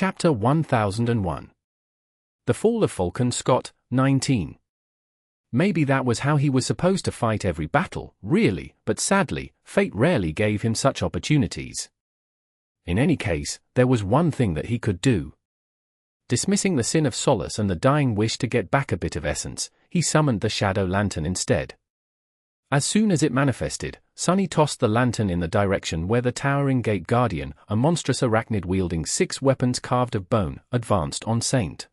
Chapter 1001. The Fall of Falcon, Scott, 19. Maybe that was how he was supposed to fight every battle, really, but sadly, fate rarely gave him such opportunities. In any case, there was one thing that he could do. Dismissing the sin of solace and the dying wish to get back a bit of essence, he summoned the shadow lantern instead. As soon as it manifested, Sunny tossed the lantern in the direction where the towering gate guardian, a monstrous arachnid wielding 6 weapons carved of bone, advanced on Saint.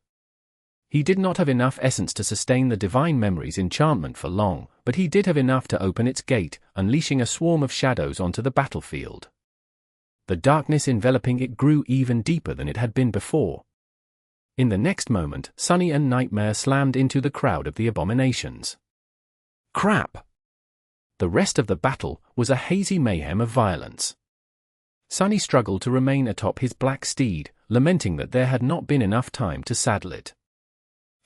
He did not have enough essence to sustain the divine memory's enchantment for long, but he did have enough to open its gate, unleashing a swarm of shadows onto the battlefield. The darkness enveloping it grew even deeper than it had been before. In the next moment, Sunny and Nightmare slammed into the crowd of the abominations. Crap! The rest of the battle was a hazy mayhem of violence. Sunny struggled to remain atop his black steed, lamenting that there had not been enough time to saddle it.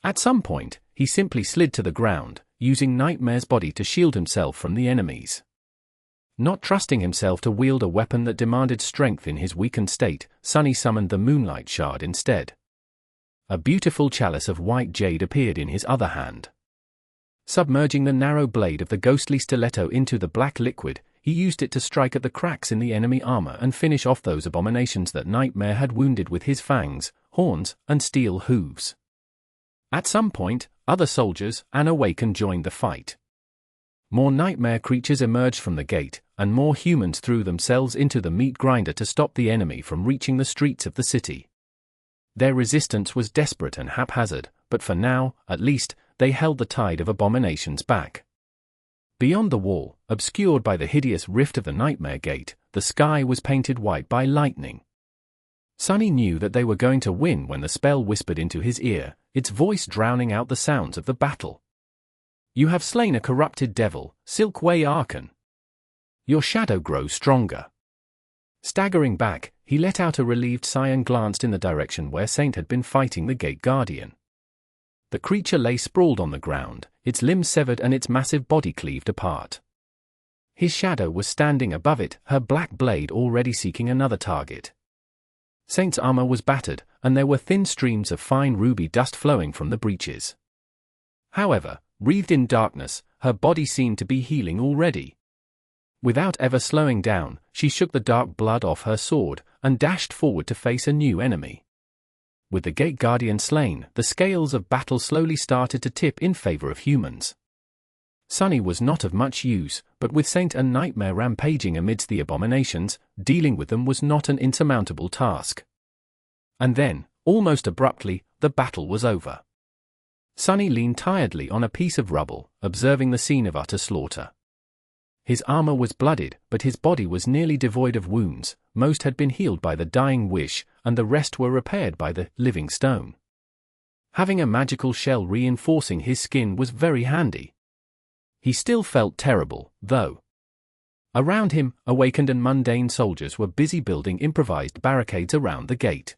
At some point, he simply slid to the ground, using Nightmare's body to shield himself from the enemies. Not trusting himself to wield a weapon that demanded strength in his weakened state, Sunny summoned the Moonlight Shard instead. A beautiful chalice of white jade appeared in his other hand. Submerging the narrow blade of the ghostly stiletto into the black liquid, he used it to strike at the cracks in the enemy armor and finish off those abominations that Nightmare had wounded with his fangs, horns, and steel hooves. At some point, other soldiers and Awakened joined the fight. More Nightmare creatures emerged from the gate, and more humans threw themselves into the meat grinder to stop the enemy from reaching the streets of the city. Their resistance was desperate and haphazard, but for now, at least, they held the tide of abominations back. Beyond the wall, obscured by the hideous rift of the Nightmare Gate, the sky was painted white by lightning. Sunny knew that they were going to win when the spell whispered into his ear, its voice drowning out the sounds of the battle. "You have slain a corrupted devil, Silkway Archon. Your shadow grows stronger." Staggering back, he let out a relieved sigh and glanced in the direction where Saint had been fighting the Gate Guardian. The creature lay sprawled on the ground, its limbs severed and its massive body cleaved apart. His shadow was standing above it, her black blade already seeking another target. Saint's armor was battered, and there were thin streams of fine ruby dust flowing from the breaches. However, wreathed in darkness, her body seemed to be healing already. Without ever slowing down, she shook the dark blood off her sword, and dashed forward to face a new enemy. With the Gate Guardian slain, the scales of battle slowly started to tip in favor of humans. Sunny was not of much use, but with Saint and Nightmare rampaging amidst the abominations, dealing with them was not an insurmountable task. And then, almost abruptly, the battle was over. Sunny leaned tiredly on a piece of rubble, observing the scene of utter slaughter. His armor was bloodied, but his body was nearly devoid of wounds. Most had been healed by the dying wish, and the rest were repaired by the living stone. Having a magical shell reinforcing his skin was very handy. He still felt terrible, though. Around him, Awakened and mundane soldiers were busy building improvised barricades around the gate.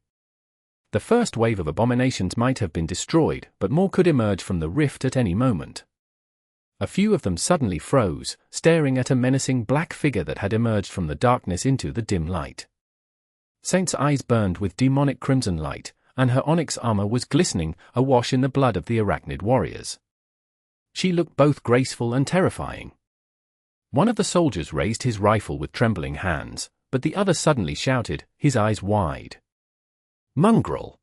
The first wave of abominations might have been destroyed, but more could emerge from the rift at any moment. A few of them suddenly froze, staring at a menacing black figure that had emerged from the darkness into the dim light. Saint's eyes burned with demonic crimson light, and her onyx armor was glistening, awash in the blood of the arachnid warriors. She looked both graceful and terrifying. One of the soldiers raised his rifle with trembling hands, but the other suddenly shouted, his eyes wide. "Mongrel!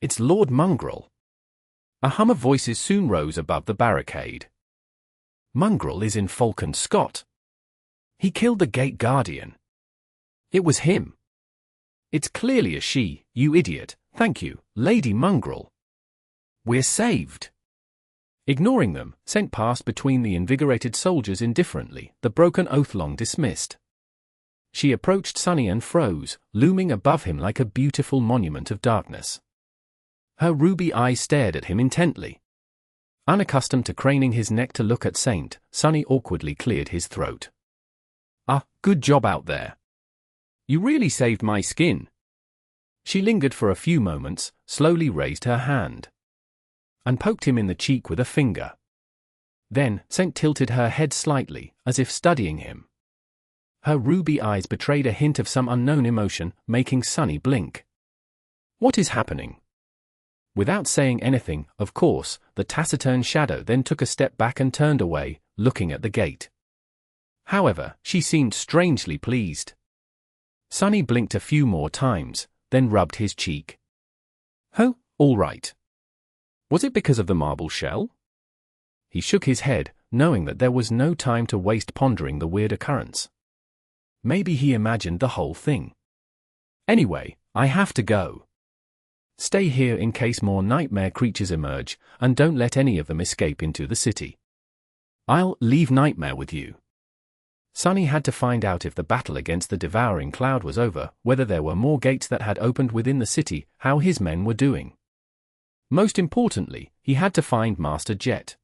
It's Lord Mongrel!" A hum of voices soon rose above the barricade. "Mongrel is in Falcon, Scott. He killed the Gate Guardian. It was him." "It's clearly a she, you idiot. Thank you, Lady Mongrel. We're saved." Ignoring them, Saint passed between the invigorated soldiers indifferently, the broken oath long dismissed. She approached Sunny and froze, looming above him like a beautiful monument of darkness. Her ruby eyes stared at him intently. Unaccustomed to craning his neck to look at Saint, Sunny awkwardly cleared his throat. Good job out there. You really saved my skin." She lingered for a few moments, slowly raised her hand, and poked him in the cheek with a finger. Then, Saint tilted her head slightly, as if studying him. Her ruby eyes betrayed a hint of some unknown emotion, making Sunny blink. What is happening? Without saying anything, of course, the taciturn shadow then took a step back and turned away, looking at the gate. However, she seemed strangely pleased. Sunny blinked a few more times, then rubbed his cheek. Oh, all right. Was it because of the marble shell? He shook his head, knowing that there was no time to waste pondering the weird occurrence. Maybe he imagined the whole thing. Anyway, I have to go. Stay here in case more nightmare creatures emerge, and don't let any of them escape into the city. I'll leave Nightmare with you. Sunny had to find out if the battle against the devouring cloud was over, whether there were more gates that had opened within the city, how his men were doing. Most importantly, he had to find Master Jet.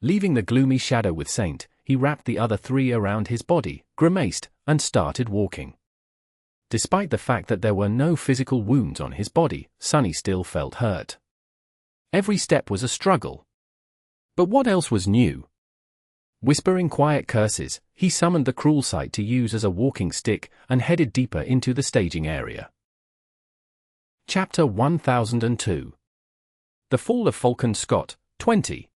Leaving the gloomy shadow with Saint, he wrapped the other three around his body, grimaced, and started walking. Despite the fact that there were no physical wounds on his body, Sunny still felt hurt. Every step was a struggle. But what else was new? Whispering quiet curses, he summoned the cruel sight to use as a walking stick and headed deeper into the staging area. Chapter 1002. The Fall of Falcon Scott, 20.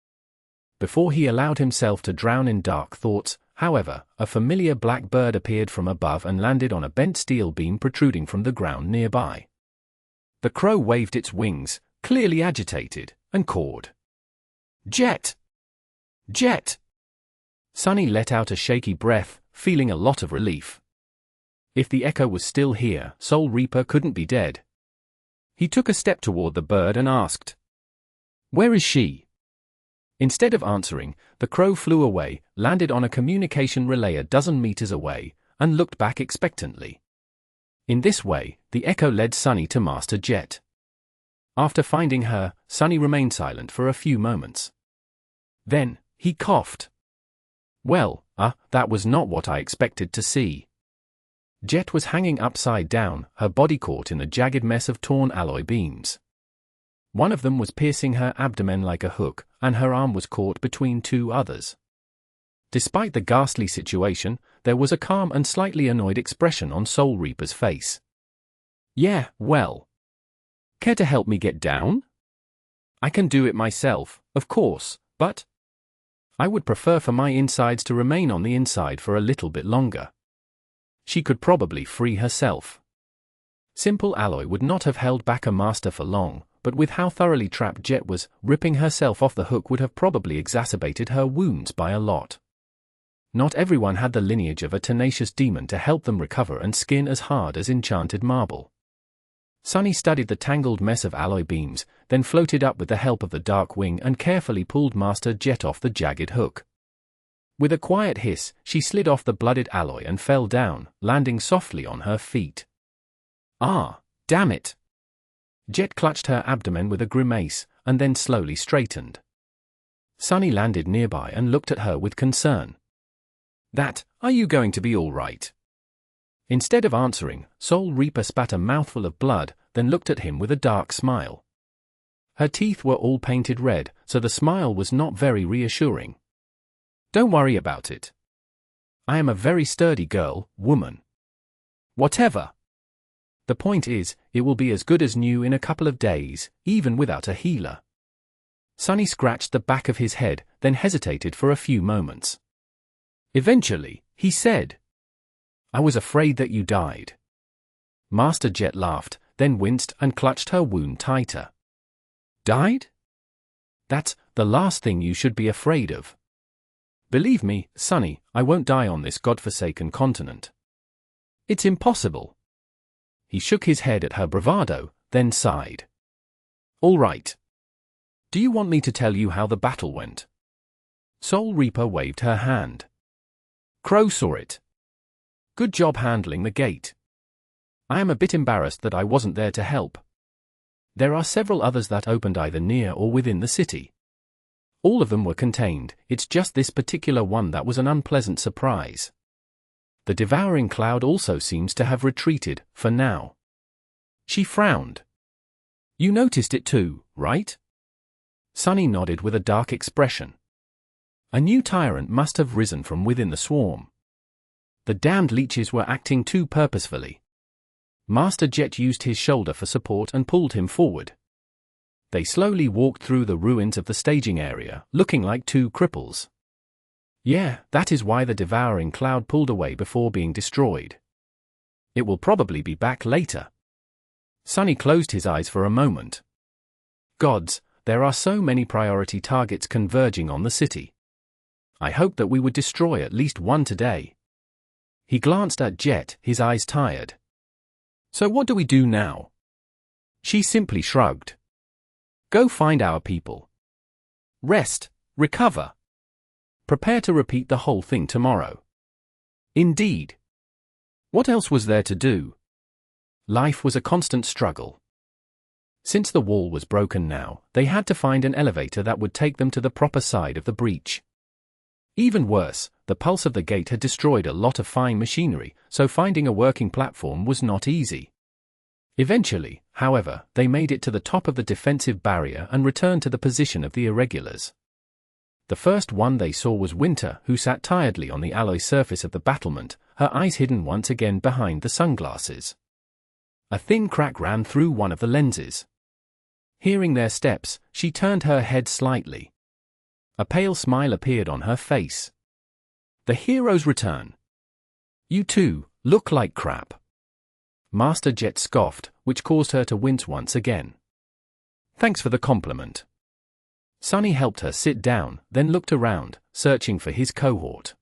Before he allowed himself to drown in dark thoughts, however, a familiar black bird appeared from above and landed on a bent steel beam protruding from the ground nearby. The crow waved its wings, clearly agitated, and cawed. Jet! Jet! Sunny let out a shaky breath, feeling a lot of relief. If the echo was still here, Soul Reaper couldn't be dead. He took a step toward the bird and asked, "Where is she?" Instead of answering, the crow flew away, landed on a communication relay a dozen meters away, and looked back expectantly. In this way, the echo led Sunny to Master Jet. After finding her, Sunny remained silent for a few moments. Then, he coughed. Well, that was not what I expected to see. Jet was hanging upside down, her body caught in a jagged mess of torn alloy beams. One of them was piercing her abdomen like a hook, and her arm was caught between two others. Despite the ghastly situation, there was a calm and slightly annoyed expression on Soul Reaper's face. Yeah, well. Care to help me get down? I can do it myself, of course, but I would prefer for my insides to remain on the inside for a little bit longer. She could probably free herself. Simple alloy would not have held back a master for long, but with how thoroughly trapped Jet was, ripping herself off the hook would have probably exacerbated her wounds by a lot. Not everyone had the lineage of a tenacious demon to help them recover and skin as hard as enchanted marble. Sunny studied the tangled mess of alloy beams, then floated up with the help of the dark wing and carefully pulled Master Jet off the jagged hook. With a quiet hiss, she slid off the blooded alloy and fell down, landing softly on her feet. Ah, damn it! Jet clutched her abdomen with a grimace, and then slowly straightened. Sunny landed nearby and looked at her with concern. Are you going to be all right? Instead of answering, Soul Reaper spat a mouthful of blood, then looked at him with a dark smile. Her teeth were all painted red, so the smile was not very reassuring. Don't worry about it. I am a very sturdy girl, woman. Whatever. The point is, it will be as good as new in a couple of days, even without a healer. Sunny scratched the back of his head, then hesitated for a few moments. Eventually, he said, I was afraid that you died. Master Jet laughed, then winced and clutched her wound tighter. Died? That's the last thing you should be afraid of. Believe me, Sunny, I won't die on this godforsaken continent. It's impossible. He shook his head at her bravado, then sighed. All right. Do you want me to tell you how the battle went? Soul Reaper waved her hand. Crow saw it. Good job handling the gate. I am a bit embarrassed that I wasn't there to help. There are several others that opened either near or within the city. All of them were contained, it's just this particular one that was an unpleasant surprise. The devouring cloud also seems to have retreated, for now. She frowned. You noticed it too, right? Sunny nodded with a dark expression. A new tyrant must have risen from within the swarm. The damned leeches were acting too purposefully. Master Jet used his shoulder for support and pulled him forward. They slowly walked through the ruins of the staging area, looking like two cripples. Yeah, that is why the devouring cloud pulled away before being destroyed. It will probably be back later. Sunny closed his eyes for a moment. Gods, there are so many priority targets converging on the city. I hoped that we would destroy at least one today. He glanced at Jet, his eyes tired. So what do we do now? She simply shrugged. Go find our people. Rest, recover. Prepare to repeat the whole thing tomorrow. Indeed. What else was there to do? Life was a constant struggle. Since the wall was broken now, they had to find an elevator that would take them to the proper side of the breach. Even worse, the pulse of the gate had destroyed a lot of fine machinery, so finding a working platform was not easy. Eventually, however, they made it to the top of the defensive barrier and returned to the position of the irregulars. The first one they saw was Winter, who sat tiredly on the alloy surface of the battlement, her eyes hidden once again behind the sunglasses. A thin crack ran through one of the lenses. Hearing their steps, she turned her head slightly. A pale smile appeared on her face. The heroes return. You two look like crap. Master Jet scoffed, which caused her to wince once again. Thanks for the compliment. Sunny helped her sit down, then looked around, searching for his cohort.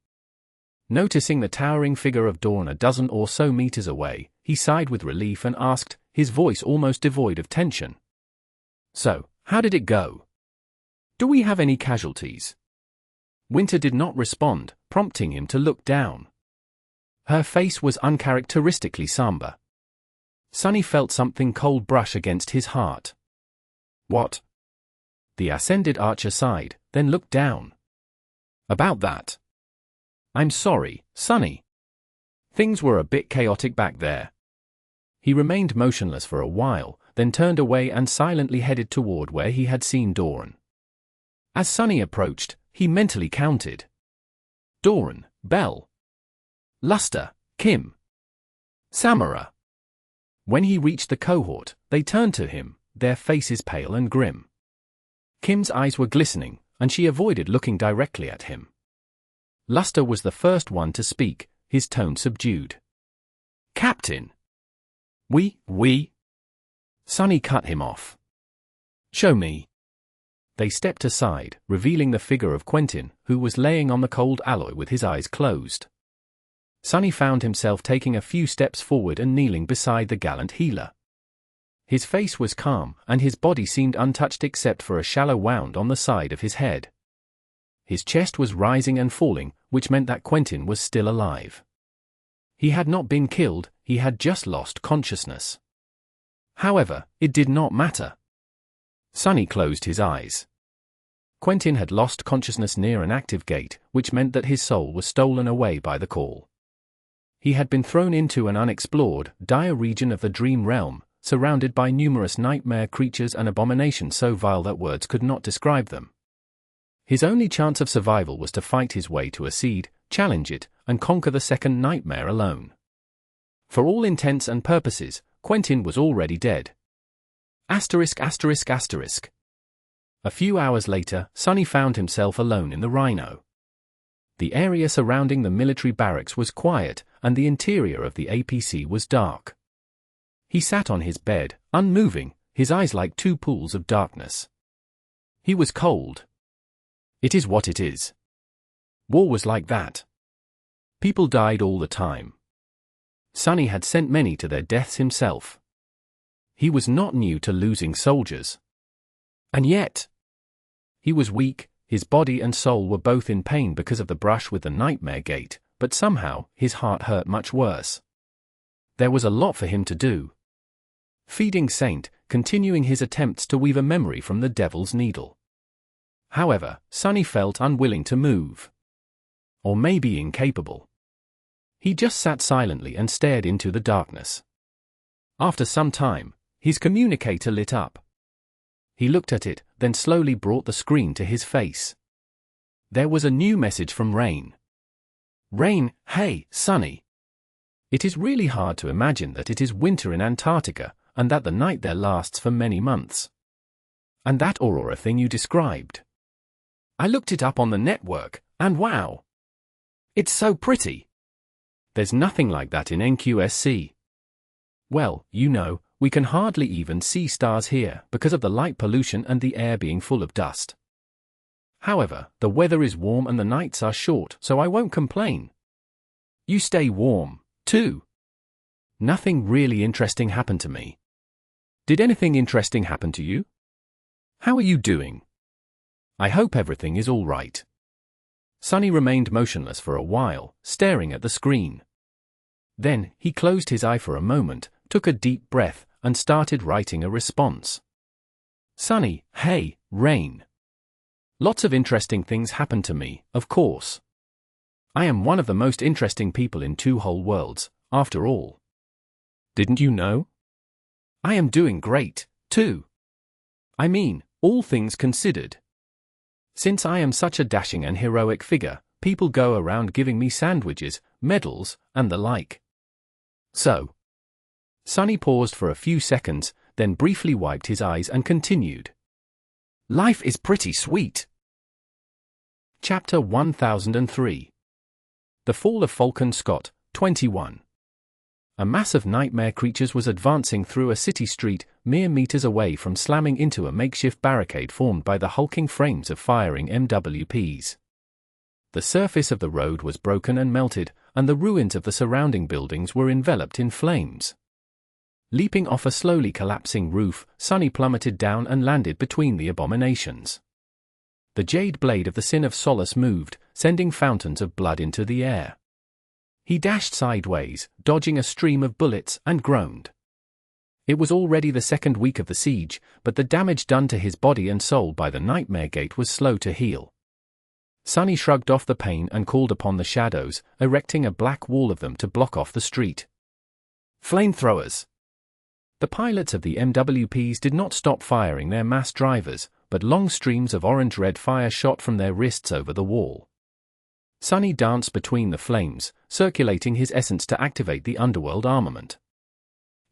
Noticing the towering figure of Dawn a dozen or so meters away, he sighed with relief and asked, his voice almost devoid of tension. So, how did it go? Do we have any casualties? Winter did not respond, prompting him to look down. Her face was uncharacteristically somber. Sunny felt something cold brush against his heart. What? The ascended archer sighed, then looked down. About that. I'm sorry, Sunny. Things were a bit chaotic back there. He remained motionless for a while, then turned away and silently headed toward where he had seen Dawn. As Sunny approached, he mentally counted. Dawn, Belle, Luster, Kim, Samara. When he reached the cohort, they turned to him, their faces pale and grim. Kim's eyes were glistening, and she avoided looking directly at him. Luster was the first one to speak, his tone subdued. Captain! We? Sunny cut him off. Show me. They stepped aside, revealing the figure of Quentin, who was laying on the cold alloy with his eyes closed. Sunny found himself taking a few steps forward and kneeling beside the gallant healer. His face was calm, and his body seemed untouched except for a shallow wound on the side of his head. His chest was rising and falling, which meant that Quentin was still alive. He had not been killed, he had just lost consciousness. However, it did not matter. Sunny closed his eyes. Quentin had lost consciousness near an active gate, which meant that his soul was stolen away by the call. He had been thrown into an unexplored, dire region of the dream realm, surrounded by numerous nightmare creatures and abominations so vile that words could not describe them. His only chance of survival was to fight his way to a seed, challenge it, and conquer the second nightmare alone. For all intents and purposes, Quentin was already dead. Asterisk. A few hours later, Sunny found himself alone in the Rhino. The area surrounding the military barracks was quiet, and the interior of the APC was dark. He sat on his bed, unmoving, his eyes like two pools of darkness. He was cold. It is what it is. War was like that. People died all the time. Sunny had sent many to their deaths himself. He was not new to losing soldiers. And yet, he was weak, his body and soul were both in pain because of the brush with the nightmare gate, but somehow, his heart hurt much worse. There was a lot for him to do. Feeding Saint, continuing his attempts to weave a memory from the Devil's Needle. However, Sunny felt unwilling to move. Or maybe incapable. He just sat silently and stared into the darkness. After some time, his communicator lit up. He looked at it, then slowly brought the screen to his face. There was a new message from Rain. Rain, hey, Sunny. It is really hard to imagine that it is winter in Antarctica, and that the night there lasts for many months. And that aurora thing you described. I looked it up on the network, and wow! It's so pretty! There's nothing like that in NQSC. Well, you know, we can hardly even see stars here because of the light pollution and the air being full of dust. However, the weather is warm and the nights are short, so I won't complain. You stay warm, too. Nothing really interesting happened to me. Did anything interesting happen to you? How are you doing? I hope everything is all right. Sonny remained motionless for a while, staring at the screen. Then, he closed his eye for a moment, took a deep breath, and started writing a response. Sonny, hey, Rain. Lots of interesting things happened to me, of course. I am one of the most interesting people in two whole worlds, after all. Didn't you know? I am doing great, too. I mean, all things considered. Since I am such a dashing and heroic figure, people go around giving me sandwiches, medals, and the like. So. Sonny paused for a few seconds, then briefly wiped his eyes and continued. Life is pretty sweet. Chapter 1003. The Fall of Falcon Scott, 21. A mass of nightmare creatures was advancing through a city street, mere meters away from slamming into a makeshift barricade formed by the hulking frames of firing MWPs. The surface of the road was broken and melted, and the ruins of the surrounding buildings were enveloped in flames. Leaping off a slowly collapsing roof, Sonny plummeted down and landed between the abominations. The jade blade of the Sin of Solace moved, sending fountains of blood into the air. He dashed sideways, dodging a stream of bullets, and groaned. It was already the second week of the siege, but the damage done to his body and soul by the Nightmare Gate was slow to heal. Sonny shrugged off the pain and called upon the shadows, erecting a black wall of them to block off the street. Flamethrowers! The pilots of the MWPs did not stop firing their mass drivers, but long streams of orange-red fire shot from their wrists over the wall. Sonny danced between the flames, circulating his essence to activate the underworld armament.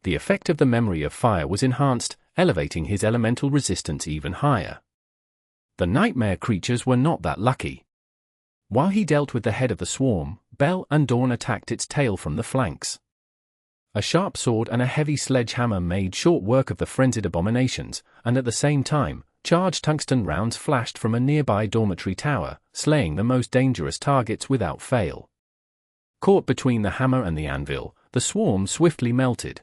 The effect of the memory of fire was enhanced, elevating his elemental resistance even higher. The nightmare creatures were not that lucky. While he dealt with the head of the swarm, Bell and Dawn attacked its tail from the flanks. A sharp sword and a heavy sledgehammer made short work of the frenzied abominations, and at the same time, charged tungsten rounds flashed from a nearby dormitory tower, slaying the most dangerous targets without fail. Caught between the hammer and the anvil, the swarm swiftly melted.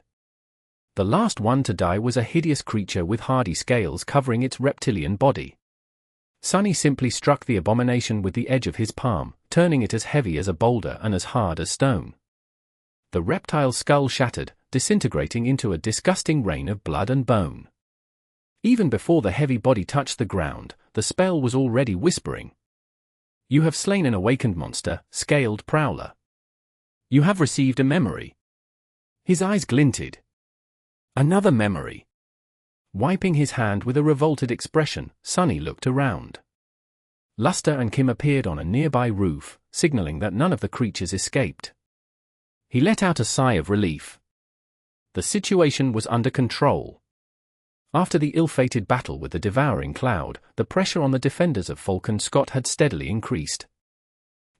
The last one to die was a hideous creature with hardy scales covering its reptilian body. Sonny simply struck the abomination with the edge of his palm, turning it as heavy as a boulder and as hard as stone. The reptile's skull shattered, disintegrating into a disgusting rain of blood and bone. Even before the heavy body touched the ground, the spell was already whispering. You have slain an awakened monster, scaled prowler. You have received a memory. His eyes glinted. Another memory. Wiping his hand with a revolted expression, Sonny looked around. Luster and Kim appeared on a nearby roof, signaling that none of the creatures escaped. He let out a sigh of relief. The situation was under control. After the ill-fated battle with the devouring cloud, the pressure on the defenders of Falcon Scott had steadily increased.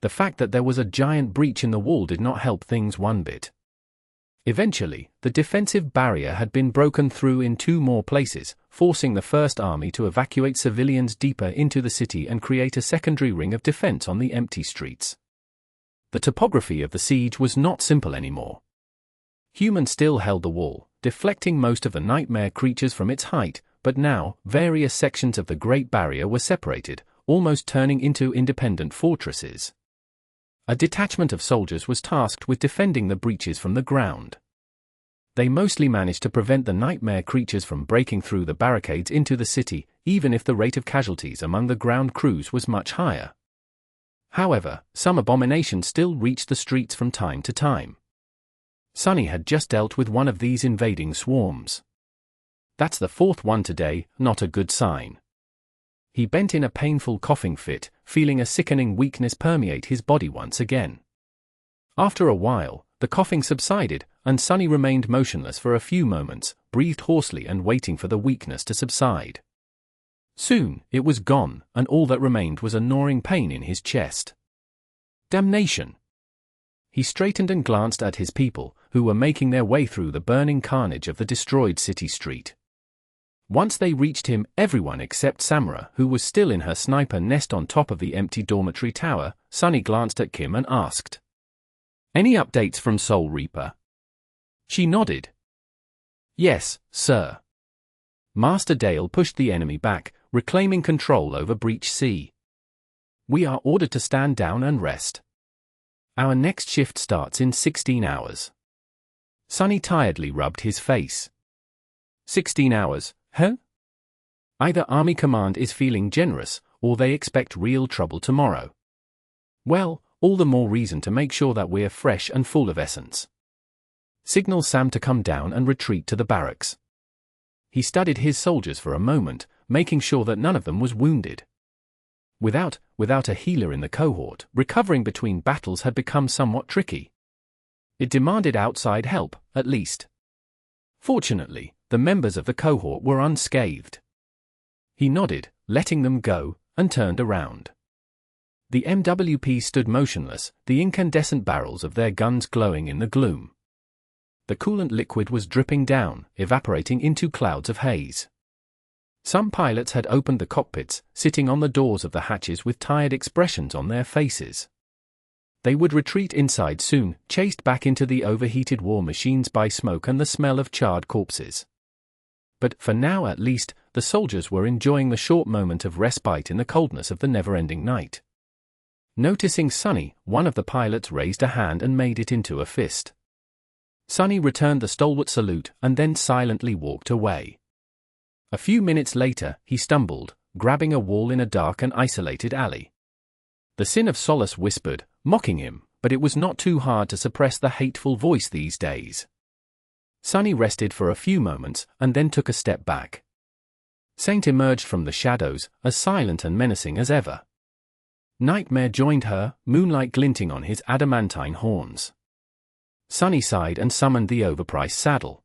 The fact that there was a giant breach in the wall did not help things one bit. Eventually, the defensive barrier had been broken through in 2 more places, forcing the First Army to evacuate civilians deeper into the city and create a secondary ring of defense on the empty streets. The topography of the siege was not simple anymore. Humans still held the wall, deflecting most of the nightmare creatures from its height, but now, various sections of the Great Barrier were separated, almost turning into independent fortresses. A detachment of soldiers was tasked with defending the breaches from the ground. They mostly managed to prevent the nightmare creatures from breaking through the barricades into the city, even if the rate of casualties among the ground crews was much higher. However, some abominations still reached the streets from time to time. Sonny had just dealt with one of these invading swarms. That's the 4th one today, not a good sign. He bent in a painful coughing fit, feeling a sickening weakness permeate his body once again. After a while, The coughing subsided, and Sonny remained motionless for a few moments, breathed hoarsely and waiting for the weakness to subside. Soon, it was gone, and all that remained was a gnawing pain in his chest. Damnation! He straightened and glanced at his people, who were making their way through the burning carnage of the destroyed city street. Once they reached him, everyone except Samara, who was still in her sniper nest on top of the empty dormitory tower, Sonny glanced at Kim and asked, "Any updates from Soul Reaper?" She nodded. "Yes, sir." Master Dale pushed the enemy back, reclaiming control over Breach C. "We are ordered to stand down and rest. Our next shift starts in 16 hours. Sonny tiredly rubbed his face. 16 hours, huh? Either Army Command is feeling generous, or they expect real trouble tomorrow. Well, all the more reason to make sure that we're fresh and full of essence. Signal Sam to come down and retreat to the barracks." He studied his soldiers for a moment, making sure that none of them was wounded. Without a healer in the cohort, recovering between battles had become somewhat tricky. It demanded outside help, at least. Fortunately, the members of the cohort were unscathed. He nodded, letting them go, and turned around. The MWP stood motionless, the incandescent barrels of their guns glowing in the gloom. The coolant liquid was dripping down, evaporating into clouds of haze. Some pilots had opened the cockpits, sitting on the doors of the hatches with tired expressions on their faces. They would retreat inside soon, chased back into the overheated war machines by smoke and the smell of charred corpses. But, for now at least, the soldiers were enjoying the short moment of respite in the coldness of the never-ending night. Noticing Sonny, one of the pilots raised a hand and made it into a fist. Sonny returned the stalwart salute and then silently walked away. A few minutes later, he stumbled, grabbing a wall in a dark and isolated alley. The Sin of Solace whispered, mocking him, but it was not too hard to suppress the hateful voice these days. Sonny rested for a few moments and then took a step back. Saint emerged from the shadows, as silent and menacing as ever. Nightmare joined her, moonlight glinting on his adamantine horns. Sonny sighed and summoned the overpriced saddle.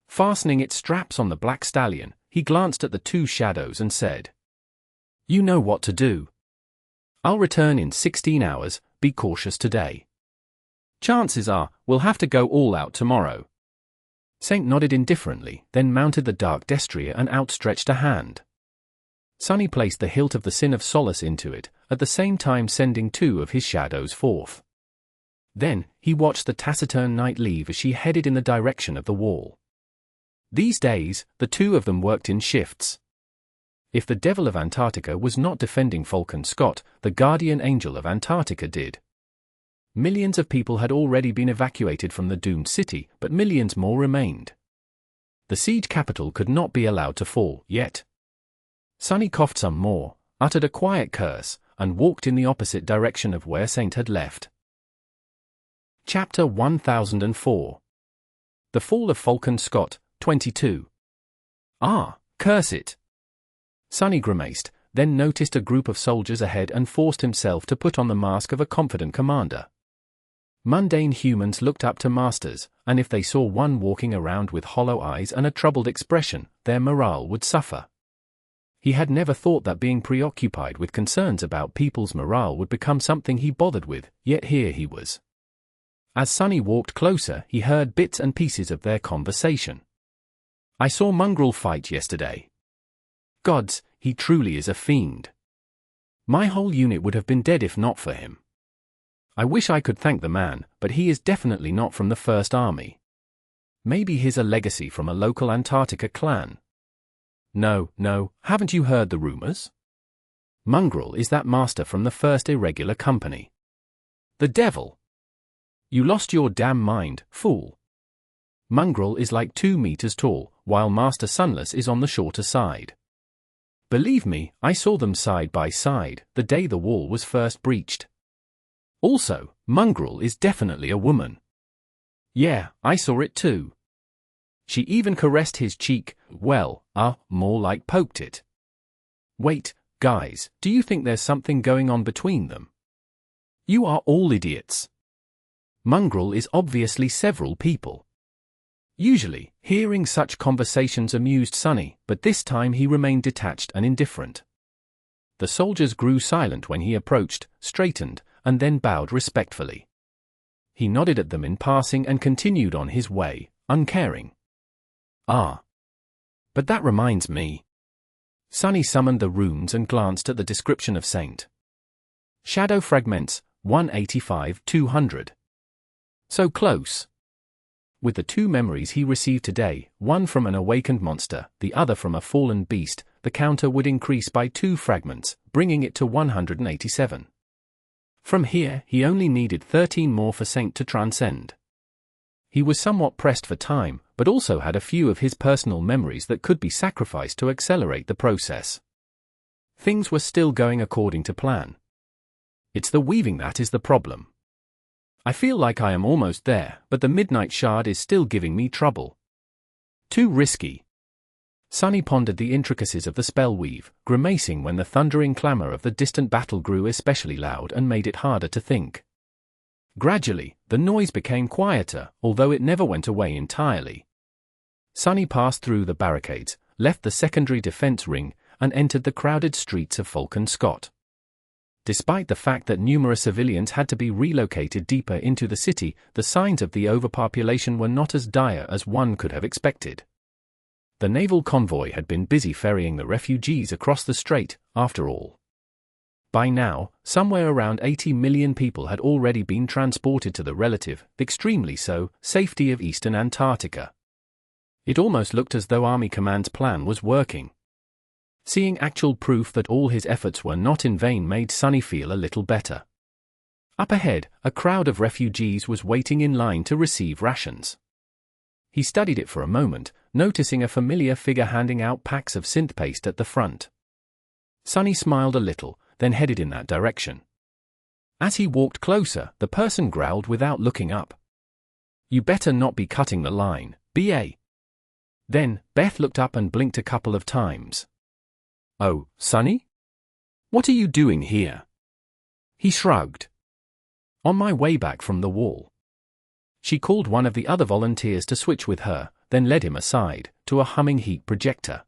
Fastening its straps on the black stallion, he glanced at the two shadows and said, "You know what to do. I'll return in 16 hours, be cautious today. Chances are, we'll have to go all out tomorrow." Saint nodded indifferently, then mounted the dark destrier and outstretched a hand. Sonny placed the hilt of the Sin of Solace into it, at the same time sending two of his shadows forth. Then, he watched the taciturn night leave as she headed in the direction of the wall. These days, the two of them worked in shifts. If the Devil of Antarctica was not defending Falcon Scott, the Guardian Angel of Antarctica did. Millions of people had already been evacuated from the doomed city, but millions more remained. The siege capital could not be allowed to fall, yet. Sonny coughed some more, uttered a quiet curse, and walked in the opposite direction of where Saint had left. Chapter 1004. The Fall of Falcon Scott, 22. "Ah, curse it!" Sonny grimaced, then noticed a group of soldiers ahead and forced himself to put on the mask of a confident commander. Mundane humans looked up to masters, and if they saw one walking around with hollow eyes and a troubled expression, their morale would suffer. He had never thought that being preoccupied with concerns about people's morale would become something he bothered with, yet here he was. As Sonny walked closer, he heard bits and pieces of their conversation. "I saw Mongrel fight yesterday. Gods, he truly is a fiend. My whole unit would have been dead if not for him. I wish I could thank the man, but he is definitely not from the First Army. Maybe he's a legacy from a local Antarctica clan. No, haven't you heard the rumors? Mongrel is that master from the First Irregular Company. The devil! You lost your damn mind, fool. Mongrel is like 2 meters tall, while Master Sunless is on the shorter side. Believe me, I saw them side by side, the day the wall was first breached. Also, Mongrel is definitely a woman. Yeah, I saw it too. She even caressed his cheek, more like poked it. Wait, guys, do you think there's something going on between them? You are all idiots. Mongrel is obviously several people. Usually, hearing such conversations amused Sonny, but this time he remained detached and indifferent. The soldiers grew silent when he approached, straightened, and then bowed respectfully. He nodded at them in passing and continued on his way, uncaring. Ah. But that reminds me. Sonny summoned the runes and glanced at the description of Saint. Shadow fragments, 185-200. So close. With the two memories he received today, one from an awakened monster, the other from a fallen beast, the counter would increase by 2 fragments, bringing it to 187. From here, he only needed 13 more for Saint to transcend. He was somewhat pressed for time, but also had a few of his personal memories that could be sacrificed to accelerate the process. Things were still going according to plan. It's the weaving that is the problem. I feel like I am almost there, but the Midnight Shard is still giving me trouble. Too risky. Sonny pondered the intricacies of the spell weave, grimacing when the thundering clamor of the distant battle grew especially loud and made it harder to think. Gradually, the noise became quieter, although it never went away entirely. Sonny passed through the barricades, left the secondary defense ring, and entered the crowded streets of Falcon. Despite the fact that numerous civilians had to be relocated deeper into the city, the signs of the overpopulation were not as dire as one could have expected. The naval convoy had been busy ferrying the refugees across the strait, after all. By now, somewhere around 80 million people had already been transported to the relative, extremely so, safety of eastern Antarctica. It almost looked as though Army Command's plan was working. Seeing actual proof that all his efforts were not in vain made Sonny feel a little better. Up ahead, a crowd of refugees was waiting in line to receive rations. He studied it for a moment, noticing a familiar figure handing out packs of synth paste at the front. Sonny smiled a little, then headed in that direction. As he walked closer, the person growled without looking up. "You better not be cutting the line, B.A." Then, Beth looked up and blinked a couple of times. "Oh, Sonny? What are you doing here?" He shrugged. "On my way back from the wall." She called one of the other volunteers to switch with her, then led him aside, to a humming heat projector.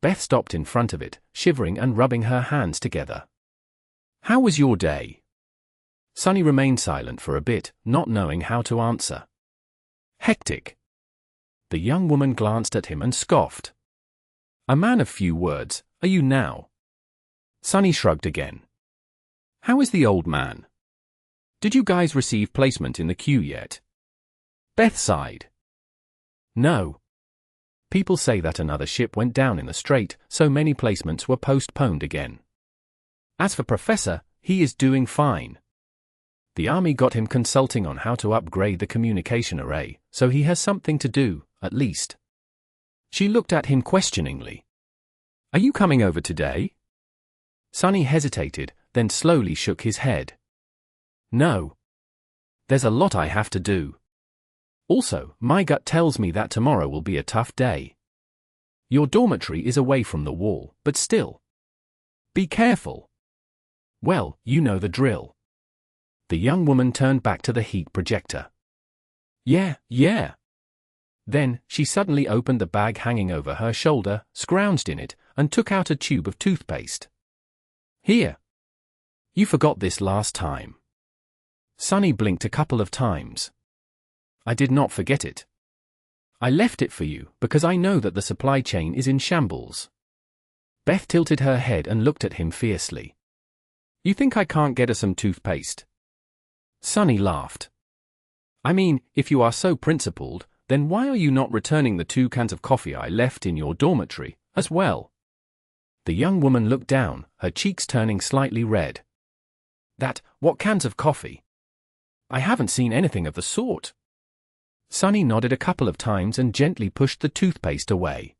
Beth stopped in front of it, shivering and rubbing her hands together. "How was your day?" Sonny remained silent for a bit, not knowing how to answer. "Hectic." The young woman glanced at him and scoffed. "A man of few words, are you now?" Sonny shrugged again. "How is the old man? Did you guys receive placement in the queue yet?" Beth sighed. "No. People say that another ship went down in the strait, so many placements were postponed again. As for Professor, he is doing fine. The Army got him consulting on how to upgrade the communication array, so he has something to do, at least." She looked at him questioningly. "Are you coming over today?" Sonny hesitated, then slowly shook his head. "No. There's a lot I have to do. Also, my gut tells me that tomorrow will be a tough day. Your dormitory is away from the wall, but still. Be careful." "Well, you know the drill." The young woman turned back to the heat projector. Yeah. Then, she suddenly opened the bag hanging over her shoulder, scrounged in it, and took out a tube of toothpaste. "Here. You forgot this last time." Sonny blinked a couple of times. "I did not forget it. I left it for you, because I know that the supply chain is in shambles." Beth tilted her head and looked at him fiercely. "You think I can't get us some toothpaste?" Sonny laughed. "I mean, if you are so principled, then why are you not returning the 2 cans of coffee I left in your dormitory, as well?" The young woman looked down, her cheeks turning slightly red. What cans of coffee? I haven't seen anything of the sort." Sonny nodded a couple of times and gently pushed the toothpaste away.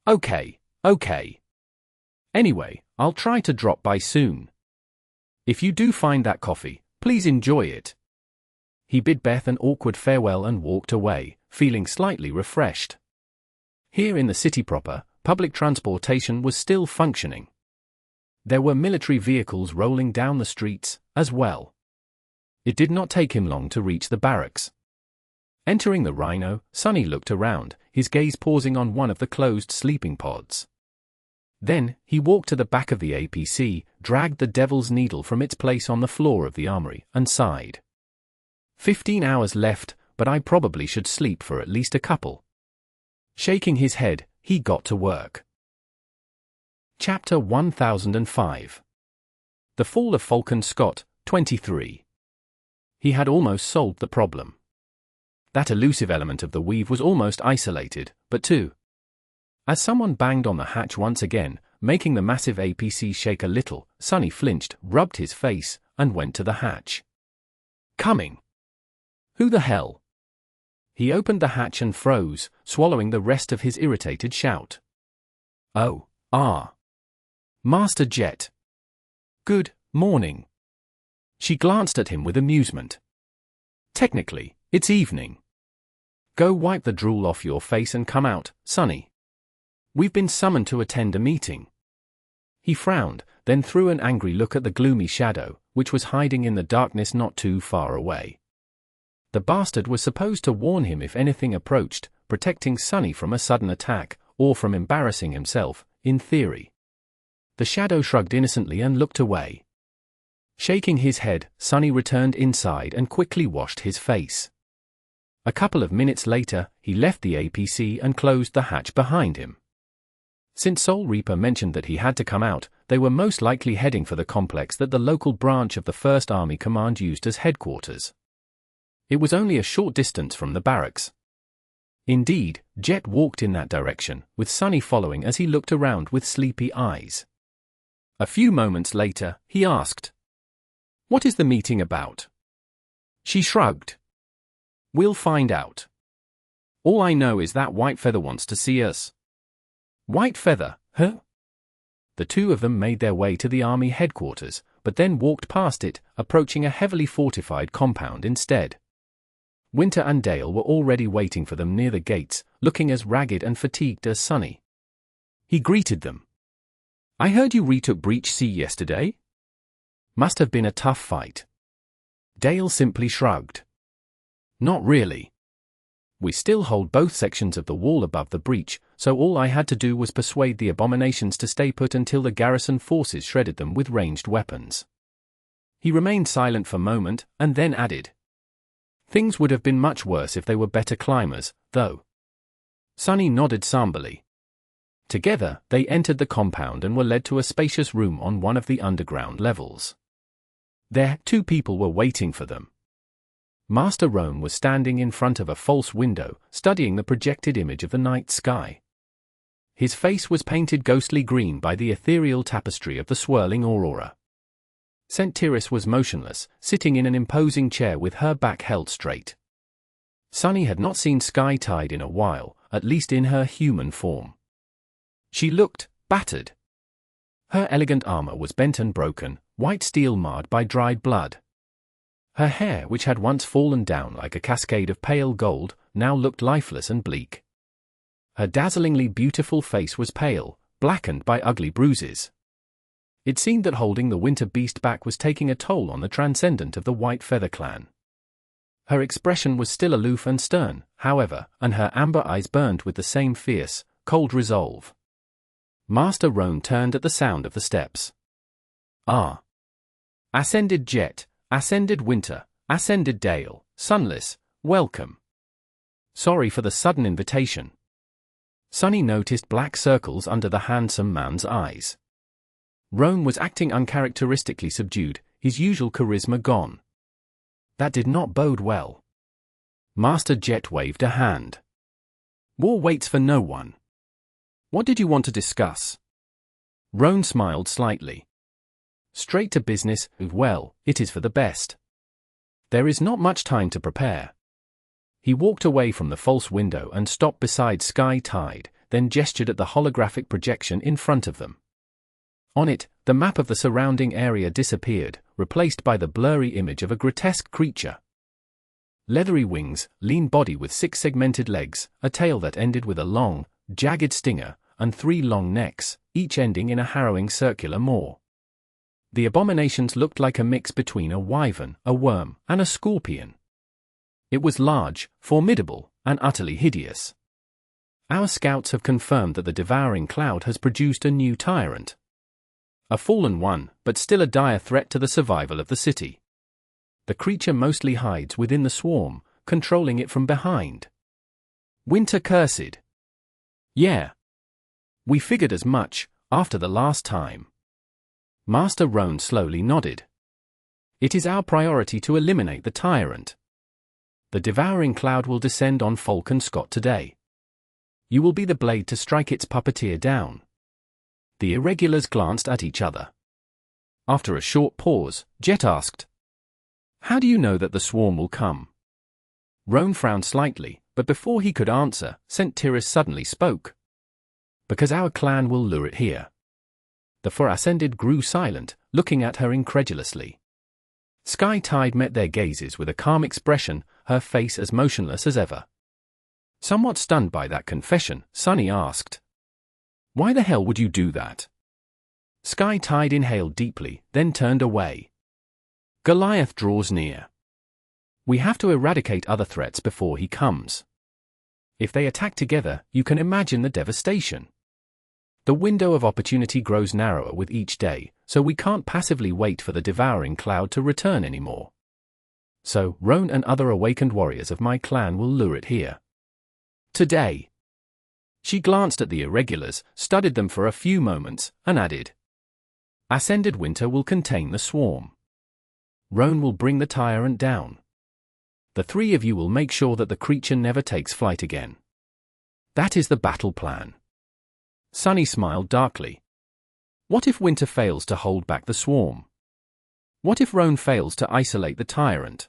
Okay. Anyway, I'll try to drop by soon. If you do find that coffee, please enjoy it." He bid Beth an awkward farewell and walked away, feeling slightly refreshed. Here in the city proper, public transportation was still functioning. There were military vehicles rolling down the streets, as well. It did not take him long to reach the barracks. Entering the Rhino, Sonny looked around, his gaze pausing on one of the closed sleeping pods. Then, he walked to the back of the APC, dragged the Devil's Needle from its place on the floor of the armory, and sighed. 15 hours left, but I probably should sleep for at least a couple. Shaking his head, he got to work. Chapter 1005. The Fall of Falcon Scott, 23. He had almost solved the problem. That elusive element of the weave was almost isolated, but as someone banged on the hatch once again, making the massive APC shake a little, Sonny flinched, rubbed his face, and went to the hatch. Coming. Who the hell? He opened the hatch and froze, swallowing the rest of his irritated shout. Oh, Master Jet. Good morning. She glanced at him with amusement. Technically, it's evening. Go wipe the drool off your face and come out, Sonny. We've been summoned to attend a meeting. He frowned, then threw an angry look at the gloomy shadow, which was hiding in the darkness not too far away. The bastard was supposed to warn him if anything approached, protecting Sonny from a sudden attack, or from embarrassing himself, in theory. The shadow shrugged innocently and looked away. Shaking his head, Sonny returned inside and quickly washed his face. A couple of minutes later, he left the APC and closed the hatch behind him. Since Soul Reaper mentioned that he had to come out, they were most likely heading for the complex that the local branch of the 1st Army Command used as headquarters. It was only a short distance from the barracks. Indeed, Jet walked in that direction, with Sonny following as he looked around with sleepy eyes. A few moments later, he asked, "What is the meeting about?" She shrugged. "We'll find out. All I know is that Whitefeather wants to see us." Whitefeather, huh? The two of them made their way to the army headquarters, but then walked past it, approaching a heavily fortified compound instead. Winter and Dale were already waiting for them near the gates, looking as ragged and fatigued as Sonny. He greeted them. "I heard you retook Breach C yesterday? Must have been a tough fight." Dale simply shrugged. "Not really. We still hold both sections of the wall above the breach, so all I had to do was persuade the abominations to stay put until the garrison forces shredded them with ranged weapons." He remained silent for a moment, and then added, "Things would have been much worse if they were better climbers, though." Sonny nodded somberly. Together, they entered the compound and were led to a spacious room on one of the underground levels. There, 2 people were waiting for them. Master Roan was standing in front of a false window, studying the projected image of the night sky. His face was painted ghostly green by the ethereal tapestry of the swirling aurora. Centiris was motionless, sitting in an imposing chair with her back held straight. Sonny had not seen Sky Tide in a while, at least in her human form. She looked battered. Her elegant armor was bent and broken, white steel marred by dried blood. Her hair, which had once fallen down like a cascade of pale gold, now looked lifeless and bleak. Her dazzlingly beautiful face was pale, blackened by ugly bruises. It seemed that holding the winter beast back was taking a toll on the transcendent of the Whitefeather clan. Her expression was still aloof and stern, however, and her amber eyes burned with the same fierce, cold resolve. Master Roan turned at the sound of the steps. "Ah. Ascended Jet, Ascended Winter, Ascended Dale, Sunless, welcome. Sorry for the sudden invitation." Sonny noticed black circles under the handsome man's eyes. Roan was acting uncharacteristically subdued, his usual charisma gone. That did not bode well. Master Jet waved a hand. "War waits for no one. What did you want to discuss?" Roan smiled slightly. "Straight to business, well, it is for the best. There is not much time to prepare." He walked away from the false window and stopped beside Sky Tide, then gestured at the holographic projection in front of them. On it, the map of the surrounding area disappeared, replaced by the blurry image of a grotesque creature. Leathery wings, lean body with 6 segmented legs, a tail that ended with a long, jagged stinger, and 3 long necks, each ending in a harrowing circular maw. The abominations looked like a mix between a wyvern, a worm, and a scorpion. It was large, formidable, and utterly hideous. Our scouts have confirmed that the devouring cloud has produced a new tyrant. A fallen one, but still a dire threat to the survival of the city. The creature mostly hides within the swarm, controlling it from behind. Winter cursed. Yeah. We figured as much, after the last time. Master Roan slowly nodded. It is our priority to eliminate the tyrant. The devouring cloud will descend on Falcon Scott today. You will be the blade to strike its puppeteer down. The irregulars glanced at each other. After a short pause, Jet asked, "How do you know that the swarm will come?" Roan frowned slightly, but before he could answer, Centiris suddenly spoke. "Because our clan will lure it here." The four ascended grew silent, looking at her incredulously. Sky Tide met their gazes with a calm expression, her face as motionless as ever. Somewhat stunned by that confession, Sunny asked, "Why the hell would you do that?" Sky Tide inhaled deeply, then turned away. "Goliath draws near. We have to eradicate other threats before he comes. If they attack together, you can imagine the devastation. The window of opportunity grows narrower with each day, so we can't passively wait for the devouring cloud to return anymore. So, Roan and other awakened warriors of my clan will lure it here. Today." She glanced at the irregulars, studied them for a few moments, and added, "Ascended Winter will contain the swarm. Roan will bring the tyrant down. The three of you will make sure that the creature never takes flight again. That is the battle plan." Sunny smiled darkly. "What if Winter fails to hold back the swarm? What if Roan fails to isolate the tyrant?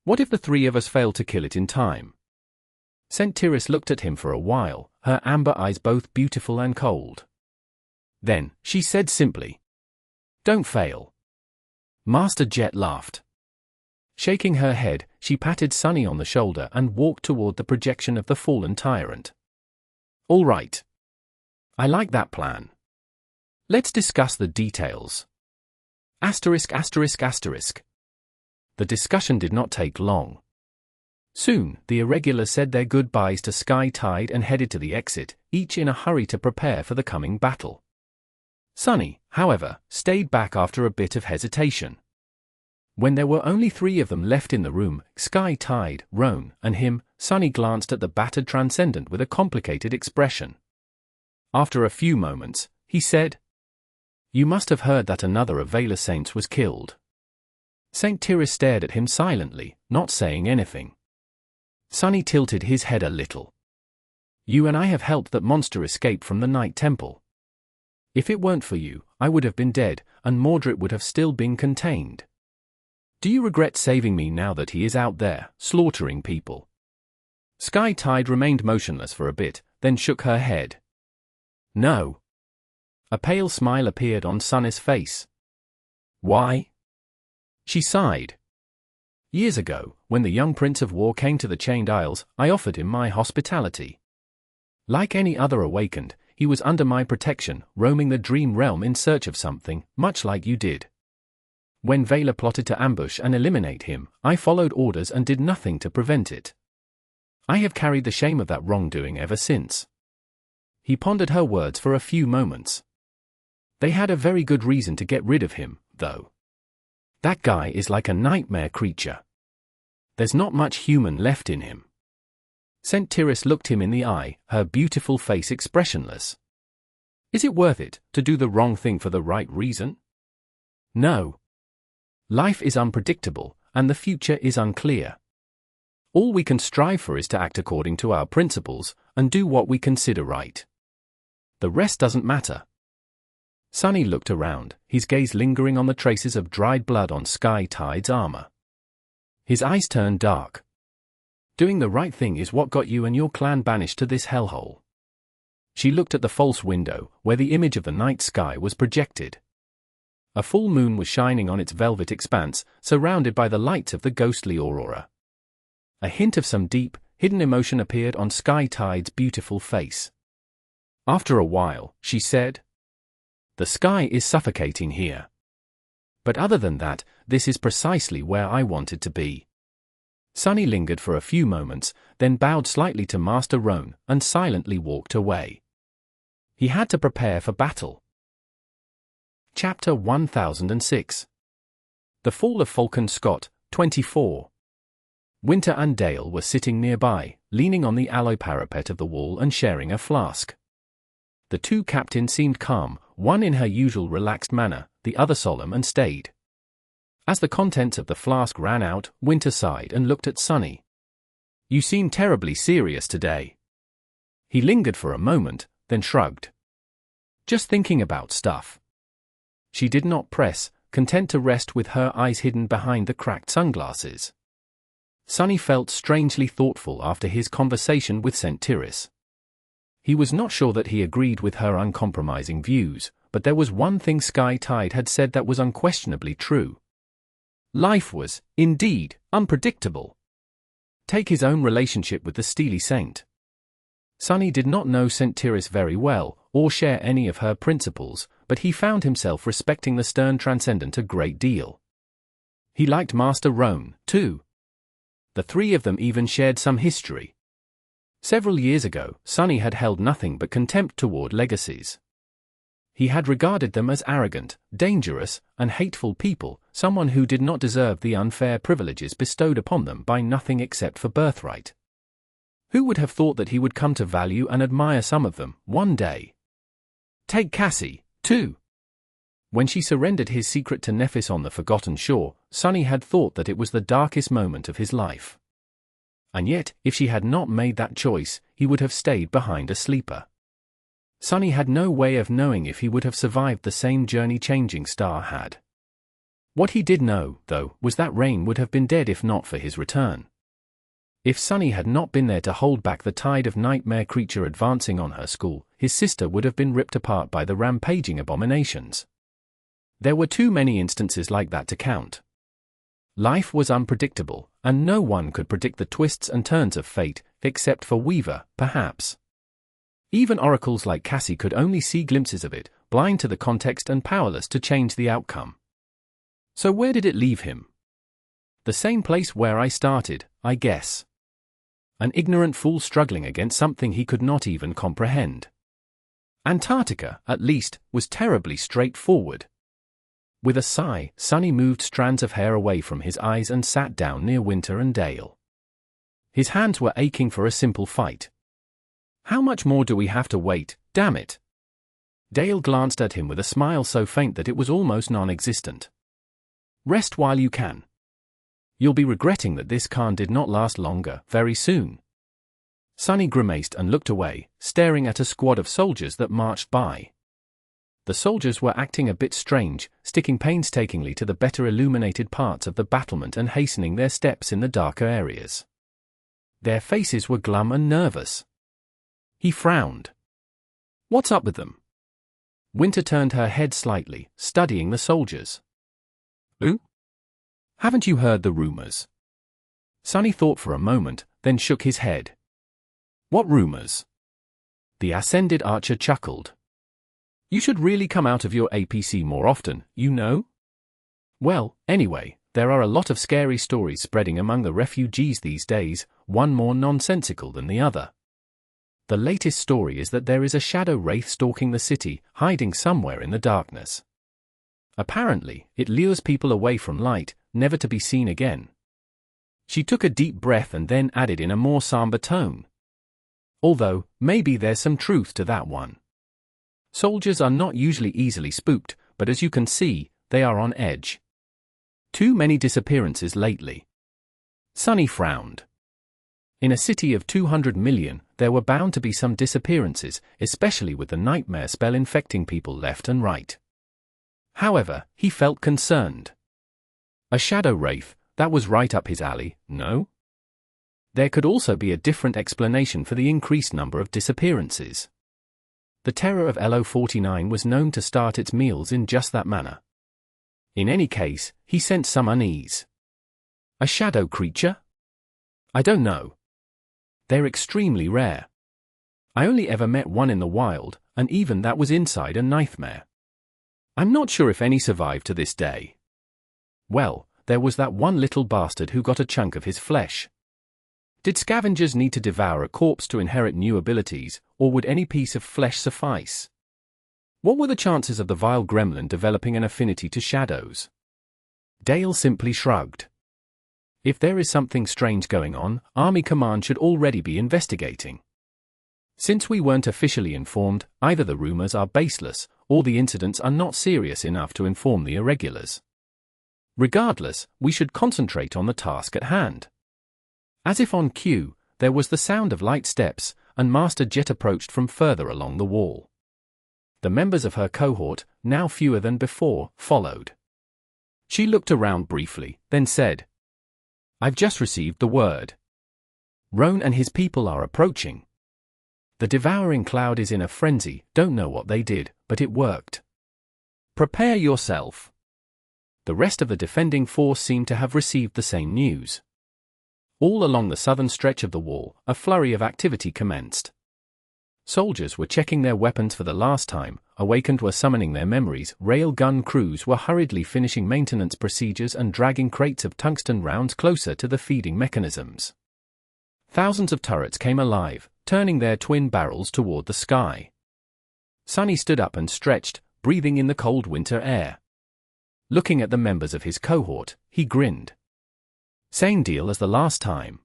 What if the three of us fail to kill it in time?" Centiris looked at him for a while, her amber eyes both beautiful and cold. Then, she said simply, "Don't fail." Master Jet laughed. Shaking her head, she patted Sunny on the shoulder and walked toward the projection of the fallen tyrant. "All right. I like that plan. Let's discuss the details." Asterisk asterisk asterisk. The discussion did not take long. Soon, the irregulars said their goodbyes to Sky Tide and headed to the exit, each in a hurry to prepare for the coming battle. Sunny, however, stayed back after a bit of hesitation. When there were only three of them left in the room, Sky Tide, Roan, and him, Sunny glanced at the battered transcendent with a complicated expression. After a few moments, he said, "You must have heard that another of Valor Saints was killed." Saint Tyrus stared at him silently, not saying anything. Sunny tilted his head a little. "You and I have helped that monster escape from the Night Temple. If it weren't for you, I would have been dead, and Mordred would have still been contained. Do you regret saving me now that he is out there, slaughtering people?" Sky Tide remained motionless for a bit, then shook her head. "No." A pale smile appeared on Sunny's face. "Why?" She sighed. "Years ago, when the young Prince of War came to the Chained Isles, I offered him my hospitality. Like any other awakened, he was under my protection, roaming the Dream Realm in search of something, much like you did. When Valor plotted to ambush and eliminate him, I followed orders and did nothing to prevent it. I have carried the shame of that wrongdoing ever since." He pondered her words for a few moments. They had a very good reason to get rid of him, though. That guy is like a nightmare creature. There's not much human left in him. Centiris looked him in the eye, her beautiful face expressionless. Is it worth it, to do the wrong thing for the right reason? No. Life is unpredictable, and the future is unclear. All we can strive for is to act according to our principles, and do what we consider right. The rest doesn't matter. Sunny looked around, his gaze lingering on the traces of dried blood on Sky Tide's armor. His eyes turned dark. Doing the right thing is what got you and your clan banished to this hellhole. She looked at the false window, where the image of the night sky was projected. A full moon was shining on its velvet expanse, surrounded by the lights of the ghostly aurora. A hint of some deep, hidden emotion appeared on Sky Tide's beautiful face. After a while, she said, "The sky is suffocating here. But other than that, this is precisely where I wanted to be. Sunny lingered for a few moments, then bowed slightly to Master Roan and silently walked away. He had to prepare for battle. Chapter 1006. The Fall of Falcon Scott, 24. Winter and Dale were sitting nearby, leaning on the alloy parapet of the wall and sharing a flask. The two captains seemed calm, one in her usual relaxed manner, the other solemn and staid. As the contents of the flask ran out, Winter sighed and looked at Sunny. "You seem terribly serious today." He lingered for a moment, then shrugged. "Just thinking about stuff." She did not press, content to rest with her eyes hidden behind the cracked sunglasses. Sunny felt strangely thoughtful after his conversation with Centiris. He was not sure that he agreed with her uncompromising views, but there was one thing Sky Tide had said that was unquestionably true. Life was, indeed, unpredictable. Take his own relationship with the Steely Saint. Sunny did not know Centiris very well, or share any of her principles, but he found himself respecting the stern transcendent a great deal. He liked Master Roan, too. The three of them even shared some history. Several years ago, Sunny had held nothing but contempt toward legacies. He had regarded them as arrogant, dangerous, and hateful people, someone who did not deserve the unfair privileges bestowed upon them by nothing except for birthright. Who would have thought that he would come to value and admire some of them, one day? Take Cassie, too. When she surrendered his secret to Nephis on the Forgotten Shore, Sunny had thought that it was the darkest moment of his life. And yet, if she had not made that choice, he would have stayed behind a sleeper. Sunny had no way of knowing if he would have survived the same journey Changing Star had. What he did know, though, was that Rain would have been dead if not for his return. If Sunny had not been there to hold back the tide of nightmare creature advancing on her school, his sister would have been ripped apart by the rampaging abominations. There were too many instances like that to count. Life was unpredictable, and no one could predict the twists and turns of fate, except for Weaver, perhaps. Even oracles like Cassie could only see glimpses of it, blind to the context and powerless to change the outcome. So where did it leave him? The same place where I started, I guess. An ignorant fool struggling against something he could not even comprehend. Antarctica, at least, was terribly straightforward. With a sigh, Sunny moved strands of hair away from his eyes and sat down near Winter and Dale. His hands were aching for a simple fight. How much more do we have to wait, damn it? Dale glanced at him with a smile so faint that it was almost non-existent. Rest while you can. You'll be regretting that this Khan did not last longer, very soon. Sunny grimaced and looked away, staring at a squad of soldiers that marched by. The soldiers were acting a bit strange, sticking painstakingly to the better illuminated parts of the battlement and hastening their steps in the darker areas. Their faces were glum and nervous. He frowned. What's up with them? Winter turned her head slightly, studying the soldiers. Who? Haven't you heard the rumors? Sunny thought for a moment, then shook his head. What rumors? The ascended archer chuckled. You should really come out of your APC more often, you know? Well, anyway, there are a lot of scary stories spreading among the refugees these days, one more nonsensical than the other. The latest story is that there is a shadow wraith stalking the city, hiding somewhere in the darkness. Apparently, it lures people away from light, never to be seen again. She took a deep breath and then added in a more somber tone. Although, maybe there's some truth to that one. Soldiers are not usually easily spooked, but as you can see, they are on edge. Too many disappearances lately. Sunny frowned. In a city of 200 million, there were bound to be some disappearances, especially with the nightmare spell infecting people left and right. However, he felt concerned. A shadow wraith, that was right up his alley, no? There could also be a different explanation for the increased number of disappearances. The terror of LO-49 was known to start its meals in just that manner. In any case, he sensed some unease. A shadow creature? I don't know. They're extremely rare. I only ever met one in the wild, and even that was inside a nightmare. I'm not sure if any survive to this day. Well, there was that one little bastard who got a chunk of his flesh. Did scavengers need to devour a corpse to inherit new abilities, or would any piece of flesh suffice? What were the chances of the vile gremlin developing an affinity to shadows? Dale simply shrugged. If there is something strange going on, Army Command should already be investigating. Since we weren't officially informed, either the rumors are baseless, or the incidents are not serious enough to inform the irregulars. Regardless, we should concentrate on the task at hand. As if on cue, there was the sound of light steps, and Master Jet approached from further along the wall. The members of her cohort, now fewer than before, followed. She looked around briefly, then said, "I've just received the word. Roan and his people are approaching. The devouring cloud is in a frenzy, don't know what they did, but it worked. Prepare yourself." The rest of the defending force seemed to have received the same news. All along the southern stretch of the wall, a flurry of activity commenced. Soldiers were checking their weapons for the last time, awakened were summoning their memories, railgun crews were hurriedly finishing maintenance procedures and dragging crates of tungsten rounds closer to the feeding mechanisms. Thousands of turrets came alive, turning their twin barrels toward the sky. Sonny stood up and stretched, breathing in the cold winter air. Looking at the members of his cohort, he grinned. Same deal as the last time.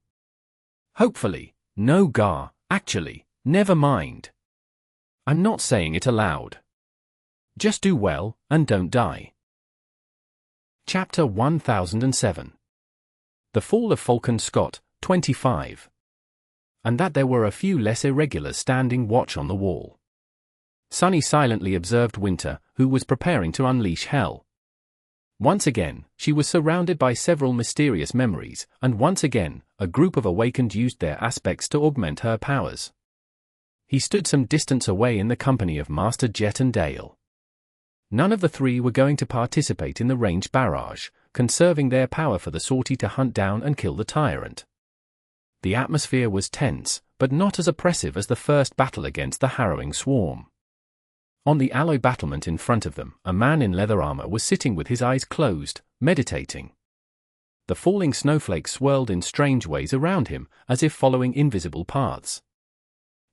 Hopefully. No Gar, actually, never mind. I'm not saying it aloud. Just do well, and don't die. Chapter 1007. The Fall of Falcon Scott, 25. And that there were a few less irregulars standing watch on the wall. Sonny silently observed Winter, who was preparing to unleash hell. Once again, she was surrounded by several mysterious memories, and once again, a group of awakened used their aspects to augment her powers. He stood some distance away in the company of Master Jet and Dale. None of the three were going to participate in the ranged barrage, conserving their power for the sortie to hunt down and kill the tyrant. The atmosphere was tense, but not as oppressive as the first battle against the harrowing swarm. On the alloy battlement in front of them, a man in leather armor was sitting with his eyes closed, meditating. The falling snowflakes swirled in strange ways around him, as if following invisible paths.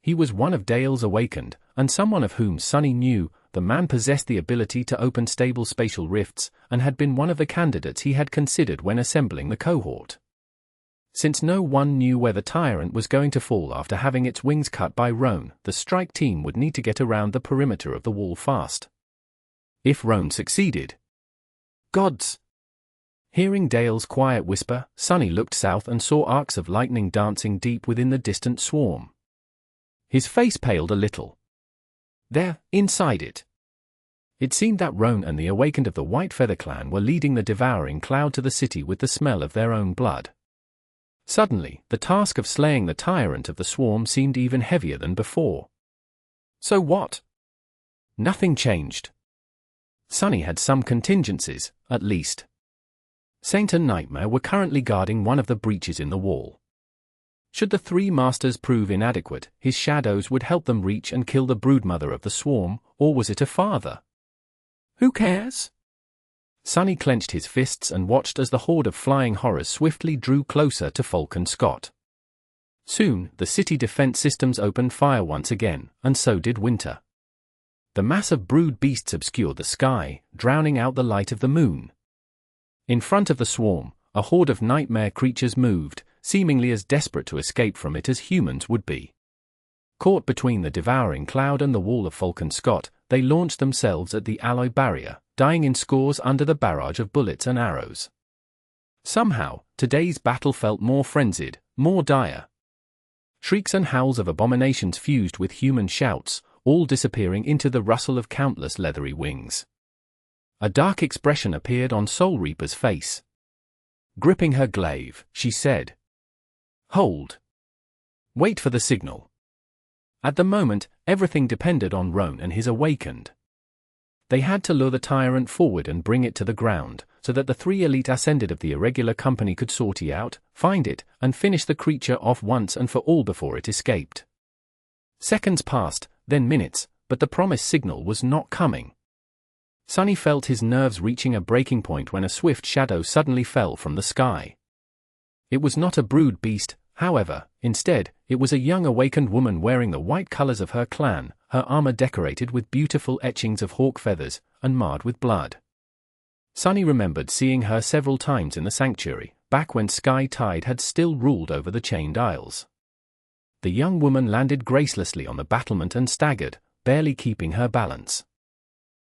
He was one of Dale's awakened, and someone of whom Sonny knew. The man possessed the ability to open stable spatial rifts, and had been one of the candidates he had considered when assembling the cohort. Since no one knew where the tyrant was going to fall after having its wings cut by Roan, the strike team would need to get around the perimeter of the wall fast. If Roan succeeded. Gods! Hearing Dale's quiet whisper, Sonny looked south and saw arcs of lightning dancing deep within the distant swarm. His face paled a little. There, inside it. It seemed that Roan and the awakened of the White Feather Clan were leading the devouring cloud to the city with the smell of their own blood. Suddenly, the task of slaying the tyrant of the swarm seemed even heavier than before. So what? Nothing changed. Sonny had some contingencies, at least. Saint and Nightmare were currently guarding one of the breaches in the wall. Should the three masters prove inadequate, his shadows would help them reach and kill the broodmother of the swarm, or was it a father? Who cares? Sonny clenched his fists and watched as the horde of flying horrors swiftly drew closer to Falcon Scott. Soon, the city defense systems opened fire once again, and so did Winter. The mass of brood beasts obscured the sky, drowning out the light of the moon. In front of the swarm, a horde of nightmare creatures moved, seemingly as desperate to escape from it as humans would be. Caught between the devouring cloud and the wall of Falcon Scott, they launched themselves at the alloy barrier, dying in scores under the barrage of bullets and arrows. Somehow, today's battle felt more frenzied, more dire. Shrieks and howls of abominations fused with human shouts, all disappearing into the rustle of countless leathery wings. A dark expression appeared on Soul Reaper's face. Gripping her glaive, she said, "Hold. Wait for the signal." At the moment, everything depended on Roan and his awakened. They had to lure the tyrant forward and bring it to the ground, so that the three elite ascended of the irregular company could sortie out, find it, and finish the creature off once and for all before it escaped. Seconds passed, then minutes, but the promised signal was not coming. Sonny felt his nerves reaching a breaking point when a swift shadow suddenly fell from the sky. It was not a brood beast, however. Instead, it was a young awakened woman wearing the white colors of her clan, her armor decorated with beautiful etchings of hawk feathers, and marred with blood. Sonny remembered seeing her several times in the sanctuary, back when Sky Tide had still ruled over the Chained Isles. The young woman landed gracelessly on the battlement and staggered, barely keeping her balance.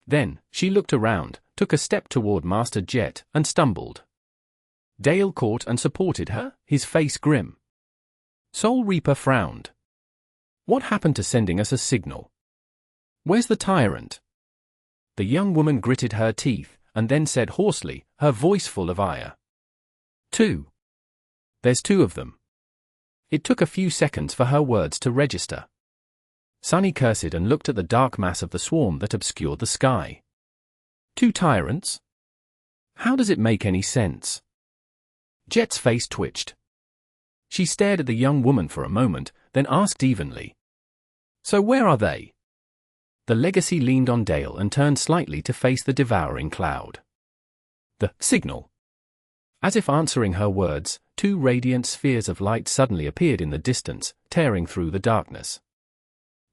Then, she looked around, took a step toward Master Jet, and stumbled. Dale caught and supported her, his face grim. Soul Reaper frowned. What happened to sending us a signal? Where's the tyrant? The young woman gritted her teeth, and then said hoarsely, her voice full of ire. Two. There's two of them. It took a few seconds for her words to register. Sonny cursed and looked at the dark mass of the swarm that obscured the sky. Two tyrants? How does it make any sense? Jet's face twitched. She stared at the young woman for a moment, then asked evenly. So where are they? The legacy leaned on Dale and turned slightly to face the devouring cloud. The signal. As if answering her words, two radiant spheres of light suddenly appeared in the distance, tearing through the darkness.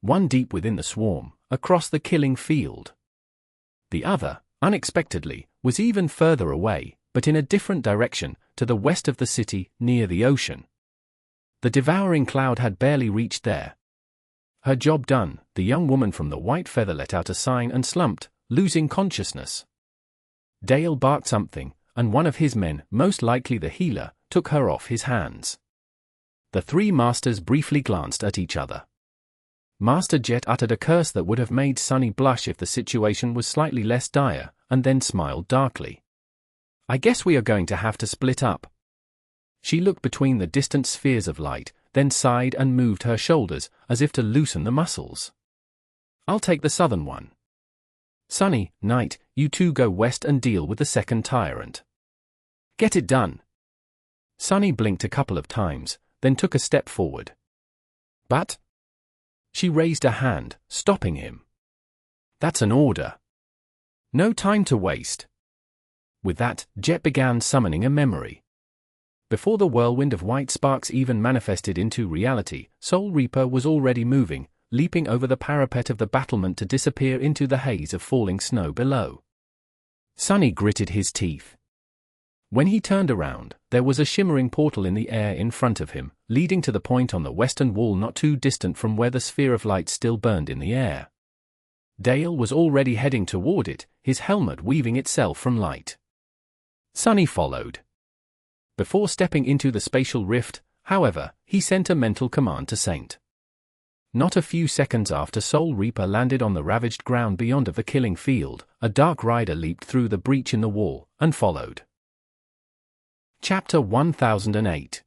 One deep within the swarm, across the killing field. The other, unexpectedly, was even further away, but in a different direction, to the west of the city, near the ocean. The devouring cloud had barely reached there. Her job done, the young woman from the white feather let out a sign and slumped, losing consciousness. Dale barked something, and one of his men, most likely the healer, took her off his hands. The three masters briefly glanced at each other. Master Jet uttered a curse that would have made Sonny blush if the situation was slightly less dire, and then smiled darkly. I guess we are going to have to split up. She looked between the distant spheres of light, then sighed and moved her shoulders, as if to loosen the muscles. I'll take the southern one. Sonny, Knight, you two go west and deal with the second tyrant. Get it done. Sonny blinked a couple of times, then took a step forward. But? She raised a hand, stopping him. That's an order. No time to waste. With that, Jet began summoning a memory. Before the whirlwind of white sparks even manifested into reality, Soul Reaper was already moving, leaping over the parapet of the battlement to disappear into the haze of falling snow below. Sonny gritted his teeth. When he turned around, there was a shimmering portal in the air in front of him, leading to the point on the western wall not too distant from where the sphere of light still burned in the air. Dale was already heading toward it, his helmet weaving itself from light. Sonny followed. Before stepping into the spatial rift, however, he sent a mental command to Saint. Not a few seconds after Soul Reaper landed on the ravaged ground beyond of the killing field, a dark rider leaped through the breach in the wall, and followed. Chapter 1008.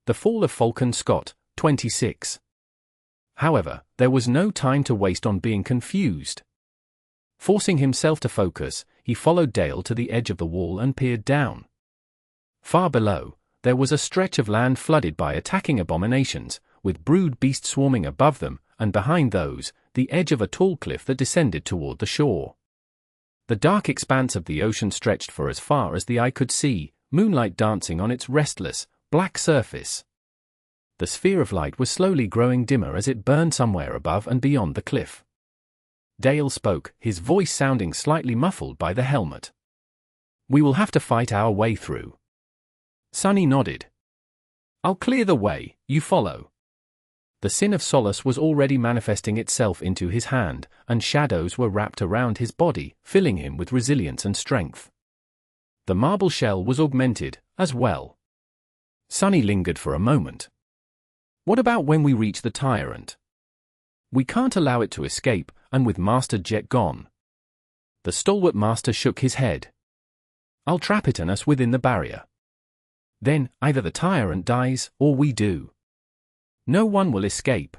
The Fall of Falcon Scott, 26. However, there was no time to waste on being confused. Forcing himself to focus, he followed Dale to the edge of the wall and peered down. Far below, there was a stretch of land flooded by attacking abominations, with brood beasts swarming above them, and behind those, the edge of a tall cliff that descended toward the shore. The dark expanse of the ocean stretched for as far as the eye could see, moonlight dancing on its restless, black surface. The sphere of light was slowly growing dimmer as it burned somewhere above and beyond the cliff. Dale spoke, his voice sounding slightly muffled by the helmet. We will have to fight our way through. Sonny nodded. I'll clear the way, you follow. The sin of solace was already manifesting itself into his hand, and shadows were wrapped around his body, filling him with resilience and strength. The marble shell was augmented, as well. Sonny lingered for a moment. What about when we reach the tyrant? We can't allow it to escape, and with Master Jet gone. The stalwart master shook his head. I'll trap it and us within the barrier. Then, either the tyrant dies, or we do. No one will escape.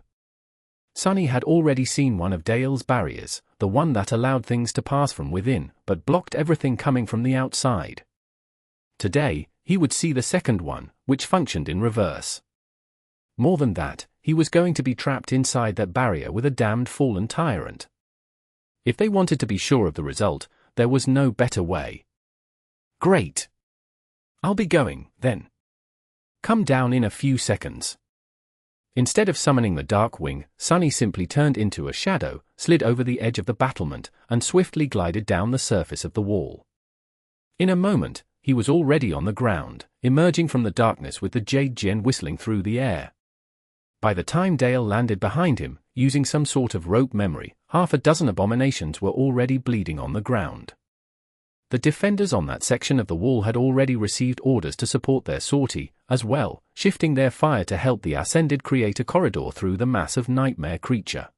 Sonny had already seen one of Dale's barriers, the one that allowed things to pass from within, but blocked everything coming from the outside. Today, he would see the second one, which functioned in reverse. More than that, he was going to be trapped inside that barrier with a damned fallen tyrant. If they wanted to be sure of the result, there was no better way. Great. I'll be going, then. Come down in a few seconds. Instead of summoning the Dark Wing, Sunny simply turned into a shadow, slid over the edge of the battlement, and swiftly glided down the surface of the wall. In a moment, he was already on the ground, emerging from the darkness with the Jade Gen whistling through the air. By the time Dale landed behind him, using some sort of rope memory, half a dozen abominations were already bleeding on the ground. The defenders on that section of the wall had already received orders to support their sortie, as well, shifting their fire to help the Ascended create a corridor through the mass of nightmare creature.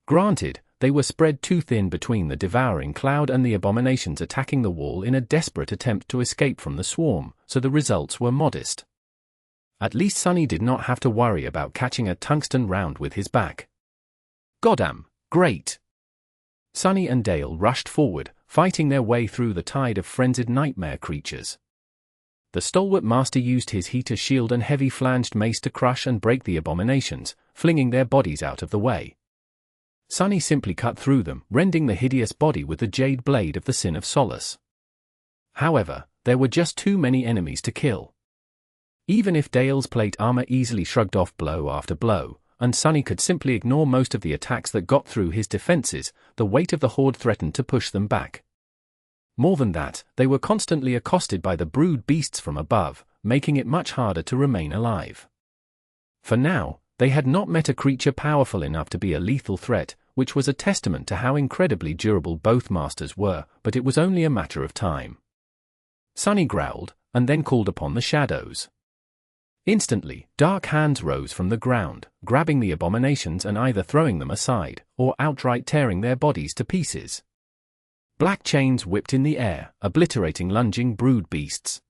Granted, they were spread too thin between the devouring cloud and the abominations attacking the wall in a desperate attempt to escape from the swarm, so the results were modest. At least Sunny did not have to worry about catching a tungsten round with his back. Goddamn, great! Sunny and Dale rushed forward, fighting their way through the tide of frenzied nightmare creatures. The stalwart master used his heater shield and heavy flanged mace to crush and break the abominations, flinging their bodies out of the way. Sunny simply cut through them, rending the hideous body with the jade blade of the Sin of Solace. However, there were just too many enemies to kill. Even if Dale's plate armor easily shrugged off blow after blow, and Sunny could simply ignore most of the attacks that got through his defenses, the weight of the horde threatened to push them back. More than that, they were constantly accosted by the brood beasts from above, making it much harder to remain alive. For now, they had not met a creature powerful enough to be a lethal threat, which was a testament to how incredibly durable both masters were, but it was only a matter of time. Sunny growled, and then called upon the shadows. Instantly, dark hands rose from the ground, grabbing the abominations and either throwing them aside, or outright tearing their bodies to pieces. Black chains whipped in the air, obliterating lunging brood beasts.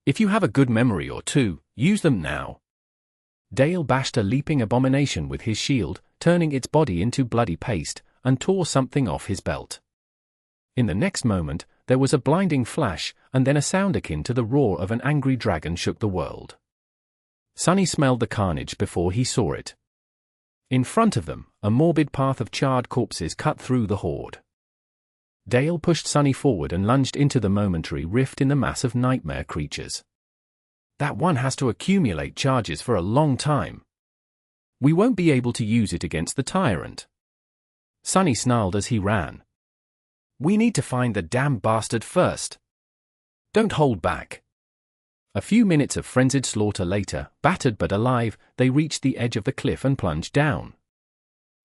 If you have a good memory or two, use them now. Dale bashed a leaping abomination with his shield, turning its body into bloody paste, and tore something off his belt. In the next moment, there was a blinding flash, and then a sound akin to the roar of an angry dragon shook the world. Sunny smelled the carnage before he saw it. In front of them, a morbid path of charred corpses cut through the horde. Dale pushed Sunny forward and lunged into the momentary rift in the mass of nightmare creatures. That one has to accumulate charges for a long time. We won't be able to use it against the tyrant. Sunny snarled as he ran. We need to find the damn bastard first. Don't hold back. A few minutes of frenzied slaughter later, battered but alive, they reached the edge of the cliff and plunged down.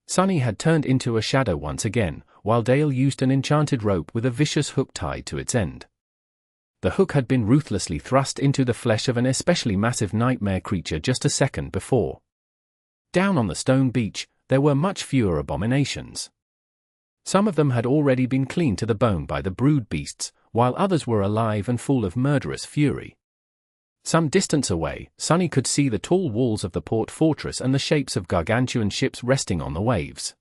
Sunny had turned into a shadow once again, while Dale used an enchanted rope with a vicious hook tied to its end. The hook had been ruthlessly thrust into the flesh of an especially massive nightmare creature just a second before. Down on the stone beach, there were much fewer abominations. Some of them had already been cleaned to the bone by the brood beasts, while others were alive and full of murderous fury. Some distance away, Sunny could see the tall walls of the port fortress and the shapes of gargantuan ships resting on the waves.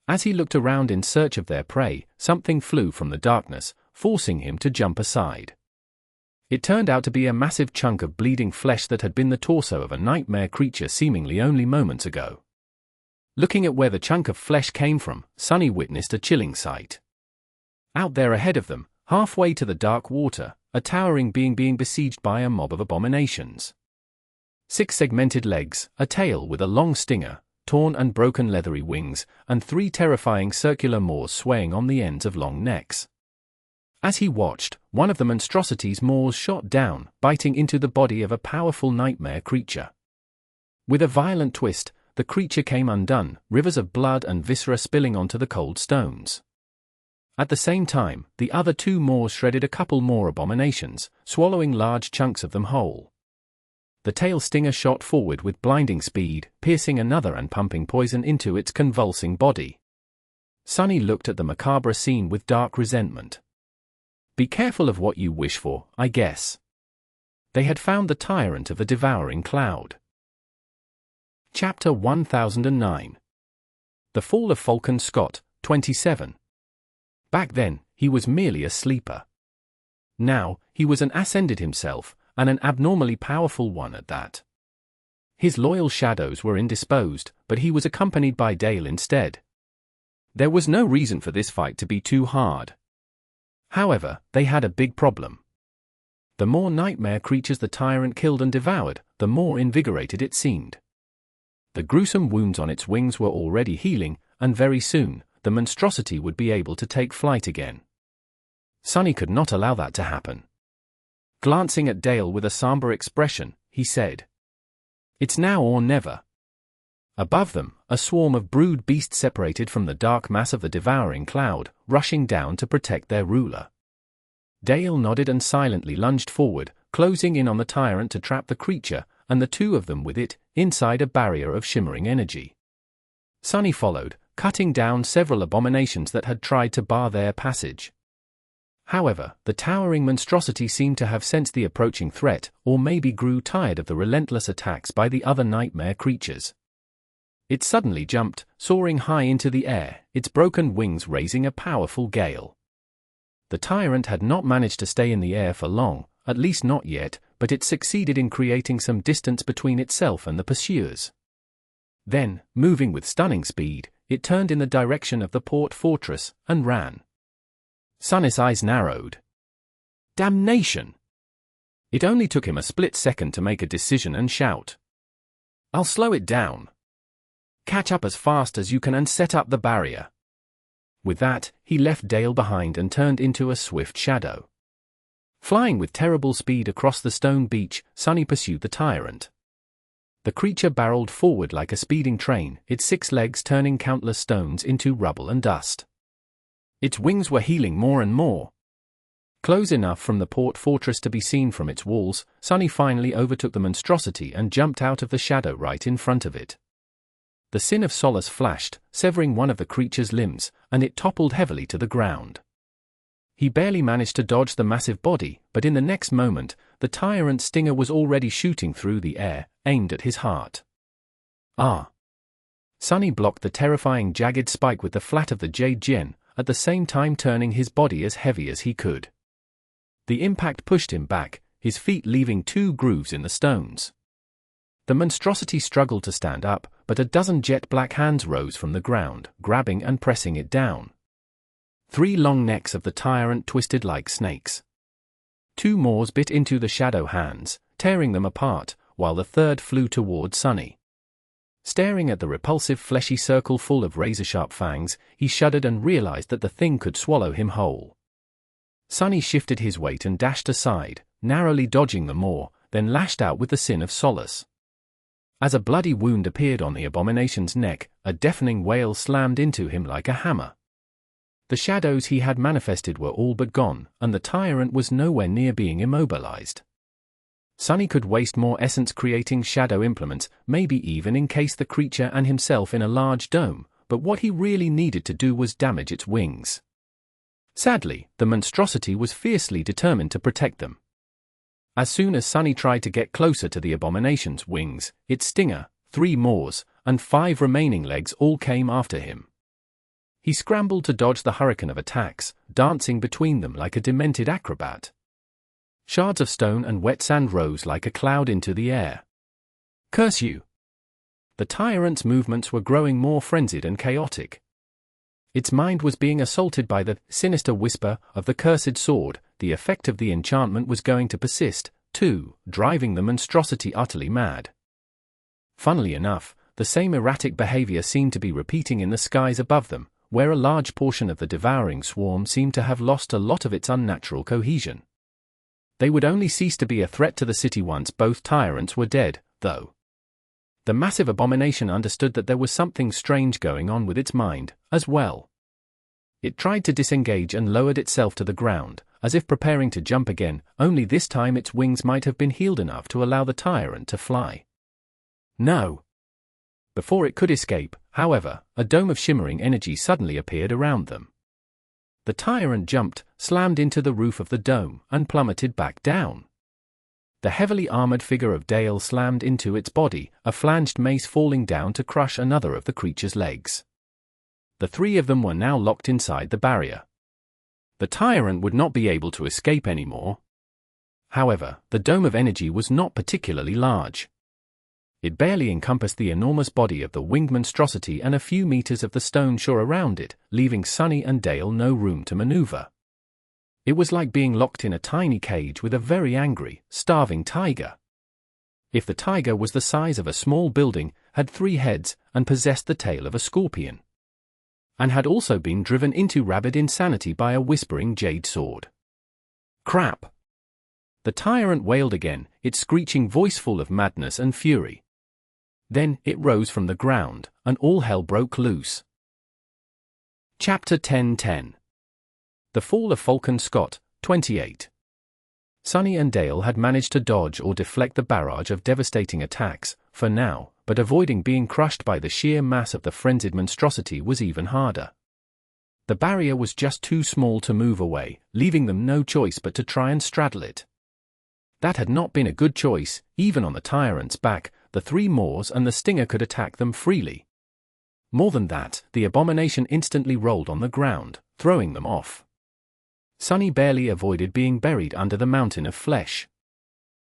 As he looked around in search of their prey, something flew from the darkness, forcing him to jump aside. It turned out to be a massive chunk of bleeding flesh that had been the torso of a nightmare creature seemingly only moments ago. Looking at where the chunk of flesh came from, Sunny witnessed a chilling sight. Out there ahead of them, halfway to the dark water, a towering being besieged by a mob of abominations. 6 segmented legs, a tail with a long stinger, torn and broken leathery wings, and 3 terrifying circular maws swaying on the ends of long necks. As he watched, one of the monstrosity's maws shot down, biting into the body of a powerful nightmare creature. With a violent twist, the creature came undone, rivers of blood and viscera spilling onto the cold stones. At the same time, the other 2 maws shredded a couple more abominations, swallowing large chunks of them whole. The tail stinger shot forward with blinding speed, piercing another and pumping poison into its convulsing body. Sunny looked at the macabre scene with dark resentment. Be careful of what you wish for, I guess. They had found the tyrant of the devouring cloud. Chapter 1009. The Fall of Falcon Scott, 27. Back then, he was merely a sleeper. Now, he was an ascended himself, and an abnormally powerful one at that. His loyal shadows were indisposed, but he was accompanied by Dale instead. There was no reason for this fight to be too hard. However, they had a big problem. The more nightmare creatures the tyrant killed and devoured, the more invigorated it seemed. The gruesome wounds on its wings were already healing, and very soon, the monstrosity would be able to take flight again. Sonny could not allow that to happen. Glancing at Dale with a somber expression, he said, "It's now or never." Above them, a swarm of brood beasts separated from the dark mass of the devouring cloud, rushing down to protect their ruler. Dale nodded and silently lunged forward, closing in on the tyrant to trap the creature, and the two of them with it, inside a barrier of shimmering energy. Sonny followed, cutting down several abominations that had tried to bar their passage. However, the towering monstrosity seemed to have sensed the approaching threat, or maybe grew tired of the relentless attacks by the other nightmare creatures. It suddenly jumped, soaring high into the air, its broken wings raising a powerful gale. The tyrant had not managed to stay in the air for long, at least not yet, but it succeeded in creating some distance between itself and the pursuers. Then, moving with stunning speed, it turned in the direction of the port fortress, and ran. Sonny's eyes narrowed. Damnation! It only took him a split second to make a decision and shout, "I'll slow it down. Catch up as fast as you can and set up the barrier." With that, he left Dale behind and turned into a swift shadow. Flying with terrible speed across the stone beach, Sonny pursued the tyrant. The creature barreled forward like a speeding train, its 6 legs turning countless stones into rubble and dust. Its wings were healing more and more. Close enough from the port fortress to be seen from its walls, Sonny finally overtook the monstrosity and jumped out of the shadow right in front of it. The sin of solace flashed, severing one of the creature's limbs, and it toppled heavily to the ground. He barely managed to dodge the massive body, but in the next moment, the tyrant's stinger was already shooting through the air, aimed at his heart. Ah! Sonny blocked the terrifying jagged spike with the flat of the jade gem, at the same time turning his body as heavy as he could. The impact pushed him back, his feet leaving 2 grooves in the stones. The monstrosity struggled to stand up, but a dozen jet-black hands rose from the ground, grabbing and pressing it down. 3 long necks of the tyrant twisted like snakes. 2 more bit into the shadow hands, tearing them apart, while the third flew toward Sonny. Staring at the repulsive fleshy circle full of razor-sharp fangs, he shuddered and realized that the thing could swallow him whole. Sonny shifted his weight and dashed aside, narrowly dodging the maw, then lashed out with the sin of solace. As a bloody wound appeared on the abomination's neck, a deafening wail slammed into him like a hammer. The shadows he had manifested were all but gone, and the tyrant was nowhere near being immobilized. Sonny could waste more essence creating shadow implements, maybe even encase the creature and himself in a large dome, but what he really needed to do was damage its wings. Sadly, the monstrosity was fiercely determined to protect them. As soon as Sonny tried to get closer to the abomination's wings, its stinger, 3 maws, and 5 remaining legs all came after him. He scrambled to dodge the hurricane of attacks, dancing between them like a demented acrobat. Shards of stone and wet sand rose like a cloud into the air. "Curse you!" The tyrant's movements were growing more frenzied and chaotic. Its mind was being assaulted by the sinister whisper of the cursed sword. The effect of the enchantment was going to persist, too, driving the monstrosity utterly mad. Funnily enough, the same erratic behavior seemed to be repeating in the skies above them, where a large portion of the devouring swarm seemed to have lost a lot of its unnatural cohesion. They would only cease to be a threat to the city once both tyrants were dead, though. The massive abomination understood that there was something strange going on with its mind, as well. It tried to disengage and lowered itself to the ground, as if preparing to jump again, only this time its wings might have been healed enough to allow the tyrant to fly. No! Before it could escape, however, a dome of shimmering energy suddenly appeared around them. The tyrant jumped, slammed into the roof of the dome, and plummeted back down. The heavily armored figure of Dale slammed into its body, a flanged mace falling down to crush another of the creature's legs. The 3 of them were now locked inside the barrier. The tyrant would not be able to escape anymore. However, the dome of energy was not particularly large. It barely encompassed the enormous body of the winged monstrosity and a few meters of the stone shore around it, leaving Sonny and Dale no room to maneuver. It was like being locked in a tiny cage with a very angry, starving tiger. If the tiger was the size of a small building, had 3 heads, and possessed the tail of a scorpion, and had also been driven into rabid insanity by a whispering jade sword. Crap! The tyrant wailed again, its screeching voice full of madness and fury. Then it rose from the ground, and all hell broke loose. Chapter 10:10. The Fall of Falcon Scott, 28. Sonny and Dale had managed to dodge or deflect the barrage of devastating attacks, for now, but avoiding being crushed by the sheer mass of the frenzied monstrosity was even harder. The barrier was just too small to move away, leaving them no choice but to try and straddle it. That had not been a good choice. Even on the tyrant's back, the 3 Moors and the Stinger could attack them freely. More than that, the abomination instantly rolled on the ground, throwing them off. Sonny barely avoided being buried under the mountain of flesh.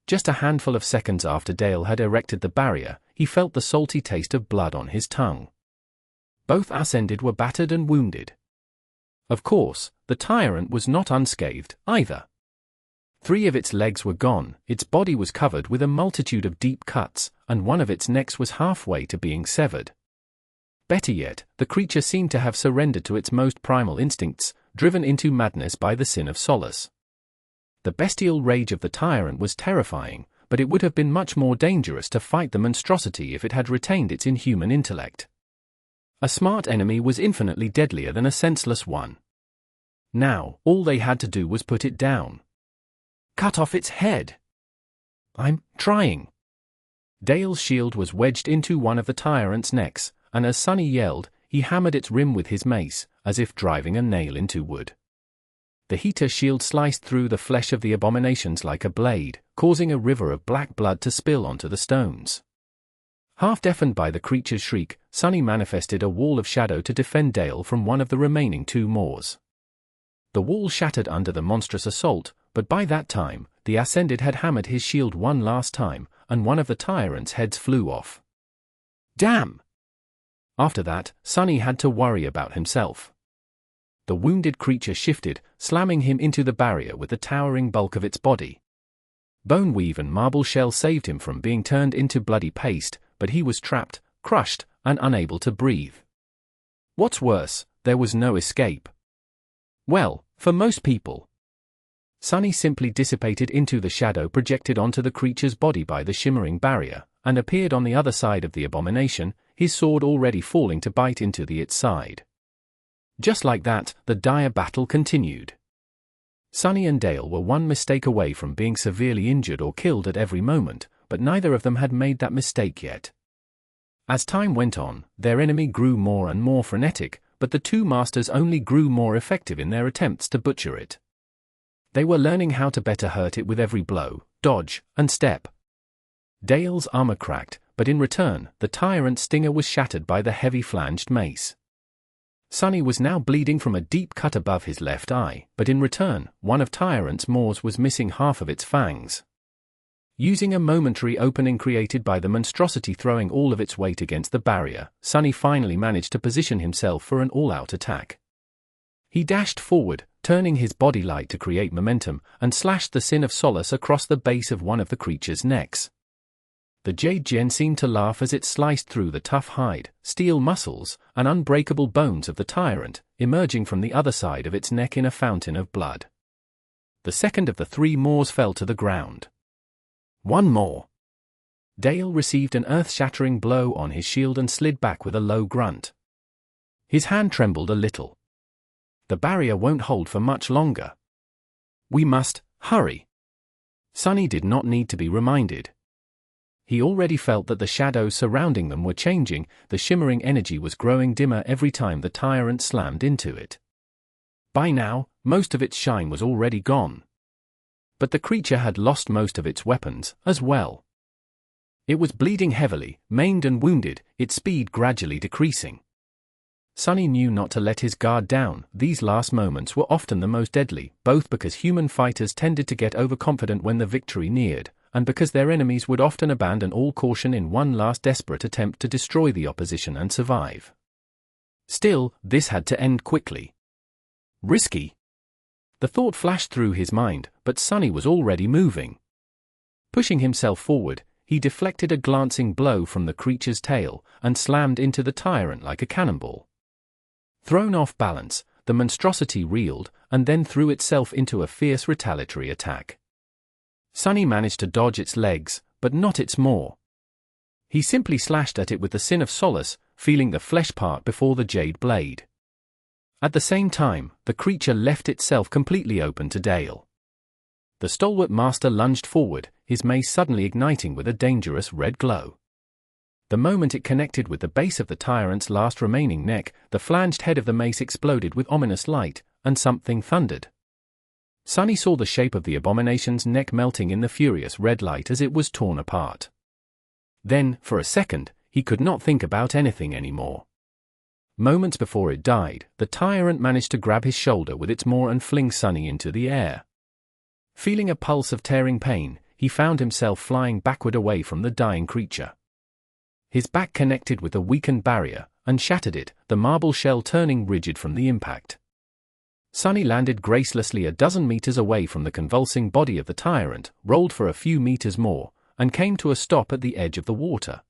Just a handful of seconds after Dale had erected the barrier, he felt the salty taste of blood on his tongue. Both ascended were battered and wounded. Of course, the tyrant was not unscathed, either. 3 of its legs were gone, its body was covered with a multitude of deep cuts, and one of its necks was halfway to being severed. Better yet, the creature seemed to have surrendered to its most primal instincts, driven into madness by the sin of solace. The bestial rage of the tyrant was terrifying, but it would have been much more dangerous to fight the monstrosity if it had retained its inhuman intellect. A smart enemy was infinitely deadlier than a senseless one. Now, all they had to do was put it down. Cut off its head. I'm trying. Dale's shield was wedged into one of the tyrant's necks, and as Sonny yelled, he hammered its rim with his mace, as if driving a nail into wood. The heater shield sliced through the flesh of the abominations like a blade, causing a river of black blood to spill onto the stones. Half deafened by the creature's shriek, Sonny manifested a wall of shadow to defend Dale from one of the remaining 2 Moors. The wall shattered under the monstrous assault, but by that time, the Ascended had hammered his shield one last time, and one of the tyrant's heads flew off. Damn! After that, Sonny had to worry about himself. The wounded creature shifted, slamming him into the barrier with the towering bulk of its body. Boneweave and marble shell saved him from being turned into bloody paste, but he was trapped, crushed, and unable to breathe. What's worse, there was no escape. Well, for most people. Sonny simply dissipated into the shadow projected onto the creature's body by the shimmering barrier, and appeared on the other side of the abomination, his sword already falling to bite into its side. Just like that, the dire battle continued. Sonny and Dale were one mistake away from being severely injured or killed at every moment, but neither of them had made that mistake yet. As time went on, their enemy grew more and more frenetic, but the 2 masters only grew more effective in their attempts to butcher it. They were learning how to better hurt it with every blow, dodge, and step. Dale's armor cracked, but in return, the tyrant's stinger was shattered by the heavy flanged mace. Sonny was now bleeding from a deep cut above his left eye, but in return, one of Tyrant's Moors was missing half of its fangs. Using a momentary opening created by the monstrosity throwing all of its weight against the barrier, Sonny finally managed to position himself for an all-out attack. He dashed forward, turning his body light to create momentum, and slashed the Sin of Solace across the base of one of the creature's necks. The Jade Gen seemed to laugh as it sliced through the tough hide, steel muscles, and unbreakable bones of the tyrant, emerging from the other side of its neck in a fountain of blood. The second of the 3 Moors fell to the ground. One more. Dale received an earth-shattering blow on his shield and slid back with a low grunt. His hand trembled a little. The barrier won't hold for much longer. We must hurry. Sonny did not need to be reminded. He already felt that the shadows surrounding them were changing, the shimmering energy was growing dimmer every time the tyrant slammed into it. By now, most of its shine was already gone. But the creature had lost most of its weapons, as well. It was bleeding heavily, maimed and wounded, its speed gradually decreasing. Sonny knew not to let his guard down. These last moments were often the most deadly, both because human fighters tended to get overconfident when the victory neared, and because their enemies would often abandon all caution in one last desperate attempt to destroy the opposition and survive. Still, this had to end quickly. Risky? The thought flashed through his mind, but Sonny was already moving. Pushing himself forward, he deflected a glancing blow from the creature's tail and slammed into the tyrant like a cannonball. Thrown off balance, the monstrosity reeled and then threw itself into a fierce retaliatory attack. Sonny managed to dodge its legs, but not its maw. He simply slashed at it with the sin of solace, feeling the flesh part before the jade blade. At the same time, the creature left itself completely open to Dale. The stalwart master lunged forward, his mace suddenly igniting with a dangerous red glow. The moment it connected with the base of the tyrant's last remaining neck, the flanged head of the mace exploded with ominous light, and something thundered. Sonny saw the shape of the abomination's neck melting in the furious red light as it was torn apart. Then, for a second, he could not think about anything anymore. Moments before it died, the tyrant managed to grab his shoulder with its maw and fling Sonny into the air. Feeling a pulse of tearing pain, he found himself flying backward away from the dying creature. His back connected with the weakened barrier, and shattered it, the marble shell turning rigid from the impact. Sonny landed gracelessly a dozen meters away from the convulsing body of the tyrant, rolled for a few meters more, and came to a stop at the edge of the water.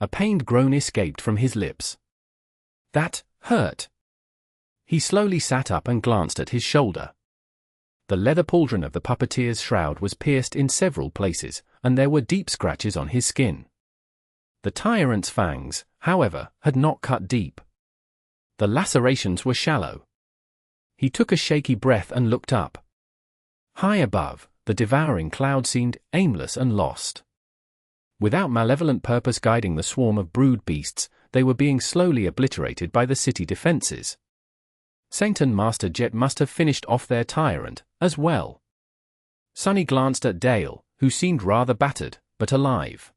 A pained groan escaped from his lips. That hurt. He slowly sat up and glanced at his shoulder. The leather pauldron of the puppeteer's shroud was pierced in several places, and there were deep scratches on his skin. The tyrant's fangs, however, had not cut deep. The lacerations were shallow. He took a shaky breath and looked up. High above, the devouring cloud seemed aimless and lost. Without malevolent purpose guiding the swarm of brood beasts, they were being slowly obliterated by the city defenses. Saint and Master Jet must have finished off their tyrant, as well. Sonny glanced at Dale, who seemed rather battered, but alive.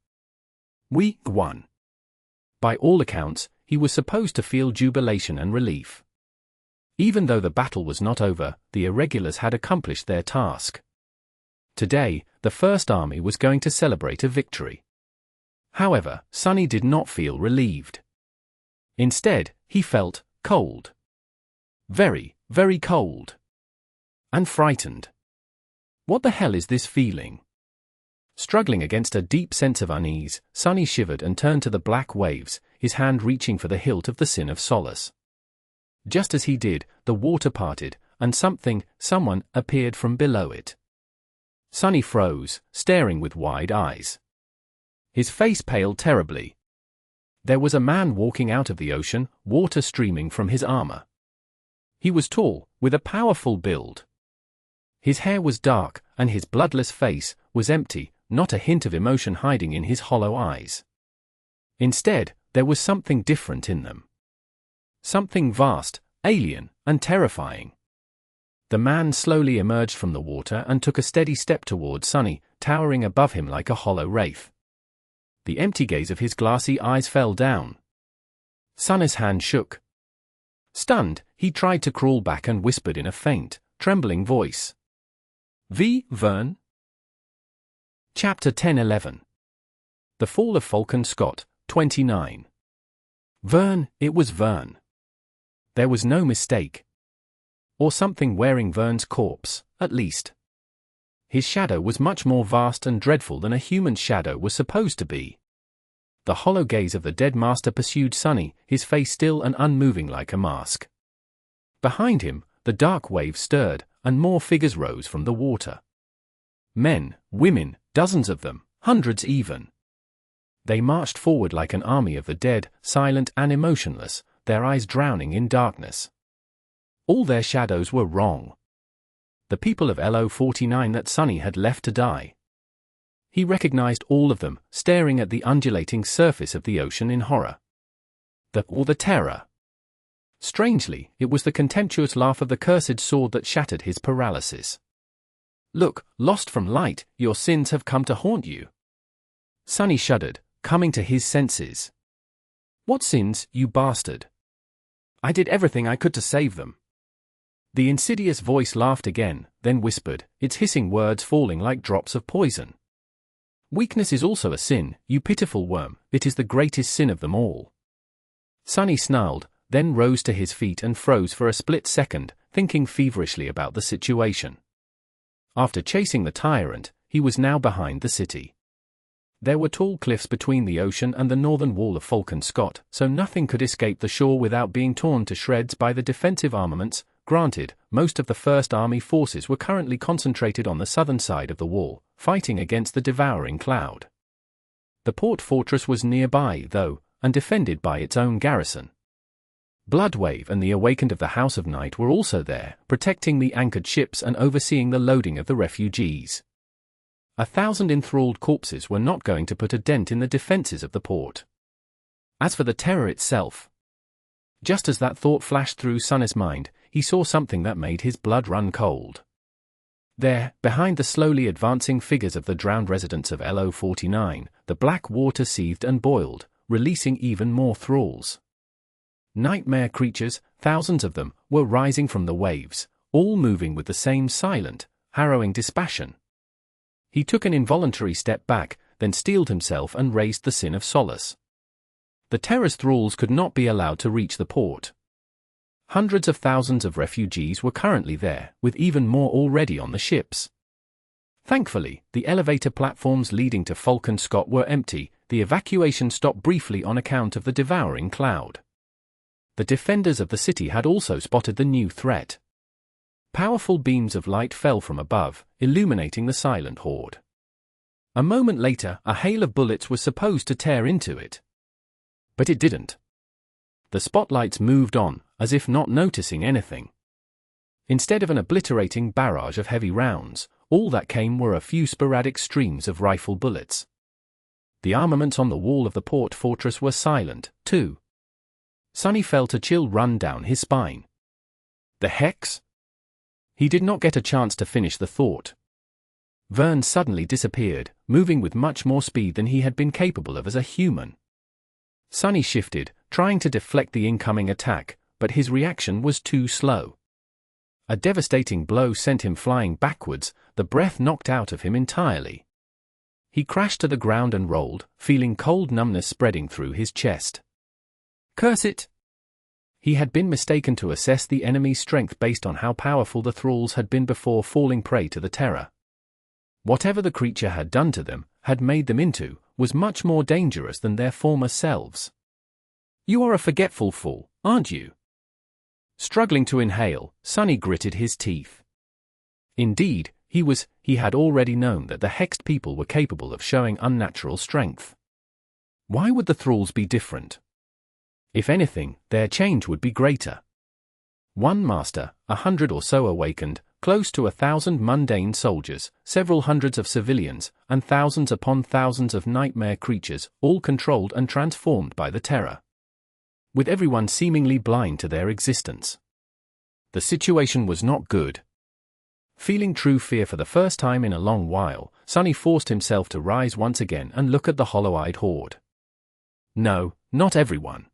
We won. By all accounts, he was supposed to feel jubilation and relief. Even though the battle was not over, the irregulars had accomplished their task. Today, the First Army was going to celebrate a victory. However, Sonny did not feel relieved. Instead, he felt cold. Very, very cold. And frightened. What the hell is this feeling? Struggling against a deep sense of unease, Sonny shivered and turned to the black waves, his hand reaching for the hilt of the sin of solace. Just as he did, the water parted, and someone appeared from below it. Sonny froze, staring with wide eyes. His face paled terribly. There was a man walking out of the ocean, water streaming from his armor. He was tall, with a powerful build. His hair was dark, and his bloodless face was empty, not a hint of emotion hiding in his hollow eyes. Instead, there was something different in them. Something vast, alien, and terrifying. The man slowly emerged from the water and took a steady step toward Sonny, towering above him like a hollow wraith. The empty gaze of his glassy eyes fell down. Sonny's hand shook. Stunned, he tried to crawl back and whispered in a faint, trembling voice. Vern? Chapter 10-11. The Fall of Falcon Scott, 29. Vern, it was Vern. There was no mistake. Or something wearing Vern's corpse, at least. His shadow was much more vast and dreadful than a human shadow was supposed to be. The hollow gaze of the dead master pursued Sonny, his face still and unmoving like a mask. Behind him, the dark waves stirred, and more figures rose from the water. Men, women, dozens of them, hundreds even. They marched forward like an army of the dead, silent and emotionless, their eyes drowning in darkness. All their shadows were wrong. The people of LO-49 that Sonny had left to die. He recognized all of them, staring at the undulating surface of the ocean in horror. The terror. Strangely, it was the contemptuous laugh of the cursed sword that shattered his paralysis. Look, lost from light, your sins have come to haunt you. Sonny shuddered, coming to his senses. What sins, you bastard? I did everything I could to save them. The insidious voice laughed again, then whispered, its hissing words falling like drops of poison. Weakness is also a sin, you pitiful worm, it is the greatest sin of them all. Sonny snarled, then rose to his feet and froze for a split second, thinking feverishly about the situation. After chasing the tyrant, he was now behind the city. There were tall cliffs between the ocean and the northern wall of Falcon, so nothing could escape the shore without being torn to shreds by the defensive armaments. Granted, most of the First Army forces were currently concentrated on the southern side of the wall, fighting against the devouring cloud. The port fortress was nearby, though, and defended by its own garrison. Bloodwave and the Awakened of the House of Night were also there, protecting the anchored ships and overseeing the loading of the refugees. 1,000 enthralled corpses were not going to put a dent in the defenses of the port. As for the terror itself, just as that thought flashed through Sonny's mind, he saw something that made his blood run cold. There, behind the slowly advancing figures of the drowned residents of LO-49, the black water seethed and boiled, releasing even more thralls. Nightmare creatures, thousands of them, were rising from the waves, all moving with the same silent, harrowing dispassion. He took an involuntary step back, then steeled himself and raised the sin of solace. The terror's thralls could not be allowed to reach the port. Hundreds of thousands of refugees were currently there, with even more already on the ships. Thankfully, the elevator platforms leading to Falcon were empty. The evacuation stopped briefly on account of the devouring cloud. The defenders of the city had also spotted the new threat. Powerful beams of light fell from above, illuminating the silent horde. A moment later, a hail of bullets was supposed to tear into it. But it didn't. The spotlights moved on, as if not noticing anything. Instead of an obliterating barrage of heavy rounds, all that came were a few sporadic streams of rifle bullets. The armaments on the wall of the port fortress were silent, too. Sonny felt a chill run down his spine. The hex? He did not get a chance to finish the thought. Vern suddenly disappeared, moving with much more speed than he had been capable of as a human. Sonny shifted, trying to deflect the incoming attack, but his reaction was too slow. A devastating blow sent him flying backwards, the breath knocked out of him entirely. He crashed to the ground and rolled, feeling cold numbness spreading through his chest. Curse it! He had been mistaken to assess the enemy's strength based on how powerful the thralls had been before falling prey to the terror. Whatever the creature had done to them, had made them into, was much more dangerous than their former selves. You are a forgetful fool, aren't you? Struggling to inhale, Sonny gritted his teeth. Indeed, he had already known that the hexed people were capable of showing unnatural strength. Why would the thralls be different? If anything, their change would be greater. One master, 100 or so awakened, close to 1,000 mundane soldiers, several hundreds of civilians, and thousands upon thousands of nightmare creatures, all controlled and transformed by the terror. With everyone seemingly blind to their existence. The situation was not good. Feeling true fear for the first time in a long while, Sonny forced himself to rise once again and look at the hollow-eyed horde. No, not everyone.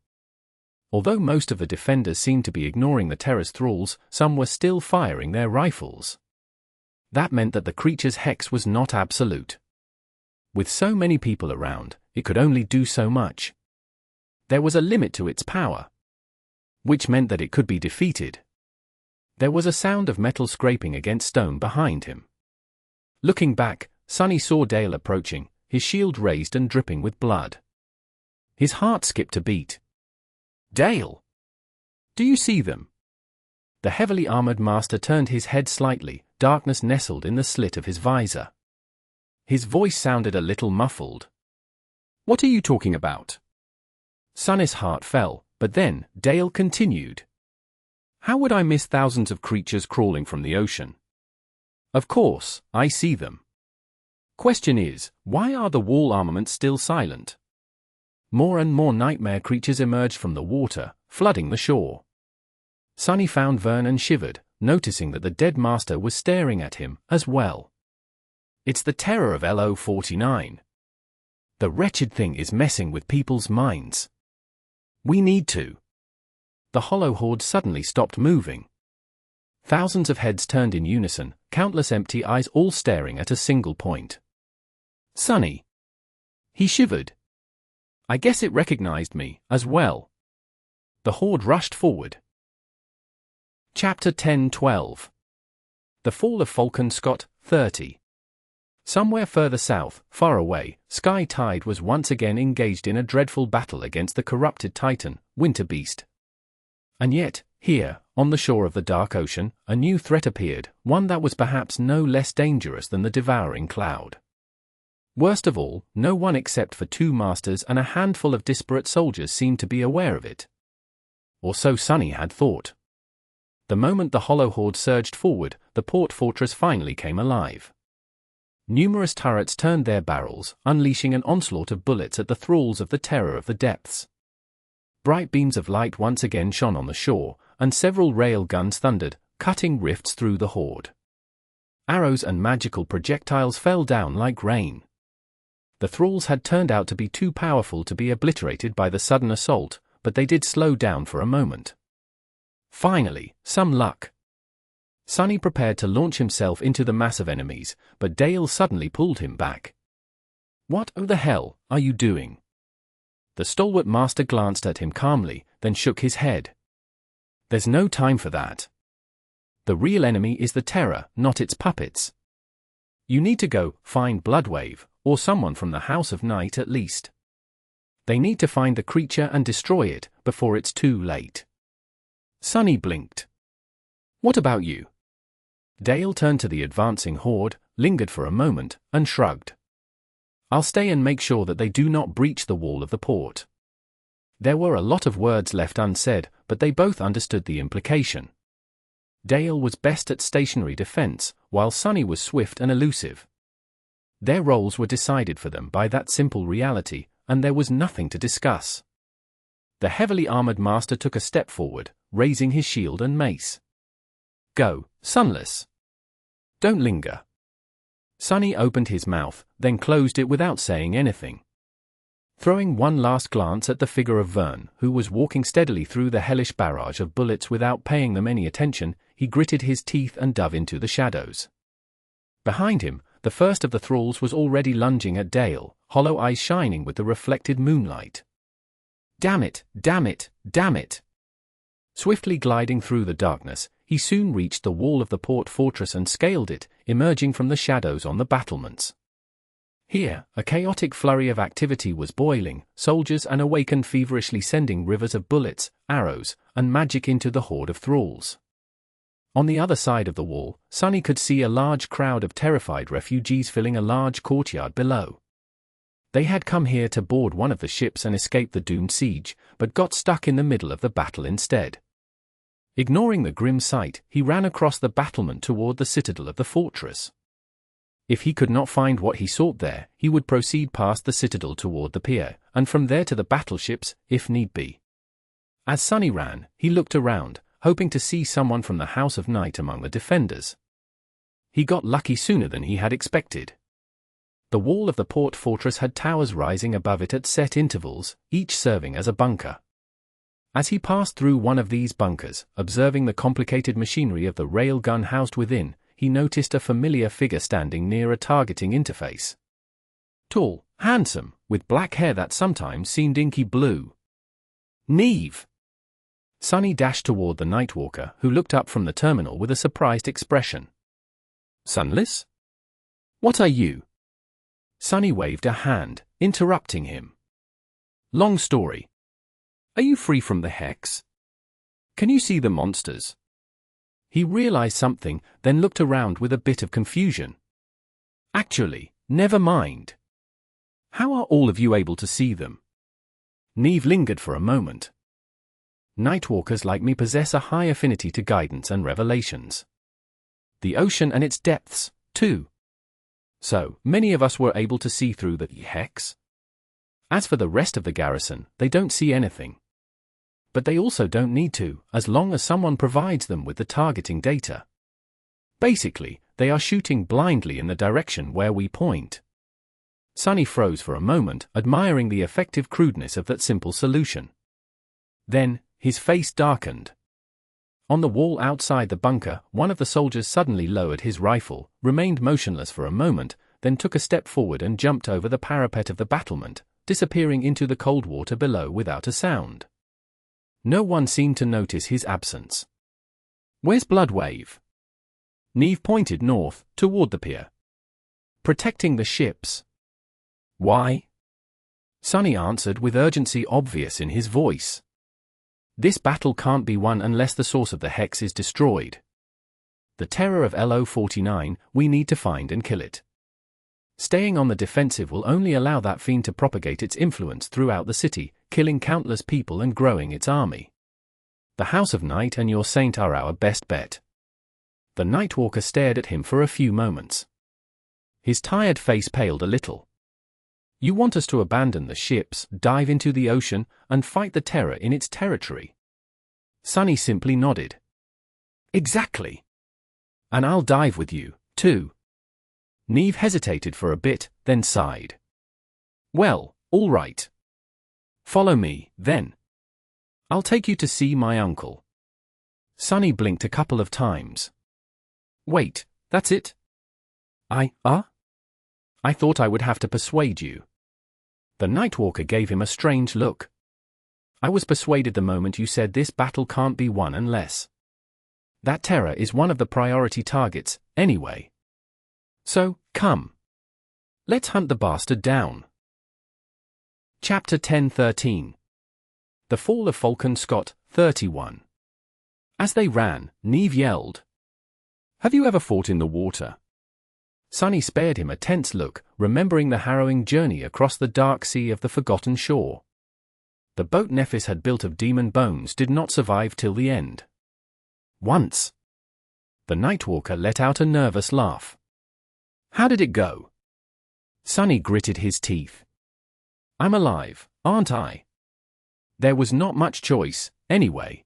Although most of the defenders seemed to be ignoring the terror's thralls, some were still firing their rifles. That meant that the creature's hex was not absolute. With so many people around, it could only do so much. There was a limit to its power. Which meant that it could be defeated. There was a sound of metal scraping against stone behind him. Looking back, Sonny saw Dale approaching, his shield raised and dripping with blood. His heart skipped a beat. Dale! Do you see them? The heavily armored master turned his head slightly, darkness nestled in the slit of his visor. His voice sounded a little muffled. What are you talking about? Sonny's heart fell, but then, Dale continued. How would I miss thousands of creatures crawling from the ocean? Of course, I see them. Question is, why are the wall armaments still silent? More and more nightmare creatures emerged from the water, flooding the shore. Sonny found Vern and shivered, noticing that the dead master was staring at him, as well. It's the terror of LO-49. The wretched thing is messing with people's minds. We need to. The hollow horde suddenly stopped moving. Thousands of heads turned in unison, countless empty eyes all staring at a single point. Sonny, He shivered. I guess it recognized me, as well. The horde rushed forward. Chapter 10-12. The Fall of Falcon Scott, 30. Somewhere further south, far away, Sky Tide was once again engaged in a dreadful battle against the corrupted Titan, Winter Beast. And yet, here, on the shore of the Dark Ocean, a new threat appeared, one that was perhaps no less dangerous than the devouring cloud. Worst of all, no one except for two masters and a handful of disparate soldiers seemed to be aware of it. Or so Sunny had thought. The moment the hollow horde surged forward, the port fortress finally came alive. Numerous turrets turned their barrels, unleashing an onslaught of bullets at the thralls of the terror of the depths. Bright beams of light once again shone on the shore, and several rail guns thundered, cutting rifts through the horde. Arrows and magical projectiles fell down like rain. The thralls had turned out to be too powerful to be obliterated by the sudden assault, but they did slow down for a moment. Finally, some luck. Sunny prepared to launch himself into the mass of enemies, but Dale suddenly pulled him back. What the hell are you doing? The stalwart master glanced at him calmly, then shook his head. There's no time for that. The real enemy is the terror, not its puppets. You need to go find Bloodwave, or someone from the House of Night at least. They need to find the creature and destroy it, before it's too late. Sunny blinked. What about you? Dale turned to the advancing horde, lingered for a moment, and shrugged. I'll stay and make sure that they do not breach the wall of the port. There were a lot of words left unsaid, but they both understood the implication. Dale was best at stationary defense, while Sunny was swift and elusive. Their roles were decided for them by that simple reality, and there was nothing to discuss. The heavily armored master took a step forward, raising his shield and mace. Go, Sunless. Don't linger. Sunny opened his mouth, then closed it without saying anything. Throwing one last glance at the figure of Vern, who was walking steadily through the hellish barrage of bullets without paying them any attention, he gritted his teeth and dove into the shadows. Behind him, the first of the thralls was already lunging at Dale, hollow eyes shining with the reflected moonlight. Damn it, damn it, damn it! Swiftly gliding through the darkness, he soon reached the wall of the port fortress and scaled it, emerging from the shadows on the battlements. Here, a chaotic flurry of activity was boiling, soldiers and awakened feverishly sending rivers of bullets, arrows, and magic into the horde of thralls. On the other side of the wall, Sunny could see a large crowd of terrified refugees filling a large courtyard below. They had come here to board one of the ships and escape the doomed siege, but got stuck in the middle of the battle instead. Ignoring the grim sight, he ran across the battlement toward the citadel of the fortress. If he could not find what he sought there, he would proceed past the citadel toward the pier, and from there to the battleships, if need be. As Sunny ran, he looked around, hoping to see someone from the House of Night among the defenders. He got lucky sooner than he had expected. The wall of the port fortress had towers rising above it at set intervals, each serving as a bunker. As he passed through one of these bunkers, observing the complicated machinery of the railgun housed within, he noticed a familiar figure standing near a targeting interface. Tall, handsome, with black hair that sometimes seemed inky blue. Neve! Sunny dashed toward the Nightwalker, who looked up from the terminal with a surprised expression. Sunless? What are you? Sunny waved a hand, interrupting him. Long story. Are you free from the hex? Can you see the monsters? He realized something, then looked around with a bit of confusion. Actually, never mind. How are all of you able to see them? Neve lingered for a moment. Nightwalkers like me possess a high affinity to guidance and revelations. The ocean and its depths, too. So, many of us were able to see through the hex. As for the rest of the garrison, they don't see anything. But they also don't need to, as long as someone provides them with the targeting data. Basically, they are shooting blindly in the direction where we point. Sunny froze for a moment, admiring the effective crudeness of that simple solution. Then, his face darkened. On the wall outside the bunker, one of the soldiers suddenly lowered his rifle, remained motionless for a moment, then took a step forward and jumped over the parapet of the battlement, disappearing into the cold water below without a sound. No one seemed to notice his absence. "Where's Bloodwave?" Neve pointed north, toward the pier. "Protecting the ships." "Why?" Sonny answered with urgency obvious in his voice. "This battle can't be won unless the source of the hex is destroyed. The terror of LO-49, we need to find and kill it. Staying on the defensive will only allow that fiend to propagate its influence throughout the city, killing countless people and growing its army. The House of Night and your saint are our best bet." The Nightwalker stared at him for a few moments. His tired face paled a little. "You want us to abandon the ships, dive into the ocean, and fight the terror in its territory?" Sonny simply nodded. "Exactly. And I'll dive with you, too." Neve hesitated for a bit, then sighed. "Well, all right. Follow me, then. I'll take you to see my uncle." Sonny blinked a couple of times. "Wait, that's it? I thought I would have to persuade you." The Nightwalker gave him a strange look. "I was persuaded the moment you said this battle can't be won unless. That terror is one of the priority targets, anyway. So, come. Let's hunt the bastard down." Chapter 10-13. The Fall of Falcon Scott, 31. As they ran, Neve yelled, "Have you ever fought in the water?" Sonny spared him a tense look, remembering the harrowing journey across the dark sea of the Forgotten Shore. The boat Nephis had built of demon bones did not survive till the end. "Once." The Nightwalker let out a nervous laugh. "How did it go?" Sonny gritted his teeth. "I'm alive, aren't I?" There was not much choice, anyway.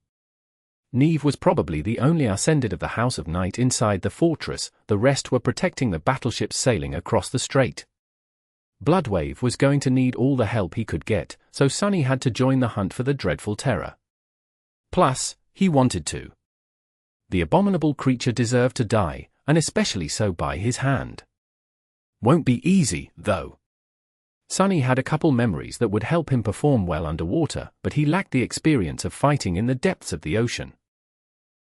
Neve was probably the only ascendant of the House of Night inside the fortress, the rest were protecting the battleships sailing across the strait. Bloodwave was going to need all the help he could get, so Sonny had to join the hunt for the dreadful terror. Plus, he wanted to. The abominable creature deserved to die, and especially so by his hand. Won't be easy, though. Sonny had a couple memories that would help him perform well underwater, but he lacked the experience of fighting in the depths of the ocean.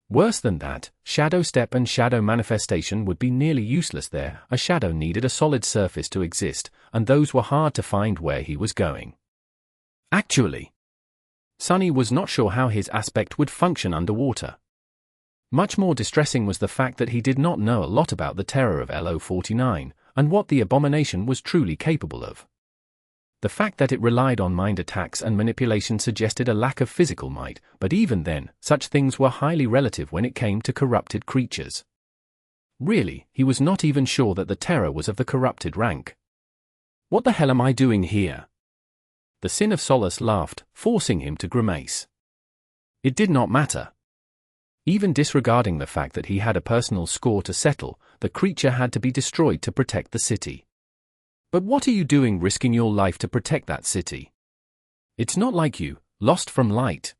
Worse than that, Shadow Step and Shadow Manifestation would be nearly useless there. A shadow needed a solid surface to exist, and those were hard to find where he was going. Actually, Sonny was not sure how his aspect would function underwater. Much more distressing was the fact that he did not know a lot about the terror of LO-49, and what the abomination was truly capable of. The fact that it relied on mind attacks and manipulation suggested a lack of physical might, but even then, such things were highly relative when it came to corrupted creatures. Really, he was not even sure that the terror was of the corrupted rank. "What the hell am I doing here?" The Sin of Solace laughed, forcing him to grimace. It did not matter. Even disregarding the fact that he had a personal score to settle, the creature had to be destroyed to protect the city. "But what are you doing risking your life to protect that city? It's not like you, lost from light."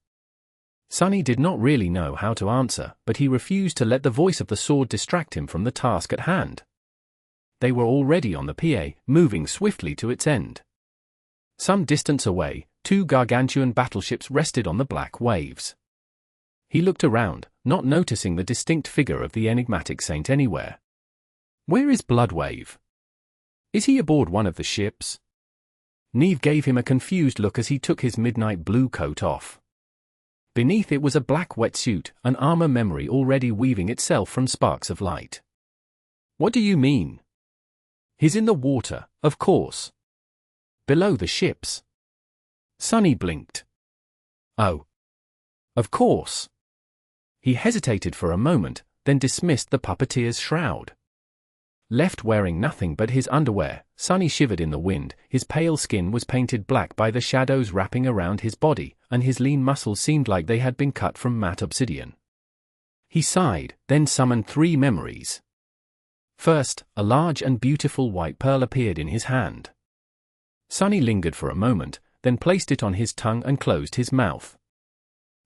Sonny did not really know how to answer, but he refused to let the voice of the sword distract him from the task at hand. They were already on the pier, moving swiftly to its end. Some distance away, two gargantuan battleships rested on the black waves. He looked around, not noticing the distinct figure of the enigmatic saint anywhere. "Where is Bloodwave? Is he aboard one of the ships?" Neve gave him a confused look as he took his midnight blue coat off. Beneath it was a black wetsuit, an armor memory already weaving itself from sparks of light. "What do you mean?" "He's in the water, of course. Below the ships." Sonny blinked. "Oh. Of course." He hesitated for a moment, then dismissed the puppeteer's shroud. Left wearing nothing but his underwear, Sonny shivered in the wind. His pale skin was painted black by the shadows wrapping around his body, and his lean muscles seemed like they had been cut from matte obsidian. He sighed, then summoned 3 memories. First, a large and beautiful white pearl appeared in his hand. Sonny lingered for a moment, then placed it on his tongue and closed his mouth.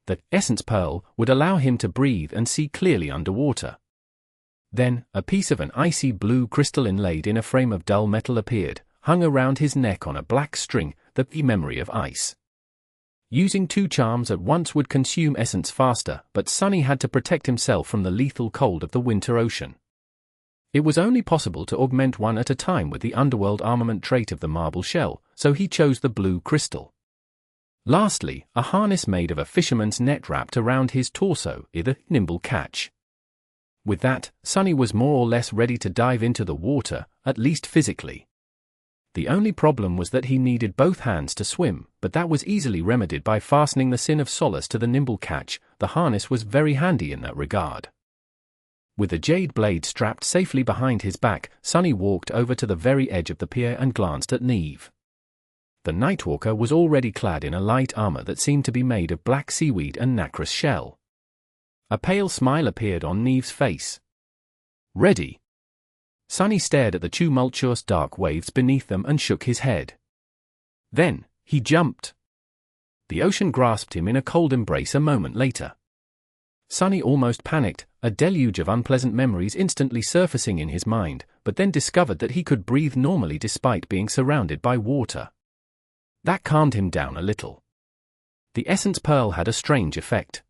The essence pearl would allow him to breathe and see clearly underwater. Then, a piece of an icy blue crystal inlaid in a frame of dull metal appeared, hung around his neck on a black string, the memory of ice. Using 2 charms at once would consume essence faster, but Sunny had to protect himself from the lethal cold of the winter ocean. It was only possible to augment one at a time with the underworld armament trait of the marble shell, so he chose the blue crystal. Lastly, a harness made of a fisherman's net wrapped around his torso, the nimble catch. With that, Sunny was more or less ready to dive into the water, at least physically. The only problem was that he needed both hands to swim, but that was easily remedied by fastening the Sin of Solace to the nimble catch. The harness was very handy in that regard. With the jade blade strapped safely behind his back, Sunny walked over to the very edge of the pier and glanced at Neve. The Nightwalker was already clad in a light armor that seemed to be made of black seaweed and nacreous shell. A pale smile appeared on Neve's face. Ready? Sunny stared at the tumultuous dark waves beneath them and shook his head. Then, he jumped. The ocean grasped him in a cold embrace a moment later. Sunny almost panicked, a deluge of unpleasant memories instantly surfacing in his mind, but then discovered that he could breathe normally despite being surrounded by water. That calmed him down a little. The essence pearl had a strange effect.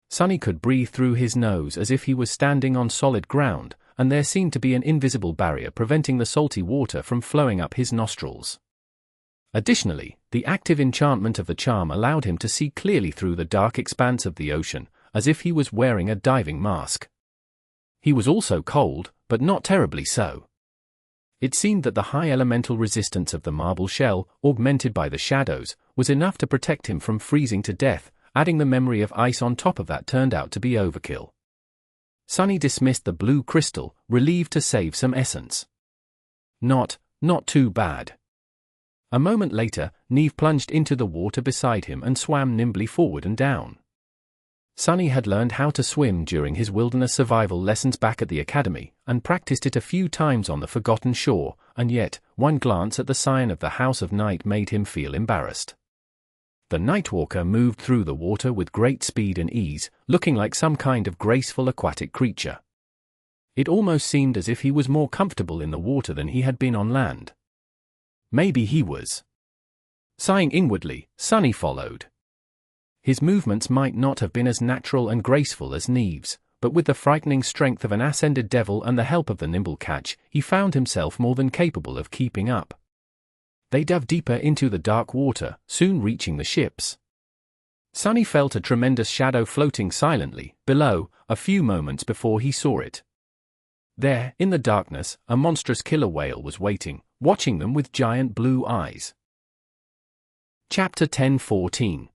Sunny could breathe through his nose as if he was standing on solid ground, and there seemed to be an invisible barrier preventing the salty water from flowing up his nostrils. Additionally, the active enchantment of the charm allowed him to see clearly through the dark expanse of the ocean, as if he was wearing a diving mask. He was also cold, but not terribly so. It seemed that the high elemental resistance of the marble shell, augmented by the shadows, was enough to protect him from freezing to death. Adding the memory of ice on top of that turned out to be overkill. Sunny dismissed the blue crystal, relieved to save some essence. Not too bad. A moment later, Neve plunged into the water beside him and swam nimbly forward and down. Sunny had learned how to swim during his wilderness survival lessons back at the academy, and practiced it a few times on the forgotten shore, and yet, one glance at the sign of the House of Night made him feel embarrassed. The Nightwalker moved through the water with great speed and ease, looking like some kind of graceful aquatic creature. It almost seemed as if he was more comfortable in the water than he had been on land. Maybe he was. Sighing inwardly, Sunny followed. His movements might not have been as natural and graceful as Neve's, but with the frightening strength of an ascended devil and the help of the nimble catch, he found himself more than capable of keeping up. They dove deeper into the dark water, soon reaching the ships. Sunny felt a tremendous shadow floating silently below, a few moments before he saw it. There, in the darkness, a monstrous killer whale was waiting, watching them with giant blue eyes. Chapter 10:14.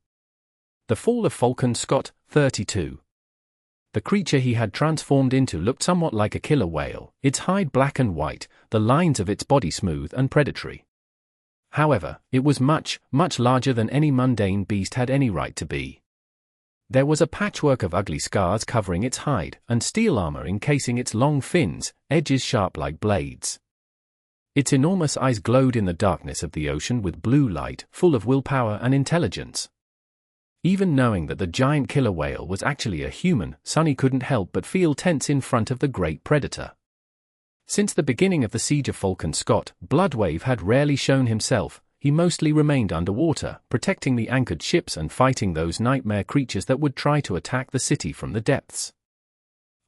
The Fall of Falcon Scott, 32. The creature he had transformed into looked somewhat like a killer whale, its hide black and white, the lines of its body smooth and predatory. However, it was much larger than any mundane beast had any right to be. There was a patchwork of ugly scars covering its hide, and steel armor encasing its long fins, edges sharp like blades. Its enormous eyes glowed in the darkness of the ocean with blue light, full of willpower and intelligence. Even knowing that the giant killer whale was actually a human, Sunny couldn't help but feel tense in front of the great predator. Since the beginning of the siege of Falcon Scott, Bloodwave had rarely shown himself. He mostly remained underwater, protecting the anchored ships and fighting those nightmare creatures that would try to attack the city from the depths.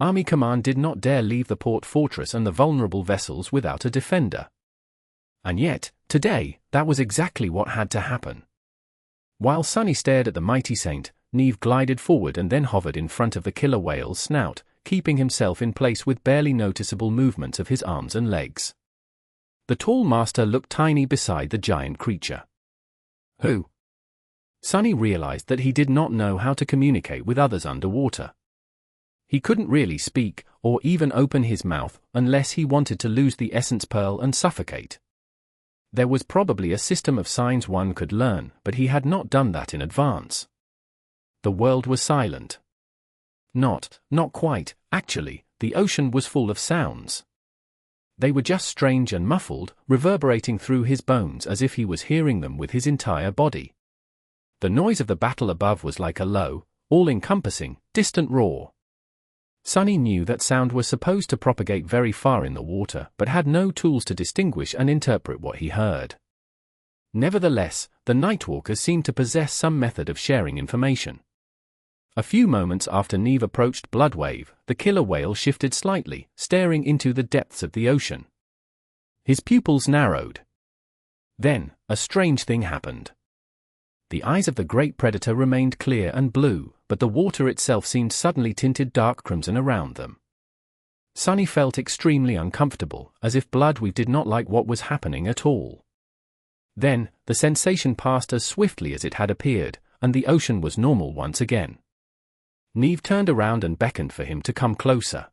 Army Command did not dare leave the port fortress and the vulnerable vessels without a defender. And yet, today, that was exactly what had to happen. While Sunny stared at the mighty saint, Neve glided forward and then hovered in front of the killer whale's snout, keeping himself in place with barely noticeable movements of his arms and legs. The tall master looked tiny beside the giant creature. Who? Sunny realized that he did not know how to communicate with others underwater. He couldn't really speak, or even open his mouth, unless he wanted to lose the essence pearl and suffocate. There was probably a system of signs one could learn, but he had not done that in advance. The world was silent. Not quite, actually, the ocean was full of sounds. They were just strange and muffled, reverberating through his bones as if he was hearing them with his entire body. The noise of the battle above was like a low, all-encompassing, distant roar. Sunny knew that sound was supposed to propagate very far in the water, but had no tools to distinguish and interpret what he heard. Nevertheless, the Nightwalkers seemed to possess some method of sharing information. A few moments after Neve approached Bloodwave, the killer whale shifted slightly, staring into the depths of the ocean. His pupils narrowed. Then, a strange thing happened. The eyes of the great predator remained clear and blue, but the water itself seemed suddenly tinted dark crimson around them. Sunny felt extremely uncomfortable, as if Bloodwave did not like what was happening at all. Then, the sensation passed as swiftly as it had appeared, and the ocean was normal once again. Neve turned around and beckoned for him to come closer.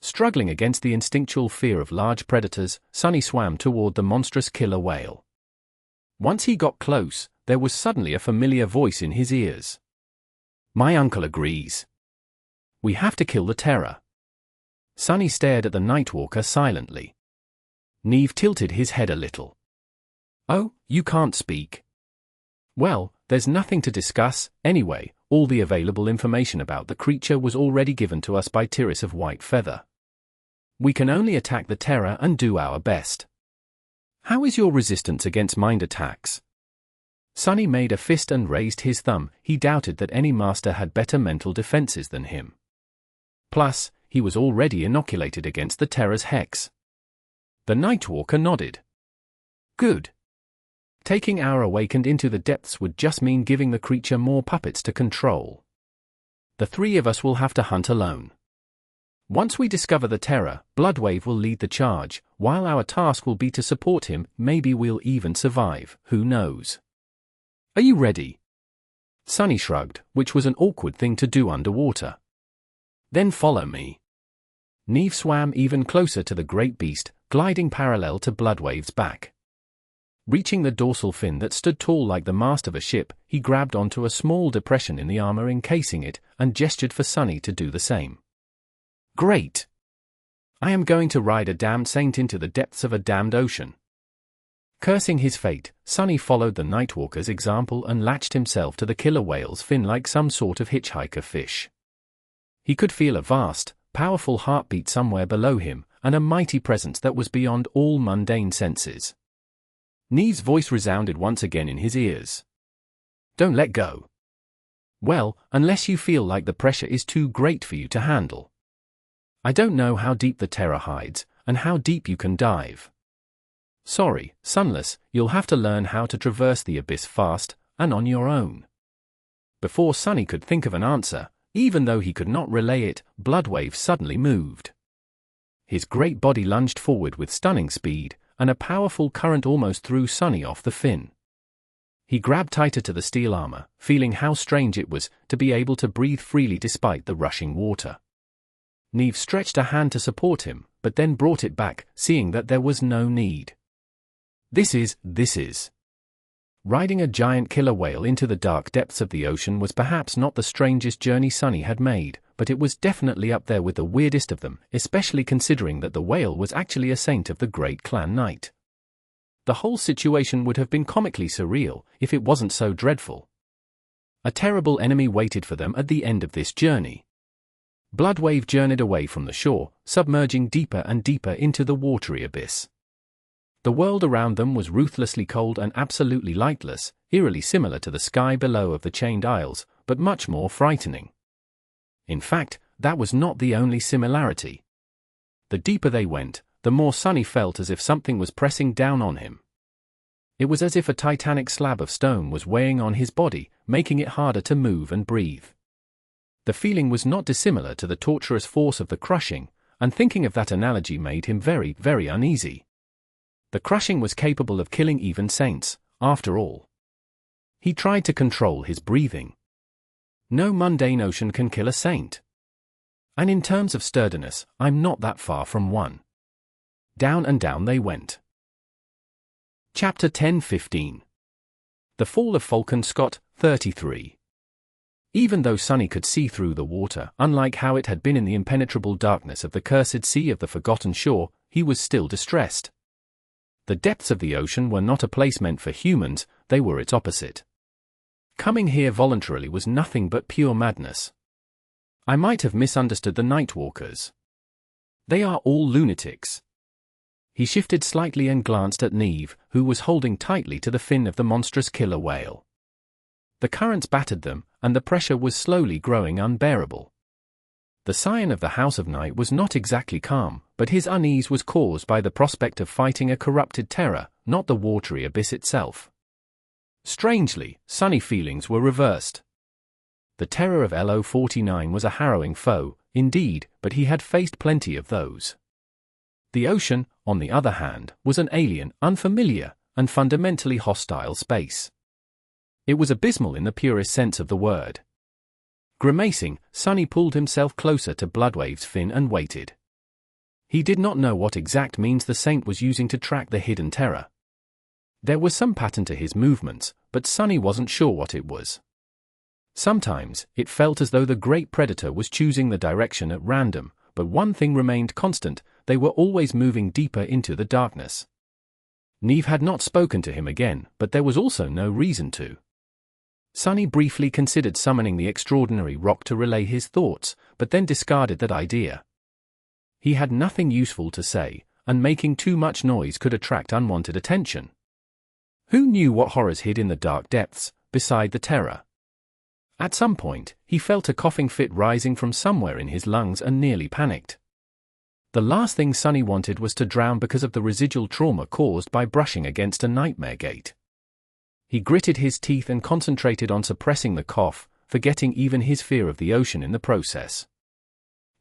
Struggling against the instinctual fear of large predators, Sunny swam toward the monstrous killer whale. Once he got close, there was suddenly a familiar voice in his ears. "My uncle agrees. We have to kill the terror." Sunny stared at the Nightwalker silently. Neve tilted his head a little. "Oh, you can't speak. Well, there's nothing to discuss, anyway. All the available information about the creature was already given to us by Tiris of White Feather. We can only attack the terror and do our best. How is your resistance against mind attacks?" Sunny made a fist and raised his thumb. He doubted that any master had better mental defenses than him. Plus, he was already inoculated against the terror's hex. The Nightwalker nodded. "Good. Taking our awakened into the depths would just mean giving the creature more puppets to control. The three of us will have to hunt alone. Once we discover the terror, Bloodwave will lead the charge, while our task will be to support him. Maybe we'll even survive, who knows? Are you ready?" Sunny shrugged, which was an awkward thing to do underwater. "Then follow me." Neve swam even closer to the great beast, gliding parallel to Bloodwave's back. Reaching the dorsal fin that stood tall like the mast of a ship, he grabbed onto a small depression in the armor encasing it, and gestured for Sunny to do the same. "Great! I am going to ride a damned saint into the depths of a damned ocean." Cursing his fate, Sunny followed the Nightwalker's example and latched himself to the killer whale's fin like some sort of hitchhiker fish. He could feel a vast, powerful heartbeat somewhere below him, and a mighty presence that was beyond all mundane senses. Neve's voice resounded once again in his ears. "Don't let go. Well, unless you feel like the pressure is too great for you to handle. I don't know how deep the terror hides, and how deep you can dive. Sorry, Sunless, you'll have to learn how to traverse the abyss fast, and on your own." Before Sunny could think of an answer, even though he could not relay it, Bloodwave suddenly moved. His great body lunged forward with stunning speed, and a powerful current almost threw Sunny off the fin. He grabbed tighter to the steel armor, feeling how strange it was to be able to breathe freely despite the rushing water. Neve stretched a hand to support him, but then brought it back, seeing that there was no need. This is. Riding a giant killer whale into the dark depths of the ocean was perhaps not the strangest journey Sunny had made, but it was definitely up there with the weirdest of them, especially considering that the whale was actually a saint of the great clan Knight. The whole situation would have been comically surreal if it wasn't so dreadful. A terrible enemy waited for them at the end of this journey. Bloodwave journeyed away from the shore, submerging deeper and deeper into the watery abyss. The world around them was ruthlessly cold and absolutely lightless, eerily similar to the sky below of the Chained Isles, but much more frightening. In fact, that was not the only similarity. The deeper they went, the more Sunny felt as if something was pressing down on him. It was as if a titanic slab of stone was weighing on his body, making it harder to move and breathe. The feeling was not dissimilar to the torturous force of the crushing, and thinking of that analogy made him very, very uneasy. The crushing was capable of killing even saints, after all. He tried to control his breathing. No mundane ocean can kill a saint. And in terms of sturdiness, I'm not that far from one. Down and down they went. Chapter 10-15. The Fall of Falcon, Scott, 33. Even though Sunny could see through the water, unlike how it had been in the impenetrable darkness of the cursed sea of the forgotten shore, he was still distressed. The depths of the ocean were not a place meant for humans, they were its opposite. Coming here voluntarily was nothing but pure madness. I might have misunderstood the Nightwalkers. They are all lunatics. He shifted slightly and glanced at Neve, who was holding tightly to the fin of the monstrous killer whale. The currents battered them, and the pressure was slowly growing unbearable. The scion of the House of Night was not exactly calm, but his unease was caused by the prospect of fighting a corrupted terror, not the watery abyss itself. Strangely, Sunny feelings were reversed. The terror of LO-49 was a harrowing foe, indeed, but he had faced plenty of those. The ocean, on the other hand, was an alien, unfamiliar, and fundamentally hostile space. It was abysmal in the purest sense of the word. Grimacing, Sunny pulled himself closer to Bloodwave's fin and waited. He did not know what exact means the Saint was using to track the hidden terror. There was some pattern to his movements, but Sunny wasn't sure what it was. Sometimes, it felt as though the great predator was choosing the direction at random, but one thing remained constant: they were always moving deeper into the darkness. Neve had not spoken to him again, but there was also no reason to. Sunny briefly considered summoning the extraordinary rock to relay his thoughts, but then discarded that idea. He had nothing useful to say, and making too much noise could attract unwanted attention. Who knew what horrors hid in the dark depths, beside the terror? At some point, he felt a coughing fit rising from somewhere in his lungs and nearly panicked. The last thing Sunny wanted was to drown because of the residual trauma caused by brushing against a nightmare gate. He gritted his teeth and concentrated on suppressing the cough, forgetting even his fear of the ocean in the process.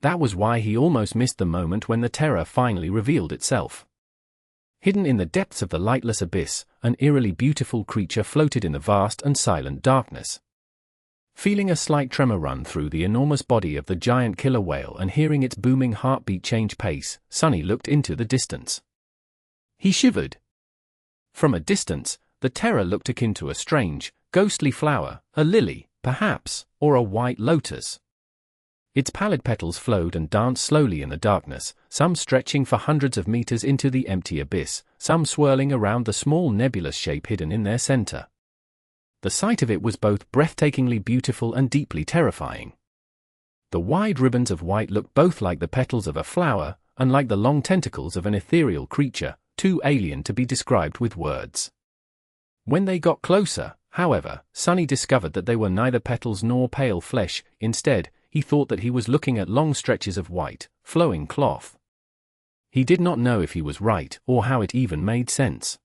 That was why he almost missed the moment when the terror finally revealed itself. Hidden in the depths of the lightless abyss, an eerily beautiful creature floated in the vast and silent darkness. Feeling a slight tremor run through the enormous body of the giant killer whale and hearing its booming heartbeat change pace, Sunny looked into the distance. He shivered. From a distance, the terror looked akin to a strange, ghostly flower, a lily, perhaps, or a white lotus. Its pallid petals flowed and danced slowly in the darkness, some stretching for hundreds of meters into the empty abyss, some swirling around the small nebulous shape hidden in their center. The sight of it was both breathtakingly beautiful and deeply terrifying. The wide ribbons of white looked both like the petals of a flower, and like the long tentacles of an ethereal creature, too alien to be described with words. When they got closer, however, Sunny discovered that they were neither petals nor pale flesh. Instead, he thought that he was looking at long stretches of white, flowing cloth. He did not know if he was right or how it even made sense.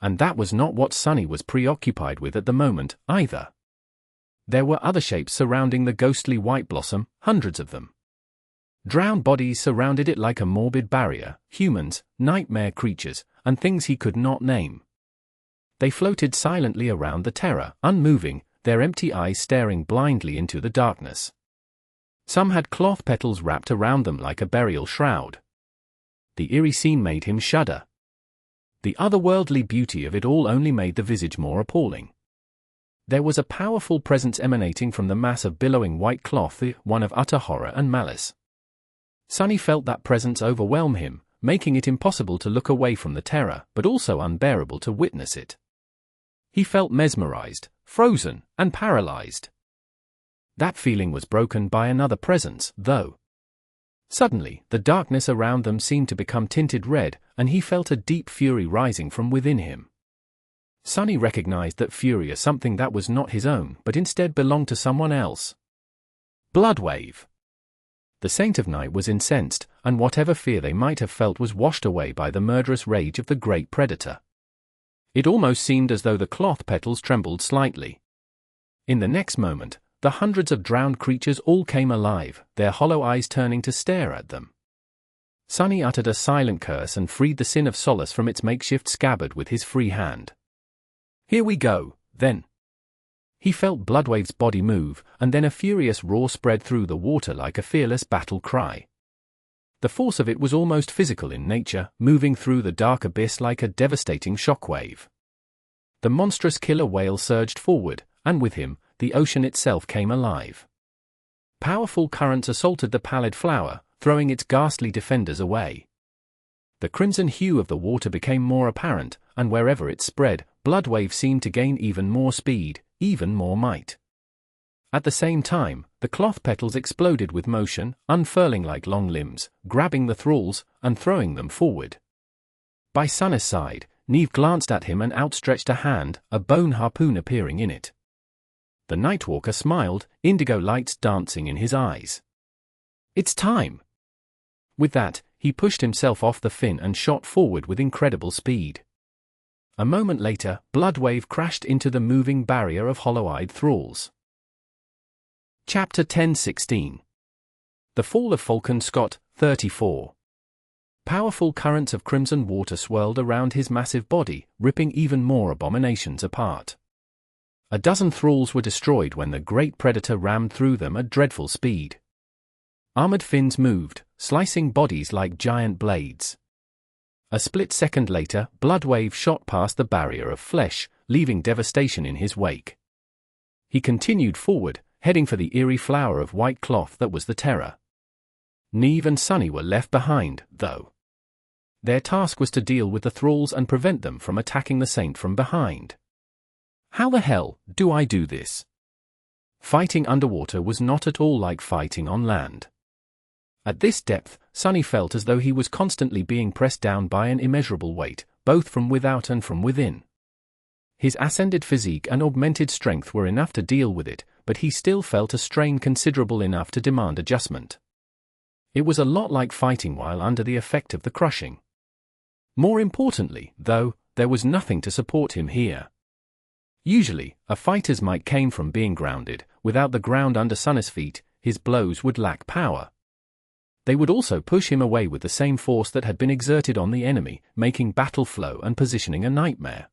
And that was not what Sunny was preoccupied with at the moment, either. There were other shapes surrounding the ghostly white blossom, hundreds of them. Drowned bodies surrounded it like a morbid barrier, humans, nightmare creatures, and things he could not name. They floated silently around the terror, unmoving, their empty eyes staring blindly into the darkness. Some had cloth petals wrapped around them like a burial shroud. The eerie scene made him shudder. The otherworldly beauty of it all only made the visage more appalling. There was a powerful presence emanating from the mass of billowing white cloth, one of utter horror and malice. Sunny felt that presence overwhelm him, making it impossible to look away from the terror, but also unbearable to witness it. He felt mesmerized, frozen, and paralyzed. That feeling was broken by another presence, though. Suddenly, the darkness around them seemed to become tinted red, and he felt a deep fury rising from within him. Sunny recognized that fury as something that was not his own, but instead belonged to someone else. Bloodwave. The Saint of Night was incensed, and whatever fear they might have felt was washed away by the murderous rage of the great predator. It almost seemed as though the cloth petals trembled slightly. In the next moment, the hundreds of drowned creatures all came alive, their hollow eyes turning to stare at them. Sunny uttered a silent curse and freed the Sin of Solace from its makeshift scabbard with his free hand. "Here we go, then." He felt Bloodwave's body move, and then a furious roar spread through the water like a fearless battle cry. The force of it was almost physical in nature, moving through the dark abyss like a devastating shockwave. The monstrous killer whale surged forward, and with him, the ocean itself came alive. Powerful currents assaulted the pallid flower, throwing its ghastly defenders away. The crimson hue of the water became more apparent, and wherever it spread, Bloodwave seemed to gain even more speed, even more might. At the same time, the cloth petals exploded with motion, unfurling like long limbs, grabbing the thralls, and throwing them forward. By Sunny's side, Neve glanced at him and outstretched a hand, a bone harpoon appearing in it. The Nightwalker smiled, indigo lights dancing in his eyes. "It's time!" With that, he pushed himself off the fin and shot forward with incredible speed. A moment later, Bloodwave crashed into the moving barrier of hollow-eyed thralls. Chapter 10:16. The Fall of Falcon Scott, 34. Powerful currents of crimson water swirled around his massive body, ripping even more abominations apart. A dozen thralls were destroyed when the great predator rammed through them at dreadful speed. Armored fins moved, slicing bodies like giant blades. A split second later, Bloodwave shot past the barrier of flesh, leaving devastation in his wake. He continued forward, heading for the eerie flower of white cloth that was the Terror. Neve and Sunny were left behind, though. Their task was to deal with the thralls and prevent them from attacking the Saint from behind. How the hell do I do this? Fighting underwater was not at all like fighting on land. At this depth, Sunny felt as though he was constantly being pressed down by an immeasurable weight, both from without and from within. His ascended physique and augmented strength were enough to deal with it, but he still felt a strain considerable enough to demand adjustment. It was a lot like fighting while under the effect of the crushing. More importantly, though, there was nothing to support him here. Usually, a fighter's might came from being grounded. Without the ground under Sunny's feet, his blows would lack power. They would also push him away with the same force that had been exerted on the enemy, making battle flow and positioning a nightmare.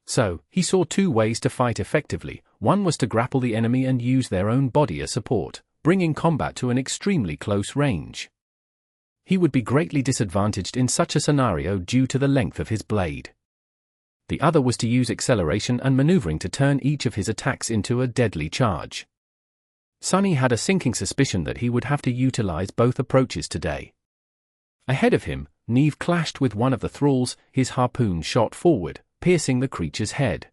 So, he saw two ways to fight effectively. One was to grapple the enemy and use their own body as support, bringing combat to an extremely close range. He would be greatly disadvantaged in such a scenario due to the length of his blade. The other was to use acceleration and maneuvering to turn each of his attacks into a deadly charge. Sunny had a sinking suspicion that he would have to utilize both approaches today. Ahead of him, Neve clashed with one of the thralls, his harpoon shot forward, piercing the creature's head.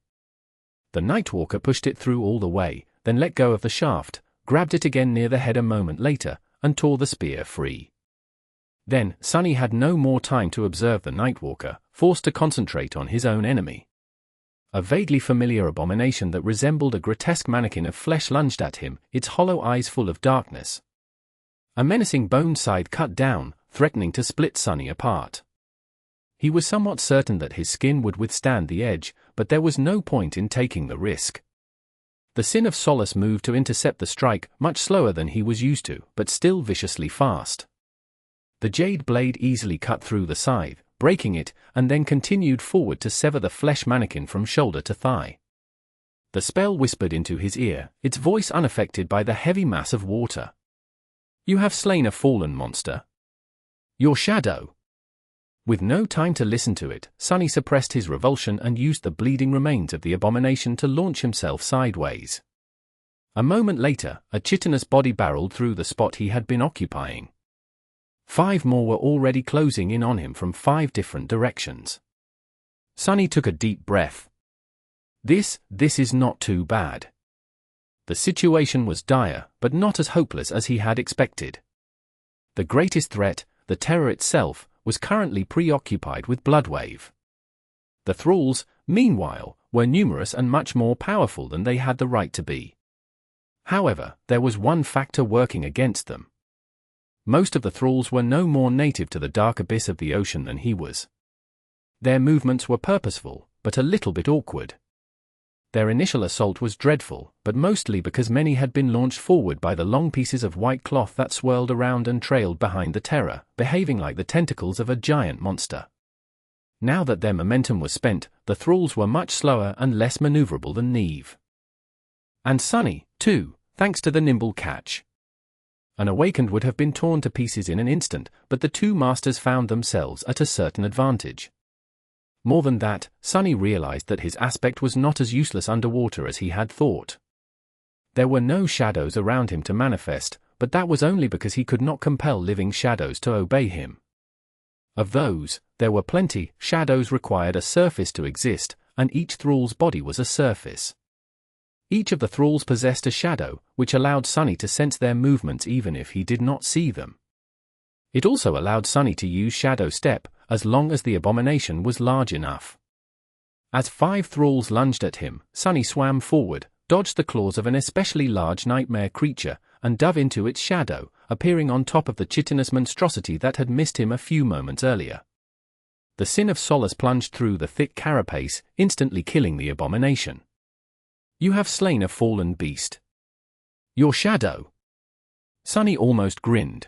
The Nightwalker pushed it through all the way, then let go of the shaft, grabbed it again near the head a moment later, and tore the spear free. Then, Sunny had no more time to observe the Nightwalker, forced to concentrate on his own enemy. A vaguely familiar abomination that resembled a grotesque mannequin of flesh lunged at him, its hollow eyes full of darkness. A menacing bone scythe cut down, threatening to split Sunny apart. He was somewhat certain that his skin would withstand the edge, but there was no point in taking the risk. The Sin of Solace moved to intercept the strike, much slower than he was used to, but still viciously fast. The jade blade easily cut through the scythe, breaking it, and then continued forward to sever the flesh mannequin from shoulder to thigh. The spell whispered into his ear, its voice unaffected by the heavy mass of water. "You have slain a fallen monster. Your shadow." With no time to listen to it, Sunny suppressed his revulsion and used the bleeding remains of the abomination to launch himself sideways. A moment later, a chitinous body barreled through the spot he had been occupying. 5 more were already closing in on him from 5 different directions. Sunny took a deep breath. This is not too bad. The situation was dire, but not as hopeless as he had expected. The greatest threat, the Terror itself, was currently preoccupied with Bloodwave. The thralls, meanwhile, were numerous and much more powerful than they had the right to be. However, there was one factor working against them. Most of the thralls were no more native to the dark abyss of the ocean than he was. Their movements were purposeful, but a little bit awkward. Their initial assault was dreadful, but mostly because many had been launched forward by the long pieces of white cloth that swirled around and trailed behind the Terror, behaving like the tentacles of a giant monster. Now that their momentum was spent, the thralls were much slower and less maneuverable than Neve. And Sunny, too, thanks to the nimble catch. An awakened would have been torn to pieces in an instant, but the two masters found themselves at a certain advantage. More than that, Sunny realized that his aspect was not as useless underwater as he had thought. There were no shadows around him to manifest, but that was only because he could not compel living shadows to obey him. Of those, there were plenty. Shadows required a surface to exist, and each thrall's body was a surface. Each of the thralls possessed a shadow, which allowed Sunny to sense their movements even if he did not see them. It also allowed Sunny to use Shadow Step, as long as the abomination was large enough. As 5 thralls lunged at him, Sunny swam forward, dodged the claws of an especially large nightmare creature, and dove into its shadow, appearing on top of the chitinous monstrosity that had missed him a few moments earlier. The Sin of Solace plunged through the thick carapace, instantly killing the abomination. "You have slain a fallen beast. Your shadow." Sunny almost grinned.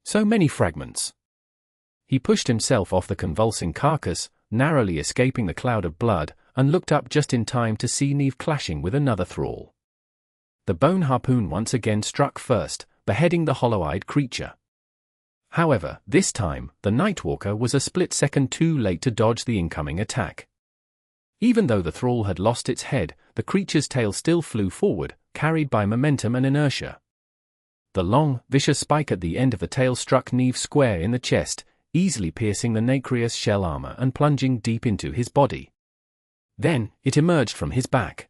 So many fragments. He pushed himself off the convulsing carcass, narrowly escaping the cloud of blood, and looked up just in time to see Neve clashing with another thrall. The bone harpoon once again struck first, beheading the hollow-eyed creature. However, this time, the Nightwalker was a split second too late to dodge the incoming attack. Even though the thrall had lost its head, the creature's tail still flew forward, carried by momentum and inertia. The long, vicious spike at the end of the tail struck Neve square in the chest, easily piercing the nacreous shell armor and plunging deep into his body. Then, it emerged from his back.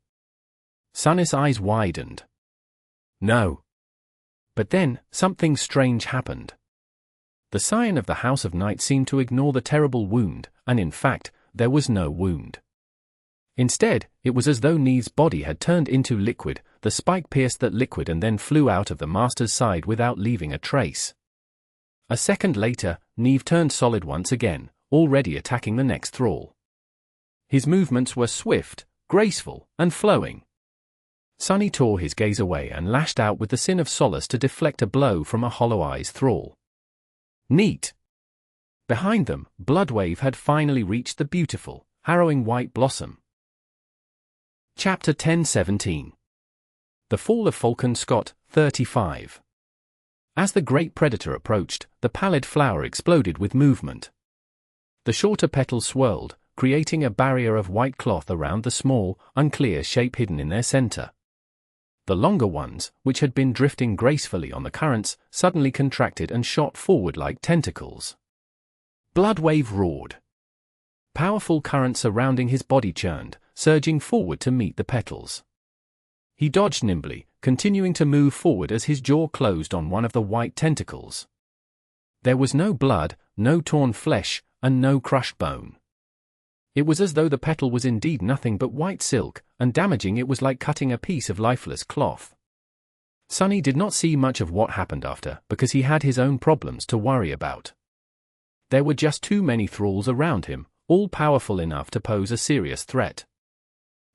Sunny's eyes widened. No. But then, something strange happened. The Scion of the House of Night seemed to ignore the terrible wound, and in fact, there was no wound. Instead, it was as though Neve's body had turned into liquid. The spike pierced that liquid and then flew out of the master's side without leaving a trace. A second later, Neve turned solid once again, already attacking the next thrall. His movements were swift, graceful, and flowing. Sunny tore his gaze away and lashed out with the Sin of Solace to deflect a blow from a Hollow-Eyes thrall. Neat! Behind them, Bloodwave had finally reached the beautiful, harrowing white blossom. Chapter 10:17. The Fall of Falcon Scott, 35. As the great predator approached, the pallid flower exploded with movement. The shorter petals swirled, creating a barrier of white cloth around the small, unclear shape hidden in their center. The longer ones, which had been drifting gracefully on the currents, suddenly contracted and shot forward like tentacles. Bloodwave roared. Powerful currents surrounding his body churned, surging forward to meet the petals. He dodged nimbly, continuing to move forward as his jaw closed on one of the white tentacles. There was no blood, no torn flesh, and no crushed bone. It was as though the petal was indeed nothing but white silk, and damaging it was like cutting a piece of lifeless cloth. Sunny did not see much of what happened after, because he had his own problems to worry about. There were just too many thralls around him, all powerful enough to pose a serious threat.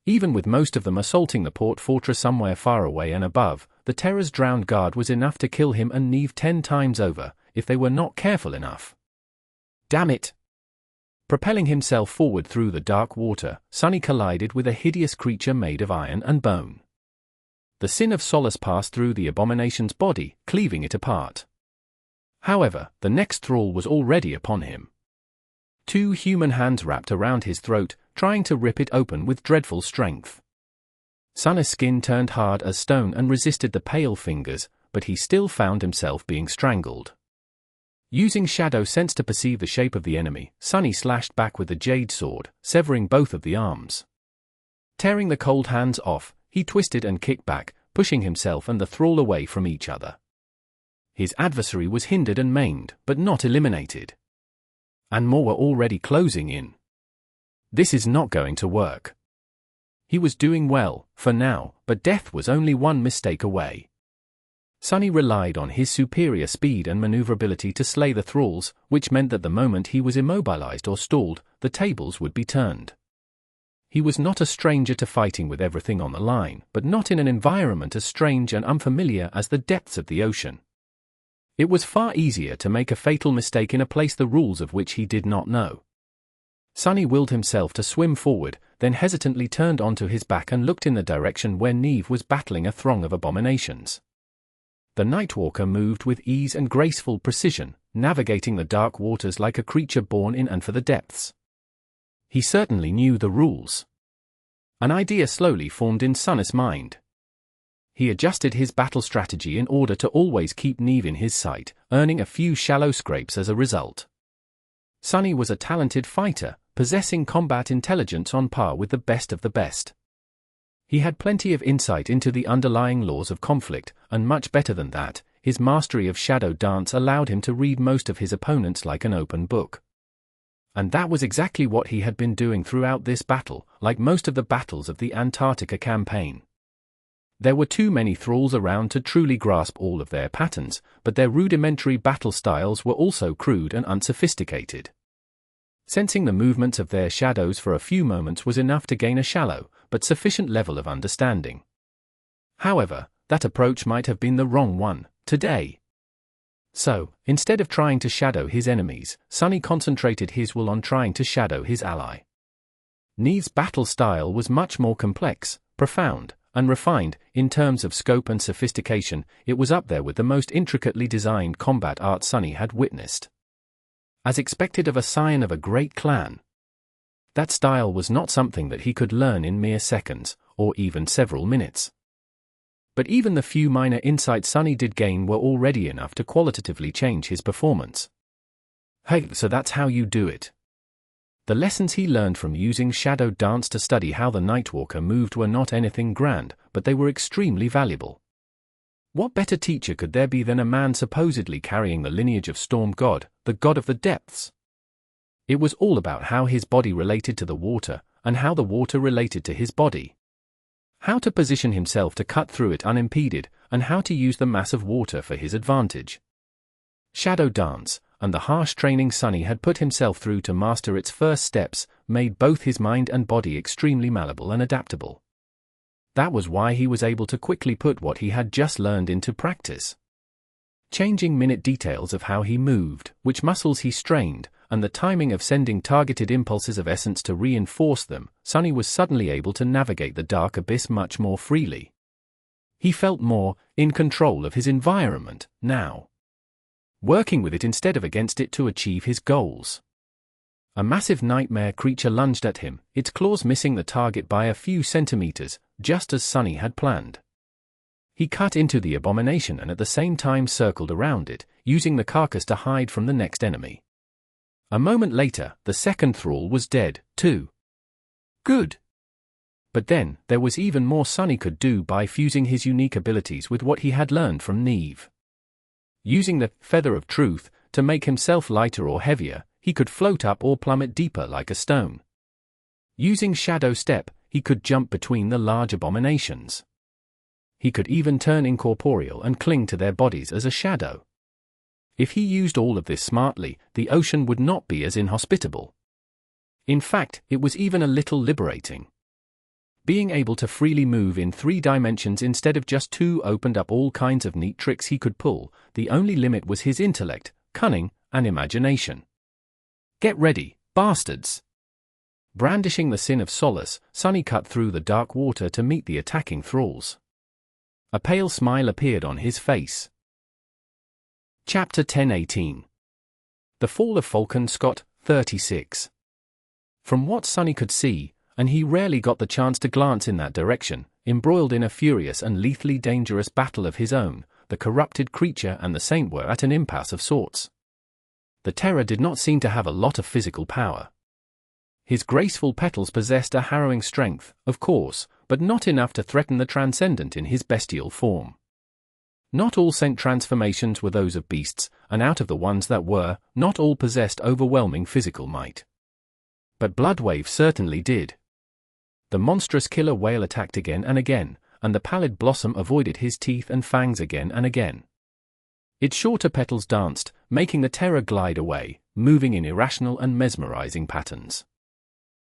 Even with most of them assaulting the port fortress somewhere far away and above, the Terror's drowned guard was enough to kill him and Neve 10 times over, if they were not careful enough. Damn it! Propelling himself forward through the dark water, Sunny collided with a hideous creature made of iron and bone. The Sin of Solace passed through the abomination's body, cleaving it apart. However, the next thrall was already upon him. 2 human hands wrapped around his throat, trying to rip it open with dreadful strength. Sunny's skin turned hard as stone and resisted the pale fingers, but he still found himself being strangled. Using Shadow Sense to perceive the shape of the enemy, Sunny slashed back with the jade sword, severing both of the arms. Tearing the cold hands off, he twisted and kicked back, pushing himself and the thrall away from each other. His adversary was hindered and maimed, but not eliminated. And more were already closing in. This is not going to work. He was doing well, for now, but death was only one mistake away. Sunny relied on his superior speed and maneuverability to slay the thralls, which meant that the moment he was immobilized or stalled, the tables would be turned. He was not a stranger to fighting with everything on the line, but not in an environment as strange and unfamiliar as the depths of the ocean. It was far easier to make a fatal mistake in a place the rules of which he did not know. Sunny willed himself to swim forward, then hesitantly turned onto his back and looked in the direction where Neve was battling a throng of abominations. The Nightwalker moved with ease and graceful precision, navigating the dark waters like a creature born in and for the depths. He certainly knew the rules. An idea slowly formed in Sunny's mind. He adjusted his battle strategy in order to always keep Neve in his sight, earning a few shallow scrapes as a result. Sunny was a talented fighter, possessing combat intelligence on par with the best of the best. He had plenty of insight into the underlying laws of conflict, and much better than that, his mastery of shadow dance allowed him to read most of his opponents like an open book. And that was exactly what he had been doing throughout this battle, like most of the battles of the Antarctica campaign. There were too many thralls around to truly grasp all of their patterns, but their rudimentary battle styles were also crude and unsophisticated. Sensing the movements of their shadows for a few moments was enough to gain a shallow, but sufficient level of understanding. However, that approach might have been the wrong one, today. So, instead of trying to shadow his enemies, Sonny concentrated his will on trying to shadow his ally. Neve's battle style was much more complex, profound, and refined. In terms of scope and sophistication, it was up there with the most intricately designed combat art Sonny had witnessed. As expected of a scion of a great clan. That style was not something that he could learn in mere seconds, or even several minutes. But even the few minor insights Sonny did gain were already enough to qualitatively change his performance. Hey, so that's how you do it. The lessons he learned from using shadow dance to study how the Nightwalker moved were not anything grand, but they were extremely valuable. What better teacher could there be than a man supposedly carrying the lineage of Storm God, the god of the depths? It was all about how his body related to the water, and how the water related to his body. How to position himself to cut through it unimpeded, and how to use the mass of water for his advantage. Shadow dance, and the harsh training Sonny had put himself through to master its first steps, made both his mind and body extremely malleable and adaptable. That was why he was able to quickly put what he had just learned into practice. Changing minute details of how he moved, which muscles he strained, and the timing of sending targeted impulses of essence to reinforce them, Sonny was suddenly able to navigate the dark abyss much more freely. He felt more in control of his environment now, working with it instead of against it to achieve his goals. A massive nightmare creature lunged at him, its claws missing the target by a few centimeters, just as Sonny had planned. He cut into the abomination and at the same time circled around it, using the carcass to hide from the next enemy. A moment later, the second thrall was dead, too. Good. But then, there was even more Sonny could do by fusing his unique abilities with what he had learned from Neve. Using the feather of truth to make himself lighter or heavier, he could float up or plummet deeper like a stone. Using shadow step, he could jump between the large abominations. He could even turn incorporeal and cling to their bodies as a shadow. If he used all of this smartly, the ocean would not be as inhospitable. In fact, it was even a little liberating. Being able to freely move in 3 dimensions instead of just 2 opened up all kinds of neat tricks he could pull. The only limit was his intellect, cunning, and imagination. Get ready, bastards! Brandishing the sin of solace, Sonny cut through the dark water to meet the attacking thralls. A pale smile appeared on his face. Chapter 10:18. The Fall of Falcon, Scott, 36. From what Sonny could see, and he rarely got the chance to glance in that direction, embroiled in a furious and lethally dangerous battle of his own, the corrupted creature and the saint were at an impasse of sorts. The terror did not seem to have a lot of physical power. His graceful petals possessed a harrowing strength, of course, but not enough to threaten the transcendent in his bestial form. Not all saint transformations were those of beasts, and out of the ones that were, not all possessed overwhelming physical might. But Bloodwave certainly did. The monstrous killer whale attacked again and again, and the pallid blossom avoided his teeth and fangs again and again. Its shorter petals danced, making the terror glide away, moving in irrational and mesmerizing patterns.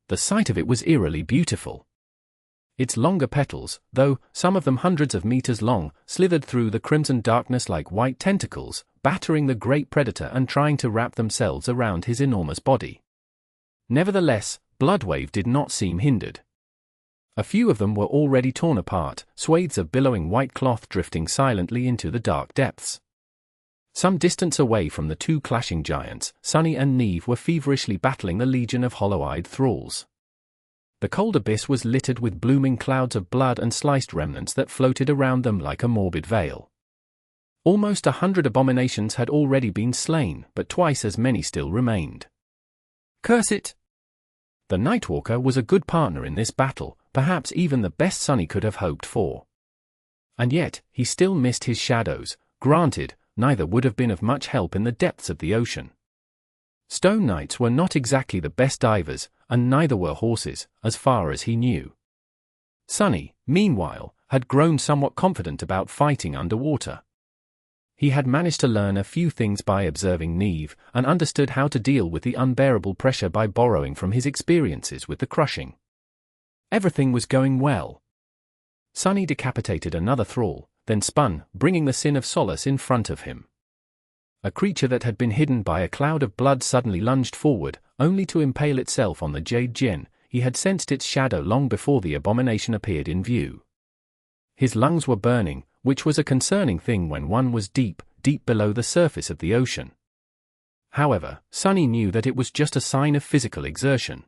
The sight of it was eerily beautiful. Its longer petals, though some of them hundreds of meters long, slithered through the crimson darkness like white tentacles, battering the great predator and trying to wrap themselves around his enormous body. Nevertheless, Bloodwave did not seem hindered. A few of them were already torn apart, swathes of billowing white cloth drifting silently into the dark depths. Some distance away from the 2 clashing giants, Sonny and Neve were feverishly battling the legion of hollow-eyed thralls. The cold abyss was littered with blooming clouds of blood and sliced remnants that floated around them like a morbid veil. Almost 100 abominations had already been slain, but twice as many still remained. Curse it! The Nightwalker was a good partner in this battle, perhaps even the best Sonny could have hoped for. And yet, he still missed his shadows. Granted, neither would have been of much help in the depths of the ocean. Stone Knights were not exactly the best divers, and neither were horses, as far as he knew. Sonny, meanwhile, had grown somewhat confident about fighting underwater. He had managed to learn a few things by observing Neve, and understood how to deal with the unbearable pressure by borrowing from his experiences with the crushing. Everything was going well. Sonny decapitated another thrall, then spun, bringing the Sin of Solace in front of him. A creature that had been hidden by a cloud of blood suddenly lunged forward, only to impale itself on the jade gem. He had sensed its shadow long before the abomination appeared in view. His lungs were burning, which was a concerning thing when one was deep, deep below the surface of the ocean. However, Sonny knew that it was just a sign of physical exertion.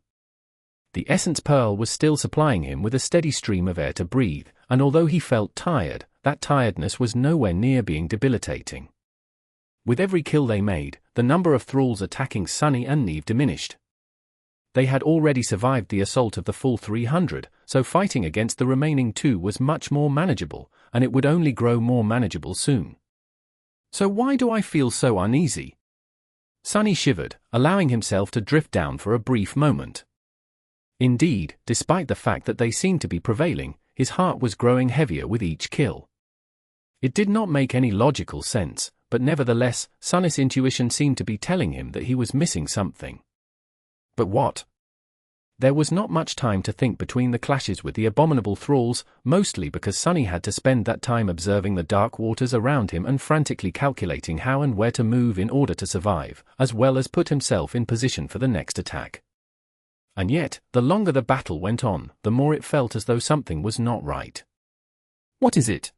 The Essence Pearl was still supplying him with a steady stream of air to breathe, and although he felt tired, that tiredness was nowhere near being debilitating. With every kill they made, the number of thralls attacking Sonny and Neve diminished. They had already survived the assault of the full 300, so fighting against the remaining 2 was much more manageable, and it would only grow more manageable soon. So why do I feel so uneasy? Sonny shivered, allowing himself to drift down for a brief moment. Indeed, despite the fact that they seemed to be prevailing, his heart was growing heavier with each kill. It did not make any logical sense, but nevertheless, Sonny's intuition seemed to be telling him that he was missing something. But what? There was not much time to think between the clashes with the abominable thralls, mostly because Sonny had to spend that time observing the dark waters around him and frantically calculating how and where to move in order to survive, as well as put himself in position for the next attack. And yet, the longer the battle went on, the more it felt as though something was not right. What is it?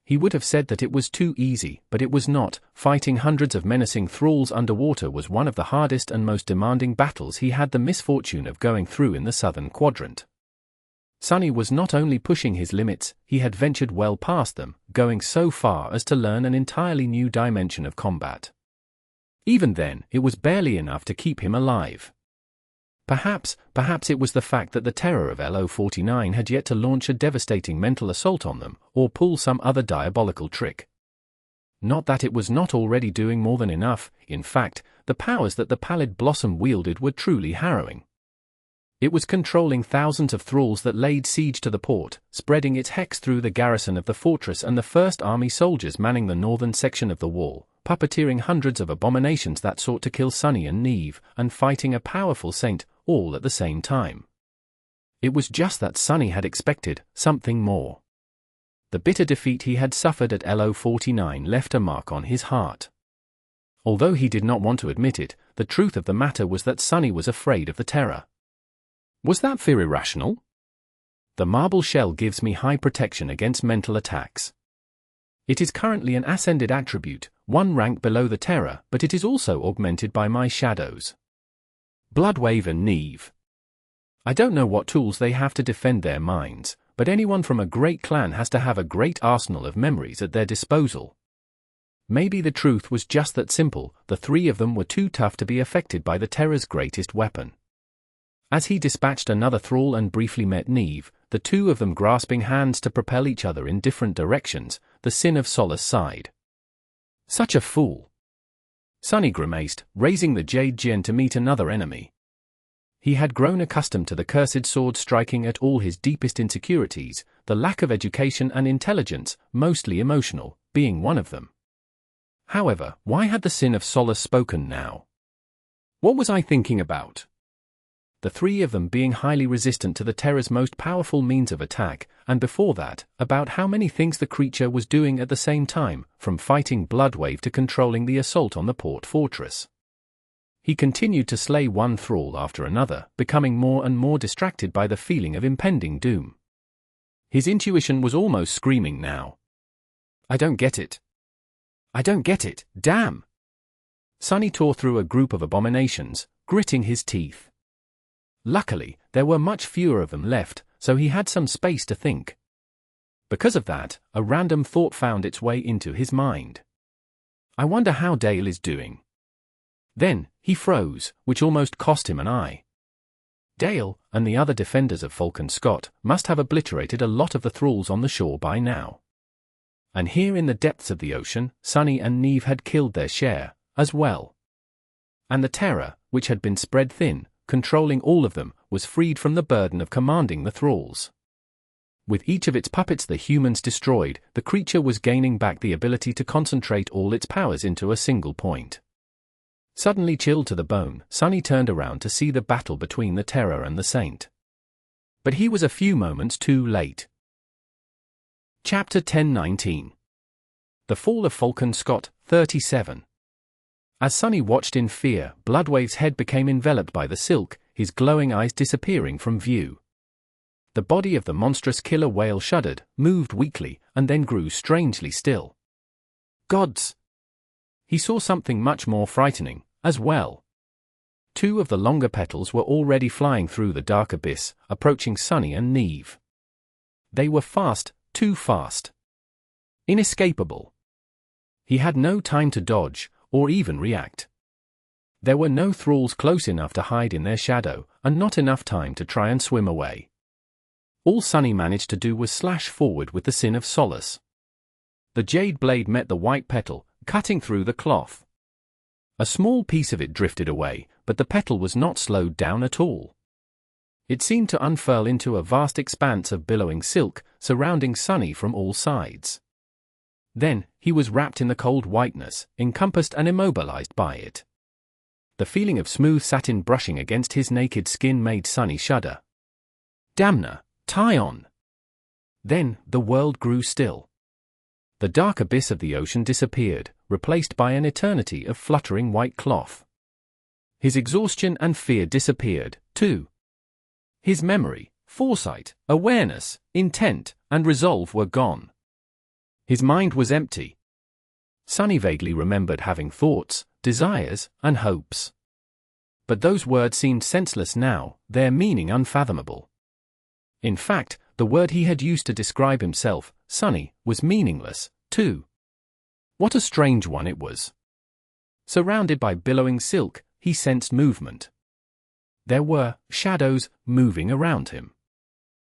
He would have said that it was too easy, but it was not. Fighting hundreds of menacing thralls underwater was one of the hardest and most demanding battles he had the misfortune of going through in the southern quadrant. Sonny was not only pushing his limits, he had ventured well past them, going so far as to learn an entirely new dimension of combat. Even then, it was barely enough to keep him alive. Perhaps it was the fact that the terror of LO-49 had yet to launch a devastating mental assault on them, or pull some other diabolical trick. Not that it was not already doing more than enough. In fact, the powers that the Pallid Blossom wielded were truly harrowing. It was controlling thousands of thralls that laid siege to the port, spreading its hex through the garrison of the fortress and the First Army soldiers manning the northern section of the wall, puppeteering hundreds of abominations that sought to kill Sonny and Neve, and fighting a powerful saint, all at the same time. It was just that Sonny had expected something more. The bitter defeat he had suffered at LO-49 left a mark on his heart. Although he did not want to admit it, the truth of the matter was that Sonny was afraid of the terror. Was that fear irrational? The marble shell gives me high protection against mental attacks. It is currently an ascended attribute, one rank below the terror, but it is also augmented by my shadows. Bloodwave and Neve. I don't know what tools they have to defend their minds, but anyone from a great clan has to have a great arsenal of memories at their disposal. Maybe the truth was just that simple. The 3 of them were too tough to be affected by the terror's greatest weapon. As he dispatched another thrall and briefly met Neve, the 2 of them grasping hands to propel each other in different directions, the Sin of Solace sighed. Such a fool. Sonny grimaced, raising the jade gem to meet another enemy. He had grown accustomed to the cursed sword striking at all his deepest insecurities, the lack of education and intelligence, mostly emotional, being one of them. However, why had the Sin of Solace spoken now? What was I thinking about? The 3 of them being highly resistant to the terror's most powerful means of attack, and before that, about how many things the creature was doing at the same time, from fighting Bloodwave to controlling the assault on the port fortress. He continued to slay one thrall after another, becoming more and more distracted by the feeling of impending doom. His intuition was almost screaming now. I don't get it. I don't get it, damn! Sonny tore through a group of abominations, gritting his teeth. Luckily, there were much fewer of them left, so he had some space to think. Because of that, a random thought found its way into his mind. I wonder how Dale is doing. Then, he froze, which almost cost him an eye. Dale and the other defenders of Falcon Scott must have obliterated a lot of the thralls on the shore by now. And here in the depths of the ocean, Sunny and Neve had killed their share, as well. And the terror, which had been spread thin, controlling all of them, was freed from the burden of commanding the thralls. With each of its puppets the humans destroyed, the creature was gaining back the ability to concentrate all its powers into a single point. Suddenly chilled to the bone, Sunny turned around to see the battle between the Terror and the Saint. But he was a few moments too late. Chapter 10:19. The Fall of Falcon Scott, 37. As Sunny watched in fear, Bloodwave's head became enveloped by the silk, his glowing eyes disappearing from view. The body of the monstrous killer whale shuddered, moved weakly, and then grew strangely still. Gods! He saw something much more frightening, as well. Two of the longer petals were already flying through the dark abyss, approaching Sunny and Neve. They were fast, too fast. Inescapable. He had no time to dodge, or even react. There were no thralls close enough to hide in their shadow, and not enough time to try and swim away. All Sunny managed to do was slash forward with the Sin of Solace. The jade blade met the white petal, cutting through the cloth. A small piece of it drifted away, but the petal was not slowed down at all. It seemed to unfurl into a vast expanse of billowing silk, surrounding Sunny from all sides. Then, he was wrapped in the cold whiteness, encompassed and immobilized by it. The feeling of smooth satin brushing against his naked skin made Sunny shudder. Damna, tie on! Then, the world grew still. The dark abyss of the ocean disappeared, replaced by an eternity of fluttering white cloth. His exhaustion and fear disappeared, too. His memory, foresight, awareness, intent, and resolve were gone. His mind was empty. Sunny vaguely remembered having thoughts, desires, and hopes. But those words seemed senseless now, their meaning unfathomable. In fact, the word he had used to describe himself, Sunny, was meaningless, too. What a strange one it was. Surrounded by billowing silk, he sensed movement. There were shadows moving around him.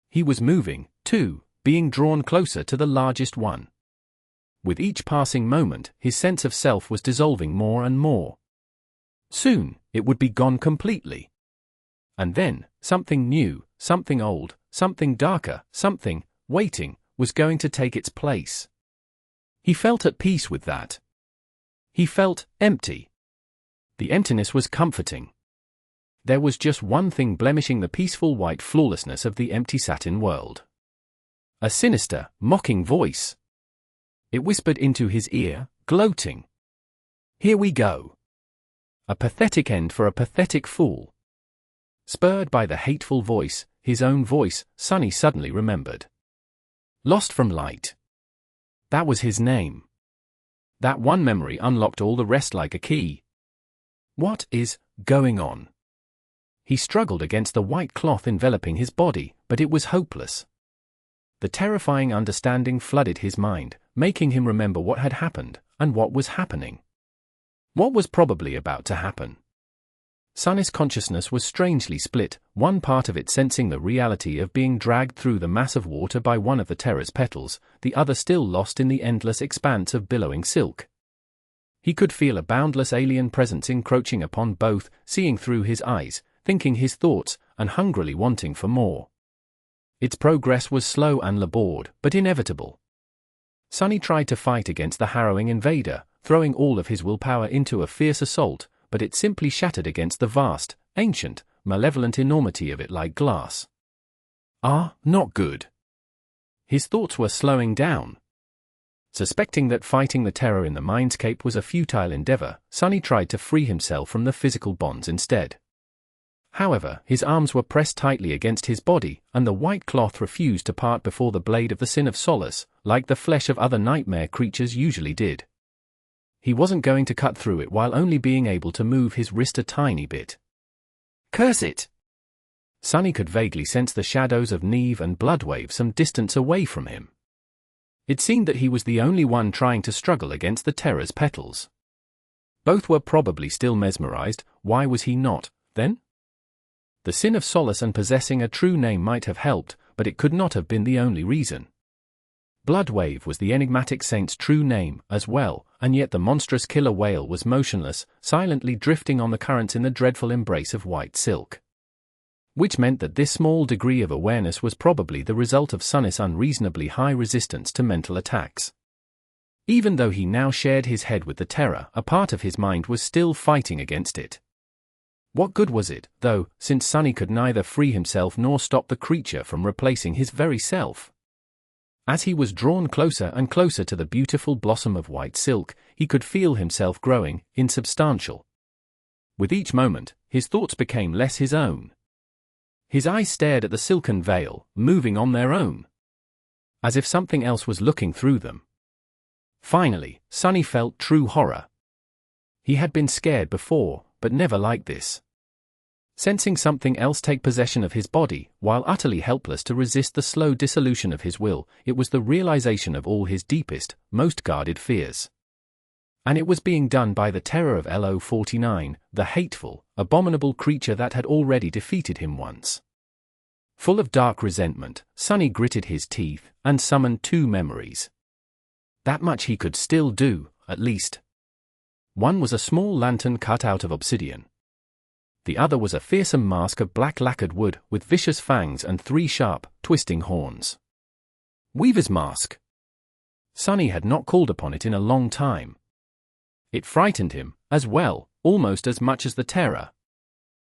He was moving, too, being drawn closer to the largest one. With each passing moment, his sense of self was dissolving more and more. Soon, it would be gone completely. And then, something new, something old, something darker, something, waiting, was going to take its place. He felt at peace with that. He felt empty. The emptiness was comforting. There was just one thing blemishing the peaceful white flawlessness of the empty satin world. A sinister, mocking voice. It whispered into his ear, gloating. Here we go. A pathetic end for a pathetic fool. Spurred by the hateful voice, his own voice, Sunny suddenly remembered. Lost from light. That was his name. That one memory unlocked all the rest like a key. What is going on? He struggled against the white cloth enveloping his body, but it was hopeless. The terrifying understanding flooded his mind, making him remember what had happened, and what was happening. What was probably about to happen. Sunny's consciousness was strangely split, one part of it sensing the reality of being dragged through the mass of water by one of the Terror's petals, the other still lost in the endless expanse of billowing silk. He could feel a boundless alien presence encroaching upon both, seeing through his eyes, thinking his thoughts, and hungrily wanting for more. Its progress was slow and labored, but inevitable. Sunny tried to fight against the harrowing invader, throwing all of his willpower into a fierce assault, but it simply shattered against the vast, ancient, malevolent enormity of it like glass. Not good. His thoughts were slowing down. Suspecting that fighting the Terror in the mindscape was a futile endeavor, Sunny tried to free himself from the physical bonds instead. However, his arms were pressed tightly against his body, and the white cloth refused to part before the blade of the Sin of Solace, like the flesh of other nightmare creatures usually did. He wasn't going to cut through it while only being able to move his wrist a tiny bit. Curse it! Sunny could vaguely sense the shadows of Neve and Bloodwave some distance away from him. It seemed that he was the only one trying to struggle against the Terror's petals. Both were probably still mesmerized, why was he not, then? The sin of solace and possessing a true name might have helped, but it could not have been the only reason. Bloodwave was the enigmatic saint's true name as well, and yet the monstrous killer whale was motionless, silently drifting on the currents in the dreadful embrace of white silk. Which meant that this small degree of awareness was probably the result of Sunny's unreasonably high resistance to mental attacks. Even though he now shared his head with the terror, a part of his mind was still fighting against it. What good was it, though, since Sunny could neither free himself nor stop the creature from replacing his very self? As he was drawn closer and closer to the beautiful blossom of white silk, he could feel himself growing insubstantial. With each moment, his thoughts became less his own. His eyes stared at the silken veil, moving on their own, as if something else was looking through them. Finally, Sunny felt true horror. He had been scared before, but never like this. Sensing something else take possession of his body, while utterly helpless to resist the slow dissolution of his will, it was the realization of all his deepest, most guarded fears. And it was being done by the terror of LO-49, the hateful, abominable creature that had already defeated him once. Full of dark resentment, Sunny gritted his teeth and summoned two memories. That much he could still do, at least. One was a small lantern cut out of obsidian. The other was a fearsome mask of black lacquered wood with vicious fangs and 3 sharp, twisting horns. Weaver's mask. Sunny had not called upon it in a long time. It frightened him, as well, almost as much as the terror.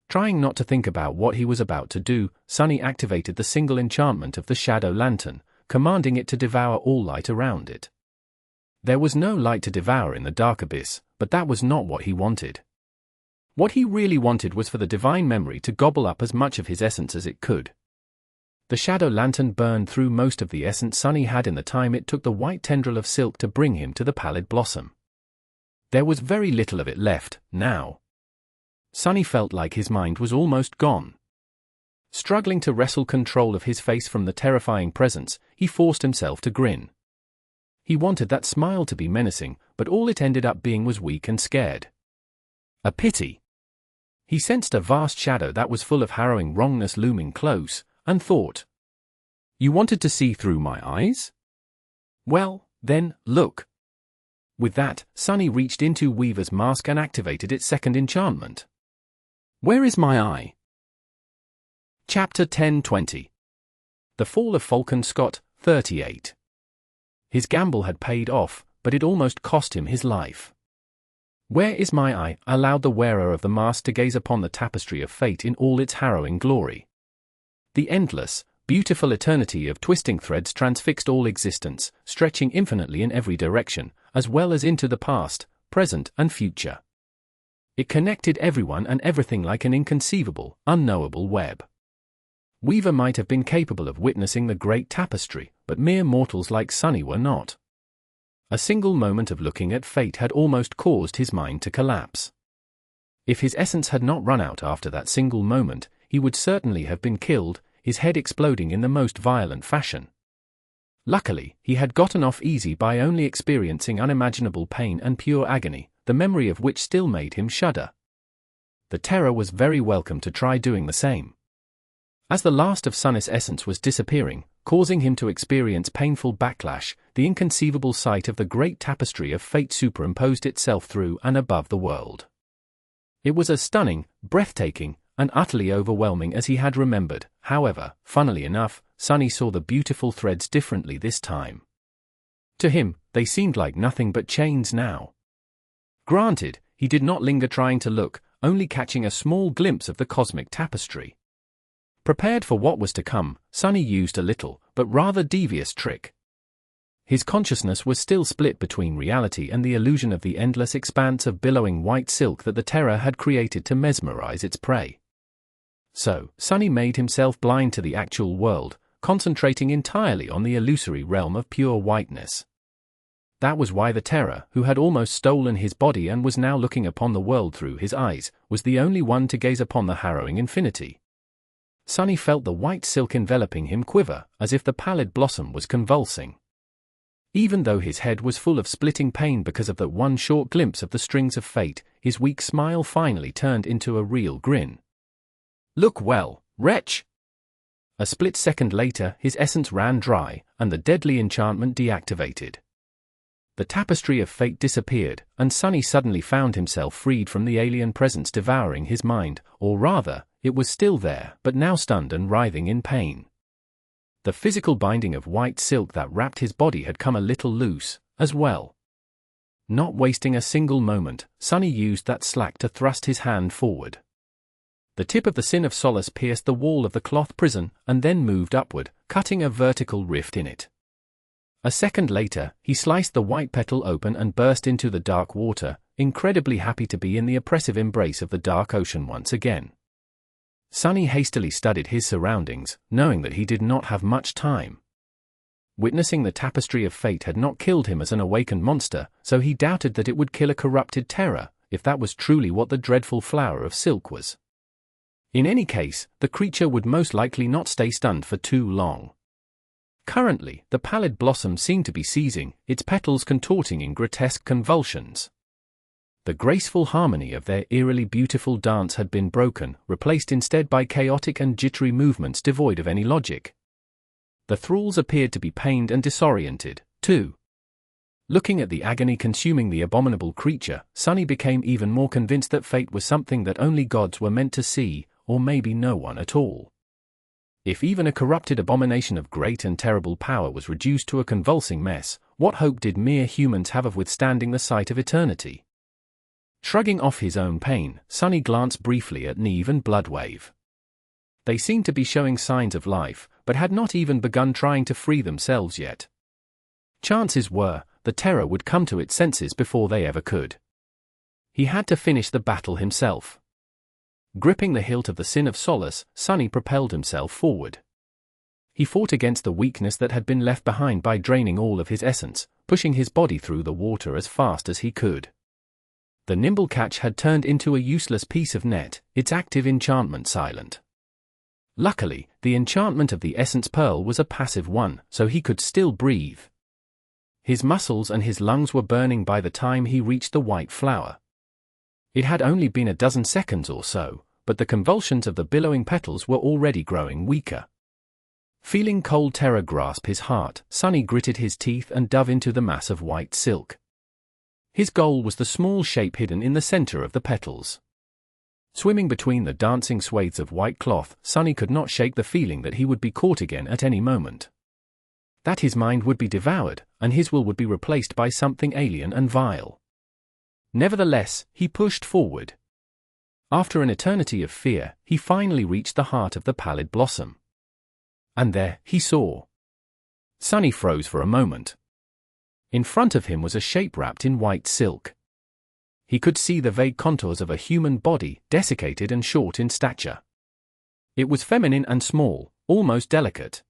Trying not to think about what he was about to do, Sunny activated the single enchantment of the shadow lantern, commanding it to devour all light around it. There was no light to devour in the dark abyss, but that was not what he wanted. What he really wanted was for the divine memory to gobble up as much of his essence as it could. The shadow lantern burned through most of the essence Sunny had in the time it took the white tendril of silk to bring him to the pallid blossom. There was very little of it left, now. Sunny felt like his mind was almost gone. Struggling to wrestle control of his face from the terrifying presence, he forced himself to grin. He wanted that smile to be menacing, but all it ended up being was weak and scared. A pity. He sensed a vast shadow that was full of harrowing wrongness looming close, and thought, "You wanted to see through my eyes? Well, then, look." With that, Sunny reached into Weaver's mask and activated its second enchantment. Where is my eye? Chapter 10:20. The Fall of Falcon Scott, 38. His gamble had paid off, but it almost cost him his life. Where is my eye? Allowed the wearer of the mask to gaze upon the tapestry of fate in all its harrowing glory. The endless, beautiful eternity of twisting threads transfixed all existence, stretching infinitely in every direction, as well as into the past, present, and future. It connected everyone and everything like an inconceivable, unknowable web. Weaver might have been capable of witnessing the great tapestry, but mere mortals like Sunny were not. A single moment of looking at fate had almost caused his mind to collapse. If his essence had not run out after that single moment, he would certainly have been killed, his head exploding in the most violent fashion. Luckily, he had gotten off easy by only experiencing unimaginable pain and pure agony, the memory of which still made him shudder. The terror was very welcome to try doing the same. As the last of Sunny's essence was disappearing, causing him to experience painful backlash, the inconceivable sight of the great tapestry of fate superimposed itself through and above the world. It was as stunning, breathtaking, and utterly overwhelming as he had remembered. However, funnily enough, Sunny saw the beautiful threads differently this time. To him, they seemed like nothing but chains now. Granted, he did not linger trying to look, only catching a small glimpse of the cosmic tapestry. Prepared for what was to come, Sunny used a little, but rather devious trick. His consciousness was still split between reality and the illusion of the endless expanse of billowing white silk that the terror had created to mesmerize its prey. So, Sunny made himself blind to the actual world, concentrating entirely on the illusory realm of pure whiteness. That was why the terror, who had almost stolen his body and was now looking upon the world through his eyes, was the only one to gaze upon the harrowing infinity. Sunny felt the white silk enveloping him quiver, as if the pallid blossom was convulsing. Even though his head was full of splitting pain because of that one short glimpse of the strings of fate, his weak smile finally turned into a real grin. Look well, wretch! A split second later, his essence ran dry, and the deadly enchantment deactivated. The tapestry of fate disappeared, and Sunny suddenly found himself freed from the alien presence devouring his mind, or rather, it was still there, but now stunned and writhing in pain. The physical binding of white silk that wrapped his body had come a little loose, as well. Not wasting a single moment, Sunny used that slack to thrust his hand forward. The tip of the Sin of Solace pierced the wall of the cloth prison, and then moved upward, cutting a vertical rift in it. A second later, he sliced the white petal open and burst into the dark water, incredibly happy to be in the oppressive embrace of the dark ocean once again. Sunny hastily studied his surroundings, knowing that he did not have much time. Witnessing the tapestry of fate had not killed him as an awakened monster, so he doubted that it would kill a corrupted terror, if that was truly what the dreadful flower of silk was. In any case, the creature would most likely not stay stunned for too long. Currently, the pallid blossom seemed to be seizing, its petals contorting in grotesque convulsions. The graceful harmony of their eerily beautiful dance had been broken, replaced instead by chaotic and jittery movements devoid of any logic. The thralls appeared to be pained and disoriented, too. Looking at the agony consuming the abominable creature, Sunny became even more convinced that fate was something that only gods were meant to see, or maybe no one at all. If even a corrupted abomination of great and terrible power was reduced to a convulsing mess, what hope did mere humans have of withstanding the sight of eternity? Shrugging off his own pain, Sunny glanced briefly at Neve and Bloodwave. They seemed to be showing signs of life, but had not even begun trying to free themselves yet. Chances were, the terror would come to its senses before they ever could. He had to finish the battle himself. Gripping the hilt of the Sin of Solace, Sunny propelled himself forward. He fought against the weakness that had been left behind by draining all of his essence, pushing his body through the water as fast as he could. The nimble catch had turned into a useless piece of net, its active enchantment silent. Luckily, the enchantment of the Essence Pearl was a passive one, so he could still breathe. His muscles and his lungs were burning by the time he reached the white flower. It had only been a dozen seconds or so, but the convulsions of the billowing petals were already growing weaker. Feeling cold terror grasp his heart, Sunny gritted his teeth and dove into the mass of white silk. His goal was the small shape hidden in the center of the petals. Swimming between the dancing swathes of white cloth, Sunny could not shake the feeling that he would be caught again at any moment. That his mind would be devoured, and his will would be replaced by something alien and vile. Nevertheless, he pushed forward. After an eternity of fear, he finally reached the heart of the pallid blossom. And there, he saw. Sunny froze for a moment. In front of him was a shape wrapped in white silk. He could see the vague contours of a human body, desiccated and short in stature. It was feminine and small, almost delicate.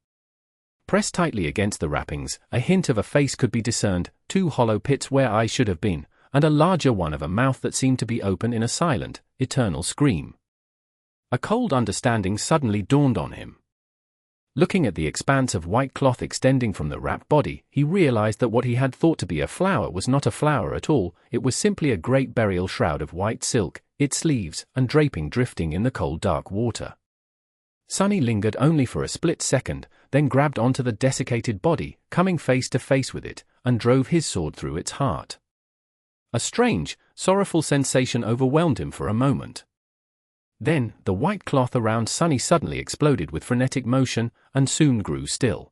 Pressed tightly against the wrappings, a hint of a face could be discerned, 2 hollow pits where eyes should have been, and a larger one of a mouth that seemed to be open in a silent, eternal scream. A cold understanding suddenly dawned on him. Looking at the expanse of white cloth extending from the wrapped body, he realized that what he had thought to be a flower was not a flower at all, it was simply a great burial shroud of white silk, its sleeves and draping drifting in the cold dark water. Sunny lingered only for a split second, then grabbed onto the desiccated body, coming face to face with it, and drove his sword through its heart. A strange, sorrowful sensation overwhelmed him for a moment. Then, the white cloth around Sunny suddenly exploded with frenetic motion, and soon grew still.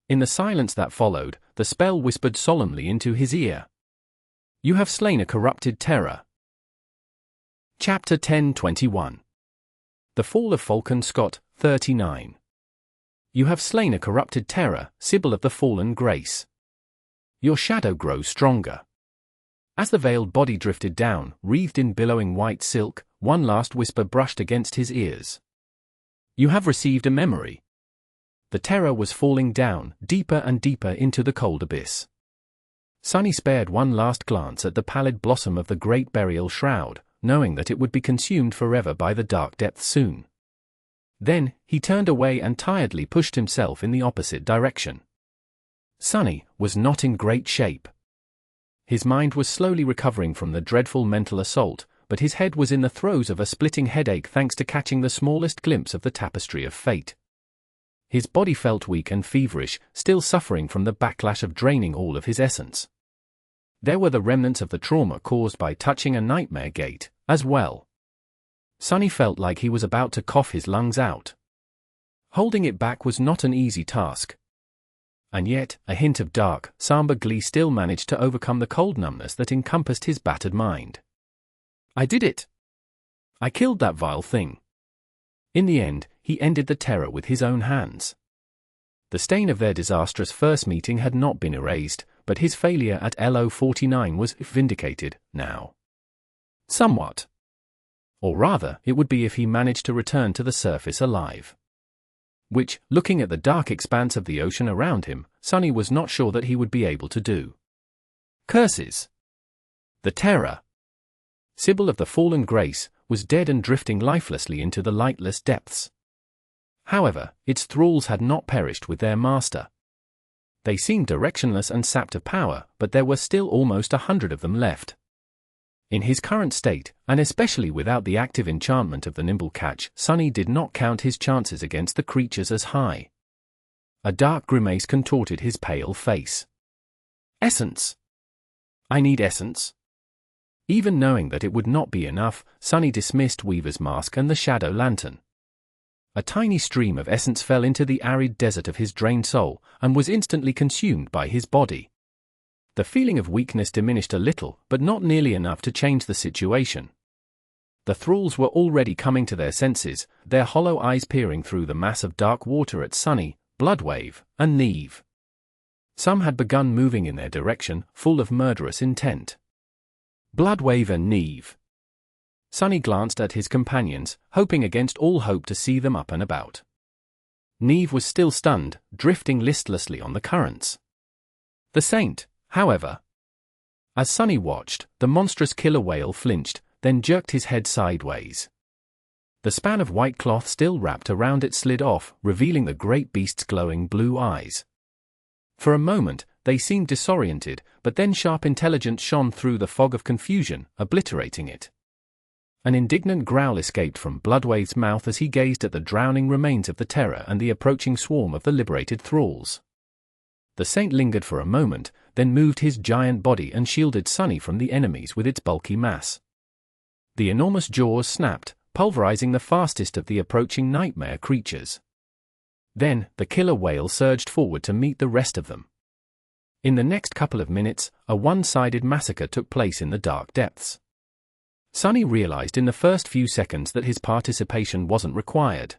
In the silence that followed, the spell whispered solemnly into his ear. "You have slain a corrupted terror." Chapter 10:21. The Fall of Falcon, Scott, 39. You have slain a corrupted terror, Sibyl of the fallen grace. Your shadow grows stronger. As the veiled body drifted down, wreathed in billowing white silk, one last whisper brushed against his ears. You have received a memory. The terror was falling down, deeper and deeper into the cold abyss. Sunny spared one last glance at the pallid blossom of the great burial shroud, knowing that it would be consumed forever by the dark depths soon. Then, he turned away and tiredly pushed himself in the opposite direction. Sunny was not in great shape. His mind was slowly recovering from the dreadful mental assault, but his head was in the throes of a splitting headache thanks to catching the smallest glimpse of the tapestry of fate. His body felt weak and feverish, still suffering from the backlash of draining all of his essence. There were the remnants of the trauma caused by touching a nightmare gate, as well. Sonny felt like he was about to cough his lungs out. Holding it back was not an easy task. And yet, a hint of dark, somber glee still managed to overcome the cold numbness that encompassed his battered mind. I did it! I killed that vile thing. In the end, he ended the terror with his own hands. The stain of their disastrous first meeting had not been erased, but his failure at LO49 was vindicated, now. Somewhat. Or rather, it would be if he managed to return to the surface alive. Which, looking at the dark expanse of the ocean around him, Sonny was not sure that he would be able to do. Curses! The terror! Sybil of the fallen Grace was dead and drifting lifelessly into the lightless depths. However, its thralls had not perished with their master. They seemed directionless and sapped of power, but there were still almost 100 of them left. In his current state, and especially without the active enchantment of the nimble catch, Sonny did not count his chances against the creatures as high. A dark grimace contorted his pale face. Essence! I need essence. Even knowing that it would not be enough, Sonny dismissed Weaver's mask and the shadow lantern. A tiny stream of essence fell into the arid desert of his drained soul, and was instantly consumed by his body. The feeling of weakness diminished a little, but not nearly enough to change the situation. The thralls were already coming to their senses, their hollow eyes peering through the mass of dark water at Sonny, Bloodwave, and Neve. Some had begun moving in their direction, full of murderous intent. Bloodwave and Neve. Sonny glanced at his companions, hoping against all hope to see them up and about. Neve was still stunned, drifting listlessly on the currents. The Saint, however. As Sonny watched, the monstrous killer whale flinched, then jerked his head sideways. The span of white cloth still wrapped around it slid off, revealing the great beast's glowing blue eyes. For a moment, they seemed disoriented, but then sharp intelligence shone through the fog of confusion, obliterating it. An indignant growl escaped from Bloodwave's mouth as he gazed at the drowning remains of the terror and the approaching swarm of the liberated thralls. The Saint lingered for a moment, then moved his giant body and shielded Sonny from the enemies with its bulky mass. The enormous jaws snapped, pulverizing the fastest of the approaching nightmare creatures. Then, the killer whale surged forward to meet the rest of them. In the next couple of minutes, a one-sided massacre took place in the dark depths. Sonny realized in the first few seconds that his participation wasn't required.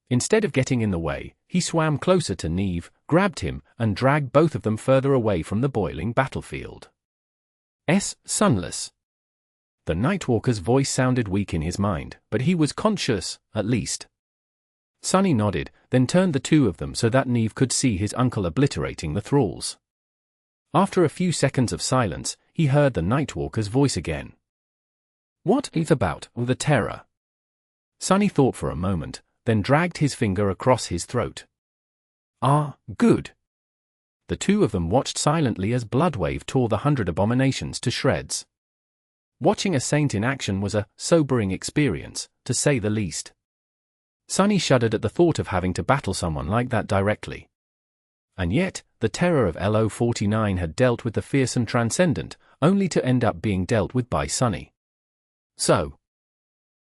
Instead of getting in the way, he swam closer to Neve, grabbed him, and dragged both of them further away from the boiling battlefield. Sunless. The Nightwalker's voice sounded weak in his mind, but he was conscious, at least. Sonny nodded, then turned the two of them so that Neve could see his uncle obliterating the thralls. After a few seconds of silence, he heard the Nightwalker's voice again. What is about the terror? Sonny thought for a moment, then dragged his finger across his throat. Ah, good. The two of them watched silently as Bloodwave tore the 100 abominations to shreds. Watching a saint in action was a sobering experience, to say the least. Sonny shuddered at the thought of having to battle someone like that directly. And yet, the terror of LO49 had dealt with the fearsome transcendent, only to end up being dealt with by Sonny. So,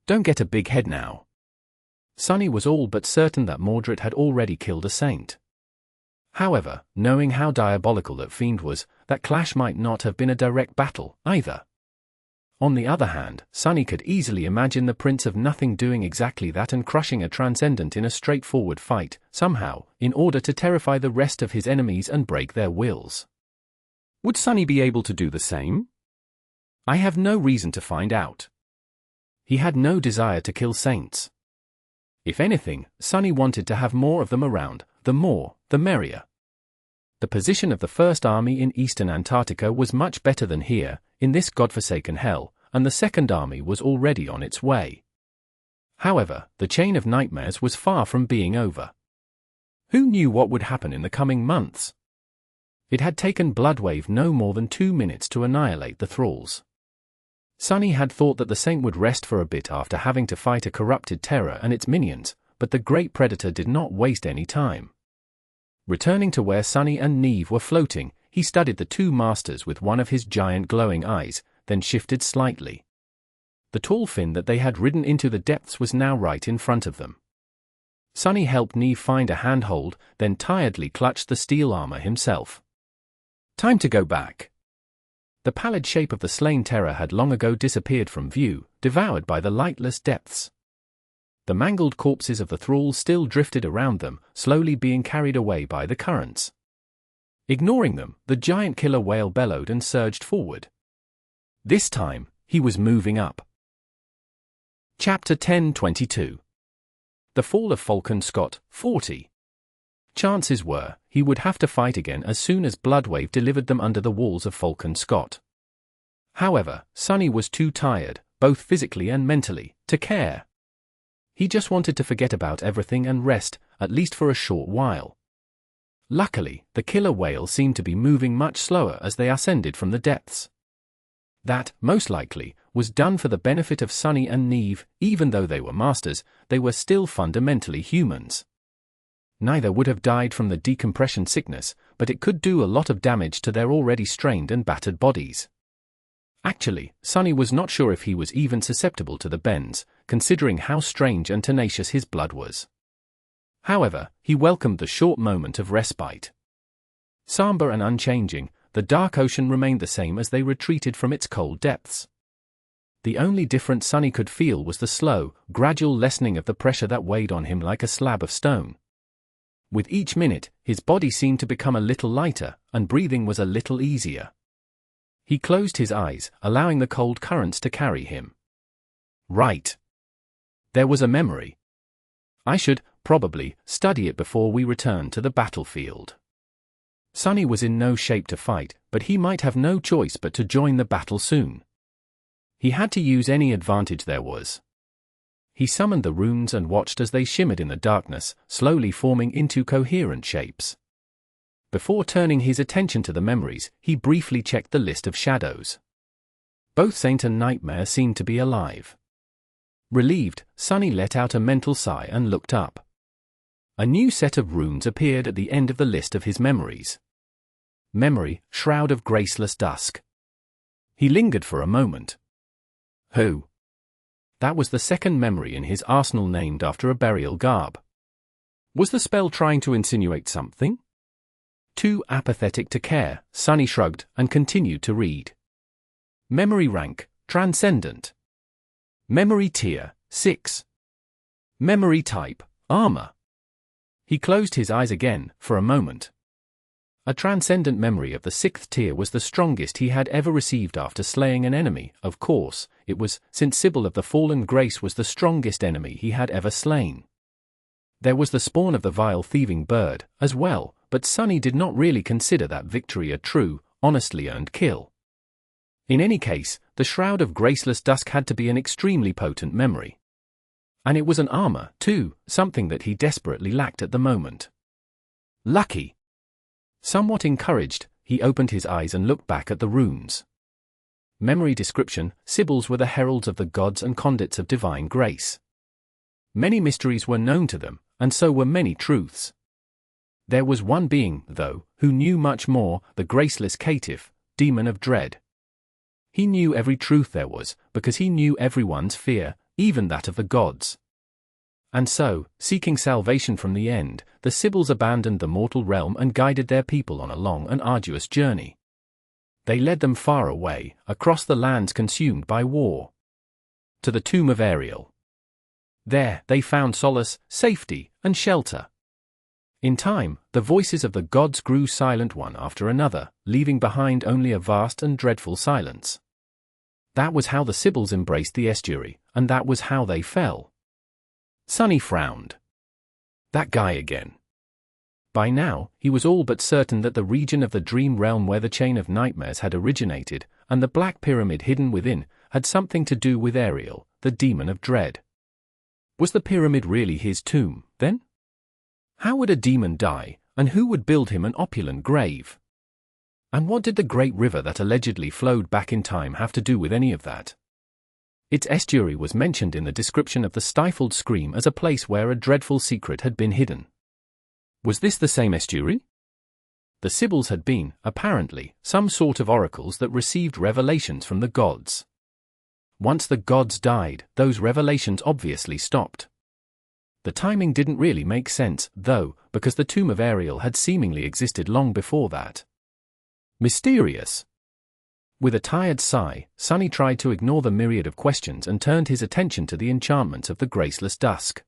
don't get a big head now. Sonny was all but certain that Mordred had already killed a saint. However, knowing how diabolical that fiend was, that clash might not have been a direct battle, either. On the other hand, Sonny could easily imagine the Prince of Nothing doing exactly that and crushing a transcendent in a straightforward fight, somehow, in order to terrify the rest of his enemies and break their wills. Would Sonny be able to do the same? I have no reason to find out. He had no desire to kill saints. If anything, Sonny wanted to have more of them around, the more, the merrier. The position of the First Army in eastern Antarctica was much better than here, in this godforsaken hell, and the Second Army was already on its way. However, the chain of nightmares was far from being over. Who knew what would happen in the coming months? It had taken Bloodwave no more than 2 minutes to annihilate the thralls. Sunny had thought that the saint would rest for a bit after having to fight a corrupted terror and its minions, but the great predator did not waste any time. Returning to where Sunny and Neve were floating, he studied the two masters with one of his giant glowing eyes, then shifted slightly. The tall fin that they had ridden into the depths was now right in front of them. Sunny helped Neve find a handhold, then tiredly clutched the steel armor himself. Time to go back. The pallid shape of the slain terror had long ago disappeared from view, devoured by the lightless depths. The mangled corpses of the thralls still drifted around them, slowly being carried away by the currents. Ignoring them, the giant killer whale bellowed and surged forward. This time, he was moving up. Chapter 10:22. The Fall of Falcon Scott, 40. Chances were, he would have to fight again as soon as Bloodwave delivered them under the walls of Falcon Scott. However, Sunny was too tired, both physically and mentally, to care. He just wanted to forget about everything and rest, at least for a short while. Luckily, the killer whale seemed to be moving much slower as they ascended from the depths. That, most likely, was done for the benefit of Sunny and Neve. Even though they were masters, they were still fundamentally humans. Neither would have died from the decompression sickness, but it could do a lot of damage to their already strained and battered bodies. Actually, Sunny was not sure if he was even susceptible to the bends, considering how strange and tenacious his blood was. However, he welcomed the short moment of respite. Somber and unchanging, the dark ocean remained the same as they retreated from its cold depths. The only difference Sunny could feel was the slow, gradual lessening of the pressure that weighed on him like a slab of stone. With each minute, his body seemed to become a little lighter, and breathing was a little easier. He closed his eyes, allowing the cold currents to carry him. Right. There was a memory. I should, probably, study it before we return to the battlefield. Sunny was in no shape to fight, but he might have no choice but to join the battle soon. He had to use any advantage there was. He summoned the runes and watched as they shimmered in the darkness, slowly forming into coherent shapes. Before turning his attention to the memories, he briefly checked the list of shadows. Both Saint and Nightmare seemed to be alive. Relieved, Sunny let out a mental sigh and looked up. A new set of runes appeared at the end of the list of his memories. Memory, Shroud of Graceless Dusk. He lingered for a moment. Who? That was the second memory in his arsenal named after a burial garb. Was the spell trying to insinuate something? Too apathetic to care, Sunny shrugged and continued to read. Memory rank, Transcendent. Memory tier, 6. Memory type, Armor. He closed his eyes again, for a moment. A transcendent memory of the 6th tier was the strongest he had ever received after slaying an enemy. Of course, it was, since Sybil of the Fallen Grace was the strongest enemy he had ever slain. There was the spawn of the vile thieving bird, as well, but Sunny did not really consider that victory a true, honestly earned kill. In any case, the Shroud of Graceless Dusk had to be an extremely potent memory. And it was an armor, too, something that he desperately lacked at the moment. Lucky. Somewhat encouraged, he opened his eyes and looked back at the runes. Memory description: Sibyls were the heralds of the gods and conduits of divine grace. Many mysteries were known to them, and so were many truths. There was one being, though, who knew much more, the graceless caitiff, demon of dread. He knew every truth there was, because he knew everyone's fear, even that of the gods. And so, seeking salvation from the end, the Sibyls abandoned the mortal realm and guided their people on a long and arduous journey. They led them far away, across the lands consumed by war, to the tomb of Ariel. There, they found solace, safety, and shelter. In time, the voices of the gods grew silent one after another, leaving behind only a vast and dreadful silence. That was how the Sibyls embraced the estuary, and that was how they fell. Sunny frowned. That guy again. By now, he was all but certain that the region of the dream realm where the chain of nightmares had originated, and the black pyramid hidden within, had something to do with Ariel, the demon of dread. Was the pyramid really his tomb, then? How would a demon die, and who would build him an opulent grave? And what did the great river that allegedly flowed back in time have to do with any of that? Its estuary was mentioned in the description of the stifled scream as a place where a dreadful secret had been hidden. Was this the same estuary? The Sibyls had been, apparently, some sort of oracles that received revelations from the gods. Once the gods died, those revelations obviously stopped. The timing didn't really make sense, though, because the tomb of Ariel had seemingly existed long before that. Mysterious. With a tired sigh, Sonny tried to ignore the myriad of questions and turned his attention to the enchantments of the graceless dusk.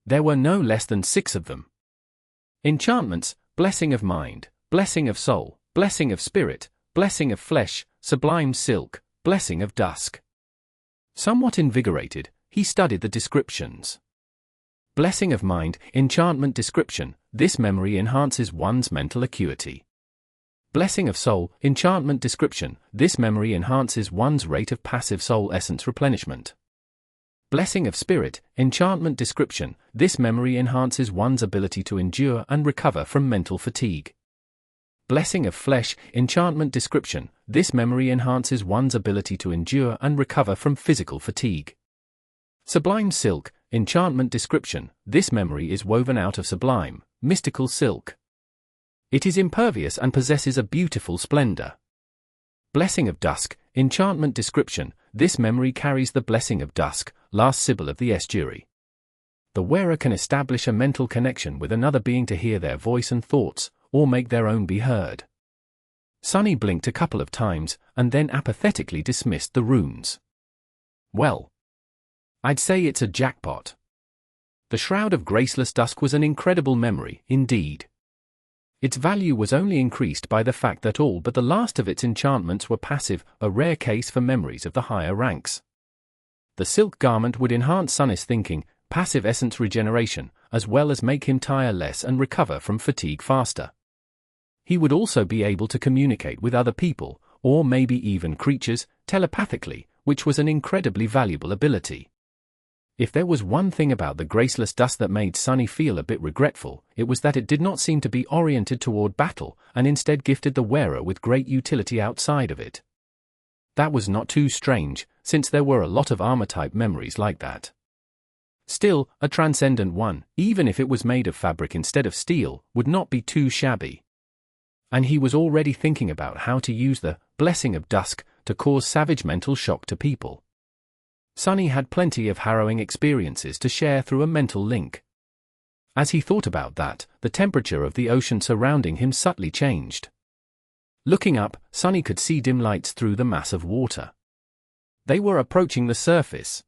There were no less than 6 of them. Enchantments: blessing of mind, blessing of soul, blessing of spirit, blessing of flesh, sublime silk, blessing of dusk. Somewhat invigorated, he studied the descriptions. Blessing of mind, enchantment description: this memory enhances one's mental acuity. Blessing of soul, enchantment description: this memory enhances one's rate of passive soul essence replenishment. Blessing of spirit, enchantment description: this memory enhances one's ability to endure and recover from mental fatigue. Blessing of flesh, enchantment description: this memory enhances one's ability to endure and recover from physical fatigue. Sublime silk, enchantment description: this memory is woven out of sublime, mystical silk. It is impervious and possesses a beautiful splendor. Blessing of dusk, enchantment description: this memory carries the blessing of dusk, last Sibyl of the estuary. The wearer can establish a mental connection with another being to hear their voice and thoughts, or make their own be heard. Sonny blinked a couple of times, and then apathetically dismissed the runes. Well, I'd say it's a jackpot. The Shroud of Graceless Dusk was an incredible memory, indeed. Its value was only increased by the fact that all but the last of its enchantments were passive, a rare case for memories of the higher ranks. The silk garment would enhance Sonny's thinking, passive essence regeneration, as well as make him tire less and recover from fatigue faster. He would also be able to communicate with other people, or maybe even creatures, telepathically, which was an incredibly valuable ability. If there was one thing about the Graceless Dusk that made Sonny feel a bit regretful, it was that it did not seem to be oriented toward battle, and instead gifted the wearer with great utility outside of it. That was not too strange, since there were a lot of armor-type memories like that. Still, a transcendent one, even if it was made of fabric instead of steel, would not be too shabby. And he was already thinking about how to use the Blessing of Dusk to cause savage mental shock to people. Sonny had plenty of harrowing experiences to share through a mental link. As he thought about that, the temperature of the ocean surrounding him subtly changed. Looking up, Sonny could see dim lights through the mass of water. They were approaching the surface.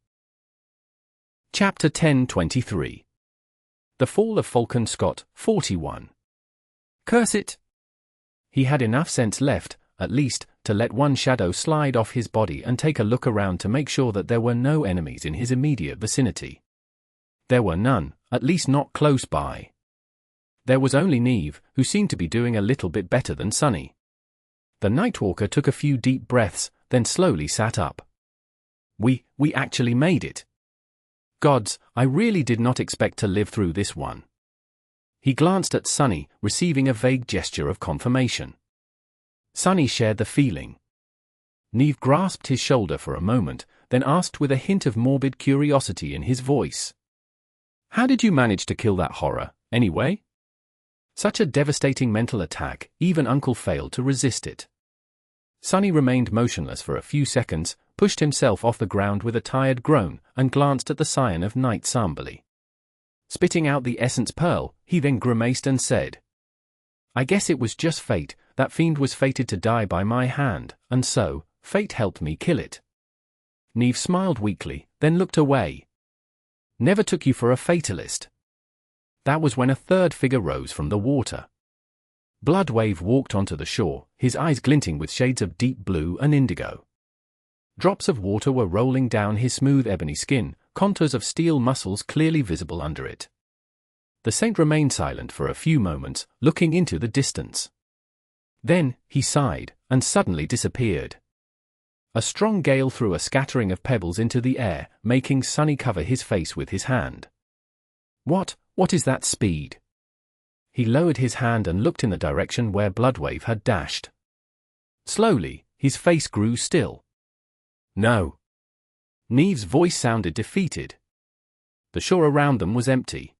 Chapter 10:23. The Fall of Falcon Scott, 41. Curse it! He had enough sense left, at least, to let one shadow slide off his body and take a look around to make sure that there were no enemies in his immediate vicinity. There were none, at least not close by. There was only Neve, who seemed to be doing a little bit better than Sonny. The Nightwalker took a few deep breaths, then slowly sat up. We actually made it. Gods, I really did not expect to live through this one. He glanced at Sonny, receiving a vague gesture of confirmation. Sonny shared the feeling. Neve grasped his shoulder for a moment, then asked with a hint of morbid curiosity in his voice. How did you manage to kill that horror, anyway? Such a devastating mental attack, even Uncle failed to resist it. Sonny remained motionless for a few seconds, pushed himself off the ground with a tired groan, and glanced at the scion of night somberly. Spitting out the essence pearl, he then grimaced and said, I guess it was just fate. That fiend was fated to die by my hand, and so, fate helped me kill it. Neve smiled weakly, then looked away. Never took you for a fatalist. That was when a third figure rose from the water. Bloodwave walked onto the shore, his eyes glinting with shades of deep blue and indigo. Drops of water were rolling down his smooth ebony skin, contours of steel muscles clearly visible under it. The saint remained silent for a few moments, looking into the distance. Then, he sighed, and suddenly disappeared. A strong gale threw a scattering of pebbles into the air, making Sonny cover his face with his hand. What is that speed? He lowered his hand and looked in the direction where Bloodwave had dashed. Slowly, his face grew still. No. Neve's voice sounded defeated. The shore around them was empty.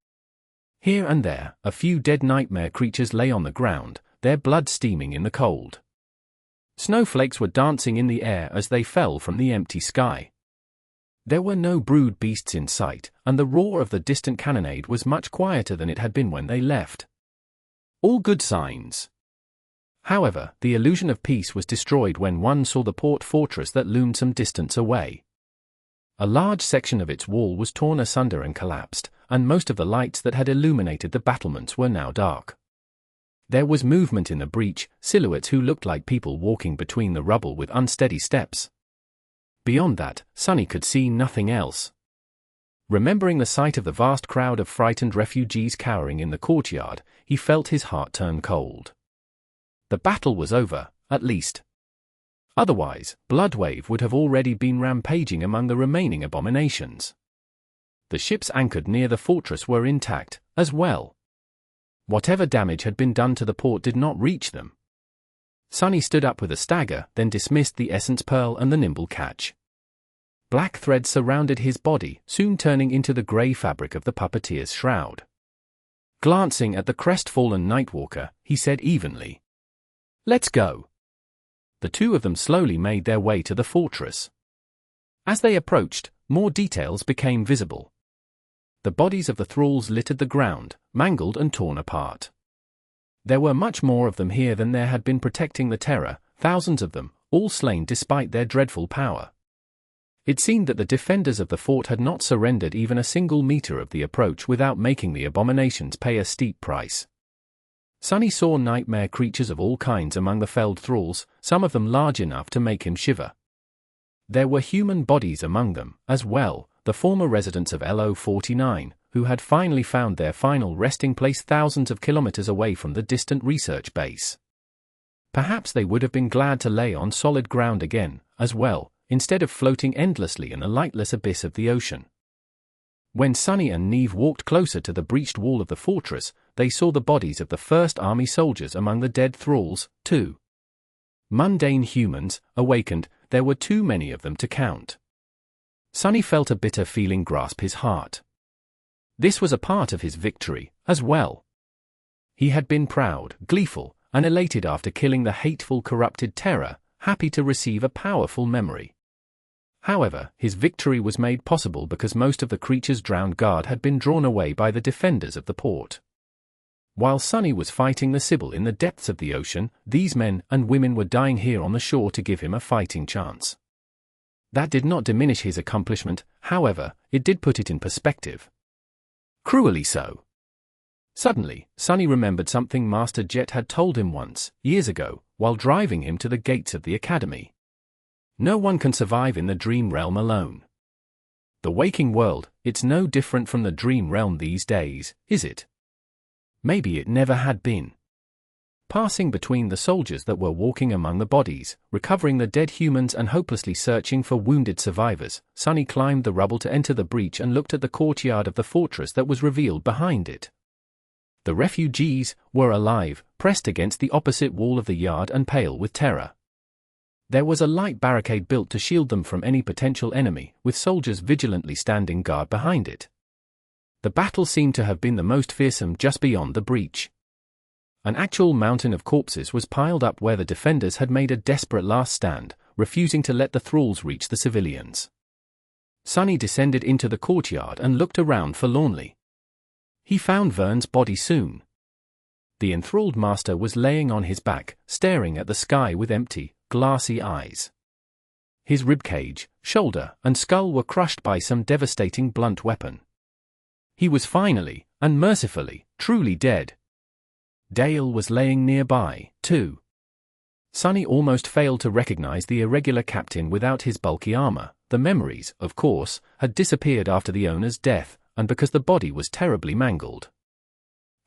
Here and there, a few dead nightmare creatures lay on the ground, their blood steaming in the cold. Snowflakes were dancing in the air as they fell from the empty sky. There were no brood beasts in sight, and the roar of the distant cannonade was much quieter than it had been when they left. All good signs. However, the illusion of peace was destroyed when one saw the port fortress that loomed some distance away. A large section of its wall was torn asunder and collapsed, and most of the lights that had illuminated the battlements were now dark. There was movement in the breach, silhouettes who looked like people walking between the rubble with unsteady steps. Beyond that, Sonny could see nothing else. Remembering the sight of the vast crowd of frightened refugees cowering in the courtyard, he felt his heart turn cold. The battle was over, at least. Otherwise, Bloodwave would have already been rampaging among the remaining abominations. The ships anchored near the fortress were intact, as well. Whatever damage had been done to the port did not reach them. Sonny stood up with a stagger, then dismissed the Essence Pearl and the Nimble Catch. Black threads surrounded his body, soon turning into the grey fabric of the puppeteer's shroud. Glancing at the crestfallen Nightwalker, he said evenly, "Let's go." The two of them slowly made their way to the fortress. As they approached, more details became visible. The bodies of the thralls littered the ground, mangled and torn apart. There were much more of them here than there had been protecting the Terror, thousands of them, all slain despite their dreadful power. It seemed that the defenders of the fort had not surrendered even a single meter of the approach without making the abominations pay a steep price. Sonny saw nightmare creatures of all kinds among the felled thralls, some of them large enough to make him shiver. There were human bodies among them, as well, the former residents of LO-49, who had finally found their final resting place thousands of kilometers away from the distant research base. Perhaps they would have been glad to lay on solid ground again, as well, instead of floating endlessly in the lightless abyss of the ocean. When Sonny and Neve walked closer to the breached wall of the fortress, they saw the bodies of the First Army soldiers among the dead thralls, too. Mundane humans, awakened, there were too many of them to count. Sonny felt a bitter feeling grasp his heart. This was a part of his victory, as well. He had been proud, gleeful, and elated after killing the hateful corrupted Terror, happy to receive a powerful memory. However, his victory was made possible because most of the creature's drowned guard had been drawn away by the defenders of the port. While Sonny was fighting the Sibyl in the depths of the ocean, these men and women were dying here on the shore to give him a fighting chance. That did not diminish his accomplishment, however, it did put it in perspective. Cruelly so. Suddenly, Sonny remembered something Master Jet had told him once, years ago, while driving him to the gates of the academy. No one can survive in the dream realm alone. The waking world, it's no different from the dream realm these days, is it? Maybe it never had been. Passing between the soldiers that were walking among the bodies, recovering the dead humans and hopelessly searching for wounded survivors, Sonny climbed the rubble to enter the breach and looked at the courtyard of the fortress that was revealed behind it. The refugees were alive, pressed against the opposite wall of the yard and pale with terror. There was a light barricade built to shield them from any potential enemy, with soldiers vigilantly standing guard behind it. The battle seemed to have been the most fearsome just beyond the breach. An actual mountain of corpses was piled up where the defenders had made a desperate last stand, refusing to let the thralls reach the civilians. Sonny descended into the courtyard and looked around forlornly. He found Vern's body soon. The enthralled master was laying on his back, staring at the sky with empty, glassy eyes. His ribcage, shoulder, and skull were crushed by some devastating blunt weapon. He was finally, and mercifully, truly dead. Dale was laying nearby, too. Sonny almost failed to recognize the irregular captain without his bulky armor. The memories, of course, had disappeared after the owner's death, and because the body was terribly mangled.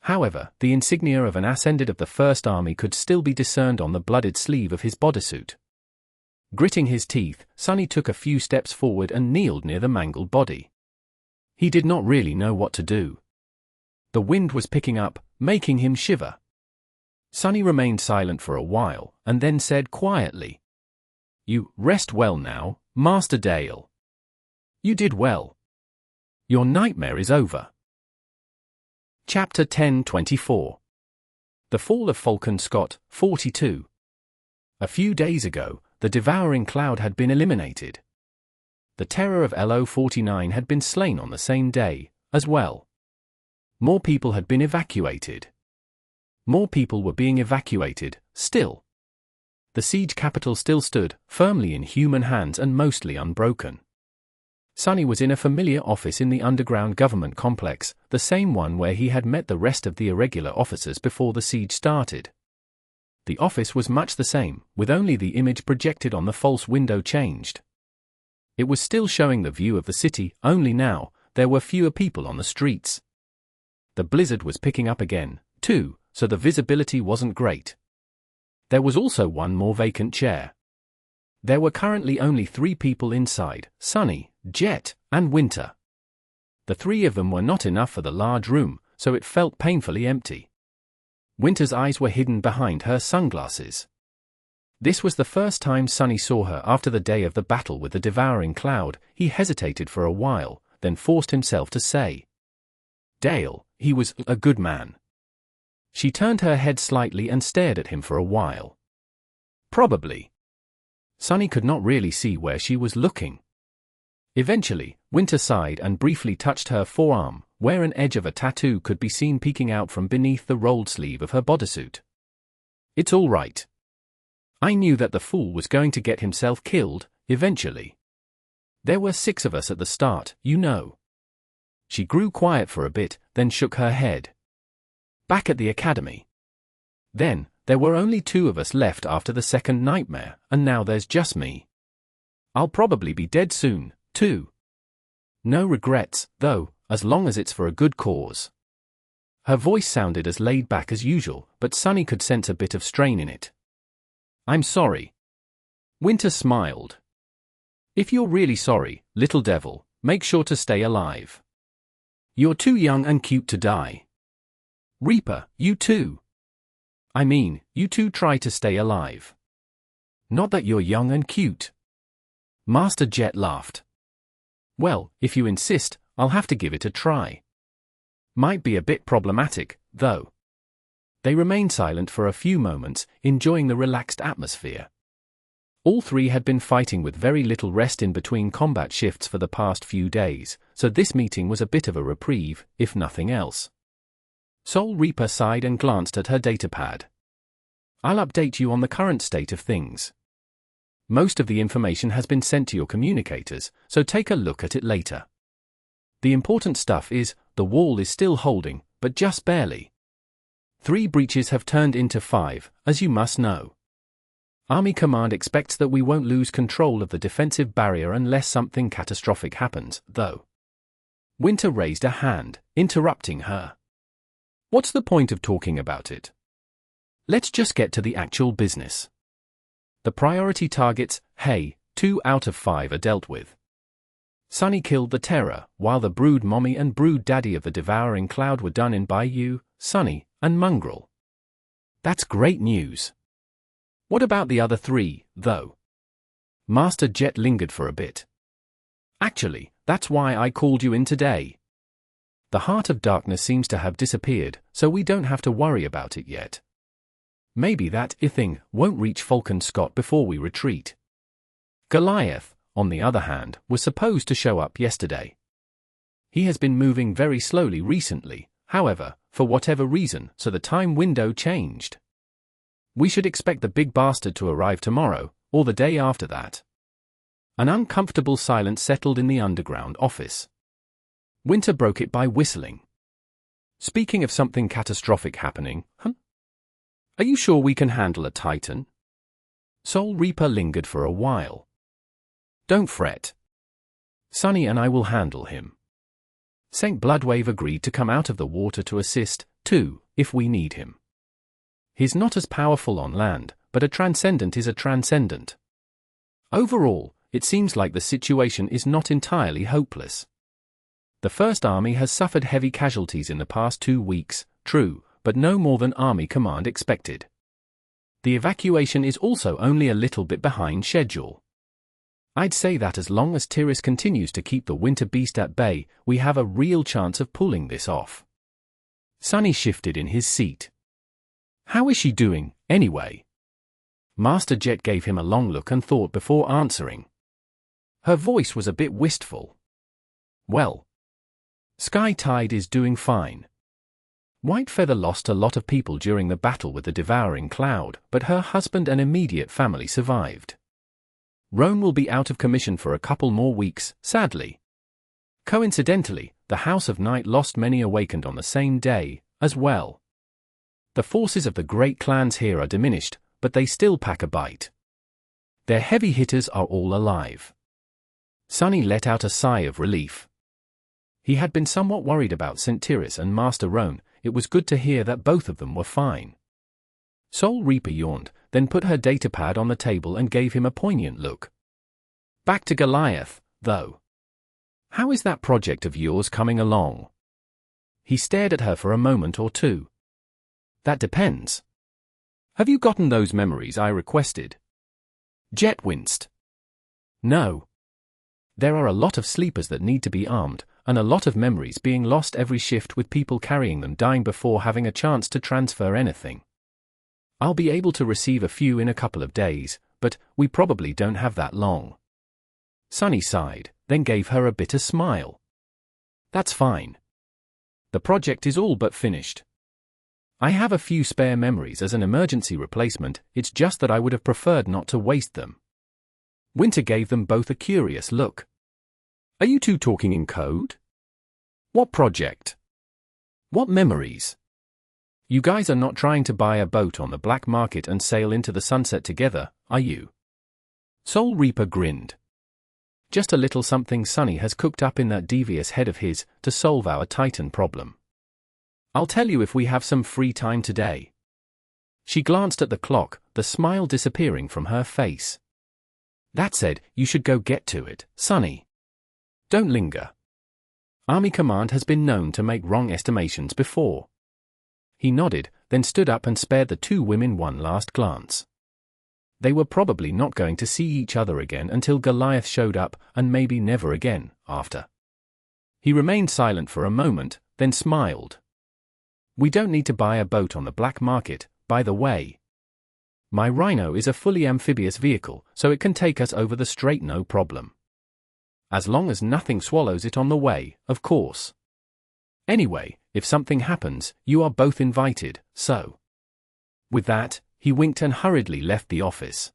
However, the insignia of an ascendant of the First Army could still be discerned on the blooded sleeve of his bodysuit. Gritting his teeth, Sonny took a few steps forward and kneeled near the mangled body. He did not really know what to do. The wind was picking up, making him shiver. Sonny remained silent for a while, and then said quietly, "You rest well now, Master Dale." You did well. Your nightmare is over. Chapter 10:24. The Fall of Falcon Scott, 42. A few days ago, the devouring cloud had been eliminated. The terror of LO-49 had been slain on the same day, as well. More people had been evacuated. More people were being evacuated, still. The siege capital still stood, firmly in human hands and mostly unbroken. Sonny was in a familiar office in the underground government complex, the same one where he had met the rest of the irregular officers before the siege started. The office was much the same, with only the image projected on the false window changed. It was still showing the view of the city, only now, there were fewer people on the streets. The blizzard was picking up again, too, so the visibility wasn't great. There was also one more vacant chair. There were currently only 3 people inside, Sonny, Jet, and Winter. The 3 of them were not enough for the large room, so it felt painfully empty. Winter's eyes were hidden behind her sunglasses. This was the first time Sonny saw her after the day of the battle with the devouring cloud. He hesitated for a while, then forced himself to say, "Dale, he was a good man." She turned her head slightly and stared at him for a while. Probably. Sonny could not really see where she was looking. Eventually, Winter sighed and briefly touched her forearm, where an edge of a tattoo could be seen peeking out from beneath the rolled sleeve of her bodysuit. "It's all right. I knew that the fool was going to get himself killed, eventually. There were 6 of us at the start, you know." She grew quiet for a bit, then shook her head. "Back at the academy. Then, there were only 2 of us left after the second nightmare, and now there's just me. I'll probably be dead soon, too. No regrets, though, as long as it's for a good cause." Her voice sounded as laid back as usual, but Sonny could sense a bit of strain in it. "I'm sorry." Winter smiled. "If you're really sorry, little devil, make sure to stay alive. You're too young and cute to die. Reaper, you too. I mean, you two try to stay alive. Not that you're young and cute." Master Jet laughed. "Well, if you insist, I'll have to give it a try. Might be a bit problematic, though." They remained silent for a few moments, enjoying the relaxed atmosphere. All 3 had been fighting with very little rest in between combat shifts for the past few days, so this meeting was a bit of a reprieve, if nothing else. Soul Reaper sighed and glanced at her datapad. "I'll update you on the current state of things. Most of the information has been sent to your communicators, so take a look at it later. The important stuff is, the wall is still holding, but just barely. 3 breaches have turned into 5, as you must know. Army Command expects that we won't lose control of the defensive barrier unless something catastrophic happens, though." Winter raised a hand, interrupting her. "What's the point of talking about it? Let's just get to the actual business. The priority targets, hey, 2 out of 5 are dealt with. Sonny killed the Terror, while the Brood Mommy and Brood Daddy of the devouring cloud were done in by you, Sonny, and Mongrel. That's great news. What about the other 3, though?" Master Jet lingered for a bit. "Actually, that's why I called you in today. The Heart of Darkness seems to have disappeared, so we don't have to worry about it yet. Maybe that thing won't reach Falcon Scott before we retreat. Goliath, on the other hand, was supposed to show up yesterday. He has been moving very slowly recently, however, for whatever reason, so the time window changed. We should expect the big bastard to arrive tomorrow, or the day after that." An uncomfortable silence settled in the underground office. Winter broke it by whistling. "Speaking of something catastrophic happening, are you sure we can handle a Titan?" Soul Reaper lingered for a while. "Don't fret. Sonny and I will handle him. Saint Bloodwave agreed to come out of the water to assist, too, if we need him. He's not as powerful on land, but a transcendent is a transcendent. Overall, it seems like the situation is not entirely hopeless. The First Army has suffered heavy casualties in the past 2 weeks, true, but no more than Army Command expected. The evacuation is also only a little bit behind schedule. I'd say that as long as Tiris continues to keep the winter beast at bay, we have a real chance of pulling this off. Sunny shifted in his seat. How is she doing, anyway? Master Jet gave him a long look and thought before answering. Her voice was a bit wistful. Well, Sky Tide is doing fine. White Feather lost a lot of people during the battle with the devouring cloud, but her husband and immediate family survived. Roan will be out of commission for a couple more weeks, sadly. Coincidentally, the House of Night lost many awakened on the same day, as well. The forces of the great clans here are diminished, but they still pack a bite. Their heavy hitters are all alive. Sunny let out a sigh of relief. He had been somewhat worried about St. Tiris and Master Roan. It was good to hear that both of them were fine. Soul Reaper yawned, then put her datapad on the table and gave him a poignant look. Back to Goliath, though. How is that project of yours coming along? He stared at her for a moment or two. That depends. Have you gotten those memories I requested? Jet winced. No. There are a lot of sleepers that need to be armed, and a lot of memories being lost every shift with people carrying them dying before having a chance to transfer anything. I'll be able to receive a few in a couple of days, but we probably don't have that long. Sunny sighed, then gave her a bitter smile. That's fine. The project is all but finished. I have a few spare memories as an emergency replacement, it's just that I would have preferred not to waste them. Winter gave them both a curious look. Are you two talking in code? What project? What memories? You guys are not trying to buy a boat on the black market and sail into the sunset together, are you? Soul Reaper grinned. Just a little something Sunny has cooked up in that devious head of his to solve our Titan problem. I'll tell you if we have some free time today. She glanced at the clock, the smile disappearing from her face. That said, you should go get to it, Sunny. Don't linger. Army Command has been known to make wrong estimations before. He nodded, then stood up and spared the two women one last glance. They were probably not going to see each other again until Goliath showed up, and maybe never again, after. He remained silent for a moment, then smiled. We don't need to buy a boat on the black market, by the way. My Rhino is a fully amphibious vehicle, so it can take us over the strait no problem. As long as nothing swallows it on the way, of course. Anyway, if something happens, you are both invited, so. With that, he winked and hurriedly left the office.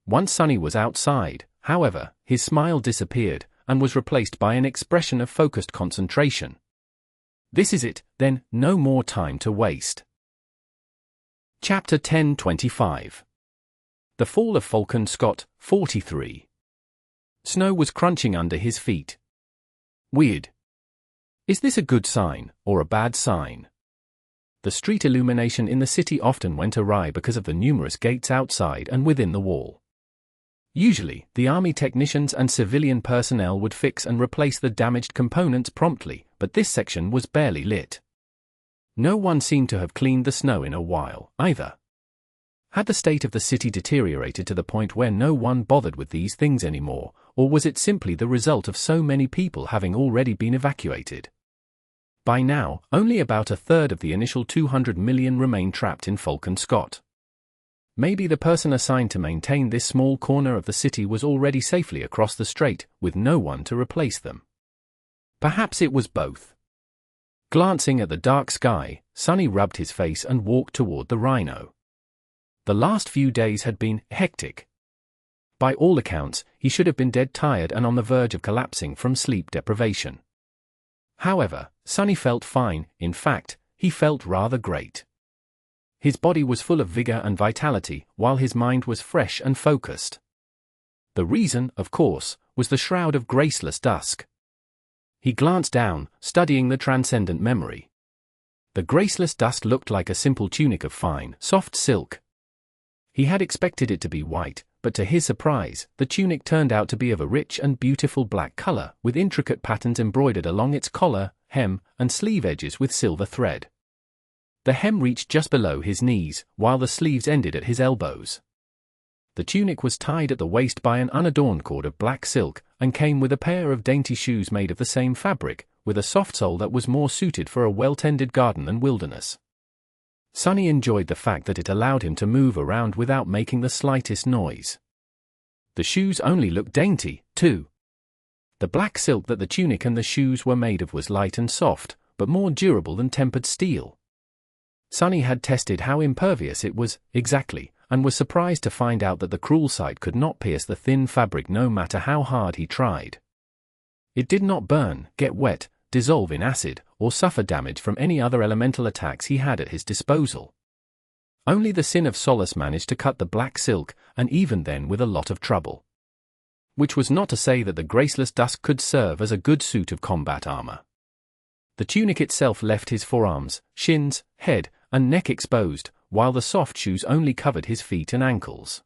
Once Sunny was outside, however, his smile disappeared, and was replaced by an expression of focused concentration. This is it, then, no more time to waste. Chapter 10:25. The Fall of Falcon Scott, 43. Snow was crunching under his feet. Weird. Is this a good sign, or a bad sign? The street illumination in the city often went awry because of the numerous gates outside and within the wall. Usually, the army technicians and civilian personnel would fix and replace the damaged components promptly, but this section was barely lit. No one seemed to have cleaned the snow in a while, either. Had the state of the city deteriorated to the point where no one bothered with these things anymore, or was it simply the result of so many people having already been evacuated? By now, only about a third of the initial 200 million remained trapped in Falcon Scott. Maybe the person assigned to maintain this small corner of the city was already safely across the strait, with no one to replace them. Perhaps it was both. Glancing at the dark sky, Sunny rubbed his face and walked toward the Rhino. The last few days had been hectic. By all accounts, he should have been dead tired and on the verge of collapsing from sleep deprivation. However, Sunny felt fine. In fact, he felt rather great. His body was full of vigor and vitality, while his mind was fresh and focused. The reason, of course, was the shroud of graceless dusk. He glanced down, studying the transcendent memory. The graceless dusk looked like a simple tunic of fine, soft silk. He had expected it to be white, but to his surprise, the tunic turned out to be of a rich and beautiful black color, with intricate patterns embroidered along its collar, hem, and sleeve edges with silver thread. The hem reached just below his knees, while the sleeves ended at his elbows. The tunic was tied at the waist by an unadorned cord of black silk, and came with a pair of dainty shoes made of the same fabric, with a soft sole that was more suited for a well-tended garden than wilderness. Sonny enjoyed the fact that it allowed him to move around without making the slightest noise. The shoes only looked dainty, too. The black silk that the tunic and the shoes were made of was light and soft, but more durable than tempered steel. Sonny had tested how impervious it was, exactly, and was surprised to find out that the cruel sight could not pierce the thin fabric no matter how hard he tried. It did not burn, get wet, dissolve in acid, or suffer damage from any other elemental attacks he had at his disposal. Only the Sin of Solace managed to cut the black silk, and even then with a lot of trouble. Which was not to say that the Graceless Dusk could serve as a good suit of combat armor. The tunic itself left his forearms, shins, head, and neck exposed, while the soft shoes only covered his feet and ankles.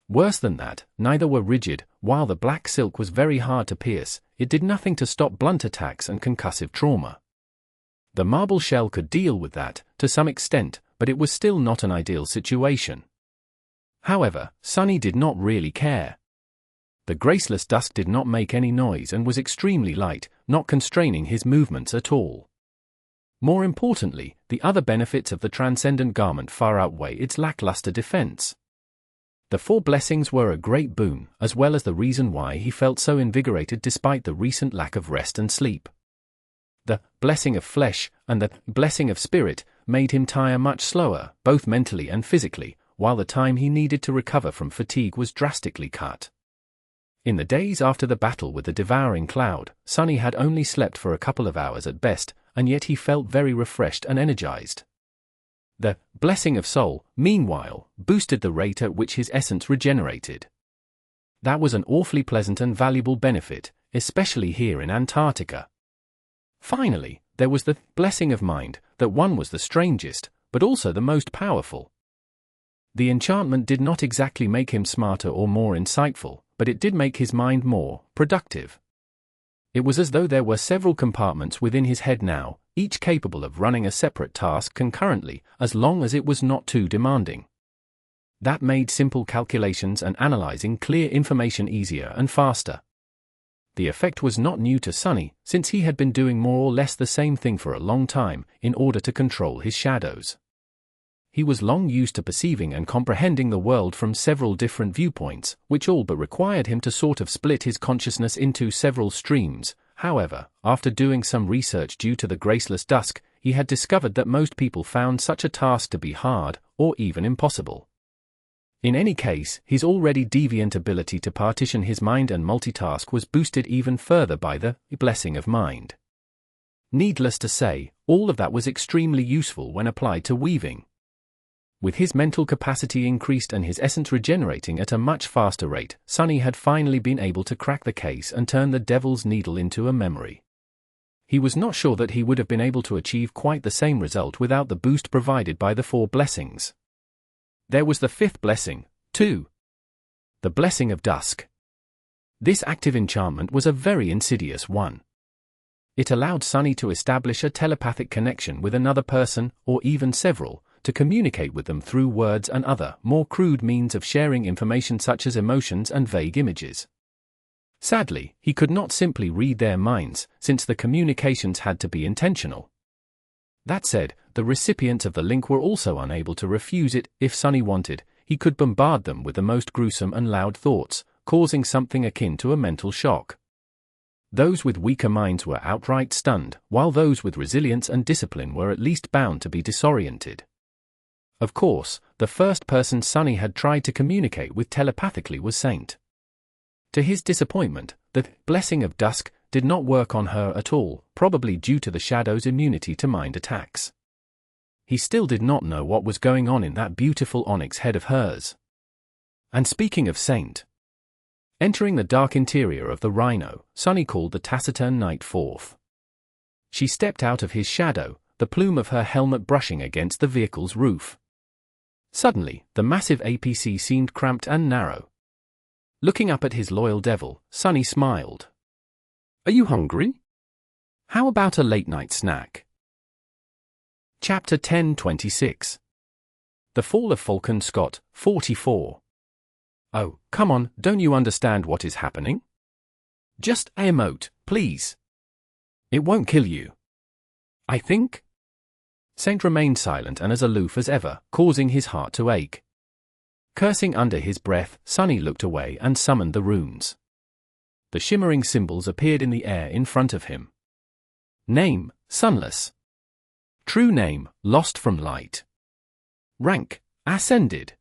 Worse than that, neither were rigid. While the black silk was very hard to pierce, it did nothing to stop blunt attacks and concussive trauma. The marble shell could deal with that, to some extent, but it was still not an ideal situation. However, Sonny did not really care. The Graceless Dusk did not make any noise and was extremely light, not constraining his movements at all. More importantly, the other benefits of the transcendent garment far outweigh its lackluster defense. The 4 blessings were a great boon, as well as the reason why he felt so invigorated despite the recent lack of rest and sleep. The blessing of flesh and the blessing of spirit made him tire much slower, both mentally and physically, while the time he needed to recover from fatigue was drastically cut. In the days after the battle with the devouring cloud, Sonny had only slept for a couple of hours at best, and yet he felt very refreshed and energized. The blessing of soul, meanwhile, boosted the rate at which his essence regenerated. That was an awfully pleasant and valuable benefit, especially here in Antarctica. Finally, there was the blessing of mind. That one was the strangest, but also the most powerful. The enchantment did not exactly make him smarter or more insightful, but it did make his mind more productive. It was as though there were several compartments within his head now, each capable of running a separate task concurrently, as long as it was not too demanding. That made simple calculations and analyzing clear information easier and faster. The effect was not new to Sonny, since he had been doing more or less the same thing for a long time, in order to control his shadows. He was long used to perceiving and comprehending the world from several different viewpoints, which all but required him to sort of split his consciousness into several streams. However, after doing some research due to the Graceless Dusk, he had discovered that most people found such a task to be hard, or even impossible. In any case, his already deviant ability to partition his mind and multitask was boosted even further by the blessing of mind. Needless to say, all of that was extremely useful when applied to weaving. With his mental capacity increased and his essence regenerating at a much faster rate, Sonny had finally been able to crack the case and turn the Devil's Needle into a memory. He was not sure that he would have been able to achieve quite the same result without the boost provided by the 4 blessings. There was the 5th blessing, too. The Blessing of Dusk. This active enchantment was a very insidious one. It allowed Sonny to establish a telepathic connection with another person, or even several, to communicate with them through words and other, more crude means of sharing information such as emotions and vague images. Sadly, he could not simply read their minds, since the communications had to be intentional. That said, the recipients of the link were also unable to refuse it. If Sonny wanted, he could bombard them with the most gruesome and loud thoughts, causing something akin to a mental shock. Those with weaker minds were outright stunned, while those with resilience and discipline were at least bound to be disoriented. Of course, the first person Sonny had tried to communicate with telepathically was Saint. To his disappointment, the Blessing of Dusk did not work on her at all, probably due to the Shadow's immunity to mind attacks. He still did not know what was going on in that beautiful onyx head of hers. And speaking of Saint, entering the dark interior of the Rhino, Sonny called the taciturn knight forth. She stepped out of his shadow, the plume of her helmet brushing against the vehicle's roof. Suddenly, the massive APC seemed cramped and narrow. Looking up at his loyal devil, Sonny smiled. "Are you hungry? How about a late-night snack?" Chapter 10:26. The Fall of Falcon, Scott, 44. Oh, come on, don't you understand what is happening? Just emote, please. It won't kill you. I think? Saint remained silent and as aloof as ever, causing his heart to ache. Cursing under his breath, Sunny looked away and summoned the runes. The shimmering symbols appeared in the air in front of him. Name, Sunless. True name, Lost from Light. Rank, Ascended.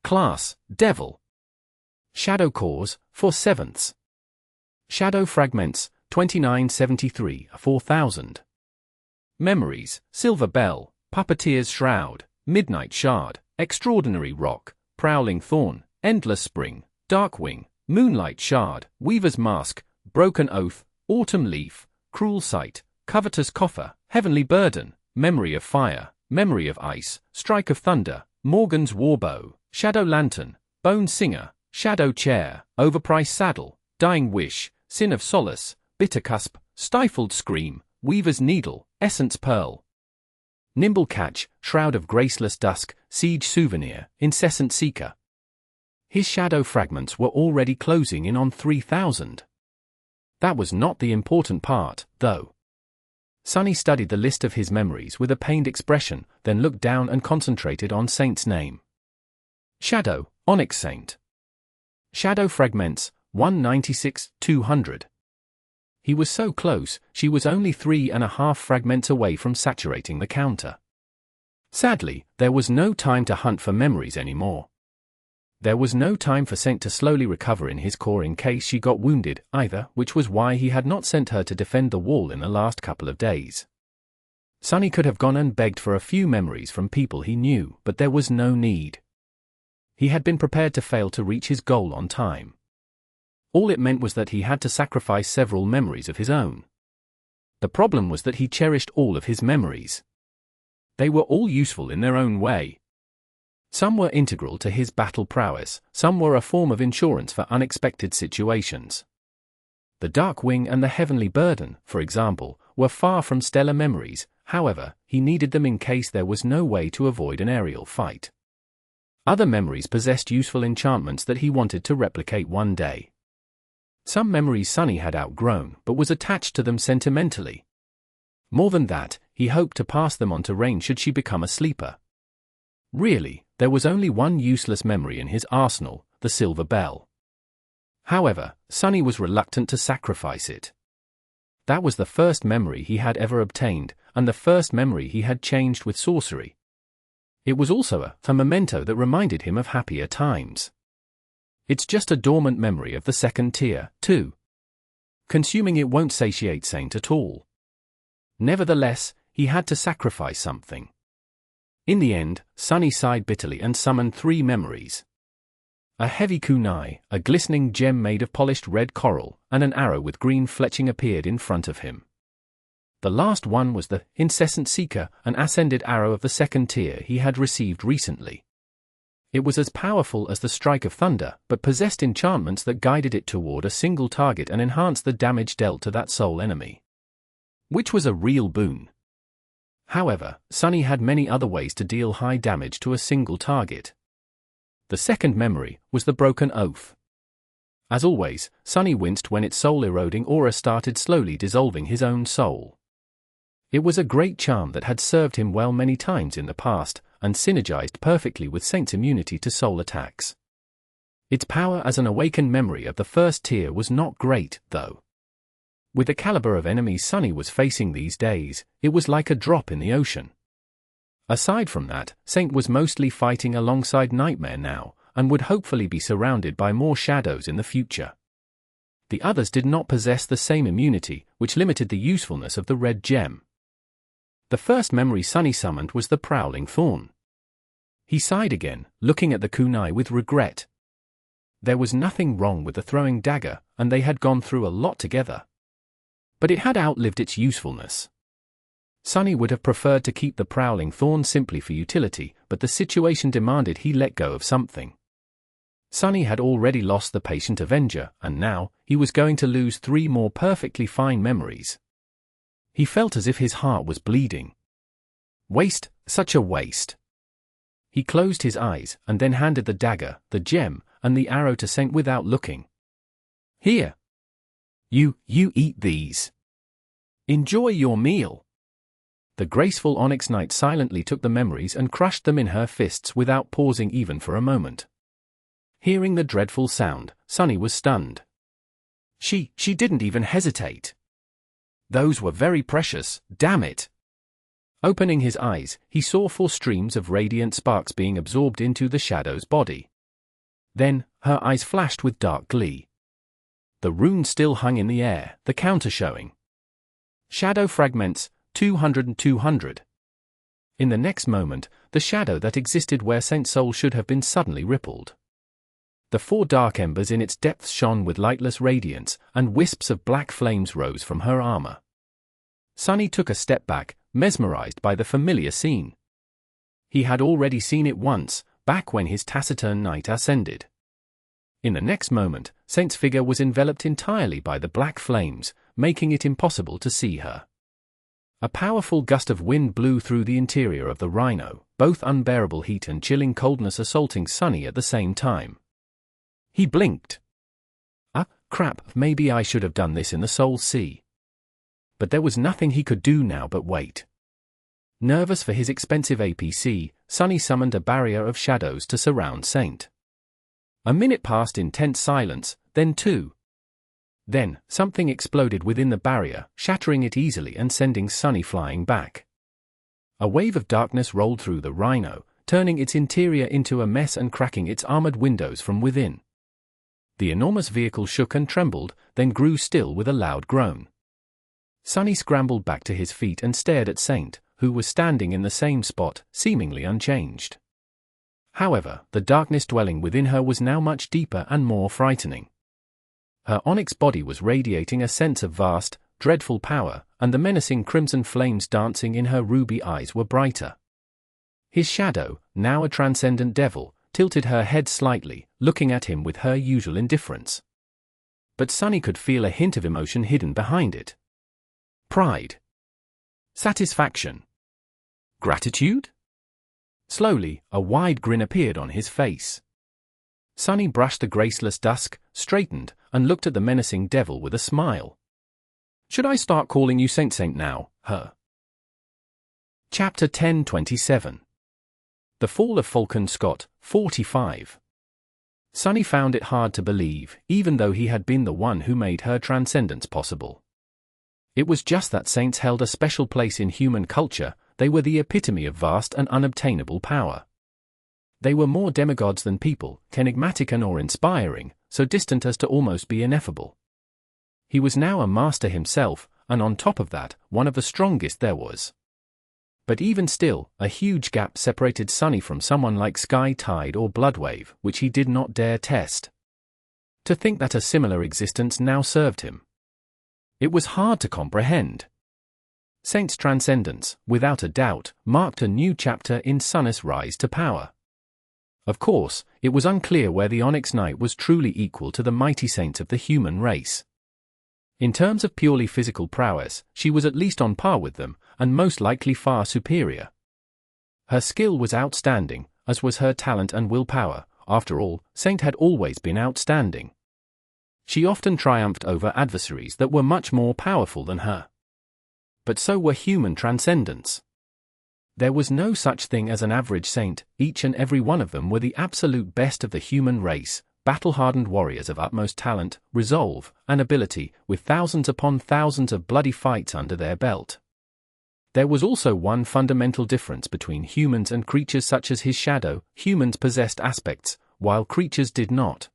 Class, Devil. Shadow Cores, 4/7. Shadow Fragments, 2973, 4000. Memories, Silver Bell, Puppeteer's Shroud, Midnight Shard, Extraordinary Rock, Prowling Thorn, Endless Spring, Darkwing, Moonlight Shard, Weaver's Mask, Broken Oath, Autumn Leaf, Cruel Sight, Covetous Coffer, Heavenly Burden, Memory of Fire, Memory of Ice, Strike of Thunder, Morgan's Warbow, Shadow Lantern, Bone Singer, Shadow Chair, Overpriced Saddle, Dying Wish, Sin of Solace, Bitter Cusp, Stifled Scream, Weaver's Needle, Essence Pearl. Nimble Catch, Shroud of Graceless Dusk, Siege Souvenir, Incessant Seeker. His shadow fragments were already closing in on 3,000. That was not the important part, though. Sunny studied the list of his memories with a pained expression, then looked down and concentrated on Saint's name. Shadow, Onyx Saint. Shadow Fragments, 196-200. He was so close, she was only 3.5 fragments away from saturating the counter. Sadly, there was no time to hunt for memories anymore. There was no time for Saint to slowly recover in his core in case she got wounded, either, which was why he had not sent her to defend the wall in the last couple of days. Sunny could have gone and begged for a few memories from people he knew, but there was no need. He had been prepared to fail to reach his goal on time. All it meant was that he had to sacrifice several memories of his own. The problem was that he cherished all of his memories. They were all useful in their own way. Some were integral to his battle prowess, some were a form of insurance for unexpected situations. The Dark Wing and the Heavenly Burden, for example, were far from stellar memories, however, he needed them in case there was no way to avoid an aerial fight. Other memories possessed useful enchantments that he wanted to replicate one day. Some memories Sunny had outgrown, but was attached to them sentimentally. More than that, he hoped to pass them on to Rain should she become a sleeper. Really, there was only one useless memory in his arsenal, the Silver Bell. However, Sunny was reluctant to sacrifice it. That was the first memory he had ever obtained, and the first memory he had changed with sorcery. It was also a memento that reminded him of happier times. It's just a dormant memory of the second tier, too. Consuming it won't satiate Saint at all. Nevertheless, he had to sacrifice something. In the end, Sunny sighed bitterly and summoned 3 memories. A heavy kunai, a glistening gem made of polished red coral, and an arrow with green fletching appeared in front of him. The last one was the Incessant Seeker, an ascended arrow of the second tier he had received recently. It was as powerful as the Strike of Thunder, but possessed enchantments that guided it toward a single target and enhanced the damage dealt to that sole enemy. Which was a real boon. However, Sunny had many other ways to deal high damage to a single target. The second memory was the Broken Oath. As always, Sunny winced when its soul-eroding aura started slowly dissolving his own soul. It was a great charm that had served him well many times in the past, and synergized perfectly with Saint's immunity to soul attacks. Its power as an awakened memory of the first tier was not great, though. With the caliber of enemies Sunny was facing these days, it was like a drop in the ocean. Aside from that, Saint was mostly fighting alongside Nightmare now, and would hopefully be surrounded by more shadows in the future. The others did not possess the same immunity, which limited the usefulness of the red gem. The first memory Sunny summoned was the Prowling Thorn. He sighed again, looking at the kunai with regret. There was nothing wrong with the throwing dagger, and they had gone through a lot together. But it had outlived its usefulness. Sunny would have preferred to keep the Prowling Thorn simply for utility, but the situation demanded he let go of something. Sunny had already lost the Patient Avenger, and now, he was going to lose 3 more perfectly fine memories. He felt as if his heart was bleeding. Waste, such a waste. He closed his eyes, and then handed the dagger, the gem, and the arrow to Saint without looking. "Here. You eat these. Enjoy your meal." The graceful Onyx Knight silently took the memories and crushed them in her fists without pausing even for a moment. Hearing the dreadful sound, Sunny was stunned. She didn't even hesitate. Those were very precious, damn it. Opening his eyes, he saw 4 streams of radiant sparks being absorbed into the shadow's body. Then, her eyes flashed with dark glee. The rune still hung in the air, the counter showing. Shadow fragments, 200 and 200. In the next moment, the shadow that existed where Saint's soul should have been suddenly rippled. The 4 dark embers in its depths shone with lightless radiance, and wisps of black flames rose from her armor. Sunny took a step back, mesmerized by the familiar scene. He had already seen it once, back when his taciturn knight ascended. In the next moment, Saint's figure was enveloped entirely by the black flames, making it impossible to see her. A powerful gust of wind blew through the interior of the rhino, both unbearable heat and chilling coldness assaulting Sunny at the same time. He blinked. Crap, maybe I should have done this in the Soul Sea. But there was nothing he could do now but wait. Nervous for his expensive APC, Sunny summoned a barrier of shadows to surround Saint. A minute passed in tense silence, then 2. Then, something exploded within the barrier, shattering it easily and sending Sunny flying back. A wave of darkness rolled through the rhino, turning its interior into a mess and cracking its armored windows from within. The enormous vehicle shook and trembled, then grew still with a loud groan. Sunny scrambled back to his feet and stared at Saint, who was standing in the same spot, seemingly unchanged. However, the darkness dwelling within her was now much deeper and more frightening. Her onyx body was radiating a sense of vast, dreadful power, and the menacing crimson flames dancing in her ruby eyes were brighter. His shadow, now a transcendent devil, tilted her head slightly, looking at him with her usual indifference. But Sunny could feel a hint of emotion hidden behind it. Pride. Satisfaction. Gratitude? Slowly, a wide grin appeared on his face. Sunny brushed the graceless dusk, straightened, and looked at the menacing devil with a smile. Should I start calling you Saint now, her? Chapter 10:27. The Fall of Falcon Scott, 45. Sunny found it hard to believe, even though he had been the one who made her transcendence possible. It was just that saints held a special place in human culture. They were the epitome of vast and unobtainable power. They were more demigods than people, enigmatic and awe-inspiring, so distant as to almost be ineffable. He was now a master himself, and on top of that, one of the strongest there was. But even still, a huge gap separated Sunny from someone like Sky Tide or Bloodwave, which he did not dare test. To think that a similar existence now served him. It was hard to comprehend. Saint's transcendence, without a doubt, marked a new chapter in Sunny's rise to power. Of course, it was unclear where the Onyx Knight was truly equal to the mighty saints of the human race. In terms of purely physical prowess, she was at least on par with them, and most likely far superior. Her skill was outstanding, as was her talent and willpower. After all, Saint had always been outstanding. She often triumphed over adversaries that were much more powerful than her. But so were human transcendents. There was no such thing as an average saint. Each and every one of them were the absolute best of the human race, battle-hardened warriors of utmost talent, resolve, and ability, with thousands upon thousands of bloody fights under their belt. There was also one fundamental difference between humans and creatures such as his shadow. Humans possessed aspects, while creatures did not.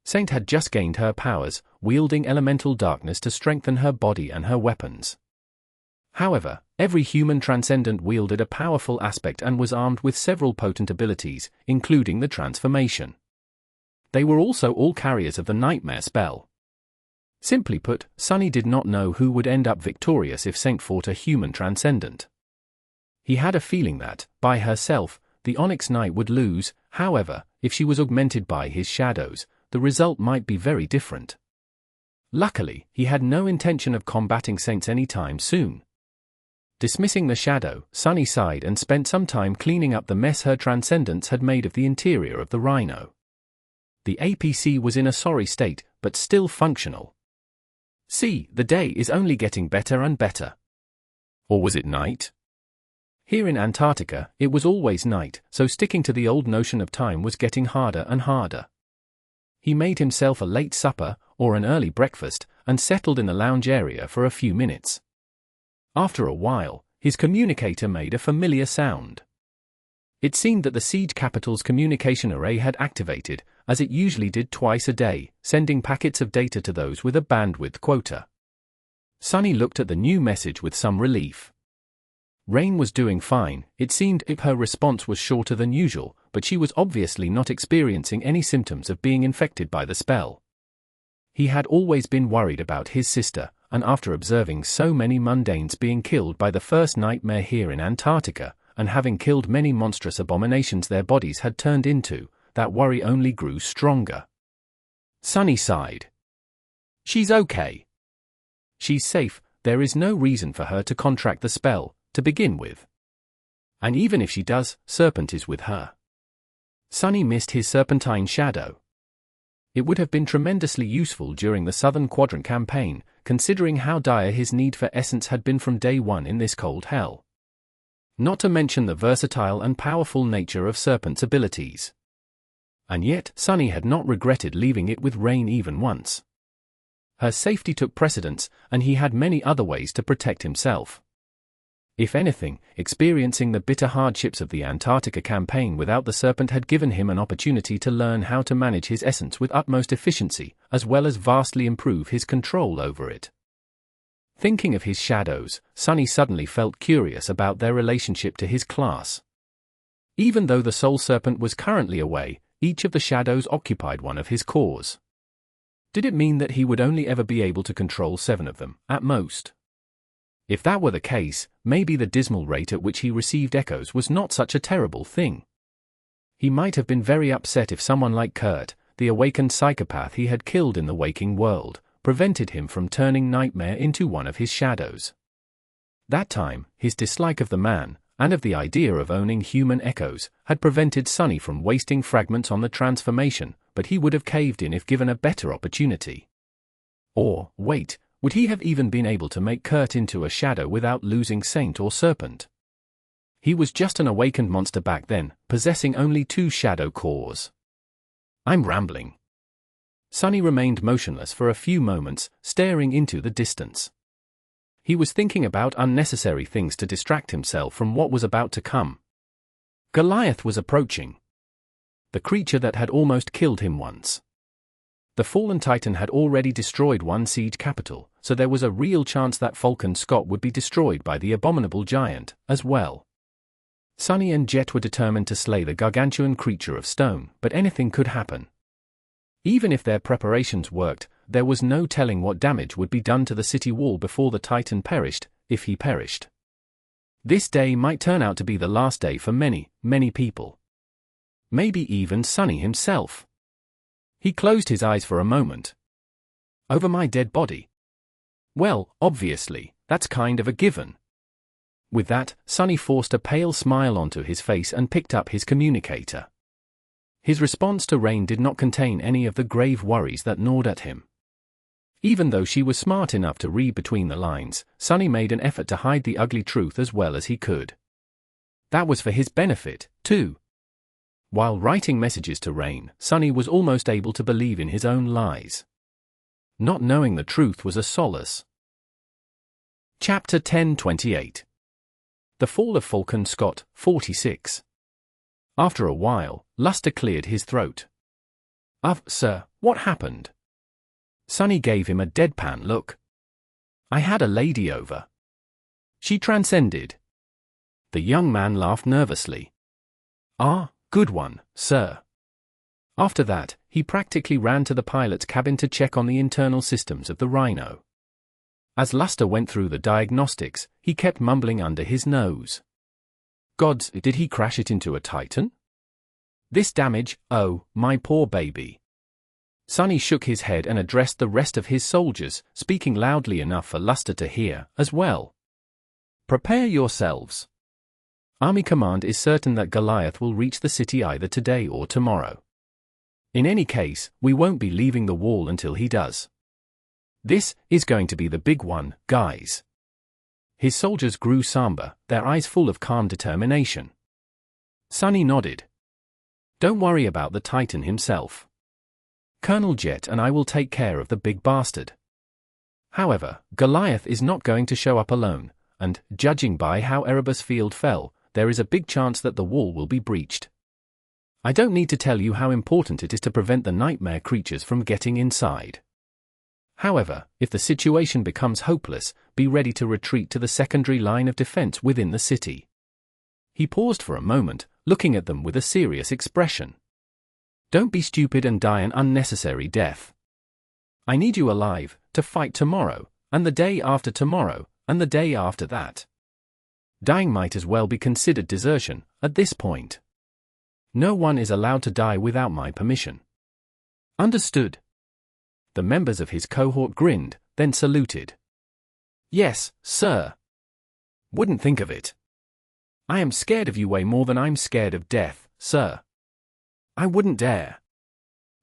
Saint had just gained her powers, wielding elemental darkness to strengthen her body and her weapons. However, every human transcendent wielded a powerful aspect and was armed with several potent abilities, including the transformation. They were also all carriers of the nightmare spell. Simply put, Sunny did not know who would end up victorious if Saint fought a human transcendent. He had a feeling that, by herself, the Onyx Knight would lose. However, if she was augmented by his shadows, the result might be very different. Luckily, he had no intention of combating Saints anytime soon. Dismissing the shadow, Sunny sighed and spent some time cleaning up the mess her transcendence had made of the interior of the rhino. The APC was in a sorry state, but still functional. See, the day is only getting better and better. Or was it night? Here in Antarctica, it was always night, so sticking to the old notion of time was getting harder and harder. He made himself a late supper, or an early breakfast, and settled in the lounge area for a few minutes. After a while, his communicator made a familiar sound. It seemed that the siege capital's communication array had activated, as it usually did twice a day, sending packets of data to those with a bandwidth quota. Sunny looked at the new message with some relief. Rain was doing fine. It seemed her response was shorter than usual, but she was obviously not experiencing any symptoms of being infected by the spell. He had always been worried about his sister, and after observing so many mundanes being killed by the first nightmare here in Antarctica, and having killed many monstrous abominations their bodies had turned into, that worry only grew stronger. Sunny sighed. She's okay. She's safe. There is no reason for her to contract the spell, to begin with. And even if she does, Serpent is with her. Sunny missed his serpentine shadow. It would have been tremendously useful during the Southern Quadrant campaign, considering how dire his need for essence had been from day one in this cold hell. Not to mention the versatile and powerful nature of Serpent's abilities. And yet, Sunny had not regretted leaving it with Rain even once. Her safety took precedence, and he had many other ways to protect himself. If anything, experiencing the bitter hardships of the Antarctica campaign without the Serpent had given him an opportunity to learn how to manage his essence with utmost efficiency, as well as vastly improve his control over it. Thinking of his shadows, Sunny suddenly felt curious about their relationship to his class. Even though the Soul Serpent was currently away, each of the shadows occupied one of his cores. Did it mean that he would only ever be able to control 7 of them, at most? If that were the case, maybe the dismal rate at which he received echoes was not such a terrible thing. He might have been very upset if someone like Kurt, the awakened psychopath he had killed in the waking world, prevented him from turning Nightmare into one of his shadows. That time, his dislike of the man, and of the idea of owning human echoes, had prevented Sunny from wasting fragments on the transformation, but he would have caved in if given a better opportunity. Or, wait, would he have even been able to make Kurt into a shadow without losing Saint or Serpent? He was just an awakened monster back then, possessing only 2 shadow cores. I'm rambling. Sunny remained motionless for a few moments, staring into the distance. He was thinking about unnecessary things to distract himself from what was about to come. Goliath was approaching. The creature that had almost killed him once. The fallen Titan had already destroyed one siege capital, so there was a real chance that Falcon Scott would be destroyed by the abominable giant, as well. Sunny and Jet were determined to slay the gargantuan creature of stone, but anything could happen. Even if their preparations worked, there was no telling what damage would be done to the city wall before the Titan perished, if he perished. This day might turn out to be the last day for many, many people. Maybe even Sunny himself. He closed his eyes for a moment. Over my dead body? Well, obviously, that's kind of a given. With that, Sunny forced a pale smile onto his face and picked up his communicator. His response to Rain did not contain any of the grave worries that gnawed at him. Even though she was smart enough to read between the lines, Sunny made an effort to hide the ugly truth as well as he could. That was for his benefit, too. While writing messages to Rain, Sunny was almost able to believe in his own lies. Not knowing the truth was a solace. Chapter 10:28. The Fall of Falcon Scott, 46. After a while, Luster cleared his throat. Sir, what happened? Sunny gave him a deadpan look. I had a lady over. She transcended. The young man laughed nervously. Ah, good one, sir. After that, he practically ran to the pilot's cabin to check on the internal systems of the Rhino. As Luster went through the diagnostics, he kept mumbling under his nose. Gods, did he crash it into a Titan? This damage, oh, my poor baby. Sunny shook his head and addressed the rest of his soldiers, speaking loudly enough for Luster to hear, as well. Prepare yourselves. Army Command is certain that Goliath will reach the city either today or tomorrow. In any case, we won't be leaving the wall until he does. This is going to be the big one, guys. His soldiers grew somber, their eyes full of calm determination. Sonny nodded. Don't worry about the Titan himself. Colonel Jet and I will take care of the big bastard. However, Goliath is not going to show up alone, and, judging by how Erebus Field fell, there is a big chance that the wall will be breached. I don't need to tell you how important it is to prevent the nightmare creatures from getting inside. However, if the situation becomes hopeless, be ready to retreat to the secondary line of defense within the city. He paused for a moment, looking at them with a serious expression. Don't be stupid and die an unnecessary death. I need you alive, to fight tomorrow, and the day after tomorrow, and the day after that. Dying might as well be considered desertion, at this point. No one is allowed to die without my permission. Understood? The members of his cohort grinned, then saluted. Yes, sir. Wouldn't think of it. I am scared of you way more than I'm scared of death, sir. I wouldn't dare.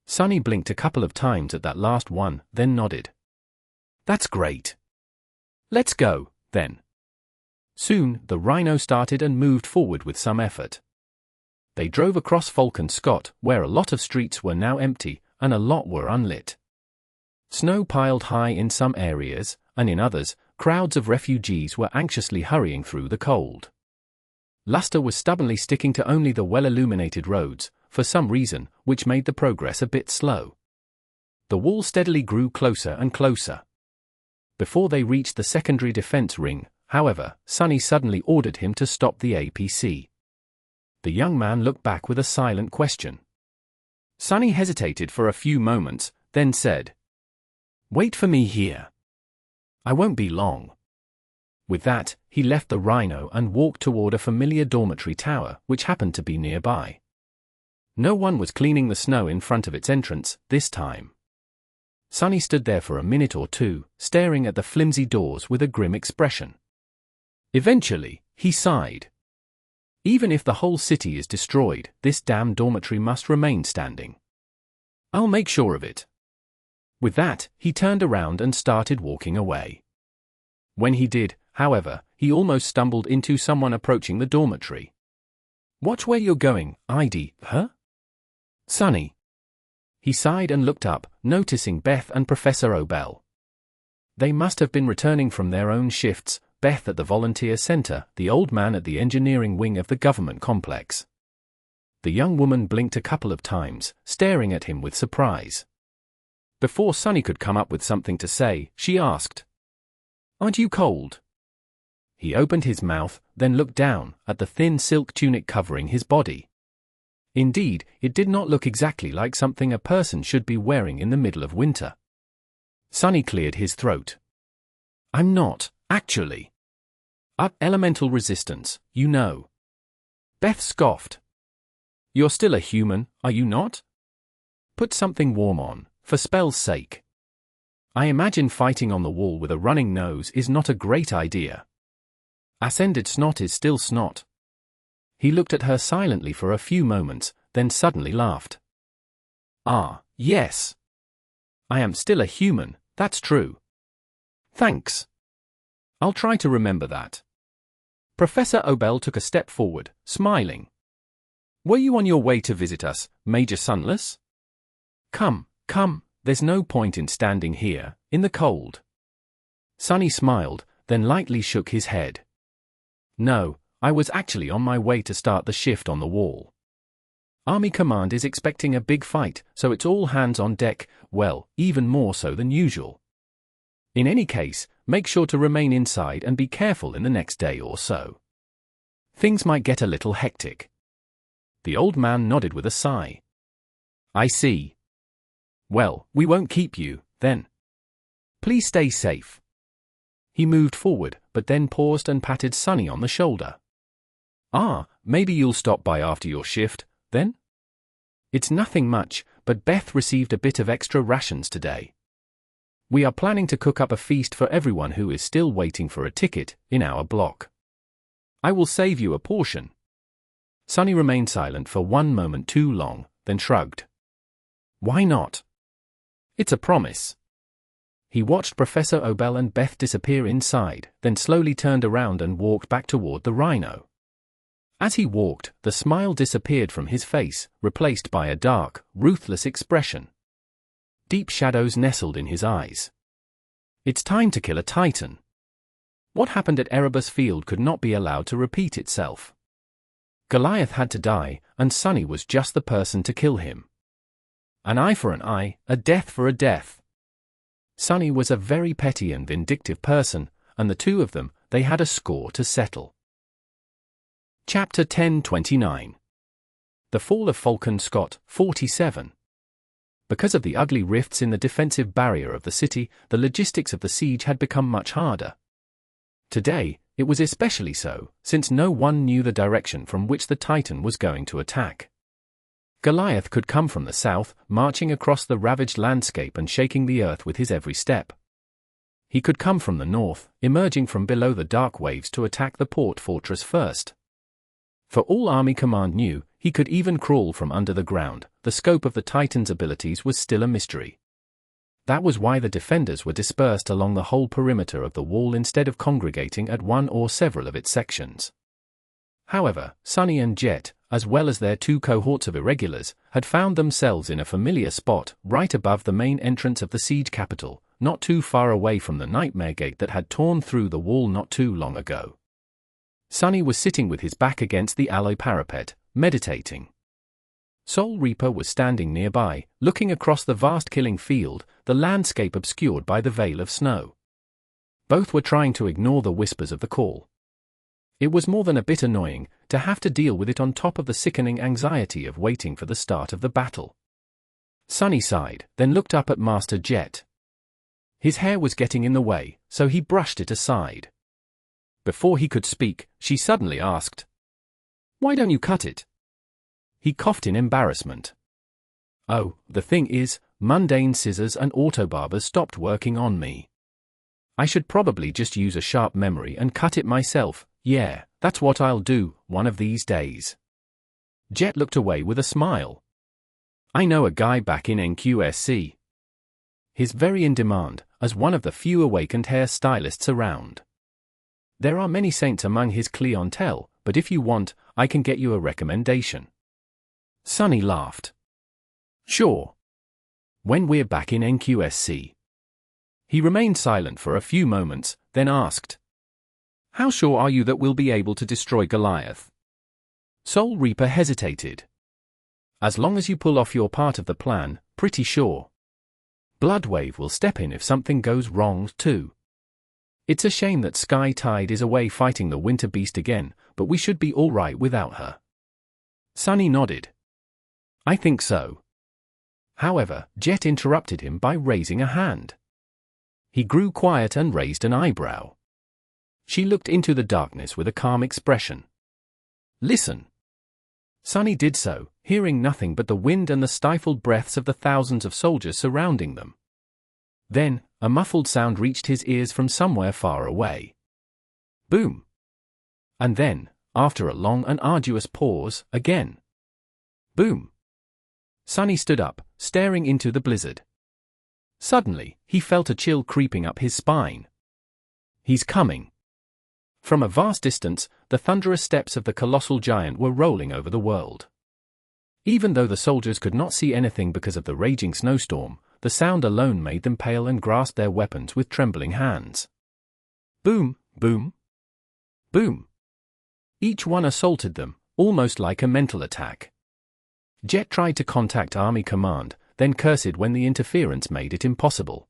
Sonny blinked a couple of times at that last one, then nodded. That's great. Let's go, then. Soon, the Rhino started and moved forward with some effort. They drove across Falcon Scott, where a lot of streets were now empty, and a lot were unlit. Snow piled high in some areas, and in others, crowds of refugees were anxiously hurrying through the cold. Luster was stubbornly sticking to only the well-illuminated roads, for some reason, which made the progress a bit slow. The wall steadily grew closer and closer. Before they reached the secondary defense ring, however, Sonny suddenly ordered him to stop the APC. The young man looked back with a silent question. Sonny hesitated for a few moments, then said, "Wait for me here. I won't be long." With that, he left the Rhino and walked toward a familiar dormitory tower, which happened to be nearby. No one was cleaning the snow in front of its entrance, this time. Sonny stood there for a minute or two, staring at the flimsy doors with a grim expression. Eventually, he sighed. Even if the whole city is destroyed, this damn dormitory must remain standing. I'll make sure of it. With that, he turned around and started walking away. When he did, however, he almost stumbled into someone approaching the dormitory. "Watch where you're going, ID, huh? Sonny." He sighed and looked up, noticing Beth and Professor Obel. They must have been returning from their own shifts, Beth at the volunteer center, the old man at the engineering wing of the government complex. The young woman blinked a couple of times, staring at him with surprise. Before Sonny could come up with something to say, she asked, "Aren't you cold?" He opened his mouth, then looked down at the thin silk tunic covering his body. Indeed, it did not look exactly like something a person should be wearing in the middle of winter. Sonny cleared his throat. "I'm not, actually. Elemental resistance, you know." Beth scoffed. "You're still a human, are you not? Put something warm on, for spell's sake. I imagine fighting on the wall with a running nose is not a great idea. Ascended snot is still snot." He looked at her silently for a few moments, then suddenly laughed. "Ah, yes. I am still a human, that's true. Thanks. I'll try to remember that." Professor Obel took a step forward, smiling. "Were you on your way to visit us, Major Sunless? Come, there's no point in standing here, in the cold." Sonny smiled, then lightly shook his head. "No, I was actually on my way to start the shift on the wall. Army Command is expecting a big fight, so it's all hands on deck, well, even more so than usual. In any case, make sure to remain inside and be careful in the next day or so. Things might get a little hectic." The old man nodded with a sigh. "I see. Well, we won't keep you, then. Please stay safe." He moved forward, but then paused and patted Sonny on the shoulder. Maybe you'll stop by after your shift, then? It's nothing much, but Beth received a bit of extra rations today. We are planning to cook up a feast for everyone who is still waiting for a ticket in our block. I will save you a portion." Sonny remained silent for one moment too long, then shrugged. Why not? It's a promise. He watched Professor Obel and Beth disappear inside, then slowly turned around and walked back toward the rhino. As he walked, the smile disappeared from his face, replaced by a dark, ruthless expression. Deep shadows nestled in his eyes. It's time to kill a titan. What happened at Erebus Field could not be allowed to repeat itself. Goliath had to die, and Sonny was just the person to kill him. An eye for an eye, a death for a death. Sonny was a very petty and vindictive person, and the two of them, they had a score to settle. Chapter 10:29. The Fall of Falcon Scott, 47. Because of the ugly rifts in the defensive barrier of the city, the logistics of the siege had become much harder. Today, it was especially so, since no one knew the direction from which the Titan was going to attack. Goliath could come from the south, marching across the ravaged landscape and shaking the earth with his every step. He could come from the north, emerging from below the dark waves to attack the port fortress first. For all Army Command knew, he could even crawl from under the ground. The scope of the Titan's abilities was still a mystery. That was why the defenders were dispersed along the whole perimeter of the wall instead of congregating at one or several of its sections. However, Sonny and Jet, as well as their two cohorts of irregulars, had found themselves in a familiar spot, right above the main entrance of the siege capital, not too far away from the nightmare gate that had torn through the wall not too long ago. Sonny was sitting with his back against the alloy parapet, meditating. Soul Reaper was standing nearby, looking across the vast killing field, the landscape obscured by the veil of snow. Both were trying to ignore the whispers of the call. It was more than a bit annoying to have to deal with it on top of the sickening anxiety of waiting for the start of the battle. Sonny sighed, then looked up at Master Jet. His hair was getting in the way, so he brushed it aside. Before he could speak, she suddenly asked, "Why don't you cut it?" He coughed in embarrassment. "Oh, the thing is, mundane scissors and autobarbers stopped working on me. I should probably just use a sharp memory and cut it myself. Yeah, that's what I'll do, one of these days." Jet looked away with a smile. "I know a guy back in NQSC. He's very in demand, as one of the few awakened hair stylists around. There are many saints among his clientele, but if you want, I can get you a recommendation." Sonny laughed. "Sure. When we're back in NQSC." He remained silent for a few moments, then asked, "How sure are you that we'll be able to destroy Goliath?" Soul Reaper hesitated. "As long as you pull off your part of the plan, pretty sure. Bloodwave will step in if something goes wrong, too. It's a shame that Sky Tide is away fighting the Winter Beast again, but we should be all right without her." Sonny nodded. "I think so." However, Jet interrupted him by raising a hand. He grew quiet and raised an eyebrow. She looked into the darkness with a calm expression. "Listen." Sonny did so, hearing nothing but the wind and the stifled breaths of the thousands of soldiers surrounding them. Then, a muffled sound reached his ears from somewhere far away. Boom. And then, after a long and arduous pause, again. Boom. Sonny stood up, staring into the blizzard. Suddenly, he felt a chill creeping up his spine. He's coming. From a vast distance, the thunderous steps of the colossal giant were rolling over the world. Even though the soldiers could not see anything because of the raging snowstorm, the sound alone made them pale and grasp their weapons with trembling hands. Boom, boom, boom. Each one assaulted them, almost like a mental attack. Jet tried to contact Army Command, then cursed when the interference made it impossible.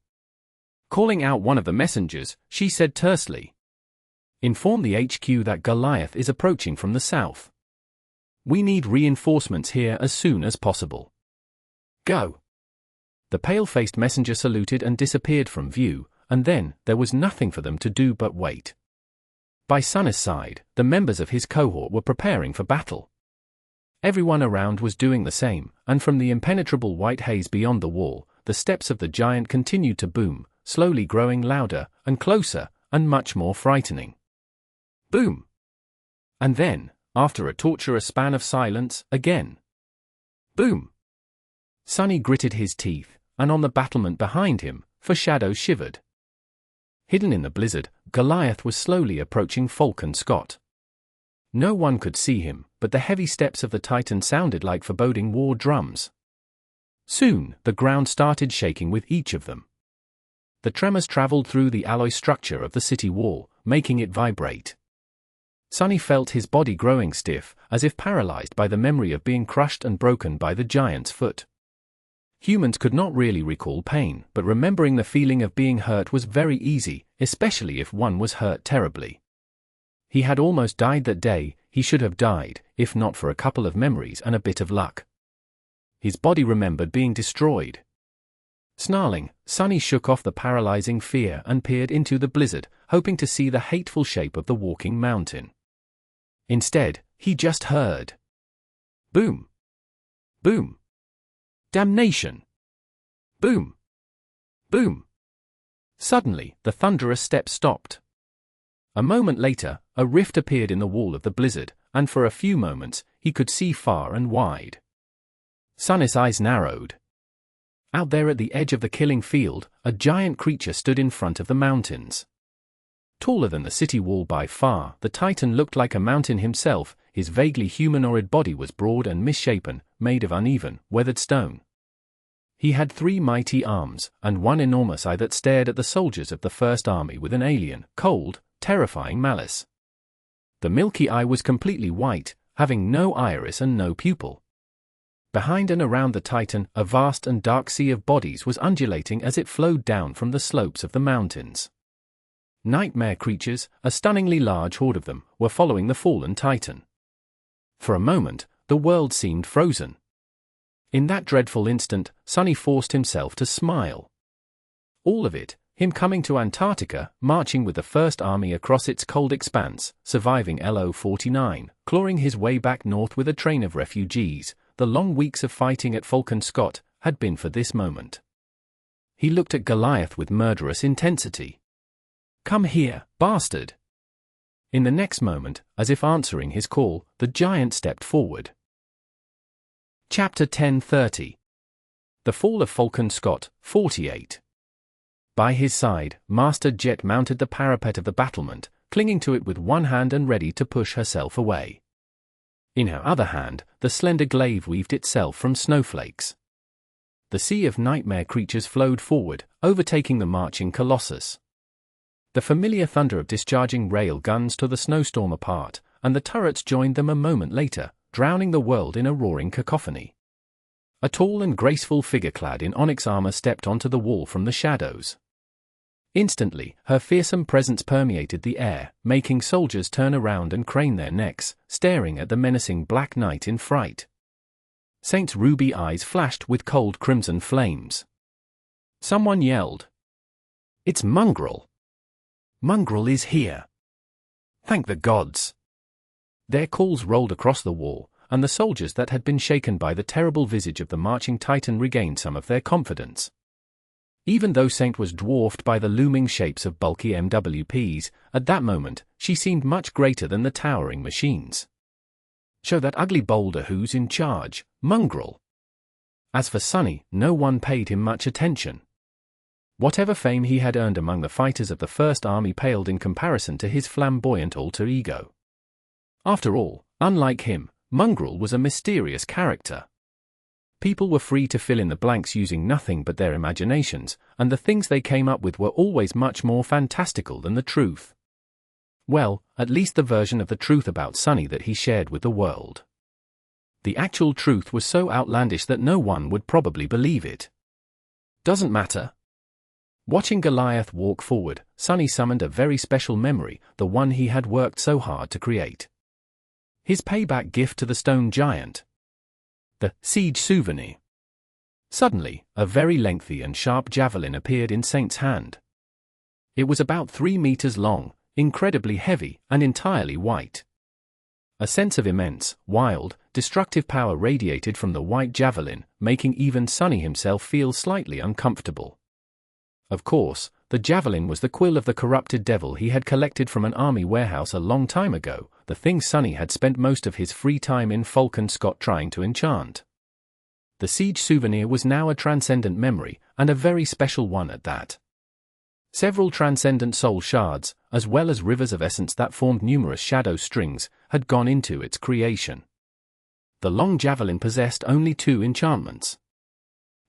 Calling out one of the messengers, she said tersely, "Inform the HQ that Goliath is approaching from the south. We need reinforcements here as soon as possible. Go." The pale-faced messenger saluted and disappeared from view, and then there was nothing for them to do but wait. By Sonny's side, the members of his cohort were preparing for battle. Everyone around was doing the same, and from the impenetrable white haze beyond the wall, the steps of the giant continued to boom, slowly growing louder and closer, and much more frightening. Boom! And then, after a tortuous span of silence, again. Boom! Sonny gritted his teeth, and on the battlement behind him, foreshadows shivered. Hidden in the blizzard, Goliath was slowly approaching Falcon Scott. No one could see him, but the heavy steps of the Titan sounded like foreboding war drums. Soon, the ground started shaking with each of them. The tremors traveled through the alloy structure of the city wall, making it vibrate. Sonny felt his body growing stiff, as if paralyzed by the memory of being crushed and broken by the giant's foot. Humans could not really recall pain, but remembering the feeling of being hurt was very easy, especially if one was hurt terribly. He had almost died that day. He should have died, if not for a couple of memories and a bit of luck. His body remembered being destroyed. Snarling, Sonny shook off the paralyzing fear and peered into the blizzard, hoping to see the hateful shape of the walking mountain. Instead, he just heard. Boom. Boom. Damnation! Boom! Boom! Suddenly, the thunderous steps stopped. A moment later, a rift appeared in the wall of the blizzard, and for a few moments, he could see far and wide. Sonny's eyes narrowed. Out there at the edge of the killing field, a giant creature stood in front of the mountains. Taller than the city wall by far, the Titan looked like a mountain himself. His vaguely humanoid body was broad and misshapen, made of uneven, weathered stone. He had 3 mighty arms, and one enormous eye that stared at the soldiers of the First Army with an alien, cold, terrifying malice. The milky eye was completely white, having no iris and no pupil. Behind and around the Titan, a vast and dark sea of bodies was undulating as it flowed down from the slopes of the mountains. Nightmare creatures, a stunningly large horde of them, were following the fallen Titan. For a moment, the world seemed frozen. In that dreadful instant, Sonny forced himself to smile. All of it, him coming to Antarctica, marching with the First Army across its cold expanse, surviving LO-49, clawing his way back north with a train of refugees, the long weeks of fighting at Falcon Scott, had been for this moment. He looked at Goliath with murderous intensity. "Come here, bastard!" In the next moment, as if answering his call, the giant stepped forward. Chapter 10:30. The Fall of Falcon Scott, 48. By his side, Master Jet mounted the parapet of the battlement, clinging to it with one hand and ready to push herself away. In her other hand, the slender glaive weaved itself from snowflakes. The sea of nightmare creatures flowed forward, overtaking the marching Colossus. The familiar thunder of discharging rail guns tore the snowstorm apart, and the turrets joined them a moment later, drowning the world in a roaring cacophony. A tall and graceful figure clad in onyx armor stepped onto the wall from the shadows. Instantly, her fearsome presence permeated the air, making soldiers turn around and crane their necks, staring at the menacing Black Knight in fright. Saint's ruby eyes flashed with cold crimson flames. Someone yelled, "It's Mongrel! Mongrel is here! Thank the gods!" Their calls rolled across the wall, and the soldiers that had been shaken by the terrible visage of the marching Titan regained some of their confidence. Even though Saint was dwarfed by the looming shapes of bulky MWPs, at that moment, she seemed much greater than the towering machines. "Show that ugly boulder who's in charge, Mongrel." As for Sonny, no one paid him much attention. Whatever fame he had earned among the fighters of the First Army paled in comparison to his flamboyant alter ego. After all, unlike him, Mongrel was a mysterious character. People were free to fill in the blanks using nothing but their imaginations, and the things they came up with were always much more fantastical than the truth. Well, at least the version of the truth about Sonny that he shared with the world. The actual truth was so outlandish that no one would probably believe it. Doesn't matter. Watching Goliath walk forward, Sonny summoned a very special memory, the one he had worked so hard to create. His payback gift to the stone giant. The siege souvenir. Suddenly, a very lengthy and sharp javelin appeared in Saint's hand. It was about 3 meters long, incredibly heavy, and entirely white. A sense of immense, wild, destructive power radiated from the white javelin, making even Sonny himself feel slightly uncomfortable. Of course, the javelin was the quill of the corrupted devil he had collected from an army warehouse a long time ago, the thing Sonny had spent most of his free time in Falcon Scott trying to enchant. The siege souvenir was now a transcendent memory, and a very special one at that. Several transcendent soul shards, as well as rivers of essence that formed numerous shadow strings, had gone into its creation. The long javelin possessed only 2 enchantments.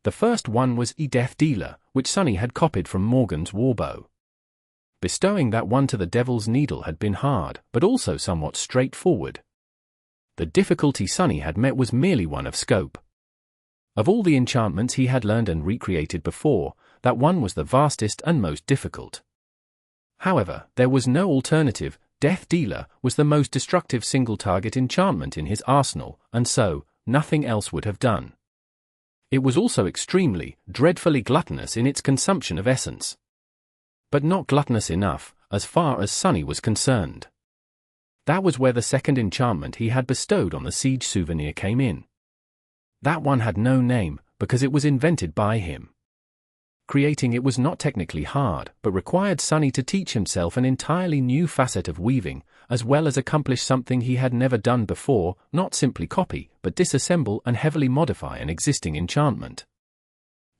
The first one was a Death Dealer, which Sunny had copied from Morgan's warbow. Bestowing that one to the Devil's Needle had been hard, but also somewhat straightforward. The difficulty Sunny had met was merely one of scope. Of all the enchantments he had learned and recreated before, that one was the vastest and most difficult. However, there was no alternative. Death Dealer was the most destructive single-target enchantment in his arsenal, and so, nothing else would have done. It was also extremely, dreadfully gluttonous in its consumption of essence. But not gluttonous enough, as far as Sunny was concerned. That was where the second enchantment he had bestowed on the siege souvenir came in. That one had no name, because it was invented by him. Creating it was not technically hard, but required Sunny to teach himself an entirely new facet of weaving, as well as accomplish something he had never done before, not simply copy, but disassemble and heavily modify an existing enchantment.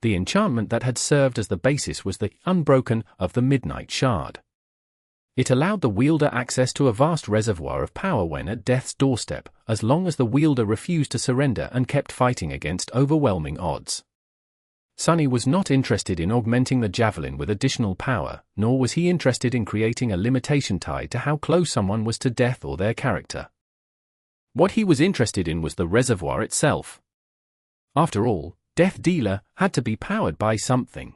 The enchantment that had served as the basis was the Unbroken of the Midnight Shard. It allowed the wielder access to a vast reservoir of power when at death's doorstep, as long as the wielder refused to surrender and kept fighting against overwhelming odds. Sunny was not interested in augmenting the javelin with additional power, nor was he interested in creating a limitation tied to how close someone was to death or their character. What he was interested in was the reservoir itself. After all, Death Dealer had to be powered by something.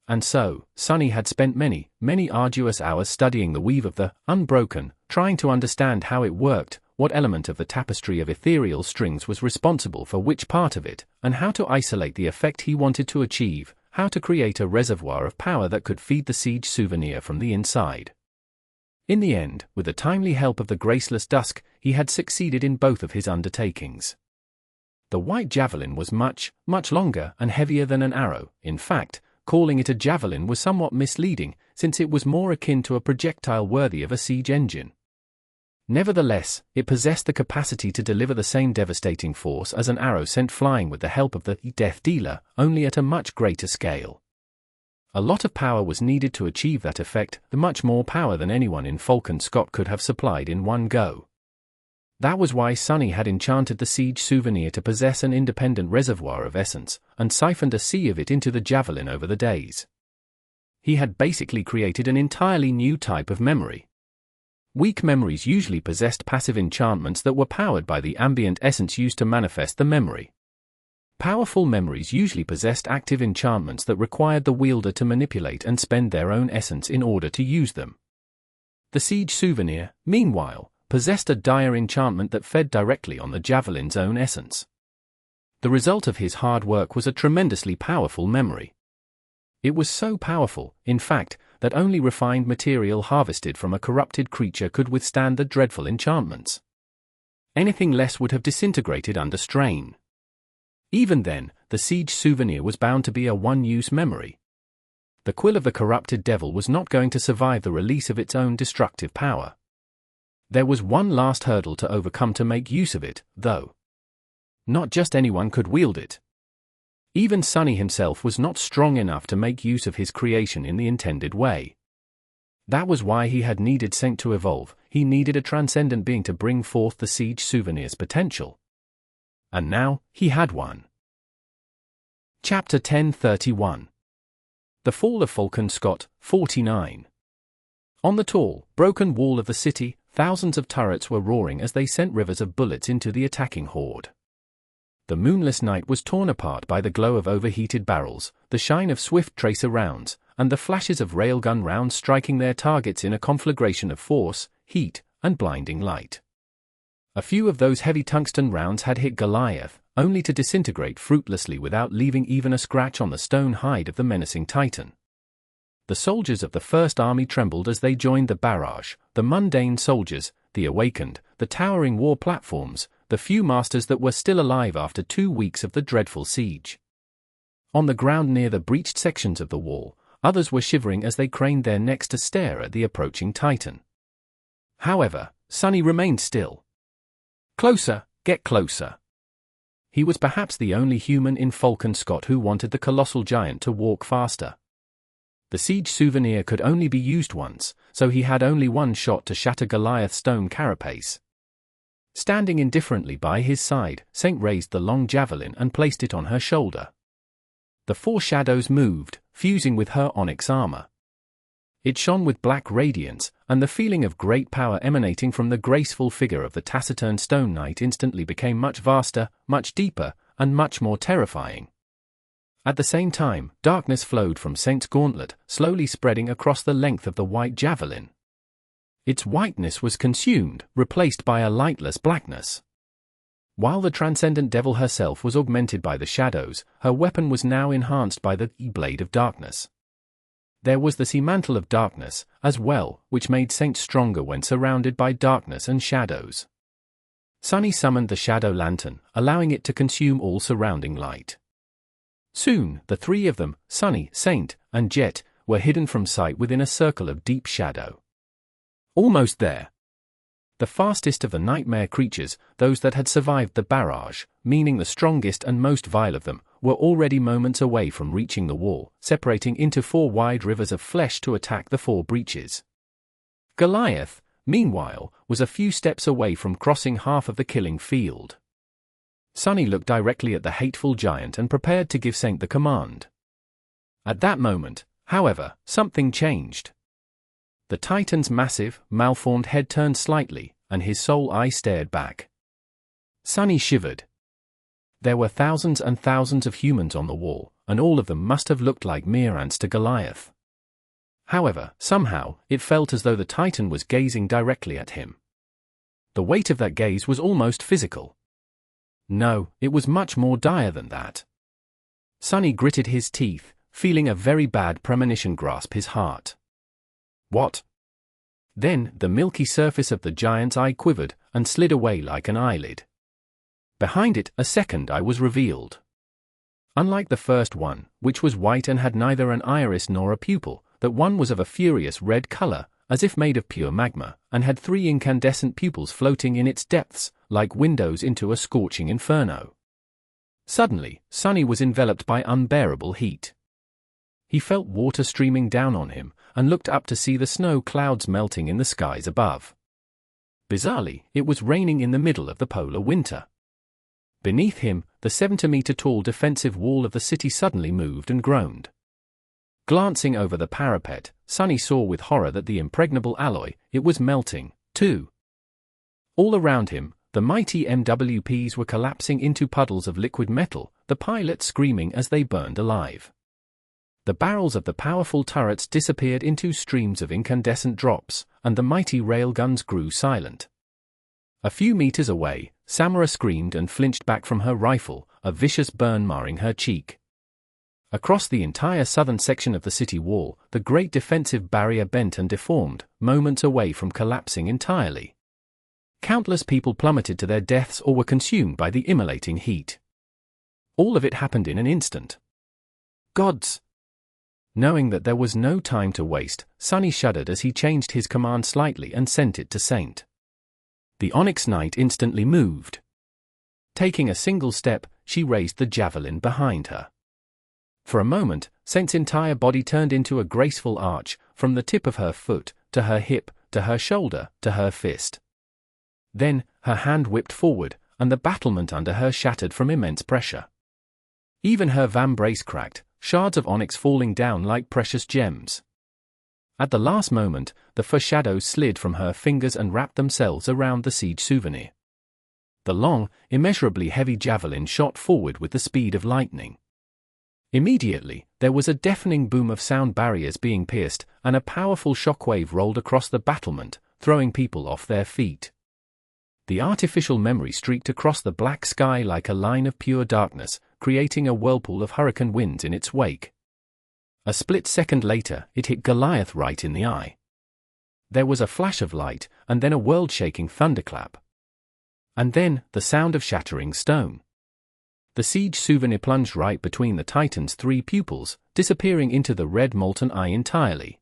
And so, Sunny had spent many, many arduous hours studying the weave of the Unbroken, trying to understand how it worked, what element of the tapestry of ethereal strings was responsible for which part of it, and how to isolate the effect he wanted to achieve, how to create a reservoir of power that could feed the siege souvenir from the inside. In the end, with the timely help of the graceless Dusk, he had succeeded in both of his undertakings. The white javelin was much, much longer and heavier than an arrow. In fact, calling it a javelin was somewhat misleading, since it was more akin to a projectile worthy of a siege engine. Nevertheless, it possessed the capacity to deliver the same devastating force as an arrow sent flying with the help of the Death Dealer, only at a much greater scale. A lot of power was needed to achieve that effect, much more power than anyone in Falcon Scott could have supplied in one go. That was why Sunny had enchanted the siege souvenir to possess an independent reservoir of essence, and siphoned a sea of it into the javelin over the days. He had basically created an entirely new type of memory. Weak memories usually possessed passive enchantments that were powered by the ambient essence used to manifest the memory. Powerful memories usually possessed active enchantments that required the wielder to manipulate and spend their own essence in order to use them. The siege souvenir, meanwhile, possessed a dire enchantment that fed directly on the javelin's own essence. The result of his hard work was a tremendously powerful memory. It was so powerful, in fact, that only refined material harvested from a corrupted creature could withstand the dreadful enchantments. Anything less would have disintegrated under strain. Even then, the siege souvenir was bound to be a one-use memory. The quill of the corrupted devil was not going to survive the release of its own destructive power. There was one last hurdle to overcome to make use of it, though. Not just anyone could wield it. Even Sunny himself was not strong enough to make use of his creation in the intended way. That was why he had needed Saint to evolve. He needed a transcendent being to bring forth the siege souvenir's potential. And now, he had one. Chapter 1031. The Fall of Falcon Scott, 49. On the tall, broken wall of the city, thousands of turrets were roaring as they sent rivers of bullets into the attacking horde. The moonless night was torn apart by the glow of overheated barrels, the shine of swift tracer rounds, and the flashes of railgun rounds striking their targets in a conflagration of force, heat, and blinding light. A few of those heavy tungsten rounds had hit Goliath, only to disintegrate fruitlessly without leaving even a scratch on the stone hide of the menacing Titan. The soldiers of the First Army trembled as they joined the barrage, the mundane soldiers, the awakened, the towering war platforms, the few masters that were still alive after 2 weeks of the dreadful siege. On the ground near the breached sections of the wall, others were shivering as they craned their necks to stare at the approaching Titan. However, Sunny remained still. "Closer, get closer." he was perhaps the only human in Falcon Scott who wanted the colossal giant to walk faster. The siege souvenir could only be used once, so he had only one shot to shatter Goliath's stone carapace. Standing indifferently by his side, Saint raised the long javelin and placed it on her shoulder. The four shadows moved, fusing with her onyx armor. It shone with black radiance, and the feeling of great power emanating from the graceful figure of the taciturn stone knight instantly became much vaster, much deeper, and much more terrifying. At the same time, darkness flowed from Saint's gauntlet, slowly spreading across the length of the white javelin. Its whiteness was consumed, replaced by a lightless blackness. While the transcendent devil herself was augmented by the shadows, her weapon was now enhanced by the blade of darkness. There was the sea mantle of darkness, as well, which made Saint stronger when surrounded by darkness and shadows. Sunny summoned the shadow lantern, allowing it to consume all surrounding light. Soon, the three of them, Sunny, Saint, and Jet, were hidden from sight within a circle of deep shadow. Almost there. The fastest of the nightmare creatures, those that had survived the barrage, meaning the strongest and most vile of them, were already moments away from reaching the wall, separating into four wide rivers of flesh to attack the four breaches. Goliath, meanwhile, was a few steps away from crossing half of the killing field. Sunny looked directly at the hateful giant and prepared to give Saint the command. At that moment, however, something changed. The Titan's massive, malformed head turned slightly, and his soul eye stared back. Sunny shivered. There were thousands and thousands of humans on the wall, and all of them must have looked like mere ants to Goliath. However, somehow, it felt as though the Titan was gazing directly at him. The weight of that gaze was almost physical. No, it was much more dire than that. Sunny gritted his teeth, feeling a very bad premonition grasp his heart. What? Then, the milky surface of the giant's eye quivered, and slid away like an eyelid. Behind it, a second eye was revealed. Unlike the first one, which was white and had neither an iris nor a pupil, that one was of a furious red color, as if made of pure magma, and had three incandescent pupils floating in its depths, like windows into a scorching inferno. Suddenly, Sunny was enveloped by unbearable heat. He felt water streaming down on him, and looked up to see the snow clouds melting in the skies above. Bizarrely, it was raining in the middle of the polar winter. Beneath him, the 70-meter-tall defensive wall of the city suddenly moved and groaned. Glancing over the parapet, Sunny saw with horror that the impregnable alloy, it was melting, too. All around him, the mighty MWPs were collapsing into puddles of liquid metal, the pilots screaming as they burned alive. The barrels of the powerful turrets disappeared into streams of incandescent drops, and the mighty railguns grew silent. A few meters away, Samara screamed and flinched back from her rifle, a vicious burn marring her cheek. Across the entire southern section of the city wall, the great defensive barrier bent and deformed, moments away from collapsing entirely. Countless people plummeted to their deaths or were consumed by the immolating heat. All of it happened in an instant. Gods! Knowing that there was no time to waste, Sunny shuddered as he changed his command slightly and sent it to Saint. The Onyx Knight instantly moved. Taking a single step, she raised the javelin behind her. For a moment, Saint's entire body turned into a graceful arch, from the tip of her foot, to her hip, to her shoulder, to her fist. Then, her hand whipped forward, and the battlement under her shattered from immense pressure. Even her vambrace cracked, shards of onyx falling down like precious gems. At the last moment, the foreshadows slid from her fingers and wrapped themselves around the siege souvenir. The long, immeasurably heavy javelin shot forward with the speed of lightning. Immediately, there was a deafening boom of sound barriers being pierced, and a powerful shockwave rolled across the battlement, throwing people off their feet. The artificial memory streaked across the black sky like a line of pure darkness, creating a whirlpool of hurricane winds in its wake. A split second later, it hit Goliath right in the eye. There was a flash of light, and then a world-shaking thunderclap. And then, the sound of shattering stone. The siege souvenir plunged right between the Titan's three pupils, disappearing into the red molten eye entirely.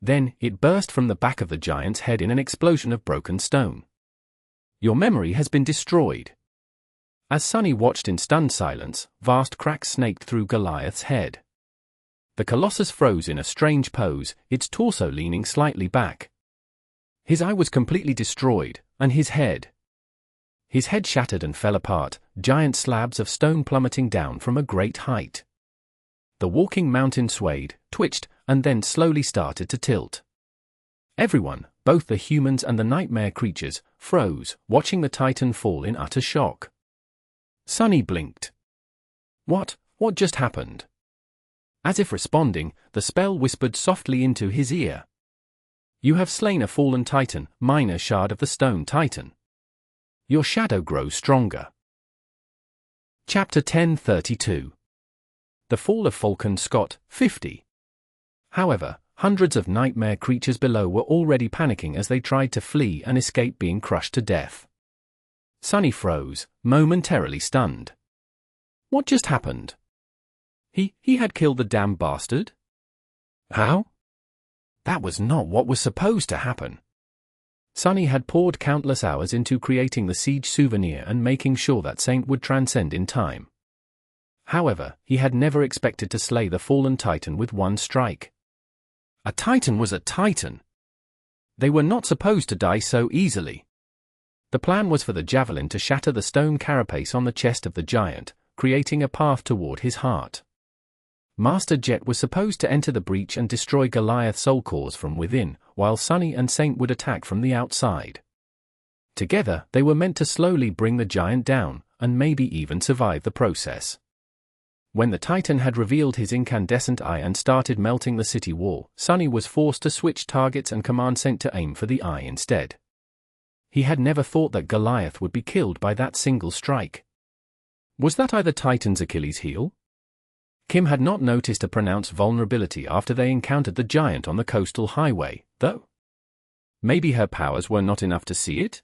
Then, it burst from the back of the giant's head in an explosion of broken stone. Your memory has been destroyed. As Sunny watched in stunned silence, vast cracks snaked through Goliath's head. The Colossus froze in a strange pose, its torso leaning slightly back. His eye was completely destroyed, and his head shattered and fell apart, giant slabs of stone plummeting down from a great height. The walking mountain swayed, twitched, and then slowly started to tilt. Everyone, both the humans and the nightmare creatures, froze, watching the Titan fall in utter shock. Sunny blinked. What just happened? As if responding, the spell whispered softly into his ear. You have slain a fallen Titan, minor shard of the Stone Titan. Your shadow grows stronger. Chapter 1032. The Fall of Falcon Scott, 50. However, hundreds of nightmare creatures below were already panicking as they tried to flee and escape being crushed to death. Sunny froze, momentarily stunned. What just happened? He had killed the damn bastard? How? That was not what was supposed to happen. Sunny had poured countless hours into creating the siege souvenir and making sure that Saint would transcend in time. However, he had never expected to slay the fallen Titan with one strike. A Titan was a Titan. They were not supposed to die so easily. The plan was for the javelin to shatter the stone carapace on the chest of the giant, creating a path toward his heart. Master Jet was supposed to enter the breach and destroy Goliath's soul cores from within, while Sunny and Saint would attack from the outside. Together, they were meant to slowly bring the giant down, and maybe even survive the process. When the Titan had revealed his incandescent eye and started melting the city wall, Sunny was forced to switch targets and command Saint to aim for the eye instead. He had never thought that Goliath would be killed by that single strike. Was that either Titan's Achilles heel? Kim had not noticed a pronounced vulnerability after they encountered the giant on the coastal highway, though. Maybe her powers were not enough to see it?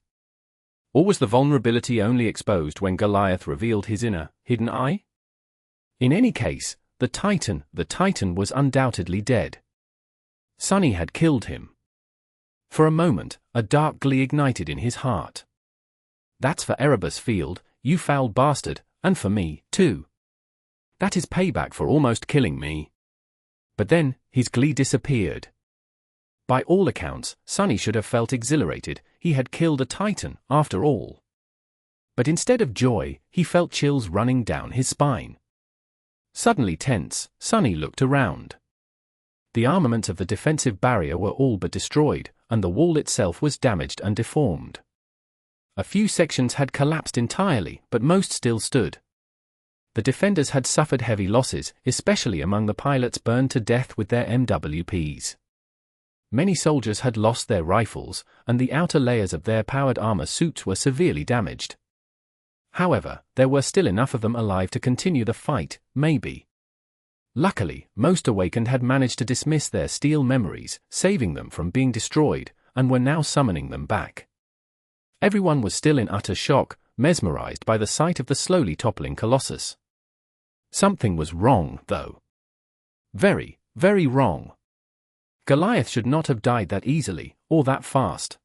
Or was the vulnerability only exposed when Goliath revealed his hidden eye? In any case, the Titan was undoubtedly dead. Sunny had killed him. For a moment, a dark glee ignited in his heart. That's for Erebus Field, you foul bastard, and for me, too. That is payback for almost killing me. But then, his glee disappeared. By all accounts, Sunny should have felt exhilarated, he had killed a Titan, after all. But instead of joy, he felt chills running down his spine. Suddenly tense, Sunny looked around. The armaments of the defensive barrier were all but destroyed, and the wall itself was damaged and deformed. A few sections had collapsed entirely, but most still stood. The defenders had suffered heavy losses, especially among the pilots burned to death with their MWPs. Many soldiers had lost their rifles, and the outer layers of their powered armor suits were severely damaged. However, there were still enough of them alive to continue the fight, maybe. Luckily, most awakened had managed to dismiss their steel memories, saving them from being destroyed, and were now summoning them back. Everyone was still in utter shock, mesmerized by the sight of the slowly toppling Colossus. Something was wrong, though. Very, very wrong. Goliath should not have died that easily, or that fast.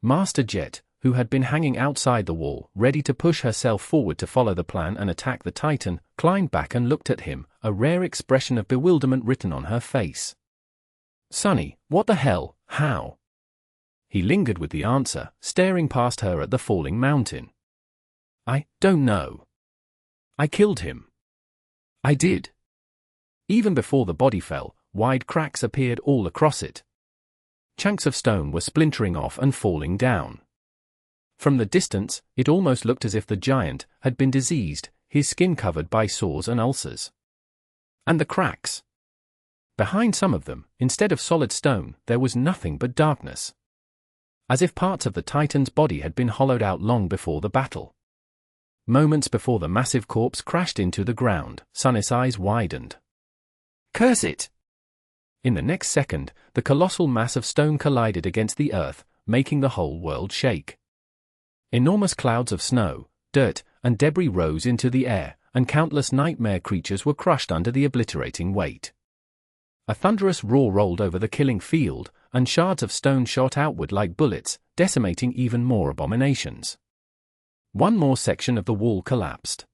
Master Jet, who had been hanging outside the wall, ready to push herself forward to follow the plan and attack the Titan, climbed back and looked at him, a rare expression of bewilderment written on her face. Sunny, what the hell, how? He lingered with the answer, staring past her at the falling mountain. I don't know. I killed him. I did. Even before the body fell, wide cracks appeared all across it. Chunks of stone were splintering off and falling down. From the distance, it almost looked as if the giant had been diseased, his skin covered by sores and ulcers. And the cracks. Behind some of them, instead of solid stone, there was nothing but darkness. As if parts of the Titan's body had been hollowed out long before the battle. Moments before the massive corpse crashed into the ground, Sunny's eyes widened. Curse it! In the next second, the colossal mass of stone collided against the earth, making the whole world shake. Enormous clouds of snow, dirt, and debris rose into the air, and countless nightmare creatures were crushed under the obliterating weight. A thunderous roar rolled over the killing field, and shards of stone shot outward like bullets, decimating even more abominations. One more section of the wall collapsed.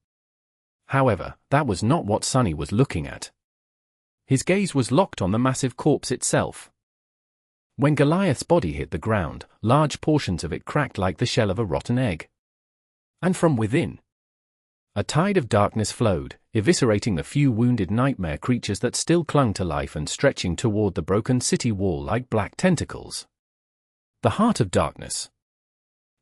However, that was not what Sonny was looking at. His gaze was locked on the massive corpse itself. When Goliath's body hit the ground, large portions of it cracked like the shell of a rotten egg. And from within, a tide of darkness flowed, eviscerating the few wounded nightmare creatures that still clung to life and stretching toward the broken city wall like black tentacles. The heart of darkness.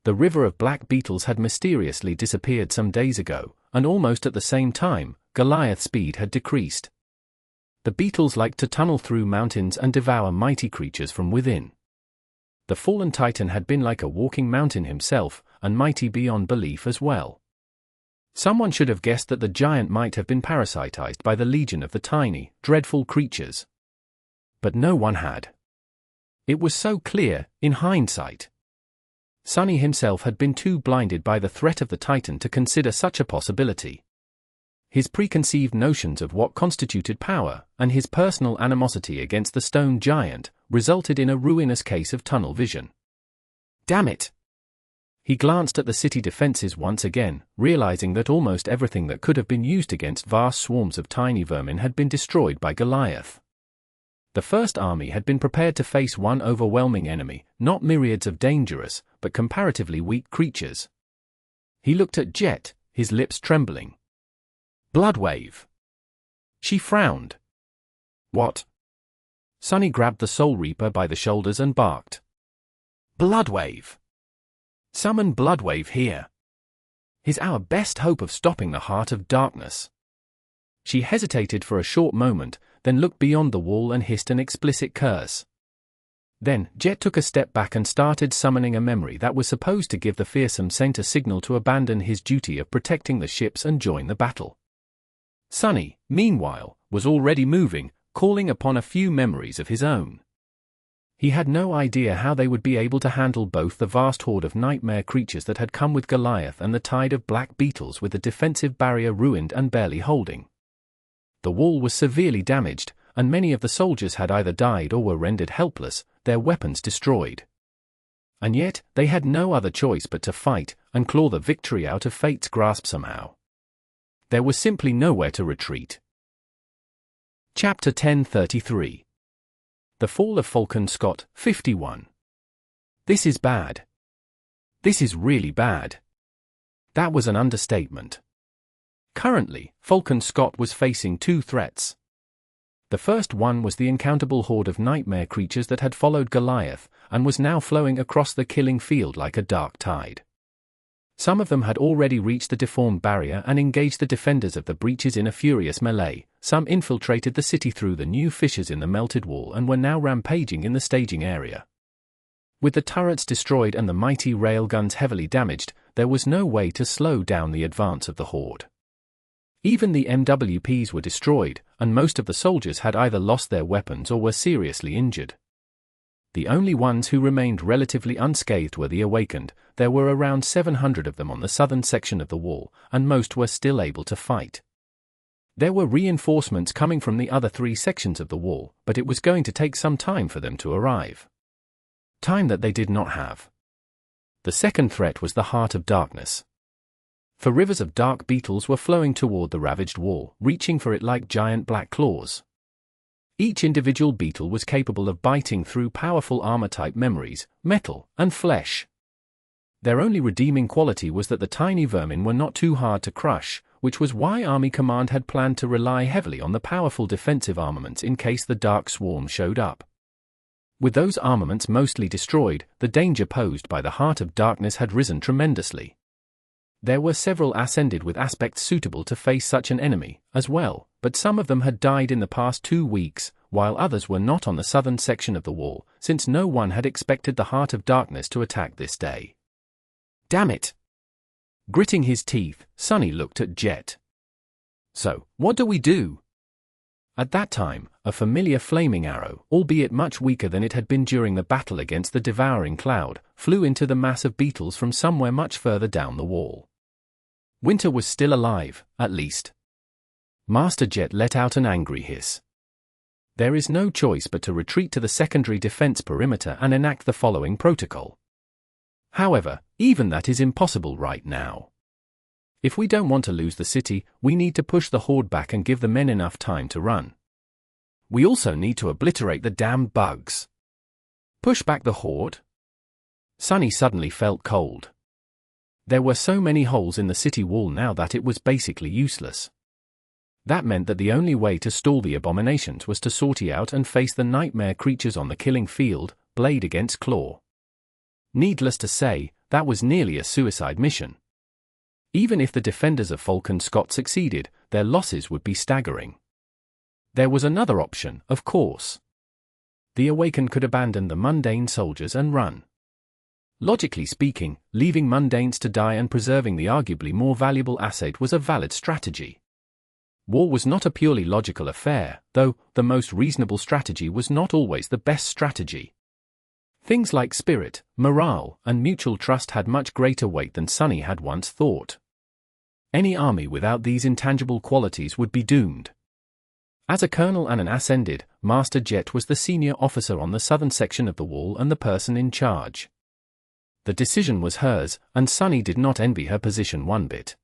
The river of black beetles had mysteriously disappeared some days ago, and almost at the same time, Goliath's speed had decreased. The beetles liked to tunnel through mountains and devour mighty creatures from within. The fallen titan had been like a walking mountain himself, and mighty beyond belief as well. Someone should have guessed that the giant might have been parasitized by the legion of the tiny, dreadful creatures. But no one had. It was so clear, in hindsight. Sonny himself had been too blinded by the threat of the titan to consider such a possibility. His preconceived notions of what constituted power, and his personal animosity against the stone giant, resulted in a ruinous case of tunnel vision. Damn it! He glanced at the city defenses once again, realizing that almost everything that could have been used against vast swarms of tiny vermin had been destroyed by Goliath. The first army had been prepared to face one overwhelming enemy, not myriads of dangerous, but comparatively weak creatures. He looked at Jet, his lips trembling. Bloodwave. She frowned. What? Sonny grabbed the Soul Reaper by the shoulders and barked. Bloodwave. Summon Bloodwave here. Is our best hope of stopping the heart of darkness. She hesitated for a short moment, then looked beyond the wall and hissed an explicit curse. Then, Jet took a step back and started summoning a memory that was supposed to give the fearsome saint a signal to abandon his duty of protecting the ships and join the battle. Sonny, meanwhile, was already moving, calling upon a few memories of his own. He had no idea how they would be able to handle both the vast horde of nightmare creatures that had come with Goliath and the tide of black beetles with the defensive barrier ruined and barely holding. The wall was severely damaged, and many of the soldiers had either died or were rendered helpless, their weapons destroyed. And yet, they had no other choice but to fight, and claw the victory out of fate's grasp somehow. There was simply nowhere to retreat. Chapter 1033. The Fall of Falcon Scott, 51. This is bad. This is really bad. That was an understatement. Currently, Falcon Scott was facing two threats. The first one was the incountable horde of nightmare creatures that had followed Goliath, and was now flowing across the killing field like a dark tide. Some of them had already reached the deformed barrier and engaged the defenders of the breaches in a furious melee, some infiltrated the city through the new fissures in the melted wall and were now rampaging in the staging area. With the turrets destroyed and the mighty railguns heavily damaged, there was no way to slow down the advance of the horde. Even the MWPs were destroyed, and most of the soldiers had either lost their weapons or were seriously injured. The only ones who remained relatively unscathed were the awakened. There were around 700 of them on the southern section of the wall, and most were still able to fight. There were reinforcements coming from the other three sections of the wall, but it was going to take some time for them to arrive. Time that they did not have. The second threat was the heart of darkness. For rivers of dark beetles were flowing toward the ravaged wall, reaching for it like giant black claws. Each individual beetle was capable of biting through powerful armor-type memories, metal, and flesh. Their only redeeming quality was that the tiny vermin were not too hard to crush, which was why Army Command had planned to rely heavily on the powerful defensive armaments in case the Dark Swarm showed up. With those armaments mostly destroyed, the danger posed by the Heart of Darkness had risen tremendously. There were several ascended with aspects suitable to face such an enemy, as well, but some of them had died in the past 2 weeks, while others were not on the southern section of the wall, since no one had expected the Heart of Darkness to attack this day. Damn it! Gritting his teeth, Sonny looked at Jet. So, what do we do? At that time, a familiar flaming arrow, albeit much weaker than it had been during the battle against the devouring cloud, flew into the mass of beetles from somewhere much further down the wall. Winter was still alive, at least. Master Jet let out an angry hiss. There is no choice but to retreat to the secondary defense perimeter and enact the following protocol. However, even that is impossible right now. If we don't want to lose the city, we need to push the horde back and give the men enough time to run. We also need to obliterate the damned bugs. Push back the horde? Sunny suddenly felt cold. There were so many holes in the city wall now that it was basically useless. That meant that the only way to stall the abominations was to sortie out and face the nightmare creatures on the killing field, blade against claw. Needless to say, that was nearly a suicide mission. Even if the defenders of Falcon Scott succeeded, their losses would be staggering. There was another option, of course. The Awakened could abandon the mundane soldiers and run. Logically speaking, leaving mundanes to die and preserving the arguably more valuable asset was a valid strategy. War was not a purely logical affair, though the most reasonable strategy was not always the best strategy. Things like spirit, morale, and mutual trust had much greater weight than Sunny had once thought. Any army without these intangible qualities would be doomed. As a colonel and an ascended, Master Jet was the senior officer on the southern section of the wall and the person in charge. The decision was hers, and Sunny did not envy her position one bit.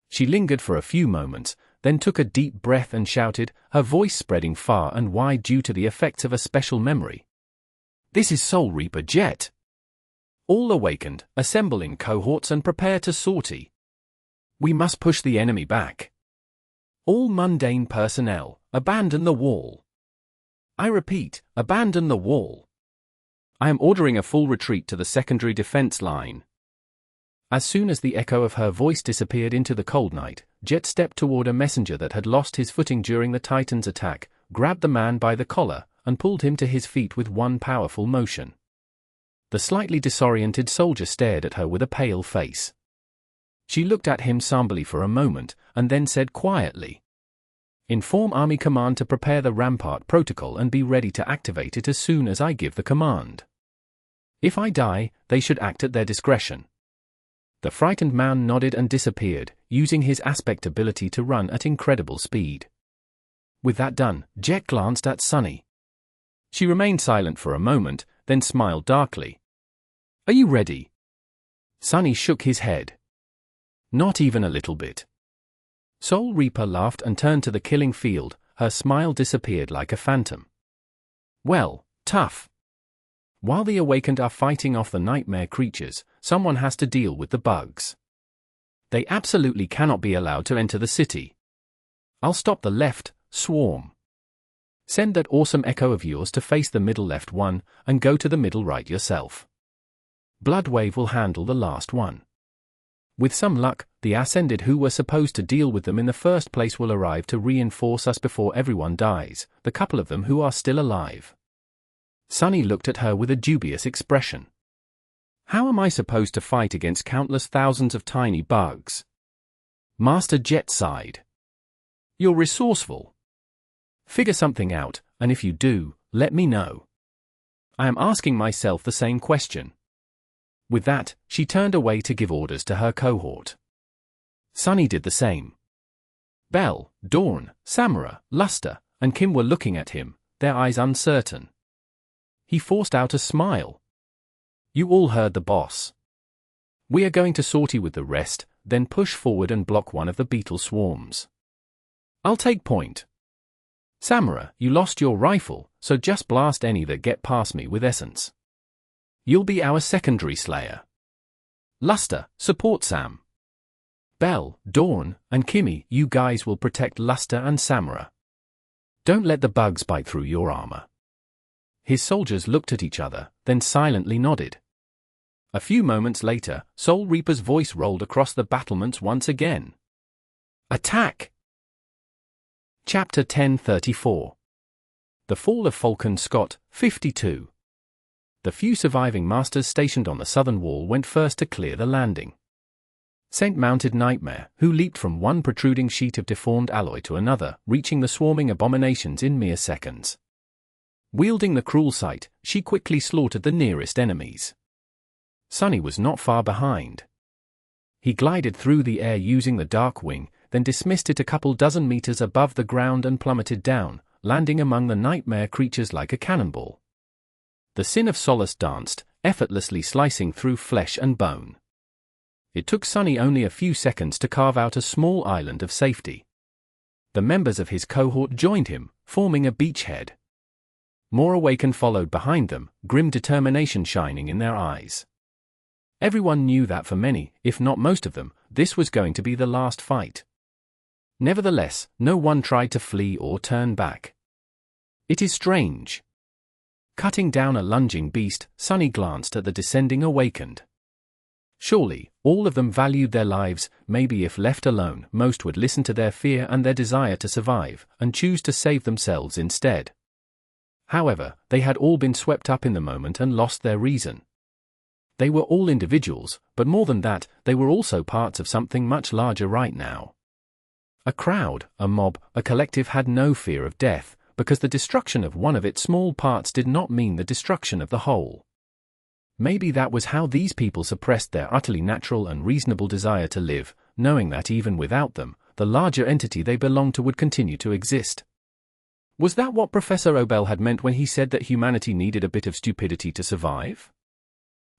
She lingered for a few moments, then took a deep breath and shouted, her voice spreading far and wide due to the effects of a special memory. "This is Soul Reaper Jet! All Awakened, assemble in cohorts and prepare to sortie. We must push the enemy back. All mundane personnel, abandon the wall. I repeat, abandon the wall. I am ordering a full retreat to the secondary defense line." As soon as the echo of her voice disappeared into the cold night, Jet stepped toward a messenger that had lost his footing during the Titan's attack, grabbed the man by the collar, and pulled him to his feet with one powerful motion. The slightly disoriented soldier stared at her with a pale face. She looked at him somberly for a moment, and then said quietly, "Inform Army Command to prepare the Rampart Protocol and be ready to activate it as soon as I give the command. If I die, they should act at their discretion." The frightened man nodded and disappeared, using his aspect ability to run at incredible speed. With that done, Jet glanced at Sunny. She remained silent for a moment, then smiled darkly. "Are you ready?" Sunny shook his head. "Not even a little bit." Soul Reaper laughed and turned to the killing field, her smile disappeared like a phantom. "Well, tough. While the Awakened are fighting off the nightmare creatures, someone has to deal with the bugs. They absolutely cannot be allowed to enter the city. I'll stop the left swarm. Send that awesome echo of yours to face the middle left one, and go to the middle right yourself. Bloodwave will handle the last one. With some luck, the Ascended who were supposed to deal with them in the first place will arrive to reinforce us before everyone dies, the couple of them who are still alive." Sunny looked at her with a dubious expression. "How am I supposed to fight against countless thousands of tiny bugs?" Master Jet sighed. "You're resourceful. Figure something out, and if you do, let me know. I am asking myself the same question." With that, she turned away to give orders to her cohort. Sunny did the same. Belle, Dawn, Samara, Luster, and Kim were looking at him, their eyes uncertain. He forced out a smile. "You all heard the boss. We are going to sortie with the rest, then push forward and block one of the beetle swarms. I'll take point. Samara, you lost your rifle, so just blast any that get past me with essence. You'll be our secondary slayer. Luster, support Sam. Belle, Dawn, and Kimmy, you guys will protect Luster and Samara. Don't let the bugs bite through your armor." His soldiers looked at each other, then silently nodded. A few moments later, Soul Reaper's voice rolled across the battlements once again. "Attack!" Chapter 1034. The Fall of Falcon Scott, 52. The few surviving masters stationed on the southern wall went first to clear the landing. Saint-mounted Nightmare, who leaped from one protruding sheet of deformed alloy to another, reaching the swarming abominations in mere seconds. Wielding the cruel sight, she quickly slaughtered the nearest enemies. Sunny was not far behind. He glided through the air using the dark wing, then dismissed it a couple dozen meters above the ground and plummeted down, landing among the nightmare creatures like a cannonball. The Sin of Solace danced, effortlessly slicing through flesh and bone. It took Sonny only a few seconds to carve out a small island of safety. The members of his cohort joined him, forming a beachhead. More Awakened followed behind them, grim determination shining in their eyes. Everyone knew that for many, if not most of them, this was going to be the last fight. Nevertheless, no one tried to flee or turn back. It is strange. Cutting down a lunging beast, Sonny glanced at the descending Awakened. Surely, all of them valued their lives. Maybe if left alone, most would listen to their fear and their desire to survive, and choose to save themselves instead. However, they had all been swept up in the moment and lost their reason. They were all individuals, but more than that, they were also parts of something much larger right now. A crowd, a mob, a collective had no fear of death, because the destruction of one of its small parts did not mean the destruction of the whole. Maybe that was how these people suppressed their utterly natural and reasonable desire to live, knowing that even without them, the larger entity they belonged to would continue to exist. Was that what Professor Obel had meant when he said that humanity needed a bit of stupidity to survive?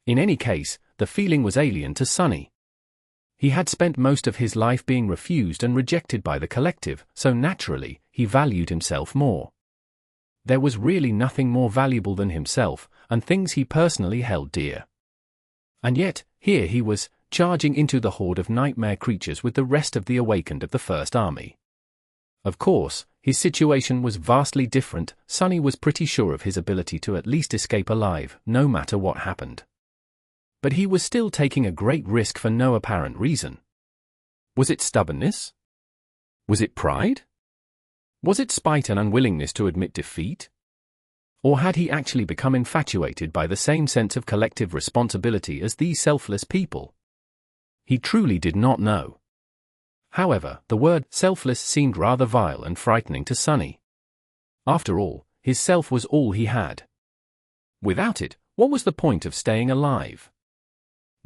In any case, the feeling was alien to Sonny. He had spent most of his life being refused and rejected by the collective, so naturally, he valued himself more. There was really nothing more valuable than himself, and things he personally held dear. And yet, here he was, charging into the horde of nightmare creatures with the rest of the Awakened of the First Army. Of course, his situation was vastly different. Sonny was pretty sure of his ability to at least escape alive, no matter what happened. But he was still taking a great risk for no apparent reason. Was it stubbornness? Was it pride? Was it spite and unwillingness to admit defeat? Or had he actually become infatuated by the same sense of collective responsibility as these selfless people? He truly did not know. However, the word selfless seemed rather vile and frightening to Sonny. After all, his self was all he had. Without it, what was the point of staying alive?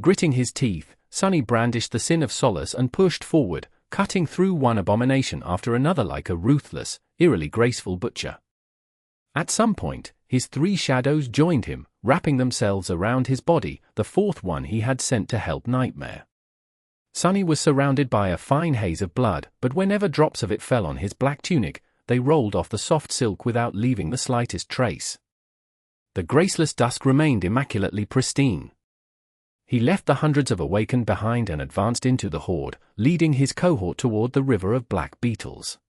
Gritting his teeth, Sonny brandished the sin of solace and pushed forward, cutting through one abomination after another like a ruthless, eerily graceful butcher. At some point, his three shadows joined him, wrapping themselves around his body, the fourth one he had sent to help Nightmare. Sonny was surrounded by a fine haze of blood, but whenever drops of it fell on his black tunic, they rolled off the soft silk without leaving the slightest trace. The graceless dusk remained immaculately pristine. He left the hundreds of Awakened behind and advanced into the horde, leading his cohort toward the river of black beetles.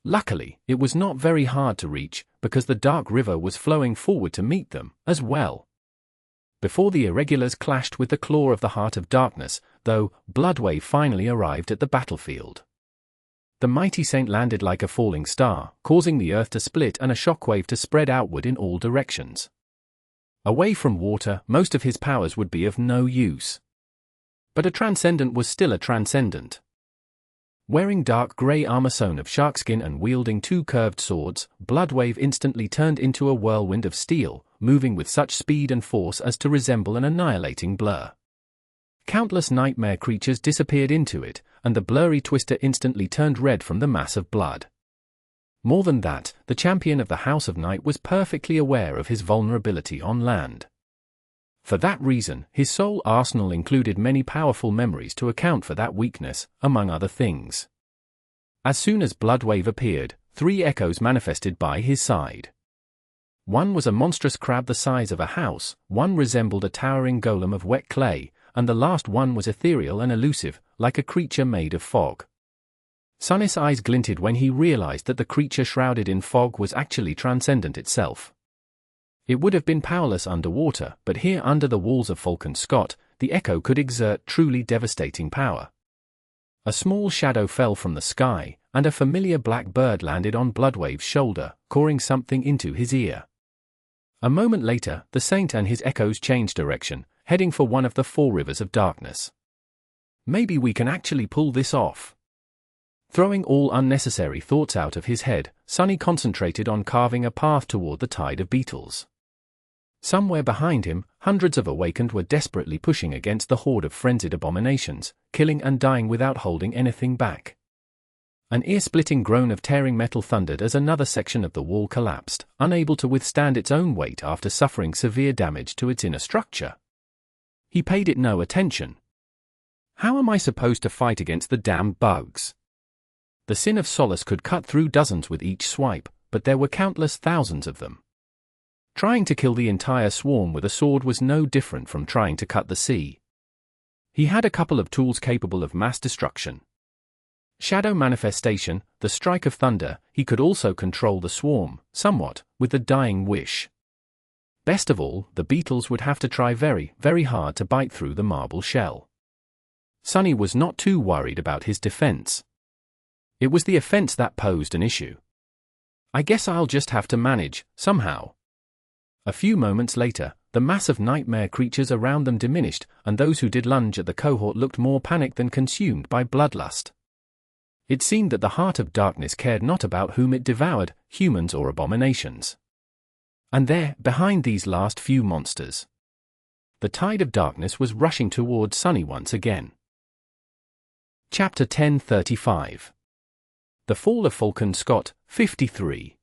Luckily, it was not very hard to reach, because the dark river was flowing forward to meet them, as well. Before the irregulars clashed with the claw of the Heart of Darkness, though, Bloodwave finally arrived at the battlefield. The mighty saint landed like a falling star, causing the earth to split and a shockwave to spread outward in all directions. Away from water, most of his powers would be of no use. But a transcendent was still a transcendent. Wearing dark grey armor sewn of sharkskin and wielding two curved swords, Bloodwave instantly turned into a whirlwind of steel, moving with such speed and force as to resemble an annihilating blur. Countless nightmare creatures disappeared into it, and the blurry twister instantly turned red from the mass of blood. More than that, the champion of the House of Night was perfectly aware of his vulnerability on land. For that reason, his soul arsenal included many powerful memories to account for that weakness, among other things. As soon as Bloodwave appeared, three echoes manifested by his side. One was a monstrous crab the size of a house, one resembled a towering golem of wet clay, and the last one was ethereal and elusive, like a creature made of fog. Sonny's eyes glinted when he realized that the creature shrouded in fog was actually transcendent itself. It would have been powerless underwater, but here under the walls of Falcon Scott, the echo could exert truly devastating power. A small shadow fell from the sky, and a familiar black bird landed on Bloodwave's shoulder, cawing something into his ear. A moment later, the saint and his echoes changed direction, heading for one of the four rivers of darkness. Maybe we can actually pull this off. Throwing all unnecessary thoughts out of his head, Sonny concentrated on carving a path toward the tide of beetles. Somewhere behind him, hundreds of Awakened were desperately pushing against the horde of frenzied abominations, killing and dying without holding anything back. An ear-splitting groan of tearing metal thundered as another section of the wall collapsed, unable to withstand its own weight after suffering severe damage to its inner structure. He paid it no attention. How am I supposed to fight against the damn bugs? The Sin of Solace could cut through dozens with each swipe, but there were countless thousands of them. Trying to kill the entire swarm with a sword was no different from trying to cut the sea. He had a couple of tools capable of mass destruction. Shadow manifestation, the strike of thunder. He could also control the swarm, somewhat, with the dying wish. Best of all, the beetles would have to try very, very hard to bite through the marble shell. Sunny was not too worried about his defense. It was the offense that posed an issue. I guess I'll just have to manage, somehow. A few moments later, the mass of nightmare creatures around them diminished, and those who did lunge at the cohort looked more panicked than consumed by bloodlust. It seemed that the heart of darkness cared not about whom it devoured, humans or abominations. And there, behind these last few monsters, the tide of darkness was rushing towards Sunny once again. Chapter 1035. The Fall of Falcon. Scott, 53.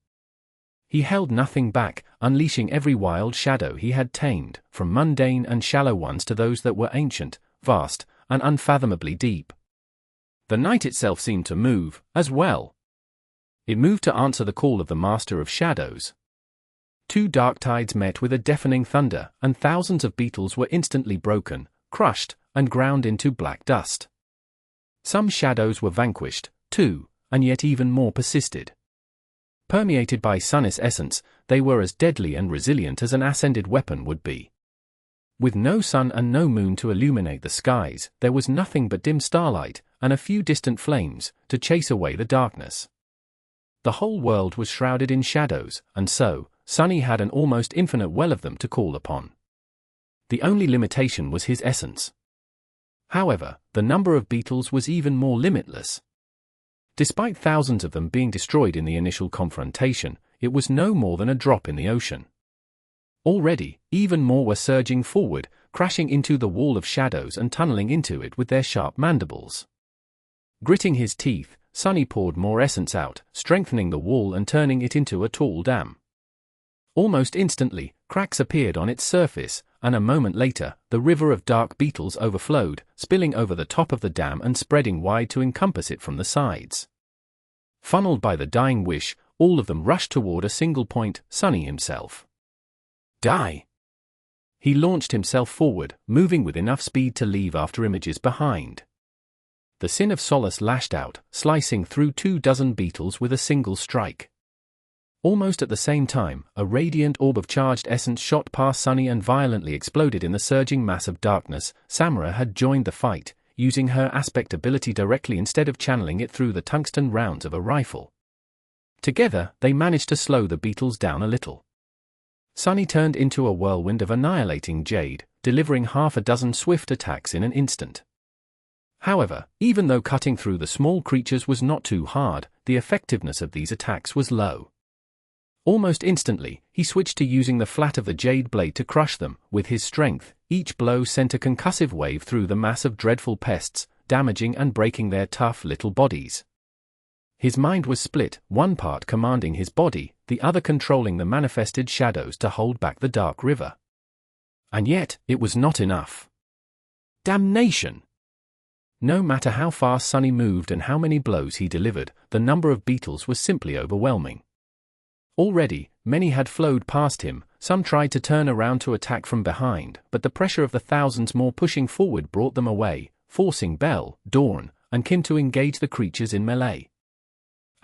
He held nothing back, unleashing every wild shadow he had tamed, from mundane and shallow ones to those that were ancient, vast, and unfathomably deep. The night itself seemed to move, as well. It moved to answer the call of the Master of Shadows. Two dark tides met with a deafening thunder, and thousands of beetles were instantly broken, crushed, and ground into black dust. Some shadows were vanquished, too, and yet even more persisted. Permeated by Sun's essence, they were as deadly and resilient as an ascended weapon would be. With no sun and no moon to illuminate the skies, there was nothing but dim starlight, and a few distant flames, to chase away the darkness. The whole world was shrouded in shadows, and so, Sunny had an almost infinite well of them to call upon. The only limitation was his essence. However, the number of beetles was even more limitless. Despite thousands of them being destroyed in the initial confrontation, it was no more than a drop in the ocean. Already, even more were surging forward, crashing into the wall of shadows and tunneling into it with their sharp mandibles. Gritting his teeth, Sunny poured more essence out, strengthening the wall and turning it into a tall dam. Almost instantly, cracks appeared on its surface, and a moment later, the river of dark beetles overflowed, spilling over the top of the dam and spreading wide to encompass it from the sides. Funneled by the dying wish, all of them rushed toward a single point, Sunny himself. Die! He launched himself forward, moving with enough speed to leave after images behind. The Sin of Solace lashed out, slicing through 24 beetles with a single strike. Almost at the same time, a radiant orb of charged essence shot past Sunny and violently exploded in the surging mass of darkness. Samara had joined the fight, using her aspect ability directly instead of channeling it through the tungsten rounds of a rifle. Together, they managed to slow the beetles down a little. Sunny turned into a whirlwind of annihilating jade, delivering half a dozen swift attacks in an instant. However, even though cutting through the small creatures was not too hard, the effectiveness of these attacks was low. Almost instantly, he switched to using the flat of the jade blade to crush them. With his strength, each blow sent a concussive wave through the mass of dreadful pests, damaging and breaking their tough little bodies. His mind was split, one part commanding his body, the other controlling the manifested shadows to hold back the dark river. And yet, it was not enough. Damnation! No matter how fast Sunny moved and how many blows he delivered, the number of beetles was simply overwhelming. Already, many had flowed past him, some tried to turn around to attack from behind, but the pressure of the thousands more pushing forward brought them away, forcing Belle, Dawn, and Kim to engage the creatures in melee.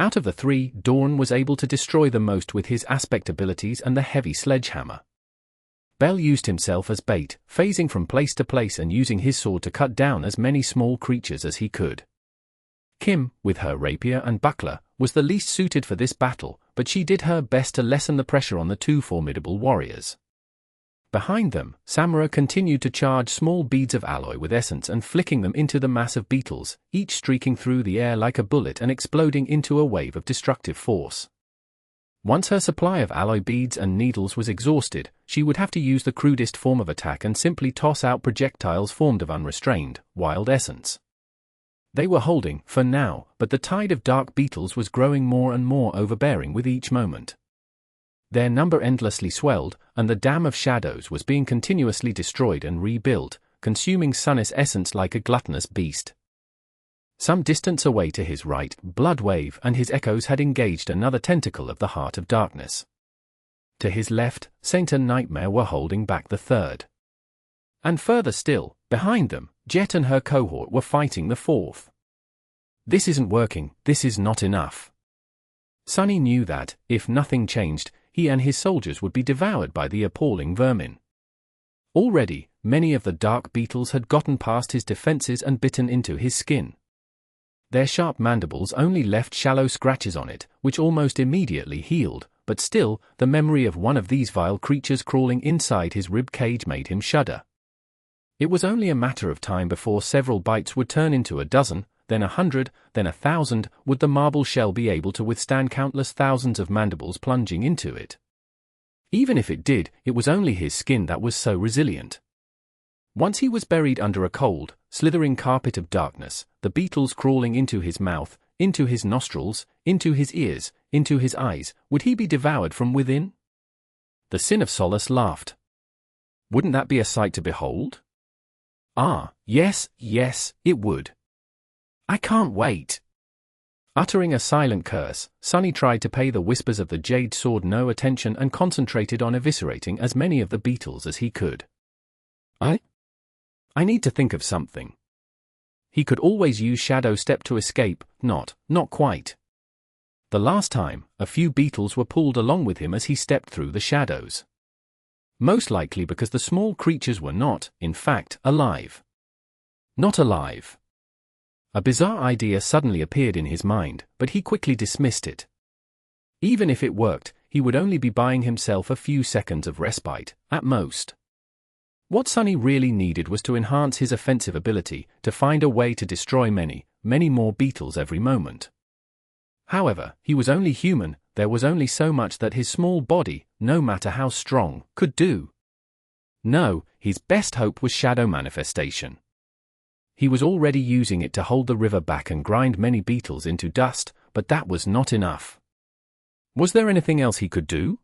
Out of the three, Dawn was able to destroy the most with his aspect abilities and the heavy sledgehammer. Belle used himself as bait, phasing from place to place and using his sword to cut down as many small creatures as he could. Kim, with her rapier and buckler, was the least suited for this battle, but she did her best to lessen the pressure on the two formidable warriors. Behind them, Samara continued to charge small beads of alloy with essence and flicking them into the mass of beetles, each streaking through the air like a bullet and exploding into a wave of destructive force. Once her supply of alloy beads and needles was exhausted, she would have to use the crudest form of attack and simply toss out projectiles formed of unrestrained, wild essence. They were holding, for now, but the tide of dark beetles was growing more and more overbearing with each moment. Their number endlessly swelled, and the dam of shadows was being continuously destroyed and rebuilt, consuming Sunny's essence like a gluttonous beast. Some distance away to his right, Bloodwave and his echoes had engaged another tentacle of the Heart of Darkness. To his left, Saint and Nightmare were holding back the third. And further still, behind them, Jet and her cohort were fighting the fourth. This isn't working, this is not enough. Sunny knew that, if nothing changed, he and his soldiers would be devoured by the appalling vermin. Already, many of the dark beetles had gotten past his defenses and bitten into his skin. Their sharp mandibles only left shallow scratches on it, which almost immediately healed, but still, the memory of one of these vile creatures crawling inside his rib cage made him shudder. It was only a matter of time before several bites would turn into a dozen, then 100, then 1,000. Would the marble shell be able to withstand countless thousands of mandibles plunging into it? Even if it did, it was only his skin that was so resilient. Once he was buried under a cold, slithering carpet of darkness, the beetles crawling into his mouth, into his nostrils, into his ears, into his eyes, would he be devoured from within? The Sin of Solace laughed. Wouldn't that be a sight to behold? Ah, yes, it would. I can't wait. Uttering a silent curse, Sunny tried to pay the whispers of the Jade Sword no attention and concentrated on eviscerating as many of the beetles as he could. I need to think of something. He could always use Shadow Step to escape, not quite. The last time, a few beetles were pulled along with him as he stepped through the shadows. Most likely because the small creatures were not, in fact, alive. Not alive. A bizarre idea suddenly appeared in his mind, but he quickly dismissed it. Even if it worked, he would only be buying himself a few seconds of respite, at most. What Sunny really needed was to enhance his offensive ability, to find a way to destroy many more beetles every moment. However, he was only human, there was only so much that his small body, no matter how strong, could do. No, his best hope was shadow manifestation. He was already using it to hold the river back and grind many beetles into dust, but that was not enough. Was there anything else he could do?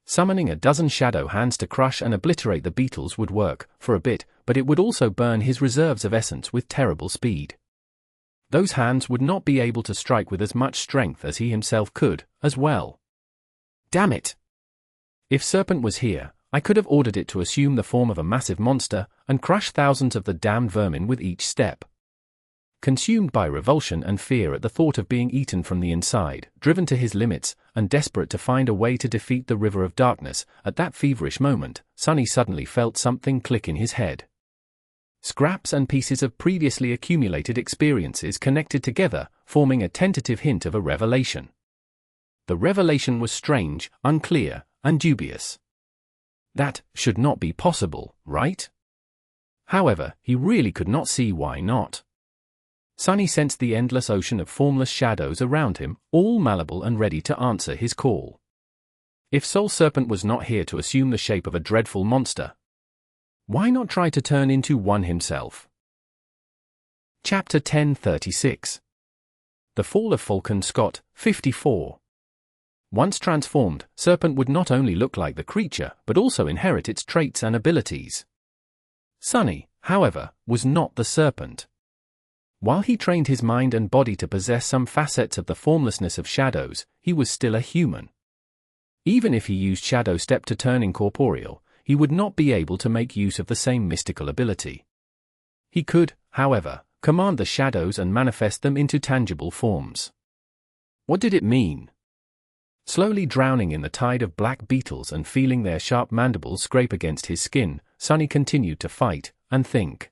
Summoning a dozen shadow hands to crush and obliterate the beetles would work, for a bit, but it would also burn his reserves of essence with terrible speed. Those hands would not be able to strike with as much strength as he himself could, as well. Damn it! If Serpent was here, I could have ordered it to assume the form of a massive monster, and crush thousands of the damned vermin with each step. Consumed by revulsion and fear at the thought of being eaten from the inside, driven to his limits, and desperate to find a way to defeat the River of Darkness, at that feverish moment, Sunny suddenly felt something click in his head. Scraps and pieces of previously accumulated experiences connected together, forming a tentative hint of a revelation. The revelation was strange, unclear, and dubious. That should not be possible, right? However, he really could not see why not. Sunny sensed the endless ocean of formless shadows around him, all malleable and ready to answer his call. If Soul Serpent was not here to assume the shape of a dreadful monster, why not try to turn into one himself? Chapter 1036. The Fall of Falcon Scott, 54. Once transformed, Serpent would not only look like the creature, but also inherit its traits and abilities. Sunny, however, was not the Serpent. While he trained his mind and body to possess some facets of the formlessness of shadows, he was still a human. Even if he used Shadow Step to turn incorporeal, he would not be able to make use of the same mystical ability. He could, however, command the shadows and manifest them into tangible forms. What did it mean? Slowly drowning in the tide of black beetles and feeling their sharp mandibles scrape against his skin, Sunny continued to fight and think.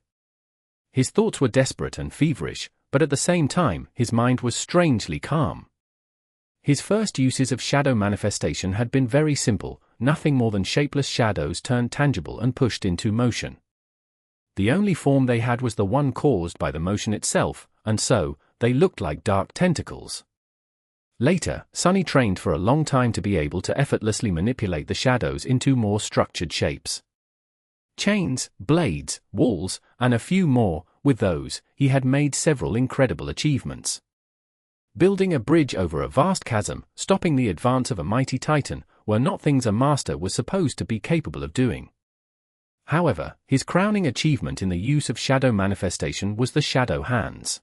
His thoughts were desperate and feverish, but at the same time, his mind was strangely calm. His first uses of shadow manifestation had been very simple, nothing more than shapeless shadows turned tangible and pushed into motion. The only form they had was the one caused by the motion itself, and so, they looked like dark tentacles. Later, Sunny trained for a long time to be able to effortlessly manipulate the shadows into more structured shapes. chains, blades, walls, and a few more. With those, he had made several incredible achievements. Building a bridge over a vast chasm, stopping the advance of a mighty titan, were not things a master was supposed to be capable of doing. However, his crowning achievement in the use of shadow manifestation was the shadow hands.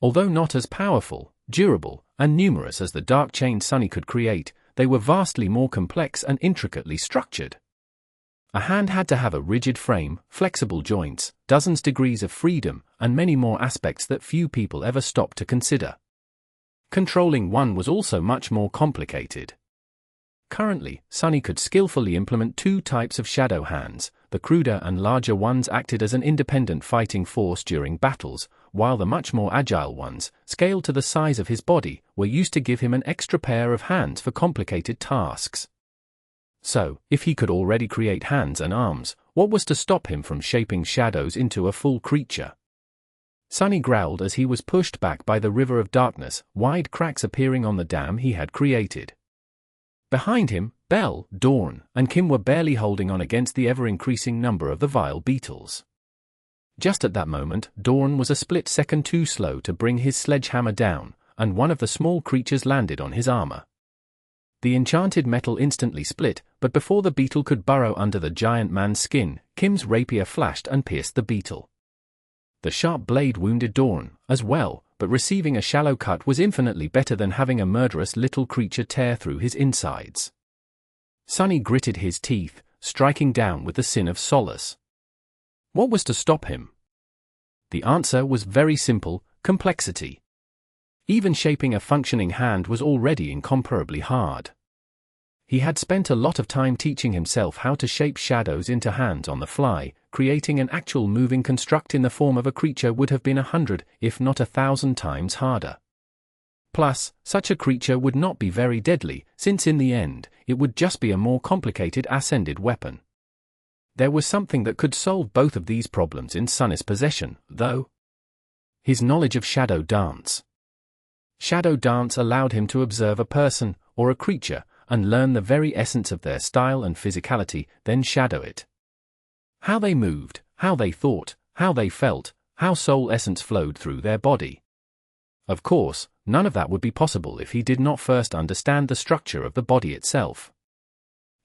Although not as powerful, durable, and numerous as the dark chain Sunny could create, they were vastly more complex and intricately structured. A hand had to have a rigid frame, flexible joints, dozens degrees of freedom, and many more aspects that few people ever stopped to consider. Controlling one was also much more complicated. Currently, Sunny could skillfully implement two types of shadow hands. The cruder and larger ones acted as an independent fighting force during battles, while the much more agile ones, scaled to the size of his body, were used to give him an extra pair of hands for complicated tasks. So, if he could already create hands and arms, what was to stop him from shaping shadows into a full creature? Sunny growled as he was pushed back by the river of darkness, wide cracks appearing on the dam he had created. Behind him, Belle, Dawn, and Kim were barely holding on against the ever-increasing number of the vile beetles. Just at that moment, Dawn was a split second too slow to bring his sledgehammer down, and one of the small creatures landed on his armor. The enchanted metal instantly split, but before the beetle could burrow under the giant man's skin, Kim's rapier flashed and pierced the beetle. The sharp blade wounded Dawn, as well, but receiving a shallow cut was infinitely better than having a murderous little creature tear through his insides. Sunny gritted his teeth, striking down with the sin of solace. What was to stop him? The answer was very simple: complexity. Even shaping a functioning hand was already incomparably hard. He had spent a lot of time teaching himself how to shape shadows into hands on the fly. Creating an actual moving construct in the form of a creature would have been 100, if not 1,000 times harder. Plus, such a creature would not be very deadly, since in the end, it would just be a more complicated ascended weapon. There was something that could solve both of these problems in Sunny's possession, though. His knowledge of shadow dance. Shadow dance allowed him to observe a person, or a creature, and learn the very essence of their style and physicality, then shadow it. How they moved, how they thought, how they felt, how soul essence flowed through their body. Of course, none of that would be possible if he did not first understand the structure of the body itself.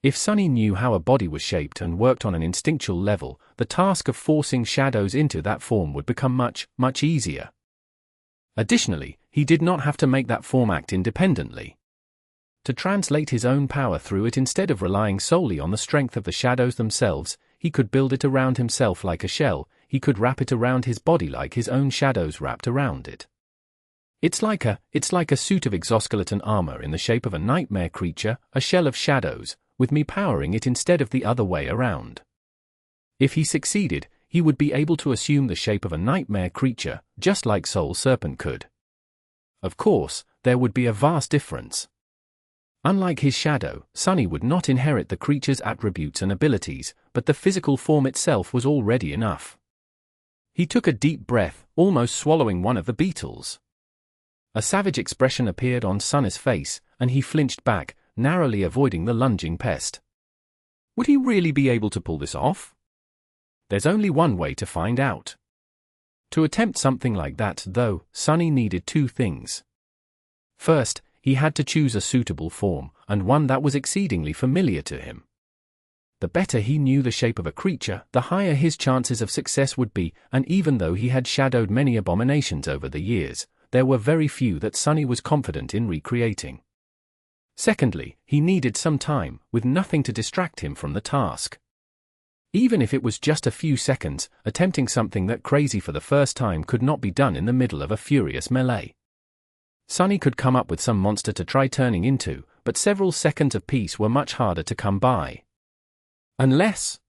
If Sunny knew how a body was shaped and worked on an instinctual level, the task of forcing shadows into that form would become much, much easier. Additionally, he did not have to make that form act independently. To translate his own power through it instead of relying solely on the strength of the shadows themselves, he could build it around himself like a shell. He could wrap it around his body like his own shadows wrapped around it. It's like a suit of exoskeleton armor in the shape of a nightmare creature, a shell of shadows, with me powering it instead of the other way around. If he succeeded, he would be able to assume the shape of a nightmare creature, just like Soul Serpent could. Of course, there would be a vast difference. Unlike his shadow, Sunny would not inherit the creature's attributes and abilities, but the physical form itself was already enough. He took a deep breath, almost swallowing one of the beetles. A savage expression appeared on Sunny's face, and he flinched back, narrowly avoiding the lunging pest. Would he really be able to pull this off? There's only one way to find out. To attempt something like that, though, Sunny needed two things. First, he had to choose a suitable form, and one that was exceedingly familiar to him. The better he knew the shape of a creature, the higher his chances of success would be, and even though he had shadowed many abominations over the years, there were very few that Sunny was confident in recreating. Secondly, he needed some time, with nothing to distract him from the task. Even if it was just a few seconds, attempting something that crazy for the first time could not be done in the middle of a furious melee. Sunny could come up with some monster to try turning into, but several seconds of peace were much harder to come by. Unless...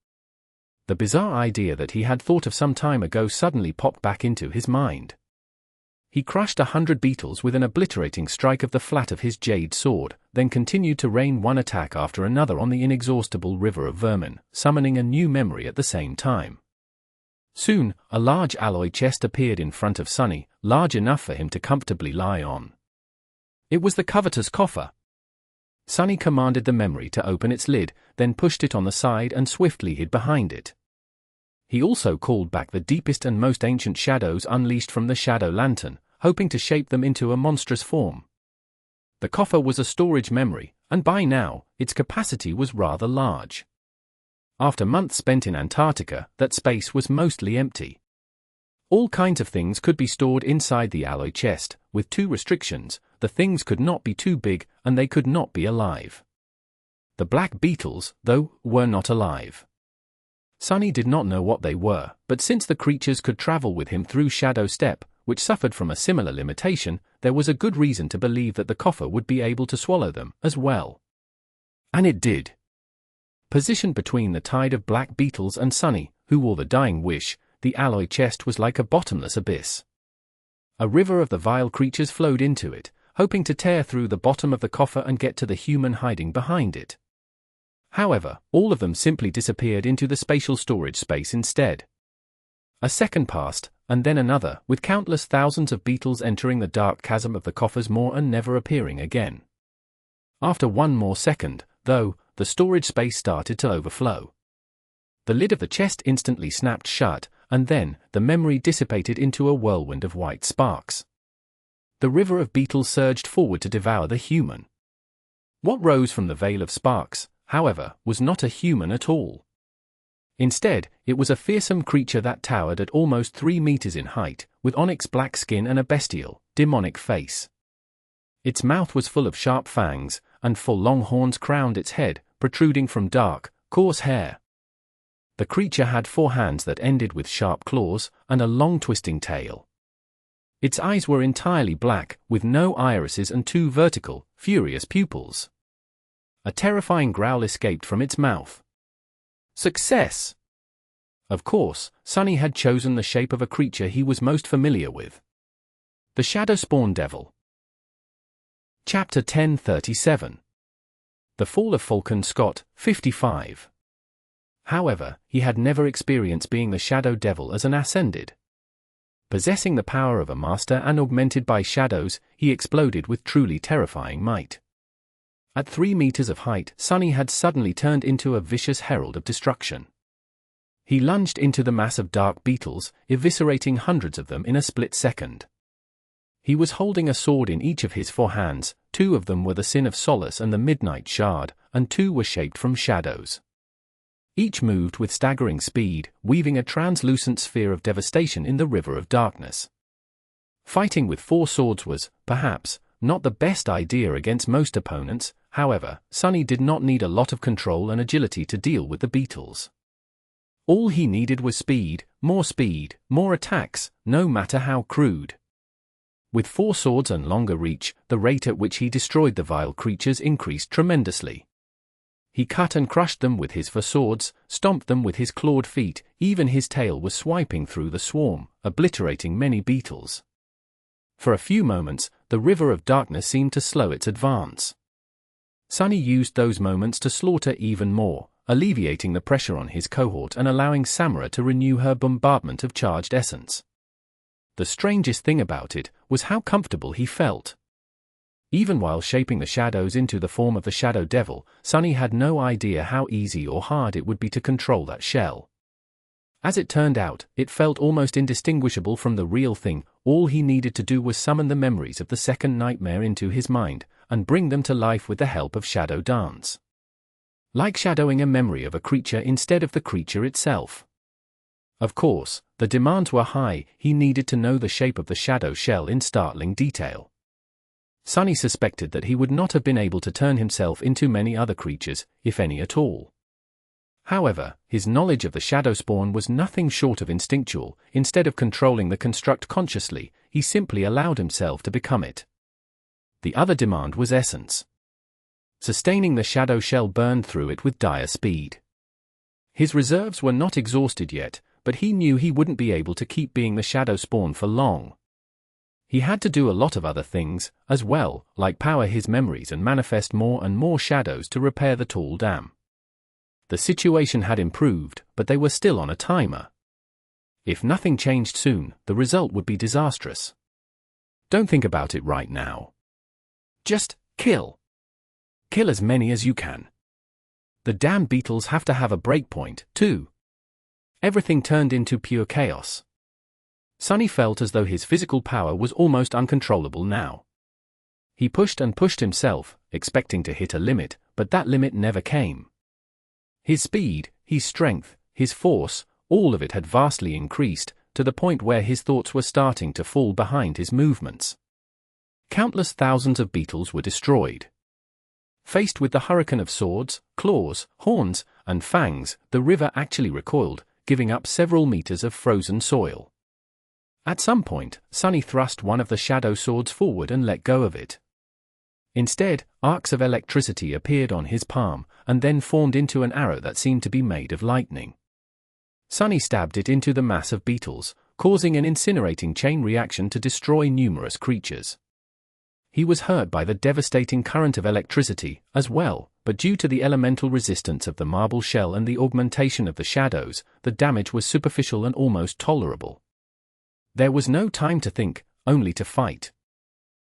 The bizarre idea that he had thought of some time ago suddenly popped back into his mind. He crushed 100 beetles with an obliterating strike of the flat of his jade sword, then continued to rain one attack after another on the inexhaustible river of vermin, summoning a new memory at the same time. Soon, a large alloy chest appeared in front of Sunny, large enough for him to comfortably lie on. It was the covetous coffer. Sunny commanded the memory to open its lid, then pushed it on the side and swiftly hid behind it. He also called back the deepest and most ancient shadows unleashed from the shadow lantern, hoping to shape them into a monstrous form. The coffer was a storage memory, and by now, its capacity was rather large. After months spent in Antarctica, that space was mostly empty. All kinds of things could be stored inside the alloy chest, with two restrictions: the things could not be too big, and they could not be alive. The black beetles, though, were not alive. Sunny did not know what they were, but since the creatures could travel with him through Shadow Step, which suffered from a similar limitation, there was a good reason to believe that the coffer would be able to swallow them as well. And it did. Positioned between the tide of black beetles and Sunny, who wore the dying wish, the alloy chest was like a bottomless abyss. A river of the vile creatures flowed into it, hoping to tear through the bottom of the coffer and get to the human hiding behind it. However, all of them simply disappeared into the spatial storage space instead. A second passed, and then another, with countless thousands of beetles entering the dark chasm of the coffer's maw and never appearing again. After one more second, though, the storage space started to overflow. The lid of the chest instantly snapped shut, and then, the memory dissipated into a whirlwind of white sparks. The river of beetles surged forward to devour the human. What rose from the veil of sparks, however, was not a human at all. Instead, it was a fearsome creature that towered at almost 3 meters in height, with onyx black skin and a bestial, demonic face. Its mouth was full of sharp fangs, and full long horns crowned its head, protruding from dark, coarse hair. The creature had 4 hands that ended with sharp claws, and a long twisting tail. Its eyes were entirely black, with no irises and 2 vertical, furious pupils. A terrifying growl escaped from its mouth. Success! Of course, Sunny had chosen the shape of a creature he was most familiar with. The Shadow Spawn Devil. Chapter 1037. The Fall of Falcon Scott, 55. However, he had never experienced being the Shadow Devil as an Ascended. Possessing the power of a master and augmented by shadows, he exploded with truly terrifying might. At 3 meters of height, Sunny had suddenly turned into a vicious herald of destruction. He lunged into the mass of dark beetles, eviscerating hundreds of them in a split second. He was holding a sword in each of his 4 hands, 2 of them were the Sin of Solace and the Midnight Shard, and 2 were shaped from shadows. Each moved with staggering speed, weaving a translucent sphere of devastation in the river of darkness. Fighting with 4 swords was, perhaps, not the best idea against most opponents. However, Sunny did not need a lot of control and agility to deal with the beetles. All he needed was speed, more attacks, no matter how crude. With 4 swords and longer reach, the rate at which he destroyed the vile creatures increased tremendously. He cut and crushed them with his 4 swords, stomped them with his clawed feet, even his tail was swiping through the swarm, obliterating many beetles. For a few moments, the river of darkness seemed to slow its advance. Sunny used those moments to slaughter even more, alleviating the pressure on his cohort and allowing Samara to renew her bombardment of charged essence. The strangest thing about it was how comfortable he felt. Even while shaping the shadows into the form of the Shadow Devil, Sunny had no idea how easy or hard it would be to control that shell. As it turned out, it felt almost indistinguishable from the real thing. All he needed to do was summon the memories of the second nightmare into his mind, and bring them to life with the help of Shadow Dance. Like shadowing a memory of a creature instead of the creature itself. Of course, the demands were high. He needed to know the shape of the shadow shell in startling detail. Sunny suspected that he would not have been able to turn himself into many other creatures, if any at all. However, his knowledge of the shadow spawn was nothing short of instinctual. Instead of controlling the construct consciously, he simply allowed himself to become it. The other demand was essence. Sustaining the shadow shell burned through it with dire speed. His reserves were not exhausted yet, but he knew he wouldn't be able to keep being the shadow spawn for long. He had to do a lot of other things, as well, like power his memories and manifest more and more shadows to repair the tall dam. The situation had improved, but they were still on a timer. If nothing changed soon, the result would be disastrous. Don't think about it right now. Just kill. Kill as many as you can. The damn beetles have to have a breakpoint, too. Everything turned into pure chaos. Sonny felt as though his physical power was almost uncontrollable now. He pushed and pushed himself, expecting to hit a limit, but that limit never came. His speed, his strength, his force, all of it had vastly increased, to the point where his thoughts were starting to fall behind his movements. Countless thousands of beetles were destroyed. Faced with the hurricane of swords, claws, horns, and fangs, the river actually recoiled, giving up several meters of frozen soil. At some point, Sonny thrust one of the shadow swords forward and let go of it. Instead, arcs of electricity appeared on his palm, and then formed into an arrow that seemed to be made of lightning. Sonny stabbed it into the mass of beetles, causing an incinerating chain reaction to destroy numerous creatures. He was hurt by the devastating current of electricity, as well, but due to the elemental resistance of the marble shell and the augmentation of the shadows, the damage was superficial and almost tolerable. There was no time to think, only to fight.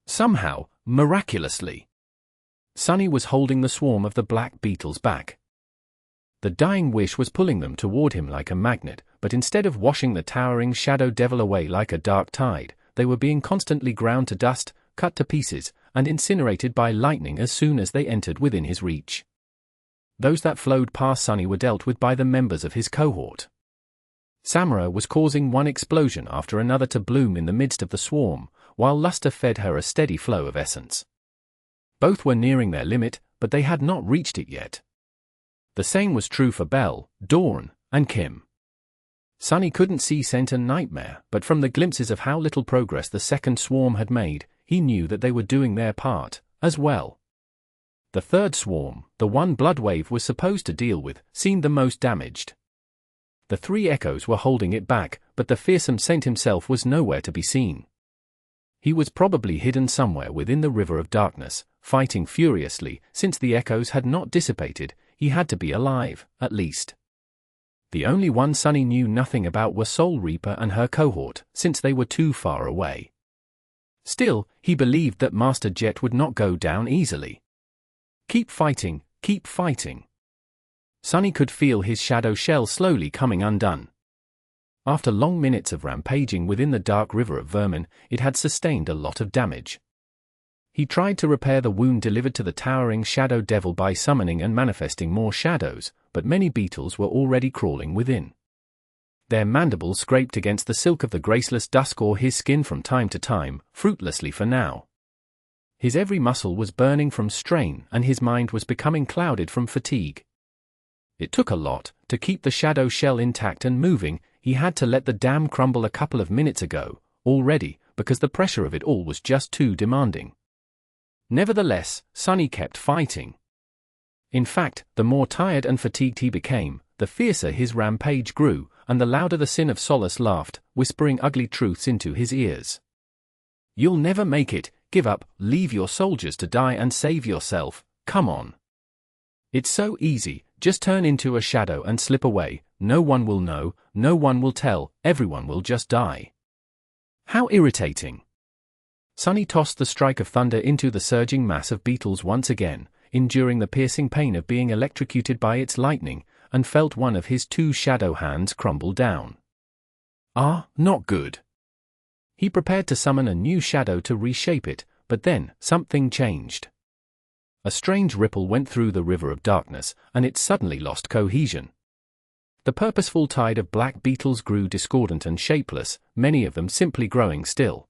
Somehow, miraculously, Sonny was holding the swarm of the black beetles back. The dying wish was pulling them toward him like a magnet, but instead of washing the towering shadow devil away like a dark tide, they were being constantly ground to dust, cut to pieces, and incinerated by lightning as soon as they entered within his reach. Those that flowed past Sonny were dealt with by the members of his cohort. Samara was causing one explosion after another to bloom in the midst of the swarm, while Luster fed her a steady flow of essence. Both were nearing their limit, but they had not reached it yet. The same was true for Belle, Dawn, and Kim. Sonny couldn't see Scent and Nightmare, but from the glimpses of how little progress the second swarm had made, he knew that they were doing their part, as well. The third swarm, the one Bloodwave was supposed to deal with, seemed the most damaged. The three echoes were holding it back, but the fearsome Saint himself was nowhere to be seen. He was probably hidden somewhere within the river of darkness, fighting furiously. Since the echoes had not dissipated, he had to be alive, at least. The only one Sonny knew nothing about were Soul Reaper and her cohort, since they were too far away. Still, he believed that Master Jet would not go down easily. Keep fighting, keep fighting. Sonny could feel his shadow shell slowly coming undone. After long minutes of rampaging within the dark river of vermin, it had sustained a lot of damage. He tried to repair the wound delivered to the towering shadow devil by summoning and manifesting more shadows, but many beetles were already crawling within. Their mandibles scraped against the silk of the graceless dusk or his skin from time to time, fruitlessly for now. His every muscle was burning from strain and his mind was becoming clouded from fatigue. It took a lot to keep the shadow shell intact and moving. He had to let the dam crumble a couple of minutes ago, already, because the pressure of it all was just too demanding. Nevertheless, Sonny kept fighting. In fact, the more tired and fatigued he became, the fiercer his rampage grew, and the louder the Sin of Solace laughed, whispering ugly truths into his ears. "You'll never make it, give up, leave your soldiers to die and save yourself, come on. It's so easy, just turn into a shadow and slip away, no one will know, no one will tell, everyone will just die." How irritating. Sonny tossed the strike of thunder into the surging mass of beetles once again, enduring the piercing pain of being electrocuted by its lightning, and felt one of his two shadow hands crumble down. Not good. He prepared to summon a new shadow to reshape it, but then, something changed. A strange ripple went through the river of darkness, and it suddenly lost cohesion. The purposeful tide of black beetles grew discordant and shapeless, many of them simply growing still.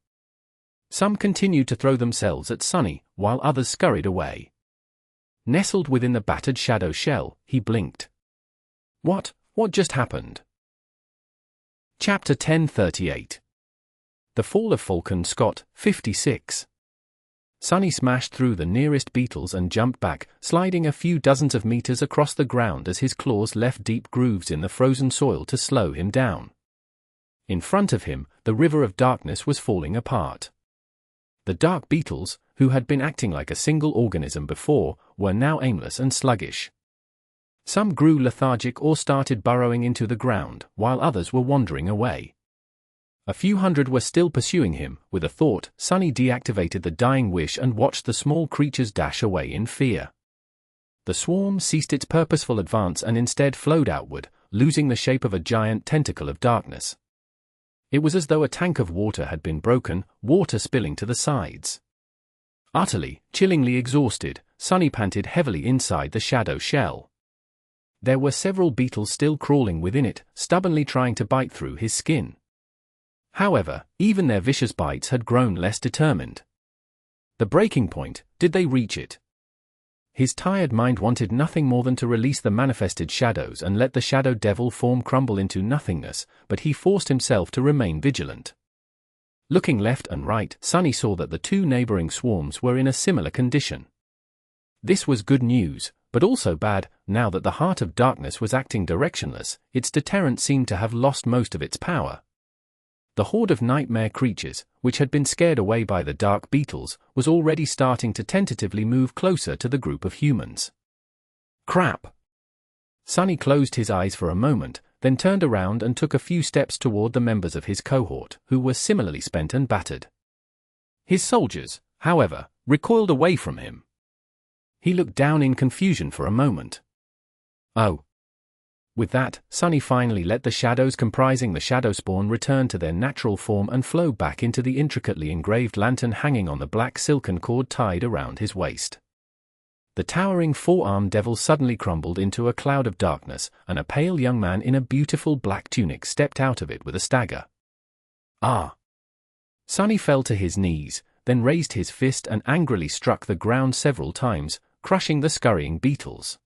Some continued to throw themselves at Sonny, while others scurried away. Nestled within the battered shadow shell, he blinked. What just happened? Chapter 1038. The Fall of Falcon, Scott, 56. Sonny smashed through the nearest beetles and jumped back, sliding a few dozens of meters across the ground as his claws left deep grooves in the frozen soil to slow him down. In front of him, the river of darkness was falling apart. The dark beetles, who had been acting like a single organism before, were now aimless and sluggish. Some grew lethargic or started burrowing into the ground, while others were wandering away. A few hundred were still pursuing him. With a thought, Sonny deactivated the dying wish and watched the small creatures dash away in fear. The swarm ceased its purposeful advance and instead flowed outward, losing the shape of a giant tentacle of darkness. It was as though a tank of water had been broken, water spilling to the sides. Utterly, chillingly exhausted, Sunny panted heavily inside the shadow shell. There were several beetles still crawling within it, stubbornly trying to bite through his skin. However, even their vicious bites had grown less determined. The breaking point, did they reach it? His tired mind wanted nothing more than to release the manifested shadows and let the shadow devil form crumble into nothingness, but he forced himself to remain vigilant. Looking left and right, Sunny saw that the two neighboring swarms were in a similar condition. This was good news, but also bad. Now that the heart of darkness was acting directionless, its deterrent seemed to have lost most of its power. The horde of nightmare creatures, which had been scared away by the dark beetles, was already starting to tentatively move closer to the group of humans. Crap! Sunny closed his eyes for a moment, then turned around and took a few steps toward the members of his cohort, who were similarly spent and battered. His soldiers, however, recoiled away from him. He looked down in confusion for a moment. Oh. With that, Sunny finally let the shadows comprising the shadow spawn return to their natural form and flow back into the intricately engraved lantern hanging on the black silken cord tied around his waist. The towering four-armed devil suddenly crumbled into a cloud of darkness, and a pale young man in a beautiful black tunic stepped out of it with a stagger. Ah! Sunny fell to his knees, then raised his fist and angrily struck the ground several times, crushing the scurrying beetles.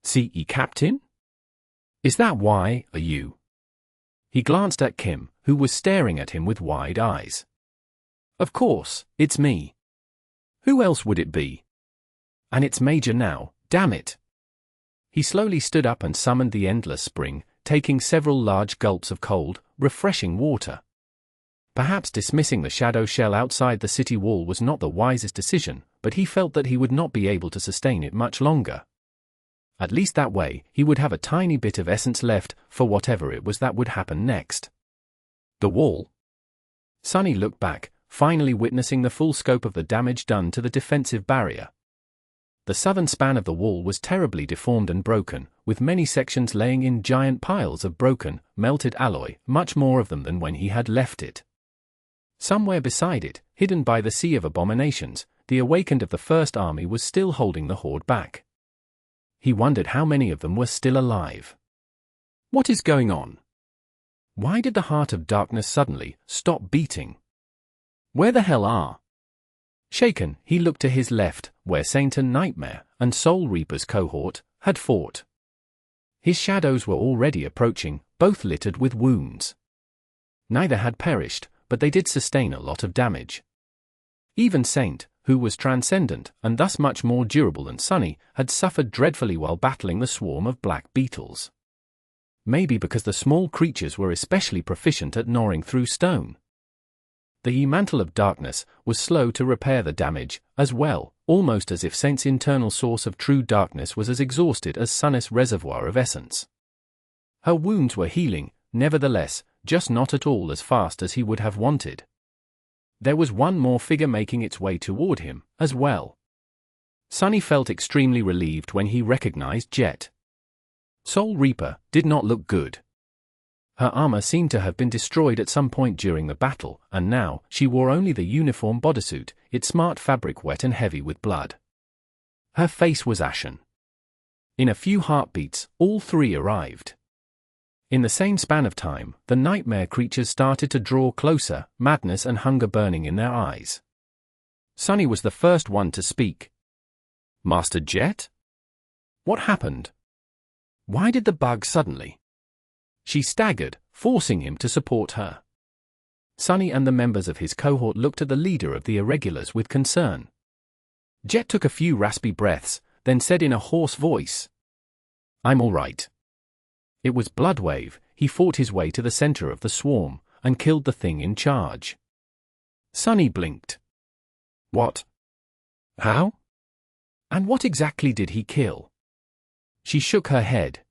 "See, Captain? Is that why, are you?" He glanced at Kim, who was staring at him with wide eyes. "Of course, it's me. Who else would it be? And it's Major now, damn it." He slowly stood up and summoned the endless spring, taking several large gulps of cold, refreshing water. Perhaps dismissing the shadow shell outside the city wall was not the wisest decision, but he felt that he would not be able to sustain it much longer. At least that way, he would have a tiny bit of essence left for whatever it was that would happen next. The wall. Sunny looked back, finally witnessing the full scope of the damage done to the defensive barrier. The southern span of the wall was terribly deformed and broken, with many sections laying in giant piles of broken, melted alloy, much more of them than when he had left it. Somewhere beside it, hidden by the sea of abominations, the awakened of the First Army was still holding the horde back. He wondered how many of them were still alive. What is going on? Why did the heart of darkness suddenly stop beating? Where the hell are? Shaken, he looked to his left, where Saint and Nightmare, and Soul Reaper's cohort, had fought. His shadows were already approaching, both littered with wounds. Neither had perished, but they did sustain a lot of damage. Even Saint, who was transcendent, and thus much more durable than Sunny, had suffered dreadfully while battling the swarm of black beetles. Maybe because the small creatures were especially proficient at gnawing through stone. The mantle of darkness was slow to repair the damage, as well, almost as if Saint's internal source of true darkness was as exhausted as Sunny's reservoir of essence. Her wounds were healing, nevertheless, just not at all as fast as he would have wanted. There was one more figure making its way toward him, as well. Sunny felt extremely relieved when he recognized Jet. Soul Reaper did not look good. Her armor seemed to have been destroyed at some point during the battle, and now, she wore only the uniform bodysuit, its smart fabric wet and heavy with blood. Her face was ashen. In a few heartbeats, all three arrived. In the same span of time, the nightmare creatures started to draw closer, madness and hunger burning in their eyes. Sunny was the first one to speak. "Master Jet? What happened? Why did the bug suddenly?" She staggered, forcing him to support her. Sunny and the members of his cohort looked at the leader of the irregulars with concern. Jet took a few raspy breaths, then said in a hoarse voice, "I'm all right." It was Bloodwave. He fought his way to the center of the swarm, and killed the thing in charge. Sunny blinked. What? How? And what exactly did he kill? She shook her head.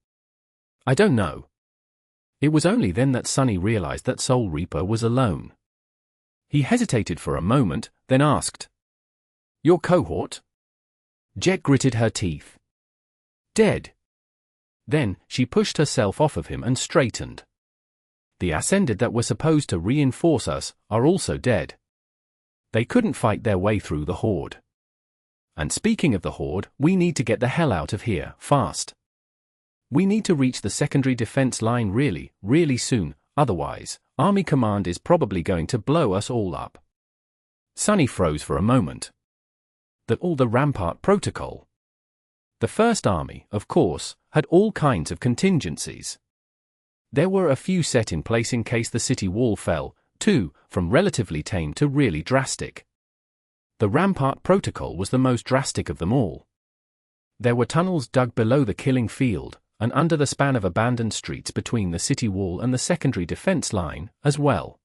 I don't know. It was only then that Sunny realized that Soul Reaper was alone. He hesitated for a moment, then asked, "Your cohort?" Jet gritted her teeth. Dead. Then, she pushed herself off of him and straightened. The ascended that were supposed to reinforce us are also dead. They couldn't fight their way through the horde. And speaking of the horde, we need to get the hell out of here, fast. We need to reach the secondary defense line really, really soon, otherwise, Army Command is probably going to blow us all up. Sunny froze for a moment. The Rampart Protocol. The First Army, of course, had all kinds of contingencies. There were a few set in place in case the city wall fell, too, from relatively tame to really drastic. The Rampart Protocol was the most drastic of them all. There were tunnels dug below the killing field, and under the span of abandoned streets between the city wall and the secondary defense line, as well.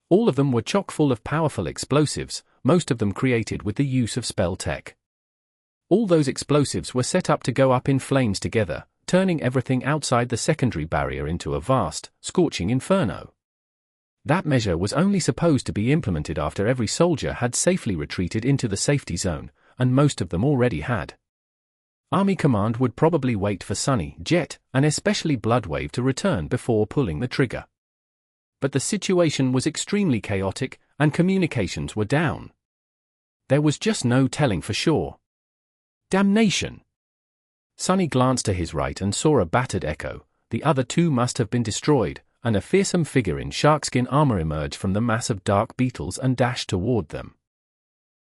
All of them were chock full of powerful explosives, most of them created with the use of spell tech. All those explosives were set up to go up in flames together, turning everything outside the secondary barrier into a vast, scorching inferno. That measure was only supposed to be implemented after every soldier had safely retreated into the safety zone, and most of them already had. Army Command would probably wait for Sunny, Jet, and especially Bloodwave to return before pulling the trigger. But the situation was extremely chaotic, and communications were down. There was just no telling for sure. Damnation! Sunny glanced to his right and saw a battered Echo. The other two must have been destroyed, and a fearsome figure in sharkskin armor emerged from the mass of dark beetles and dashed toward them.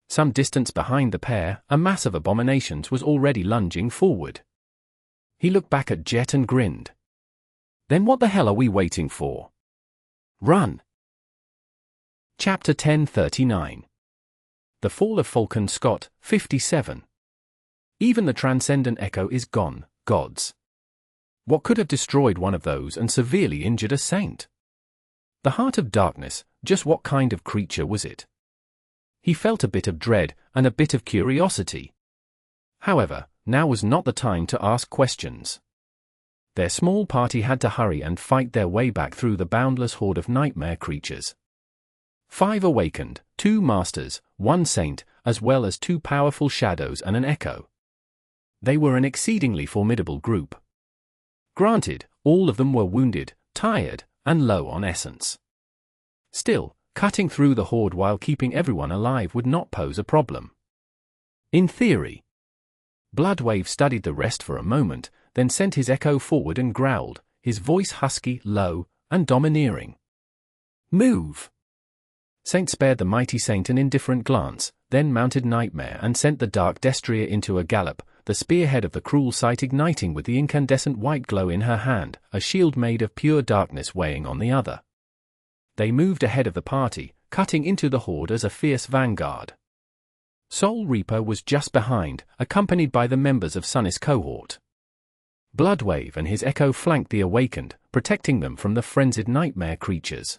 Some distance behind the pair, a mass of abominations was already lunging forward. He looked back at Jet and grinned. Then what the hell are we waiting for? Run! Chapter 1039. The Fall of Falcon Scott, 57. Even the transcendent Echo is gone, gods. What could have destroyed one of those and severely injured a saint? The Heart of Darkness, just what kind of creature was it? He felt a bit of dread and a bit of curiosity. However, now was not the time to ask questions. Their small party had to hurry and fight their way back through the boundless horde of nightmare creatures. 5 awakened, 2 masters, 1 saint, as well as 2 powerful shadows and an Echo. They were an exceedingly formidable group. Granted, all of them were wounded, tired, and low on essence. Still, cutting through the horde while keeping everyone alive would not pose a problem. In theory. Bloodwave studied the rest for a moment, then sent his Echo forward and growled, his voice husky, low, and domineering. Move! Saint spared the mighty saint an indifferent glance, then mounted Nightmare and sent the dark Destria into a gallop, the spearhead of the cruel sight igniting with the incandescent white glow in her hand, a shield made of pure darkness weighing on the other. They moved ahead of the party, cutting into the horde as a fierce vanguard. Soul Reaper was just behind, accompanied by the members of Sunny's cohort. Bloodwave and his Echo flanked the awakened, protecting them from the frenzied nightmare creatures.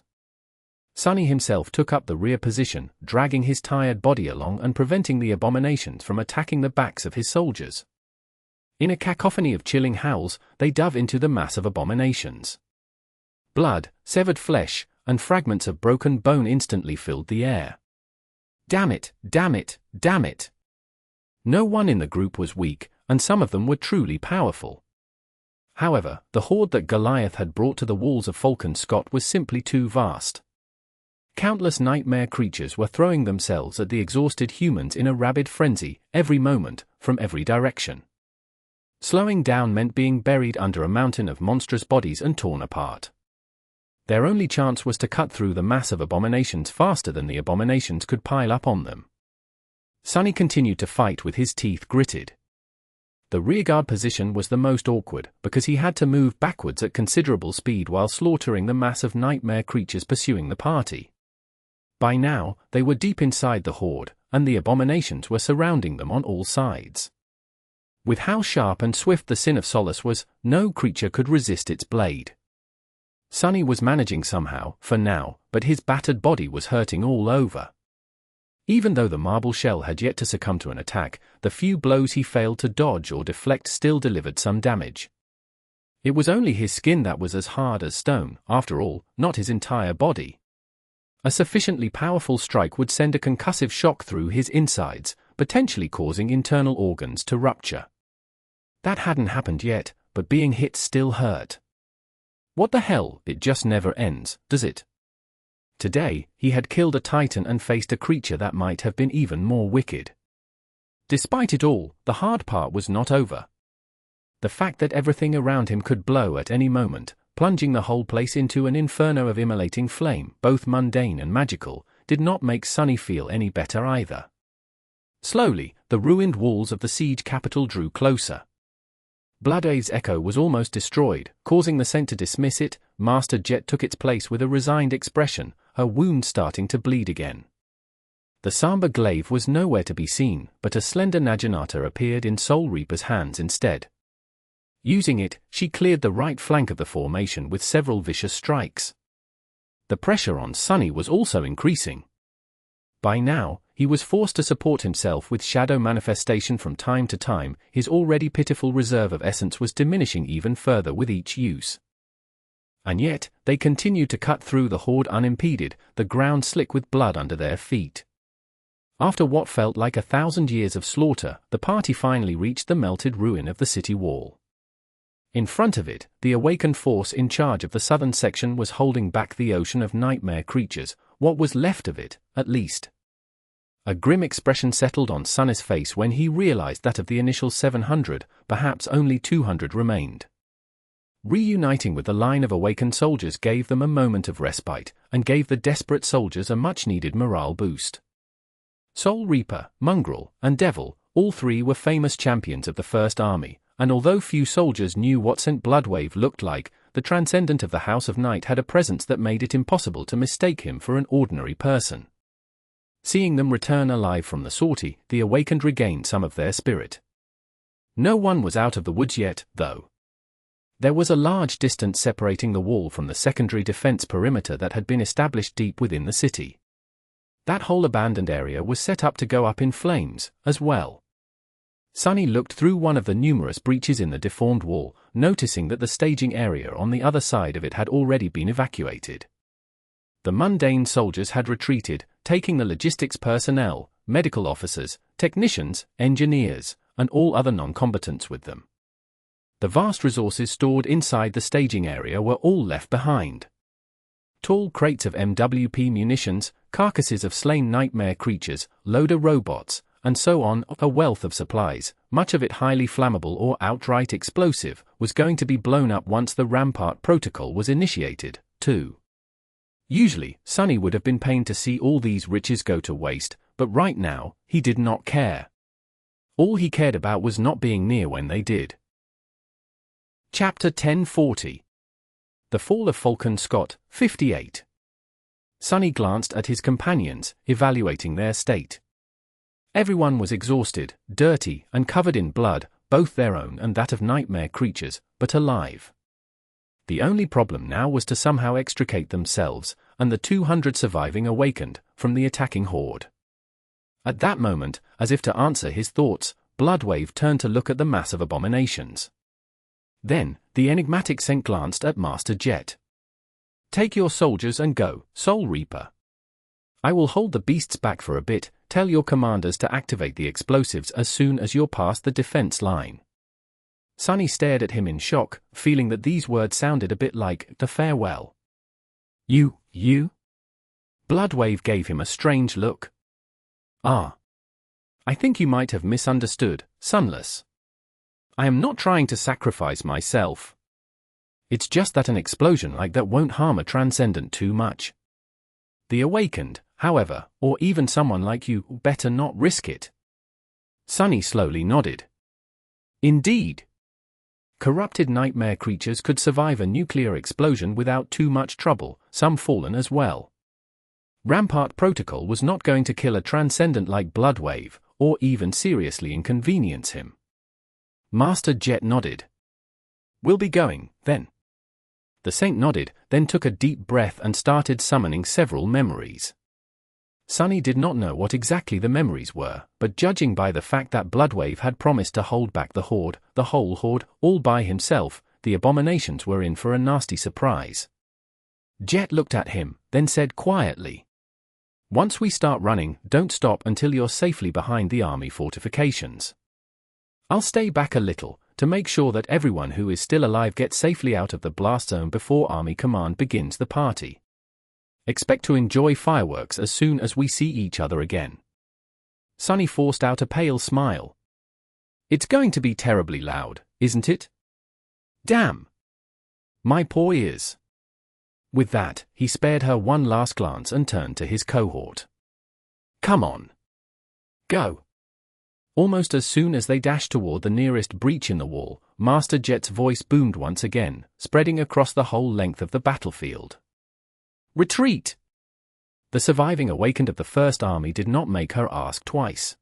Sunny himself took up the rear position, dragging his tired body along and preventing the abominations from attacking the backs of his soldiers. In a cacophony of chilling howls, they dove into the mass of abominations. Blood, severed flesh, and fragments of broken bone instantly filled the air. Damn it, damn it, damn it! No one in the group was weak, and some of them were truly powerful. However, the horde that Goliath had brought to the walls of Falcon Scott was simply too vast. Countless nightmare creatures were throwing themselves at the exhausted humans in a rabid frenzy, every moment, from every direction. Slowing down meant being buried under a mountain of monstrous bodies and torn apart. Their only chance was to cut through the mass of abominations faster than the abominations could pile up on them. Sunny continued to fight with his teeth gritted. The rearguard position was the most awkward, because he had to move backwards at considerable speed while slaughtering the mass of nightmare creatures pursuing the party. By now, they were deep inside the horde, and the abominations were surrounding them on all sides. With how sharp and swift the Sin of Solace was, no creature could resist its blade. Sunny was managing somehow, for now, but his battered body was hurting all over. Even though the marble shell had yet to succumb to an attack, the few blows he failed to dodge or deflect still delivered some damage. It was only his skin that was as hard as stone, after all, not his entire body. A sufficiently powerful strike would send a concussive shock through his insides, potentially causing internal organs to rupture. That hadn't happened yet, but being hit still hurt. What the hell, it just never ends, does it? Today, he had killed a titan and faced a creature that might have been even more wicked. Despite it all, the hard part was not over. The fact that everything around him could blow at any moment, plunging the whole place into an inferno of immolating flame, both mundane and magical, did not make Sunny feel any better either. Slowly, the ruined walls of the siege capital drew closer. Bloodwave's echo was almost destroyed, causing the Saint to dismiss it. Master Jet took its place with a resigned expression, her wound starting to bleed again. The Samba glaive was nowhere to be seen, but a slender Naginata appeared in Soul Reaper's hands instead. Using it, she cleared the right flank of the formation with several vicious strikes. The pressure on Sunny was also increasing. By now, he was forced to support himself with shadow manifestation from time to time. His already pitiful reserve of essence was diminishing even further with each use. And yet, they continued to cut through the horde unimpeded, the ground slick with blood under their feet. After what felt like 1,000 years of slaughter, the party finally reached the melted ruin of the city wall. In front of it, the awakened force in charge of the southern section was holding back the ocean of nightmare creatures, what was left of it, at least. A grim expression settled on Sunny's face when he realized that of the initial 700, perhaps only 200 remained. Reuniting with the line of awakened soldiers gave them a moment of respite, and gave the desperate soldiers a much-needed morale boost. Soul Reaper, Mongrel, and Devil, all three were famous champions of the First Army, and although few soldiers knew what St. Bloodwave looked like, the Transcendent of the House of Night had a presence that made it impossible to mistake him for an ordinary person. Seeing them return alive from the sortie, the awakened regained some of their spirit. No one was out of the woods yet, though. There was a large distance separating the wall from the secondary defense perimeter that had been established deep within the city. That whole abandoned area was set up to go up in flames, as well. Sunny looked through one of the numerous breaches in the deformed wall, noticing that the staging area on the other side of it had already been evacuated. The mundane soldiers had retreated, taking the logistics personnel, medical officers, technicians, engineers, and all other non-combatants with them. The vast resources stored inside the staging area were all left behind. Tall crates of MWP munitions, carcasses of slain nightmare creatures, loader robots, and so on, a wealth of supplies, much of it highly flammable or outright explosive, was going to be blown up once the Rampart Protocol was initiated, too. Usually, Sunny would have been pained to see all these riches go to waste, but right now, he did not care. All he cared about was not being near when they did. Chapter 1040. The Fall of Falcon Scott, 58. Sunny glanced at his companions, evaluating their state. Everyone was exhausted, dirty, and covered in blood, both their own and that of nightmare creatures, but alive. The only problem now was to somehow extricate themselves, and the 200 surviving awakened, from the attacking horde. At that moment, as if to answer his thoughts, Bloodwave turned to look at the mass of abominations. Then, the enigmatic Saint glanced at Master Jet. "Take your soldiers and go, Soul Reaper. I will hold the beasts back for a bit. Tell your commanders to activate the explosives as soon as you're past the defense line." Sunny stared at him in shock, feeling that these words sounded a bit like the farewell. You? Bloodwave gave him a strange look. "Ah. I think you might have misunderstood, Sunless. I am not trying to sacrifice myself. It's just that an explosion like that won't harm a Transcendent too much. The awakened, however, or even someone like you, better not risk it." Sunny slowly nodded. Indeed. Corrupted nightmare creatures could survive a nuclear explosion without too much trouble, some fallen as well. Rampart Protocol was not going to kill a Transcendent like Bloodwave, or even seriously inconvenience him. Master Jet nodded. "We'll be going, then." The Saint nodded, then took a deep breath and started summoning several memories. Sunny did not know what exactly the memories were, but judging by the fact that Bloodwave had promised to hold back the whole horde, all by himself, the abominations were in for a nasty surprise. Jet looked at him, then said quietly, "Once we start running, don't stop until you're safely behind the army fortifications. I'll stay back a little, to make sure that everyone who is still alive gets safely out of the blast zone before Army Command begins the party. Expect to enjoy fireworks as soon as we see each other again. Sunny forced out a pale smile. It's going to be terribly loud, isn't it? Damn! My poor ears. With that, he spared her one last glance and turned to his cohort. Come on. Go. Almost as soon as they dashed toward the nearest breach in the wall, Master Jet's voice boomed once again, spreading across the whole length of the battlefield. Retreat! The surviving awakened of the First Army did not make her ask twice.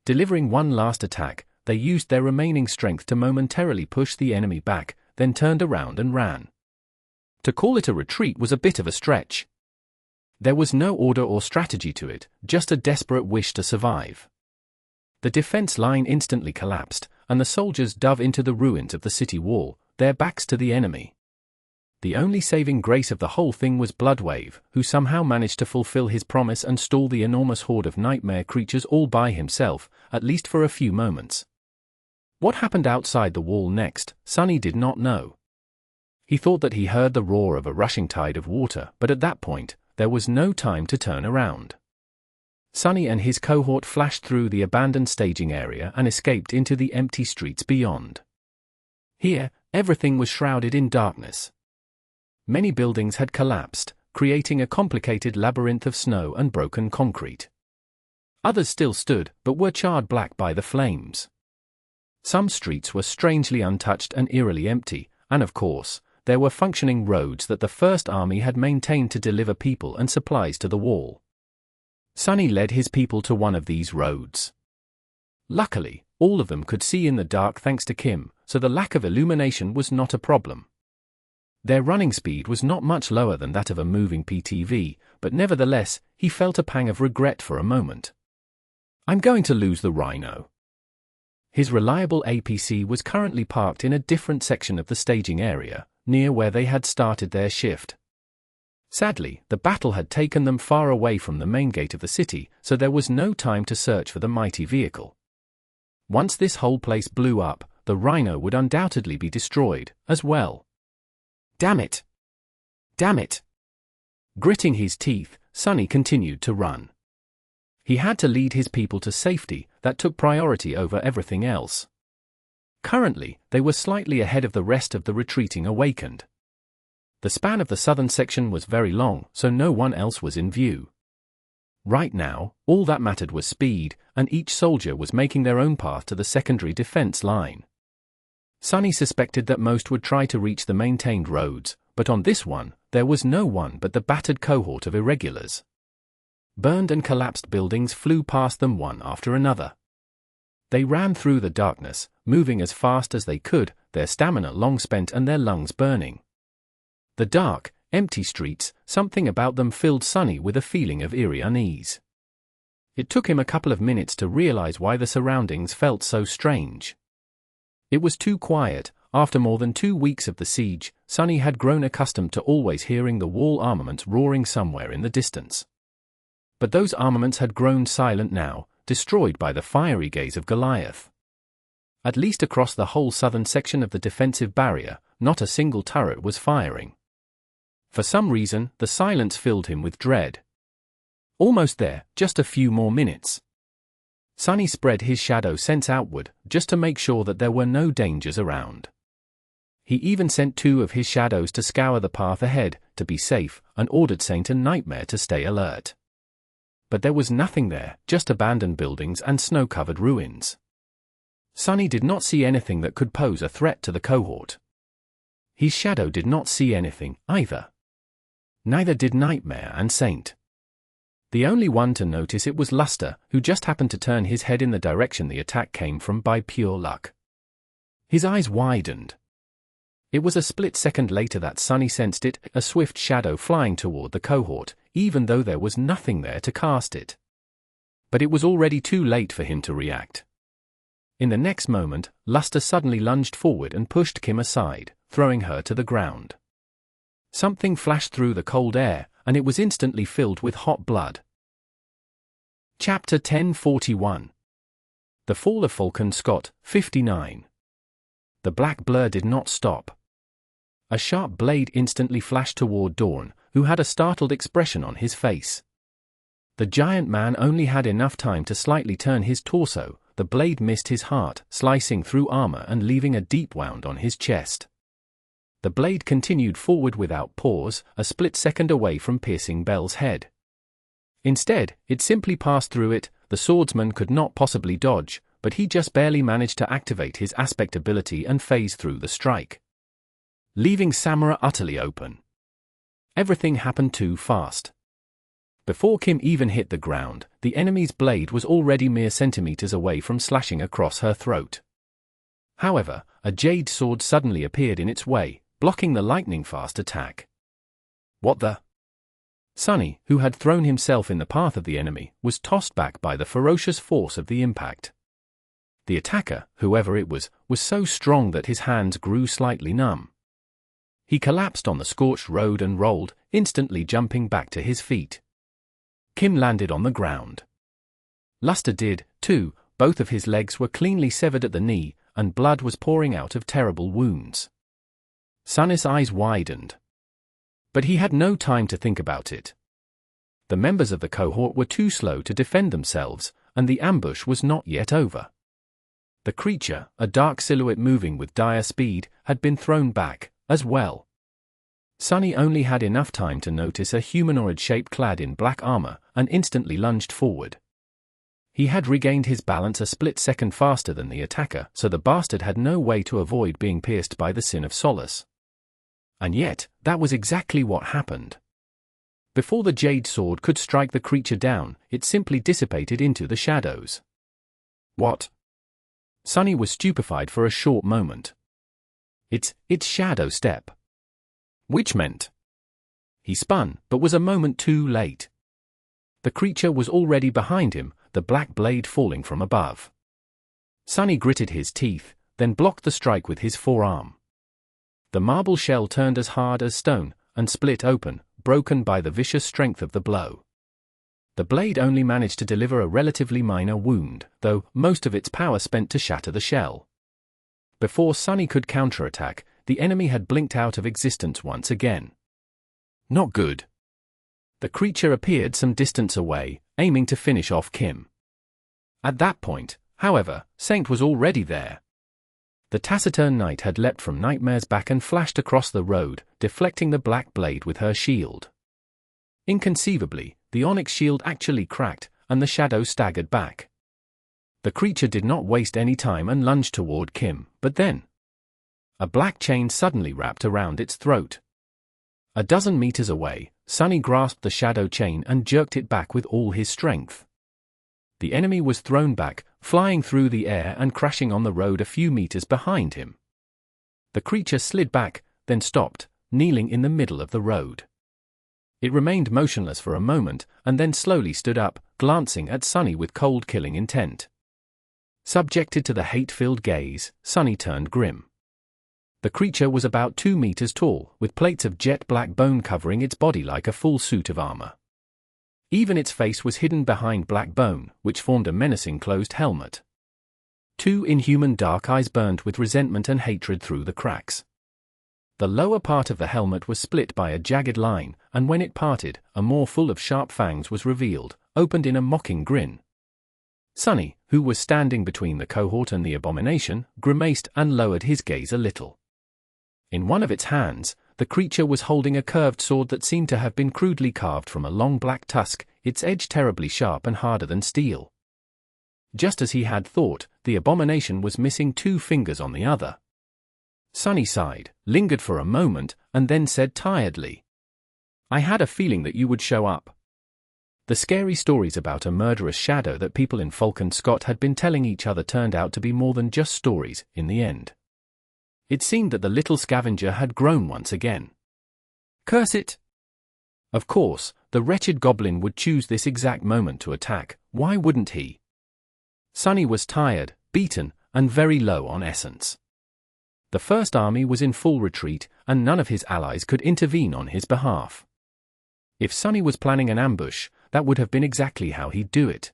Delivering one last attack, they used their remaining strength to momentarily push the enemy back, then turned around and ran. To call it a retreat was a bit of a stretch. There was no order or strategy to it, just a desperate wish to survive. The defense line instantly collapsed, and the soldiers dove into the ruins of the city wall, their backs to the enemy. The only saving grace of the whole thing was Bloodwave, who somehow managed to fulfill his promise and stall the enormous horde of nightmare creatures all by himself, at least for a few moments. What happened outside the wall next, Sunny did not know. He thought that he heard the roar of a rushing tide of water, but at that point, there was no time to turn around. Sunny and his cohort flashed through the abandoned staging area and escaped into the empty streets beyond. Here, everything was shrouded in darkness. Many buildings had collapsed, creating a complicated labyrinth of snow and broken concrete. Others still stood, but were charred black by the flames. Some streets were strangely untouched and eerily empty, and of course, there were functioning roads that the First Army had maintained to deliver people and supplies to the wall. Sunny led his people to one of these roads. Luckily, all of them could see in the dark thanks to Kim, so the lack of illumination was not a problem. Their running speed was not much lower than that of a moving PTV, but nevertheless, he felt a pang of regret for a moment. I'm going to lose the Rhino. His reliable APC was currently parked in a different section of the staging area, near where they had started their shift. Sadly, the battle had taken them far away from the main gate of the city, so there was no time to search for the mighty vehicle. Once this whole place blew up, the Rhino would undoubtedly be destroyed, as well. Damn it! Damn it! Gritting his teeth, Sunny continued to run. He had to lead his people to safety, that took priority over everything else. Currently, they were slightly ahead of the rest of the retreating awakened. The span of the southern section was very long, so no one else was in view. Right now, all that mattered was speed, and each soldier was making their own path to the secondary defense line. Sunny suspected that most would try to reach the maintained roads, but on this one, there was no one but the battered cohort of irregulars. Burned and collapsed buildings flew past them one after another. They ran through the darkness, moving as fast as they could, their stamina long spent and their lungs burning. The dark, empty streets, something about them filled Sunny with a feeling of eerie unease. It took him a couple of minutes to realize why the surroundings felt so strange. It was too quiet. After more than 2 weeks of the siege, Sunny had grown accustomed to always hearing the wall armaments roaring somewhere in the distance. But those armaments had grown silent now, destroyed by the fiery gaze of Goliath. At least across the whole southern section of the defensive barrier, not a single turret was firing. For some reason, the silence filled him with dread. Almost there, just a few more minutes. Sunny spread his shadow sense outward, just to make sure that there were no dangers around. He even sent 2 of his shadows to scour the path ahead, to be safe, and ordered Saint and Nightmare to stay alert. But there was nothing there, just abandoned buildings and snow-covered ruins. Sunny did not see anything that could pose a threat to the cohort. His shadow did not see anything, either. Neither did Nightmare and Saint. The only one to notice it was Luster, who just happened to turn his head in the direction the attack came from by pure luck. His eyes widened. It was a split second later that Sunny sensed it, a swift shadow flying toward the cohort, even though there was nothing there to cast it. But it was already too late for him to react. In the next moment, Luster suddenly lunged forward and pushed Kim aside, throwing her to the ground. Something flashed through the cold air, and it was instantly filled with hot blood. Chapter 1041. The Fall of Falcon, Scott, 59. The black blur did not stop. A sharp blade instantly flashed toward Dawn, who had a startled expression on his face. The giant man only had enough time to slightly turn his torso. The blade missed his heart, slicing through armor and leaving a deep wound on his chest. The blade continued forward without pause, a split second away from piercing Bell's head. Instead, it simply passed through it. The swordsman could not possibly dodge, but he just barely managed to activate his aspect ability and phase through the strike, leaving Samura utterly open. Everything happened too fast. Before Kim even hit the ground, the enemy's blade was already mere centimeters away from slashing across her throat. However, a jade sword suddenly appeared in its way, blocking the lightning-fast attack. What the? Sunny, who had thrown himself in the path of the enemy, was tossed back by the ferocious force of the impact. The attacker, whoever it was so strong that his hands grew slightly numb. He collapsed on the scorched road and rolled, instantly jumping back to his feet. Kim landed on the ground. Luster did, too. Both of his legs were cleanly severed at the knee, and blood was pouring out of terrible wounds. Sunny's eyes widened. But he had no time to think about it. The members of the cohort were too slow to defend themselves, and the ambush was not yet over. The creature, a dark silhouette moving with dire speed, had been thrown back, as well. Sunny only had enough time to notice a humanoid shape clad in black armor, and instantly lunged forward. He had regained his balance a split second faster than the attacker, so the bastard had no way to avoid being pierced by the Sin of Solace. And yet, that was exactly what happened. Before the jade sword could strike the creature down, it simply dissipated into the shadows. What? Sunny was stupefied for a short moment. It's Shadow Step. Which meant. He spun, but was a moment too late. The creature was already behind him, the black blade falling from above. Sunny gritted his teeth, then blocked the strike with his forearm. The marble shell turned as hard as stone, and split open, broken by the vicious strength of the blow. The blade only managed to deliver a relatively minor wound, though most of its power spent to shatter the shell. Before Sunny could counterattack, the enemy had blinked out of existence once again. Not good. The creature appeared some distance away, aiming to finish off Kim. At that point, however, Saint was already there. The taciturn knight had leapt from Nightmare's back and flashed across the road, deflecting the black blade with her shield. Inconceivably, the onyx shield actually cracked, and the shadow staggered back. The creature did not waste any time and lunged toward Kim, but then a black chain suddenly wrapped around its throat. A dozen meters away, Sunny grasped the shadow chain and jerked it back with all his strength. The enemy was thrown back, flying through the air and crashing on the road a few meters behind him. The creature slid back, then stopped, kneeling in the middle of the road. It remained motionless for a moment, and then slowly stood up, glancing at Sunny with cold killing intent. Subjected to the hate-filled gaze, Sunny turned grim. The creature was about 2 meters tall, with plates of jet black bone covering its body like a full suit of armor. Even its face was hidden behind black bone, which formed a menacing closed helmet. 2 inhuman dark eyes burned with resentment and hatred through the cracks. The lower part of the helmet was split by a jagged line, and when it parted, a maw full of sharp fangs was revealed, opened in a mocking grin. Sunny, who was standing between the cohort and the abomination, grimaced and lowered his gaze a little. In one of its hands, the creature was holding a curved sword that seemed to have been crudely carved from a long black tusk, its edge terribly sharp and harder than steel. Just as he had thought, the abomination was missing 2 fingers on the other. Sunny sighed, lingered for a moment, and then said tiredly, "I had a feeling that you would show up." The scary stories about a murderous shadow that people in Falcon Scott had been telling each other turned out to be more than just stories, in the end. It seemed that the little scavenger had grown once again. Curse it! Of course, the wretched goblin would choose this exact moment to attack, why wouldn't he? Sunny was tired, beaten, and very low on essence. The First Army was in full retreat, and none of his allies could intervene on his behalf. If Sunny was planning an ambush, that would have been exactly how he'd do it.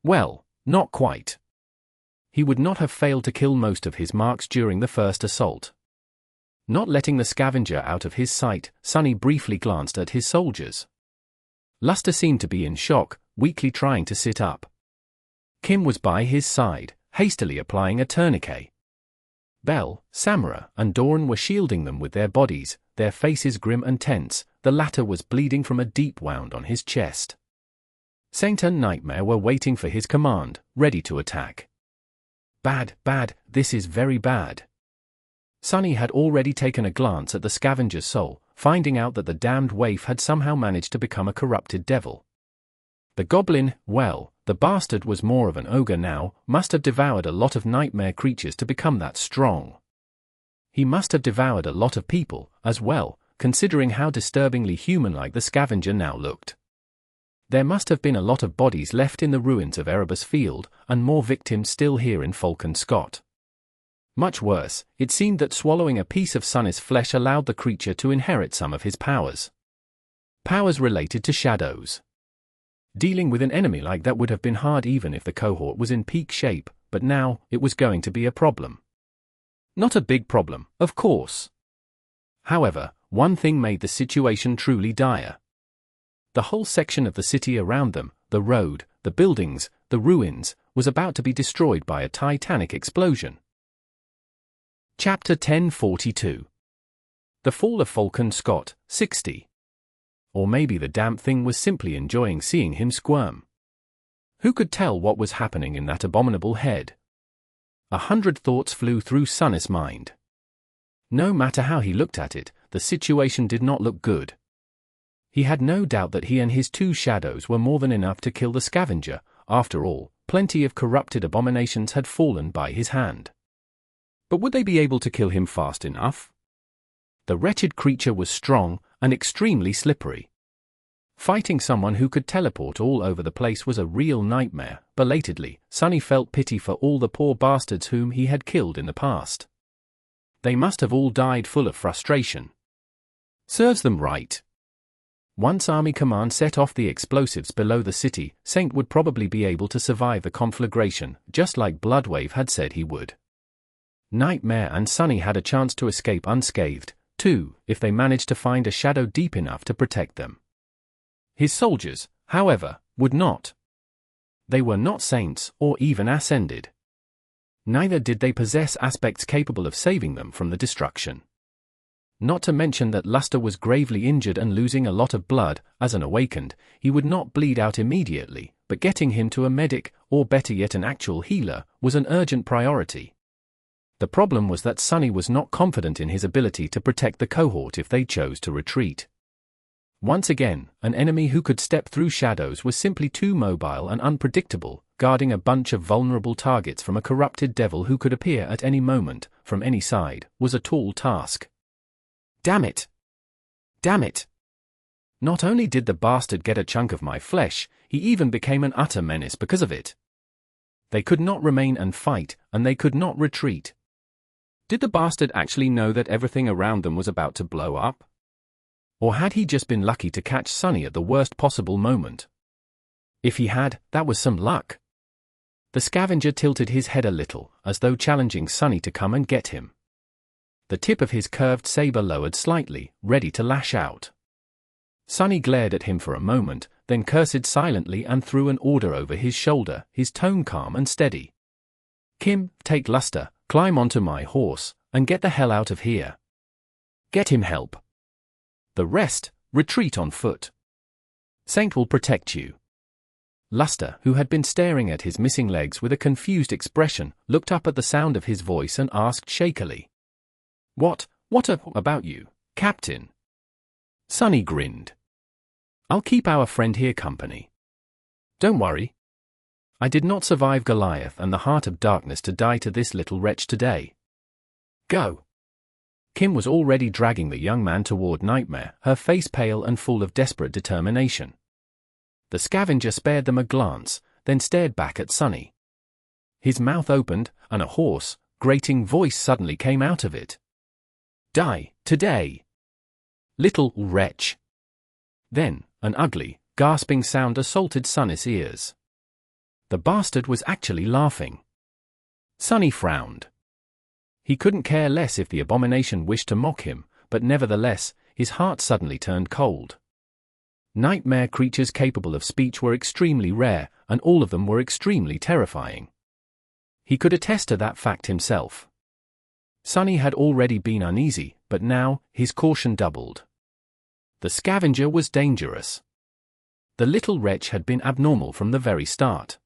Well, not quite. he would not have failed to kill most of his marks during the first assault. Not letting the scavenger out of his sight, Sonny briefly glanced at his soldiers. Luster seemed to be in shock, weakly trying to sit up. Kim was by his side, hastily applying a tourniquet. Bell, Samara, and Doran were shielding them with their bodies, their faces grim and tense. The latter was bleeding from a deep wound on his chest. Saint and Nightmare were waiting for his command, ready to attack. Bad, bad, this is very bad. Sonny had already taken a glance at the scavenger's soul, finding out that the damned waif had somehow managed to become a corrupted devil. The goblin, well, the bastard was more of an ogre now, must have devoured a lot of nightmare creatures to become that strong. He must have devoured a lot of people, as well, considering how disturbingly human-like the scavenger now looked. There must have been a lot of bodies left in the ruins of Erebus Field, and more victims still here in Falcon Scott. Much worse, it seemed that swallowing a piece of Sonny's flesh allowed the creature to inherit some of his powers. Powers related to shadows. Dealing with an enemy like that would have been hard even if the cohort was in peak shape, but now, it was going to be a problem. Not a big problem, of course. However, one thing made the situation truly dire. The whole section of the city around them, the road, the buildings, the ruins, was about to be destroyed by a titanic explosion. Chapter 1042. The Fall of Falcon Scott, 60. Or maybe the damn thing was simply enjoying seeing him squirm. Who could tell what was happening in that abominable head? 100 thoughts flew through Sonny's mind. No matter how he looked at it, the situation did not look good. He had no doubt that he and his two shadows were more than enough to kill the scavenger. After all, plenty of corrupted abominations had fallen by his hand. But would they be able to kill him fast enough? The wretched creature was strong and extremely slippery. Fighting someone who could teleport all over the place was a real nightmare. Belatedly, Sonny felt pity for all the poor bastards whom he had killed in the past. They must have all died full of frustration. Serves them right. Once Army Command set off the explosives below the city, Saint would probably be able to survive the conflagration, just like Bloodwave had said he would. Nightmare and Sonny had a chance to escape unscathed, too, if they managed to find a shadow deep enough to protect them. His soldiers, however, would not. They were not saints or even ascended. Neither did they possess aspects capable of saving them from the destruction. Not to mention that Luster was gravely injured and losing a lot of blood. As an awakened, he would not bleed out immediately, but getting him to a medic, or better yet an actual healer, was an urgent priority. The problem was that Sonny was not confident in his ability to protect the cohort if they chose to retreat. Once again, an enemy who could step through shadows was simply too mobile and unpredictable. Guarding a bunch of vulnerable targets from a corrupted devil who could appear at any moment, from any side, was a tall task. Damn it! Damn it! Not only did the bastard get a chunk of my flesh, he even became an utter menace because of it. They could not remain and fight, and they could not retreat. Did the bastard actually know that everything around them was about to blow up? Or had he just been lucky to catch Sonny at the worst possible moment? If he had, that was some luck. The scavenger tilted his head a little, as though challenging Sonny to come and get him. The tip of his curved saber lowered slightly, ready to lash out. Sonny glared at him for a moment, then cursed silently and threw an order over his shoulder, his tone calm and steady. Kim, take Luster, climb onto my horse, and get the hell out of here. Get him help. The rest, retreat on foot. Saint will protect you. Luster, who had been staring at his missing legs with a confused expression, looked up at the sound of his voice and asked shakily. What about you, Captain? Sonny grinned. I'll keep our friend here company. Don't worry. I did not survive Goliath and the Heart of Darkness to die to this little wretch today. Go. Kim was already dragging the young man toward Nightmare, her face pale and full of desperate determination. The scavenger spared them a glance, then stared back at Sonny. His mouth opened, and a hoarse, grating voice suddenly came out of it. Die, today! Little wretch! Then, an ugly, gasping sound assaulted Sonny's ears. The bastard was actually laughing. Sunny frowned. He couldn't care less if the abomination wished to mock him, but nevertheless, his heart suddenly turned cold. Nightmare creatures capable of speech were extremely rare, and all of them were extremely terrifying. He could attest to that fact himself. Sunny had already been uneasy, but now, his caution doubled. The scavenger was dangerous. The little wretch had been abnormal from the very start.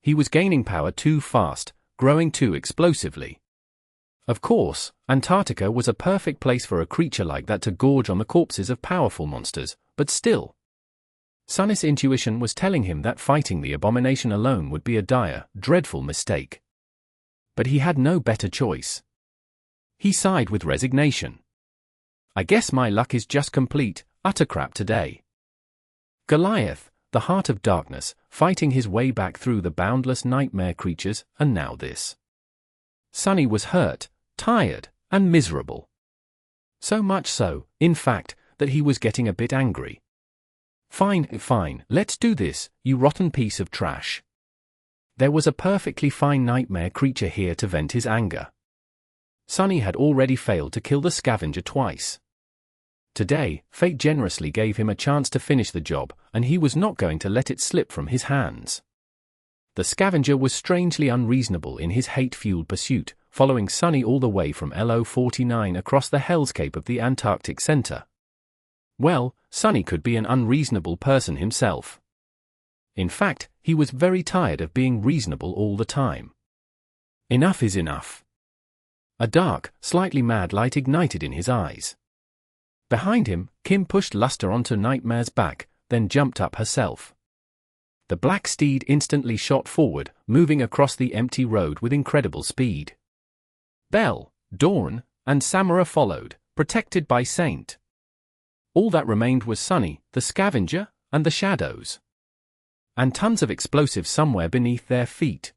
He was gaining power too fast, growing too explosively. Of course, Antarctica was a perfect place for a creature like that to gorge on the corpses of powerful monsters, but still. Sunny's intuition was telling him that fighting the abomination alone would be a dire, dreadful mistake. But he had no better choice. He sighed with resignation. I guess my luck is just complete, utter crap today. Goliath, the heart of darkness, fighting his way back through the boundless nightmare creatures, and now this. Sunny was hurt, tired, and miserable. So much so, in fact, that he was getting a bit angry. Fine, let's do this, you rotten piece of trash. There was a perfectly fine nightmare creature here to vent his anger. Sunny had already failed to kill the scavenger twice. Today, fate generously gave him a chance to finish the job, and he was not going to let it slip from his hands. The scavenger was strangely unreasonable in his hate-fueled pursuit, following Sunny all the way from LO-49 across the hellscape of the Antarctic Center. Well, Sunny could be an unreasonable person himself. In fact, he was very tired of being reasonable all the time. Enough is enough. A dark, slightly mad light ignited in his eyes. Behind him, Kim pushed Luster onto Nightmare's back, then jumped up herself. The black steed instantly shot forward, moving across the empty road with incredible speed. Belle, Dawn, and Samara followed, protected by Saint. All that remained was Sunny, the scavenger, and the shadows. And tons of explosives somewhere beneath their feet.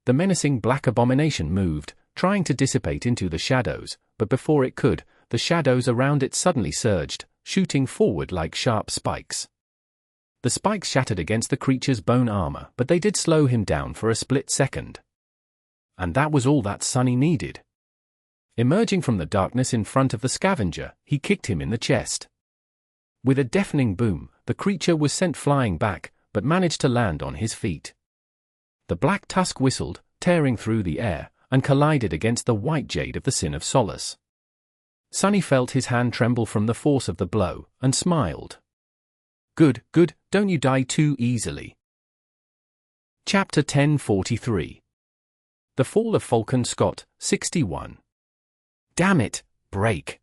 The menacing black abomination moved, trying to dissipate into the shadows, but before it could, the shadows around it suddenly surged, shooting forward like sharp spikes. The spikes shattered against the creature's bone armor, but they did slow him down for a split second. And that was all that Sunny needed. Emerging from the darkness in front of the scavenger, he kicked him in the chest. With a deafening boom, the creature was sent flying back, but managed to land on his feet. The black tusk whistled, tearing through the air, and collided against the white jade of the Sin of Solace. Sunny felt his hand tremble from the force of the blow, and smiled. Good, don't you die too easily. Chapter 1043. The Fall of Falcon Scott, 61. Damn it, break.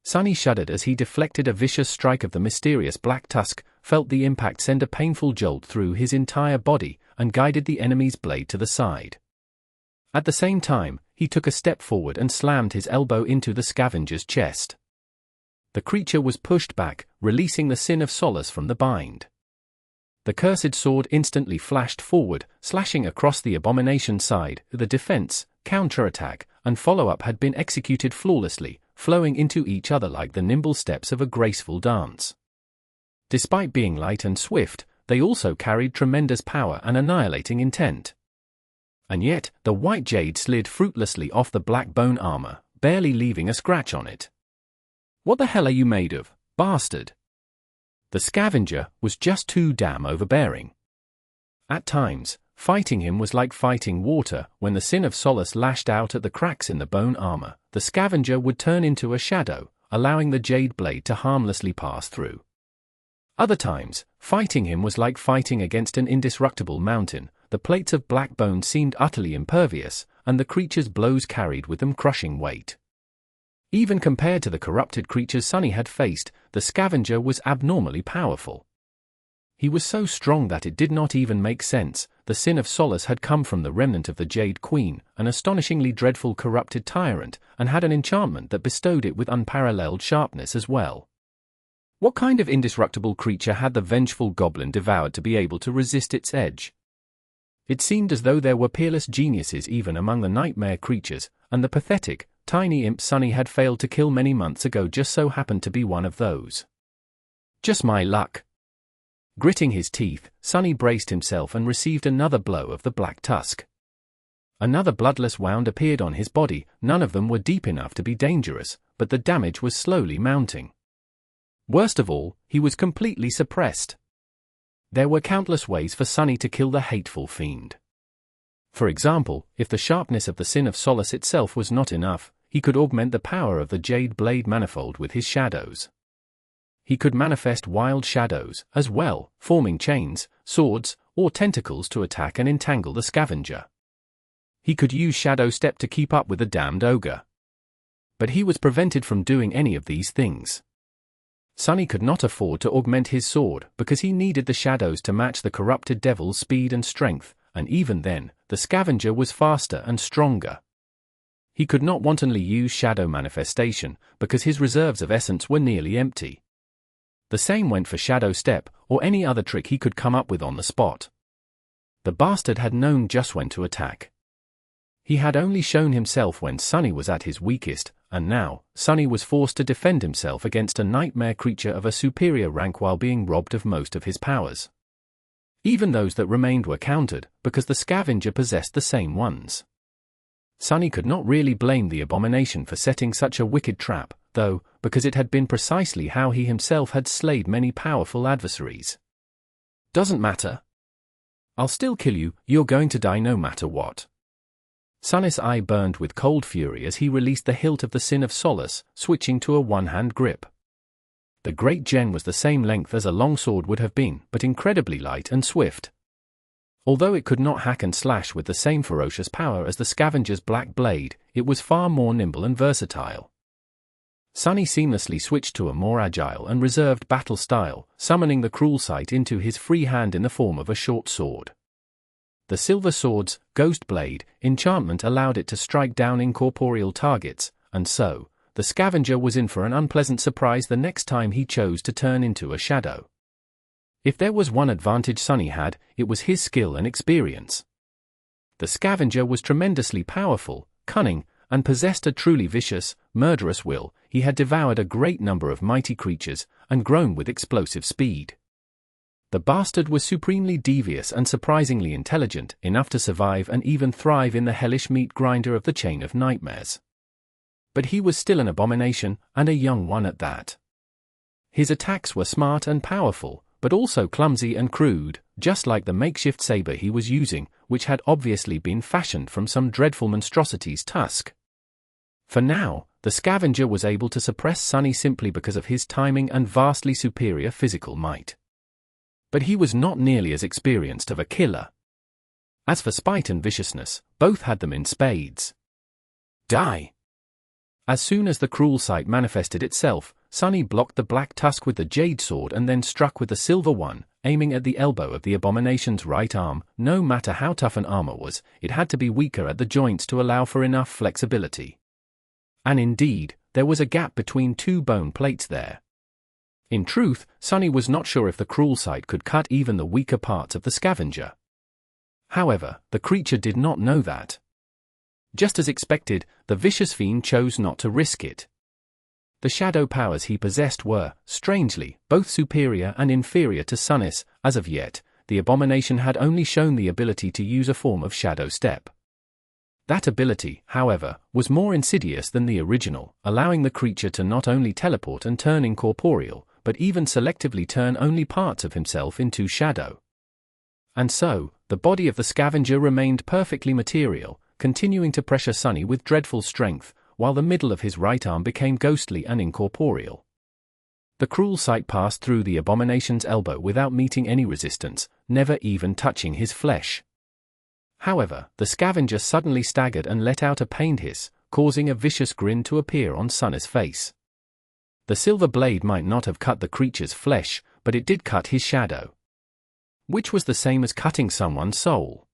Sunny shuddered as he deflected a vicious strike of the mysterious black tusk, felt the impact send a painful jolt through his entire body, and guided the enemy's blade to the side. At the same time, he took a step forward and slammed his elbow into the scavenger's chest. The creature was pushed back, releasing the Sin of Solace from the bind. The cursed sword instantly flashed forward, slashing across the abomination's side. The defense, counterattack, and follow-up had been executed flawlessly, flowing into each other like the nimble steps of a graceful dance. Despite being light and swift, they also carried tremendous power and annihilating intent. And yet, the white jade slid fruitlessly off the black bone armor, barely leaving a scratch on it. What the hell are you made of, bastard? The scavenger was just too damn overbearing. At times, fighting him was like fighting water. When the Sin of Solace lashed out at the cracks in the bone armor, the scavenger would turn into a shadow, allowing the jade blade to harmlessly pass through. Other times, fighting him was like fighting against an indestructible mountain. The plates of black bone seemed utterly impervious, and the creature's blows carried with them crushing weight. Even compared to the corrupted creatures Sunny had faced, the scavenger was abnormally powerful. He was so strong that it did not even make sense. The Sin of Solace had come from the remnant of the Jade Queen, an astonishingly dreadful corrupted tyrant, and had an enchantment that bestowed it with unparalleled sharpness as well. What kind of indestructible creature had the vengeful goblin devoured to be able to resist its edge? It seemed as though there were peerless geniuses even among the nightmare creatures, and the pathetic, tiny imp Sunny had failed to kill many months ago just so happened to be one of those. Just my luck. Gritting his teeth, Sunny braced himself and received another blow of the black tusk. Another bloodless wound appeared on his body. None of them were deep enough to be dangerous, but the damage was slowly mounting. Worst of all, he was completely suppressed. There were countless ways for Sunny to kill the hateful fiend. For example, if the sharpness of the Sin of Solace itself was not enough, he could augment the power of the Jade Blade Manifold with his shadows. He could manifest wild shadows, as well, forming chains, swords, or tentacles to attack and entangle the scavenger. He could use Shadow Step to keep up with the damned ogre. But he was prevented from doing any of these things. Sunny could not afford to augment his sword because he needed the shadows to match the corrupted devil's speed and strength, and even then, the scavenger was faster and stronger. He could not wantonly use shadow manifestation because his reserves of essence were nearly empty. The same went for Shadow Step or any other trick he could come up with on the spot. The bastard had known just when to attack. He had only shown himself when Sunny was at his weakest, and now, Sunny was forced to defend himself against a nightmare creature of a superior rank while being robbed of most of his powers. Even those that remained were countered, because the scavenger possessed the same ones. Sunny could not really blame the abomination for setting such a wicked trap, though, because it had been precisely how he himself had slayed many powerful adversaries. "Doesn't matter. I'll still kill you, you're going to die no matter what." Sunny's eye burned with cold fury as he released the hilt of the Sin of Solace, switching to a one-hand grip. The great gen was the same length as a longsword would have been, but incredibly light and swift. Although it could not hack and slash with the same ferocious power as the scavenger's black blade, it was far more nimble and versatile. Sunny seamlessly switched to a more agile and reserved battle style, summoning the cruel sight into his free hand in the form of a short sword. The silver sword's ghost blade enchantment allowed it to strike down incorporeal targets, and so, the scavenger was in for an unpleasant surprise the next time he chose to turn into a shadow. If there was one advantage Sunny had, it was his skill and experience. The scavenger was tremendously powerful, cunning, and possessed a truly vicious, murderous will. He had devoured a great number of mighty creatures, and grown with explosive speed. The bastard was supremely devious and surprisingly intelligent, enough to survive and even thrive in the hellish meat grinder of the Chain of Nightmares. But he was still an abomination, and a young one at that. His attacks were smart and powerful, but also clumsy and crude, just like the makeshift saber he was using, which had obviously been fashioned from some dreadful monstrosity's tusk. For now, the scavenger was able to suppress Sunny simply because of his timing and vastly superior physical might. But he was not nearly as experienced of a killer. As for spite and viciousness, both had them in spades. Die! As soon as the cruel sight manifested itself, Sunny blocked the black tusk with the jade sword and then struck with the silver one, aiming at the elbow of the abomination's right arm. No matter how tough an armor was, it had to be weaker at the joints to allow for enough flexibility. And indeed, there was a gap between two bone plates there. In truth, Sunny was not sure if the cruel sight could cut even the weaker parts of the scavenger. However, the creature did not know that. Just as expected, the vicious fiend chose not to risk it. The shadow powers he possessed were, strangely, both superior and inferior to Sunny's. As of yet, the abomination had only shown the ability to use a form of Shadow Step. That ability, however, was more insidious than the original, allowing the creature to not only teleport and turn incorporeal, but even selectively turn only parts of himself into shadow. And so, the body of the scavenger remained perfectly material, continuing to pressure Sunny with dreadful strength, while the middle of his right arm became ghostly and incorporeal. The cruel sight passed through the abomination's elbow without meeting any resistance, never even touching his flesh. However, the scavenger suddenly staggered and let out a pained hiss, causing a vicious grin to appear on Sunny's face. The silver blade might not have cut the creature's flesh, but it did cut his shadow. Which was the same as cutting someone's soul.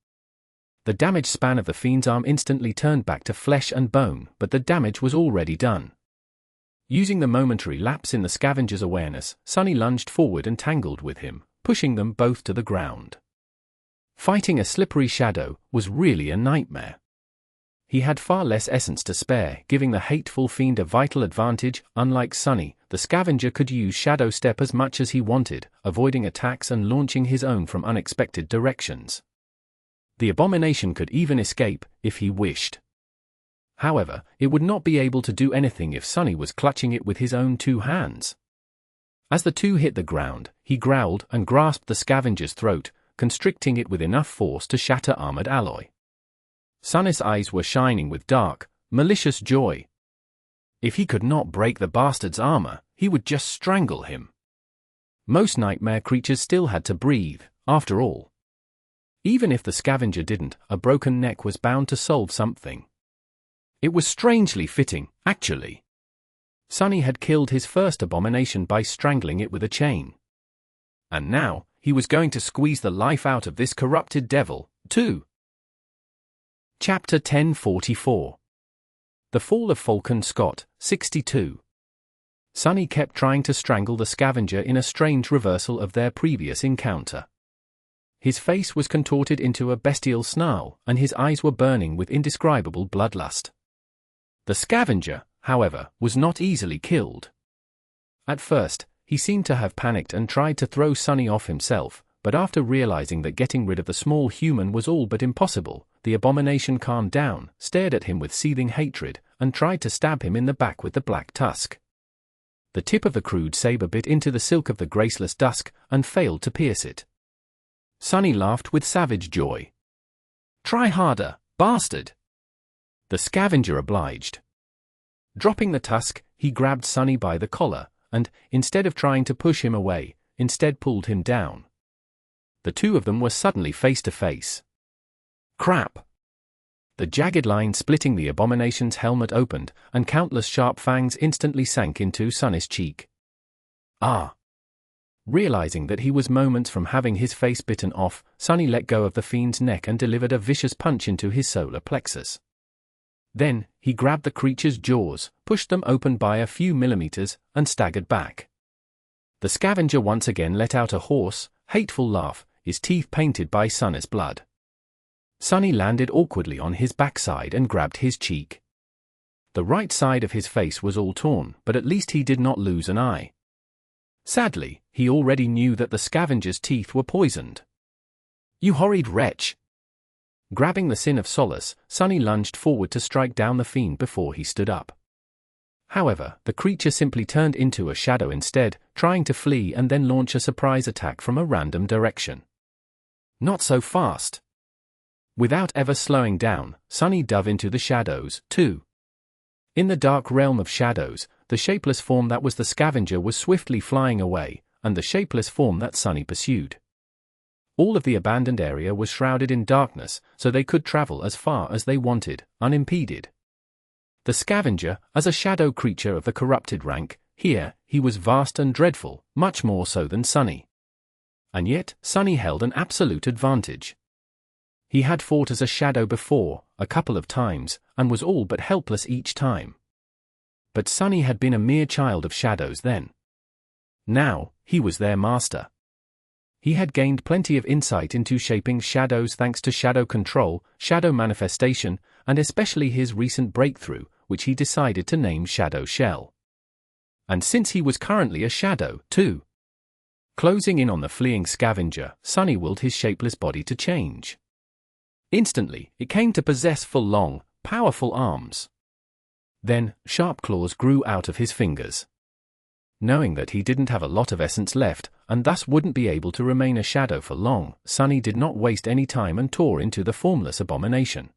The damage span of the fiend's arm instantly turned back to flesh and bone, but the damage was already done. Using the momentary lapse in the scavenger's awareness, Sunny lunged forward and tangled with him, pushing them both to the ground. Fighting a slippery shadow was really a nightmare. He had far less essence to spare, giving the hateful fiend a vital advantage. Unlike Sunny, the scavenger could use Shadow Step as much as he wanted, avoiding attacks and launching his own from unexpected directions. The abomination could even escape, if he wished. However, it would not be able to do anything if Sonny was clutching it with his own 2 hands. As the two hit the ground, he growled and grasped the scavenger's throat, constricting it with enough force to shatter armored alloy. Sonny's eyes were shining with dark, malicious joy. If he could not break the bastard's armor, he would just strangle him. Most nightmare creatures still had to breathe, after all. Even if the scavenger didn't, a broken neck was bound to solve something. It was strangely fitting, actually. Sonny had killed his first abomination by strangling it with a chain. And now, he was going to squeeze the life out of this corrupted devil, too. Chapter 1044. The Fall of Falcon Scott, 62. Sonny kept trying to strangle the scavenger in a strange reversal of their previous encounter. His face was contorted into a bestial snarl, and his eyes were burning with indescribable bloodlust. The scavenger, however, was not easily killed. At first, he seemed to have panicked and tried to throw Sonny off himself, but after realizing that getting rid of the small human was all but impossible, the abomination calmed down, stared at him with seething hatred, and tried to stab him in the back with the black tusk. The tip of the crude saber bit into the silk of the graceless dusk and failed to pierce it. Sonny laughed with savage joy. "Try harder, bastard!" The scavenger obliged. Dropping the tusk, he grabbed Sonny by the collar, and, instead of trying to push him away, instead pulled him down. The two of them were suddenly face to face. Crap! The jagged line splitting the abomination's helmet opened, and countless sharp fangs instantly sank into Sonny's cheek. Ah! Realizing that he was moments from having his face bitten off, Sonny let go of the fiend's neck and delivered a vicious punch into his solar plexus. Then, he grabbed the creature's jaws, pushed them open by a few millimeters, and staggered back. The scavenger once again let out a hoarse, hateful laugh, his teeth painted by Sonny's blood. Sonny landed awkwardly on his backside and grabbed his cheek. The right side of his face was all torn, but at least he did not lose an eye. Sadly, he already knew that the scavenger's teeth were poisoned. "You horrid wretch!" Grabbing the sin of solace, Sonny lunged forward to strike down the fiend before he stood up. However, the creature simply turned into a shadow instead, trying to flee and then launch a surprise attack from a random direction. Not so fast. Without ever slowing down, Sonny dove into the shadows, too. In the dark realm of shadows, the shapeless form that was the scavenger was swiftly flying away, and the shapeless form that Sonny pursued. All of the abandoned area was shrouded in darkness, so they could travel as far as they wanted, unimpeded. The scavenger, as a shadow creature of the corrupted rank, here, he was vast and dreadful, much more so than Sonny. And yet, Sonny held an absolute advantage. He had fought as a shadow before, a couple of times, and was all but helpless each time. But Sonny had been a mere child of shadows then. Now, he was their master. He had gained plenty of insight into shaping shadows thanks to shadow control, shadow manifestation, and especially his recent breakthrough, which he decided to name Shadow Shell. And since he was currently a shadow, too. Closing in on the fleeing scavenger, Sonny willed his shapeless body to change. Instantly, it came to possess full long, powerful arms. Then, sharp claws grew out of his fingers. Knowing that he didn't have a lot of essence left, and thus wouldn't be able to remain a shadow for long, Sonny did not waste any time and tore into the formless abomination.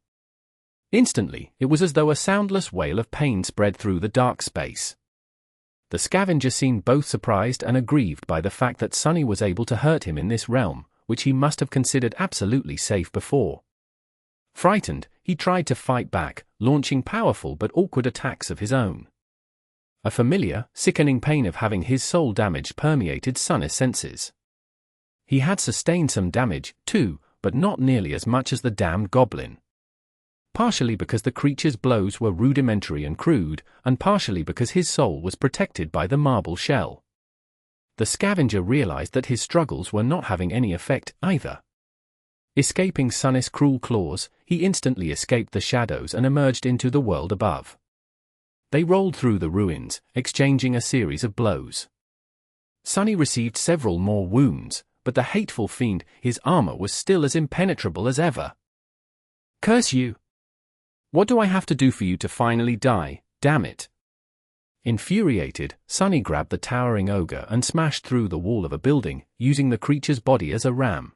Instantly, it was as though a soundless wail of pain spread through the dark space. The scavenger seemed both surprised and aggrieved by the fact that Sonny was able to hurt him in this realm, which he must have considered absolutely safe before. Frightened, he tried to fight back, launching powerful but awkward attacks of his own. A familiar, sickening pain of having his soul damaged permeated Sonny's senses. He had sustained some damage, too, but not nearly as much as the damned goblin. Partially because the creature's blows were rudimentary and crude, and partially because his soul was protected by the marble shell. The scavenger realized that his struggles were not having any effect, either. Escaping Sonny's cruel claws, he instantly escaped the shadows and emerged into the world above. They rolled through the ruins, exchanging a series of blows. Sonny received several more wounds, but the hateful fiend, his armor was still as impenetrable as ever. Curse you! What do I have to do for you to finally die, damn it? Infuriated, Sunny grabbed the towering ogre and smashed through the wall of a building, using the creature's body as a ram.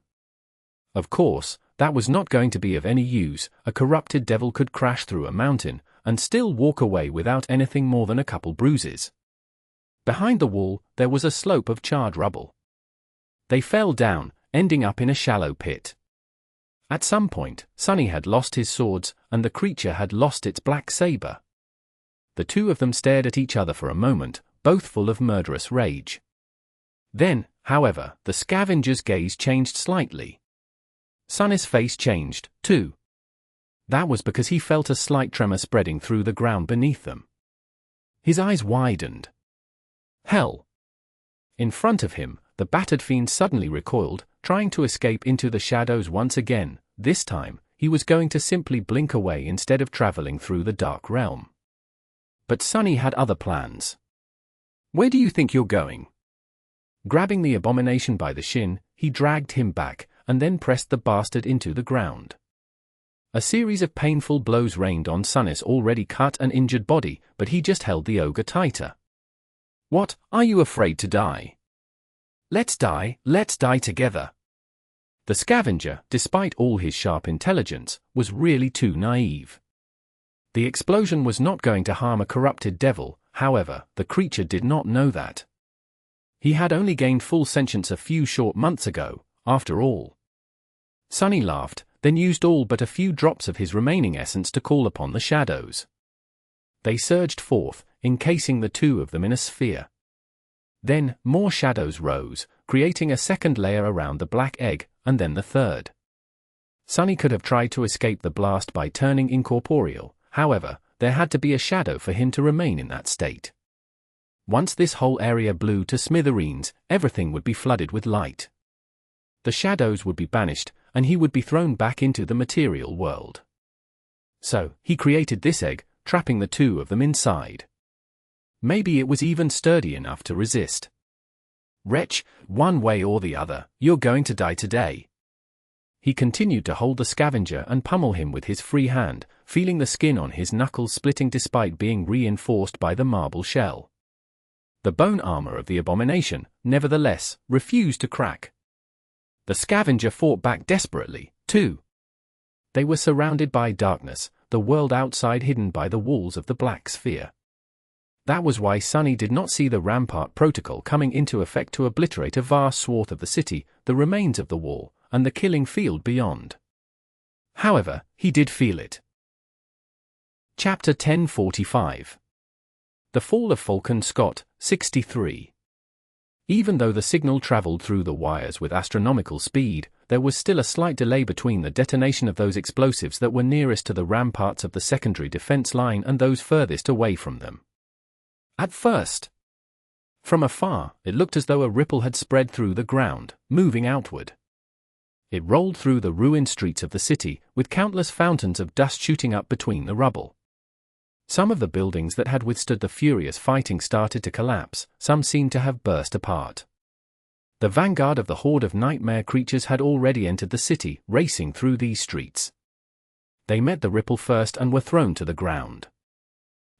Of course, that was not going to be of any use. A corrupted devil could crash through a mountain and still walk away without anything more than a couple bruises. Behind the wall, there was a slope of charred rubble. They fell down, ending up in a shallow pit. At some point, Sunny had lost his swords, and the creature had lost its black saber. The two of them stared at each other for a moment, both full of murderous rage. Then, however, the scavenger's gaze changed slightly. Sunny's face changed, too. That was because he felt a slight tremor spreading through the ground beneath them. His eyes widened. Hell! In front of him, the battered fiend suddenly recoiled, trying to escape into the shadows once again. This time, he was going to simply blink away instead of traveling through the dark realm. But Sunny had other plans. Where do you think you're going? Grabbing the abomination by the shin, he dragged him back, and then pressed the bastard into the ground. A series of painful blows rained on Sunny's already cut and injured body, but he just held the ogre tighter. What, are you afraid to die? Let's die together. The scavenger, despite all his sharp intelligence, was really too naive. The explosion was not going to harm a corrupted devil, however, the creature did not know that. He had only gained full sentience a few short months ago, after all. Sunny laughed, then used all but a few drops of his remaining essence to call upon the shadows. They surged forth, encasing the two of them in a sphere. Then, more shadows rose, creating a second layer around the black egg, and then the third. Sunny could have tried to escape the blast by turning incorporeal, however, there had to be a shadow for him to remain in that state. Once this whole area blew to smithereens, everything would be flooded with light. The shadows would be banished, and he would be thrown back into the material world. So, he created this egg, trapping the two of them inside. Maybe it was even sturdy enough to resist. Wretch, one way or the other, you're going to die today. He continued to hold the scavenger and pummel him with his free hand, feeling the skin on his knuckles splitting despite being reinforced by the marble shell. The bone armor of the abomination, nevertheless, refused to crack. The scavenger fought back desperately, too. They were surrounded by darkness, the world outside hidden by the walls of the black sphere. That was why Sunny did not see the rampart protocol coming into effect to obliterate a vast swath of the city, the remains of the wall, and the killing field beyond. However, he did feel it. Chapter 1045. The Fall of Falcon Scott, 63. Even though the signal traveled through the wires with astronomical speed, there was still a slight delay between the detonation of those explosives that were nearest to the ramparts of the secondary defense line and those furthest away from them. At first, from afar, it looked as though a ripple had spread through the ground, moving outward. It rolled through the ruined streets of the city, with countless fountains of dust shooting up between the rubble. Some of the buildings that had withstood the furious fighting started to collapse, some seemed to have burst apart. The vanguard of the horde of nightmare creatures had already entered the city, racing through these streets. They met the ripple first and were thrown to the ground.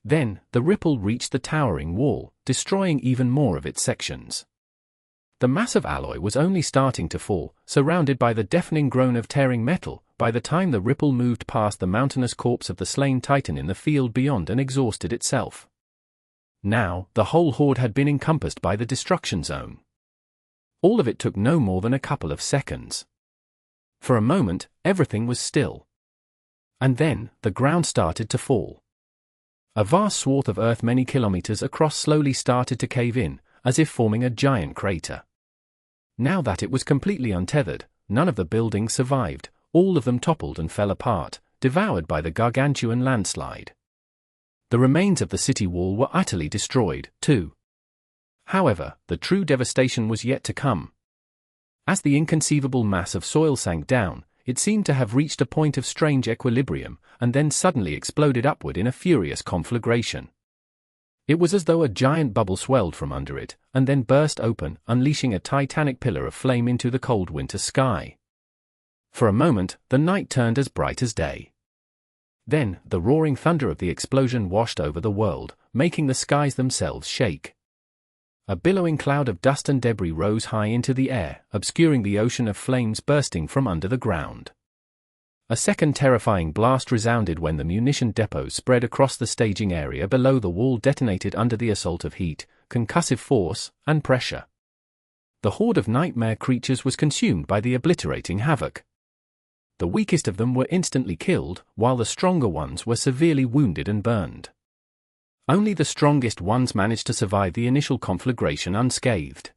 Then, the ripple reached the towering wall, destroying even more of its sections. The massive alloy was only starting to fall, surrounded by the deafening groan of tearing metal, by the time the ripple moved past the mountainous corpse of the slain titan in the field beyond and exhausted itself. Now, the whole horde had been encompassed by the destruction zone. All of it took no more than a couple of seconds. For a moment, everything was still. And then, the ground started to fall. A vast swath of earth many kilometers across slowly started to cave in, as if forming a giant crater. Now that it was completely untethered, none of the buildings survived, all of them toppled and fell apart, devoured by the gargantuan landslide. The remains of the city wall were utterly destroyed, too. However, the true devastation was yet to come. As the inconceivable mass of soil sank down, it seemed to have reached a point of strange equilibrium, and then suddenly exploded upward in a furious conflagration. It was as though a giant bubble swelled from under it, and then burst open, unleashing a titanic pillar of flame into the cold winter sky. For a moment, the night turned as bright as day. Then, the roaring thunder of the explosion washed over the world, making the skies themselves shake. A billowing cloud of dust and debris rose high into the air, obscuring the ocean of flames bursting from under the ground. A second terrifying blast resounded when the munition depots spread across the staging area below the wall detonated under the assault of heat, concussive force, and pressure. The horde of nightmare creatures was consumed by the obliterating havoc. The weakest of them were instantly killed, while the stronger ones were severely wounded and burned. Only the strongest ones managed to survive the initial conflagration unscathed.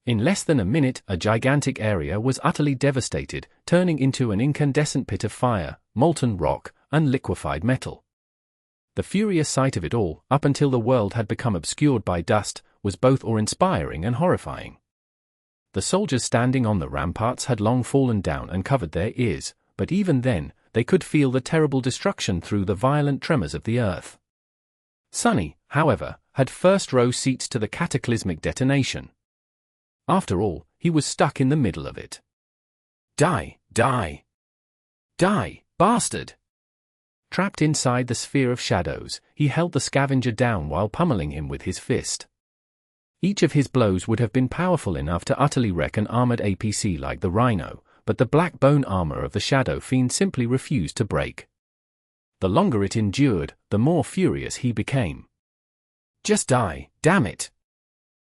In less than a minute, a gigantic area was utterly devastated, turning into an incandescent pit of fire, molten rock, and liquefied metal. The furious sight of it all, up until the world had become obscured by dust, was both awe-inspiring and horrifying. The soldiers standing on the ramparts had long fallen down and covered their ears, but even then, they could feel the terrible destruction through the violent tremors of the earth. Sonny, however, had first row seats to the cataclysmic detonation. After all, he was stuck in the middle of it. Die, die! Die, bastard! Trapped inside the sphere of shadows, he held the scavenger down while pummeling him with his fist. Each of his blows would have been powerful enough to utterly wreck an armored APC like the Rhino, but the black bone armor of the Shadow Fiend simply refused to break. The longer it endured, the more furious he became. Just die, damn it!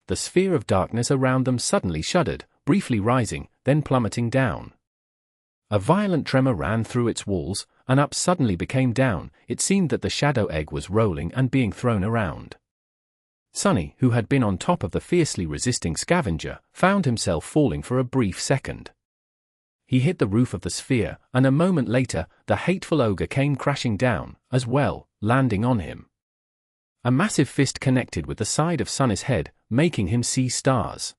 The sphere of darkness around them suddenly shuddered, briefly rising, then plummeting down. A violent tremor ran through its walls, and up suddenly became down. It seemed that the shadow egg was rolling and being thrown around. Sonny, who had been on top of the fiercely resisting scavenger, found himself falling for a brief second. He hit the roof of the sphere, and a moment later, the hateful ogre came crashing down, as well, landing on him. A massive fist connected with the side of Sonny's head, making him see stars.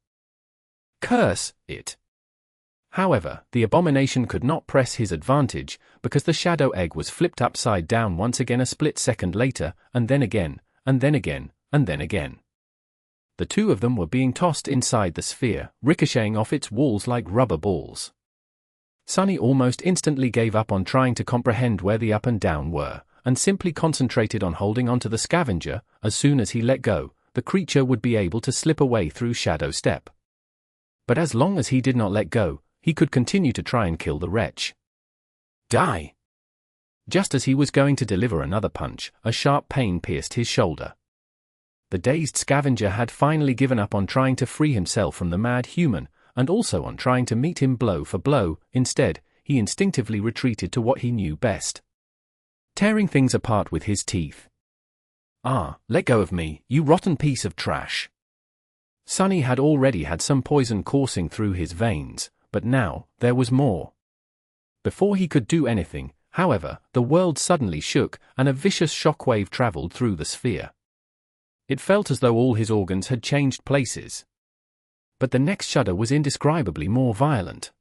Curse it! However, the abomination could not press his advantage, because the shadow egg was flipped upside down once again a split second later, and then again, and then again, and then again. The two of them were being tossed inside the sphere, ricocheting off its walls like rubber balls. Sonny almost instantly gave up on trying to comprehend where the up and down were, and simply concentrated on holding onto the scavenger. As soon as he let go, the creature would be able to slip away through Shadow Step. But as long as he did not let go, he could continue to try and kill the wretch. Die! Just as he was going to deliver another punch, a sharp pain pierced his shoulder. The dazed scavenger had finally given up on trying to free himself from the mad human, and also on trying to meet him blow for blow. Instead, he instinctively retreated to what he knew best. Tearing things apart with his teeth. Ah, let go of me, you rotten piece of trash. Sonny had already had some poison coursing through his veins, but now, there was more. Before he could do anything, however, the world suddenly shook, and a vicious shockwave traveled through the sphere. It felt as though all his organs had changed places. But the next shudder was indescribably more violent.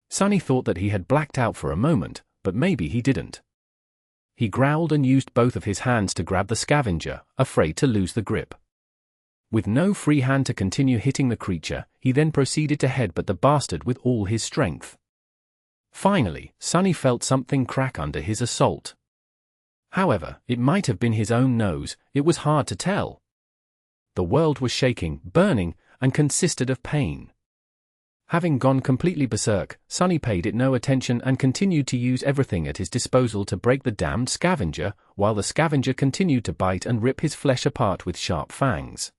Sonny thought that he had blacked out for a moment, but maybe he didn't. He growled and used both of his hands to grab the scavenger, afraid to lose the grip. With no free hand to continue hitting the creature, he then proceeded to headbutt the bastard with all his strength. Finally, Sonny felt something crack under his assault. However, it might have been his own nose, it was hard to tell. The world was shaking, burning, and consisted of pain. Having gone completely berserk, Sonny paid it no attention and continued to use everything at his disposal to break the damned scavenger, while the scavenger continued to bite and rip his flesh apart with sharp fangs.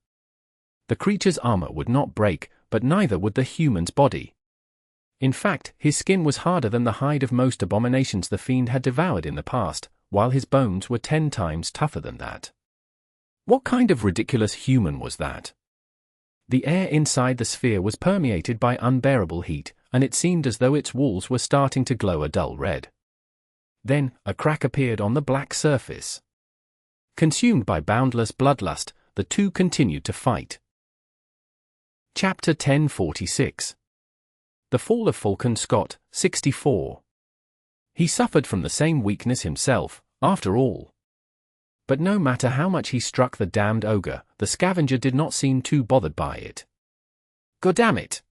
The creature's armor would not break, but neither would the human's body. In fact, his skin was harder than the hide of most abominations the fiend had devoured in the past, while his bones were 10 times tougher than that. What kind of ridiculous human was that? The air inside the sphere was permeated by unbearable heat, and it seemed as though its walls were starting to glow a dull red. Then, a crack appeared on the black surface. Consumed by boundless bloodlust, the two continued to fight. Chapter 1046. The Fall of Falcon Scott, 64. He suffered from the same weakness himself, after all. But no matter how much he struck the damned ogre, the scavenger did not seem too bothered by it. Goddamn it!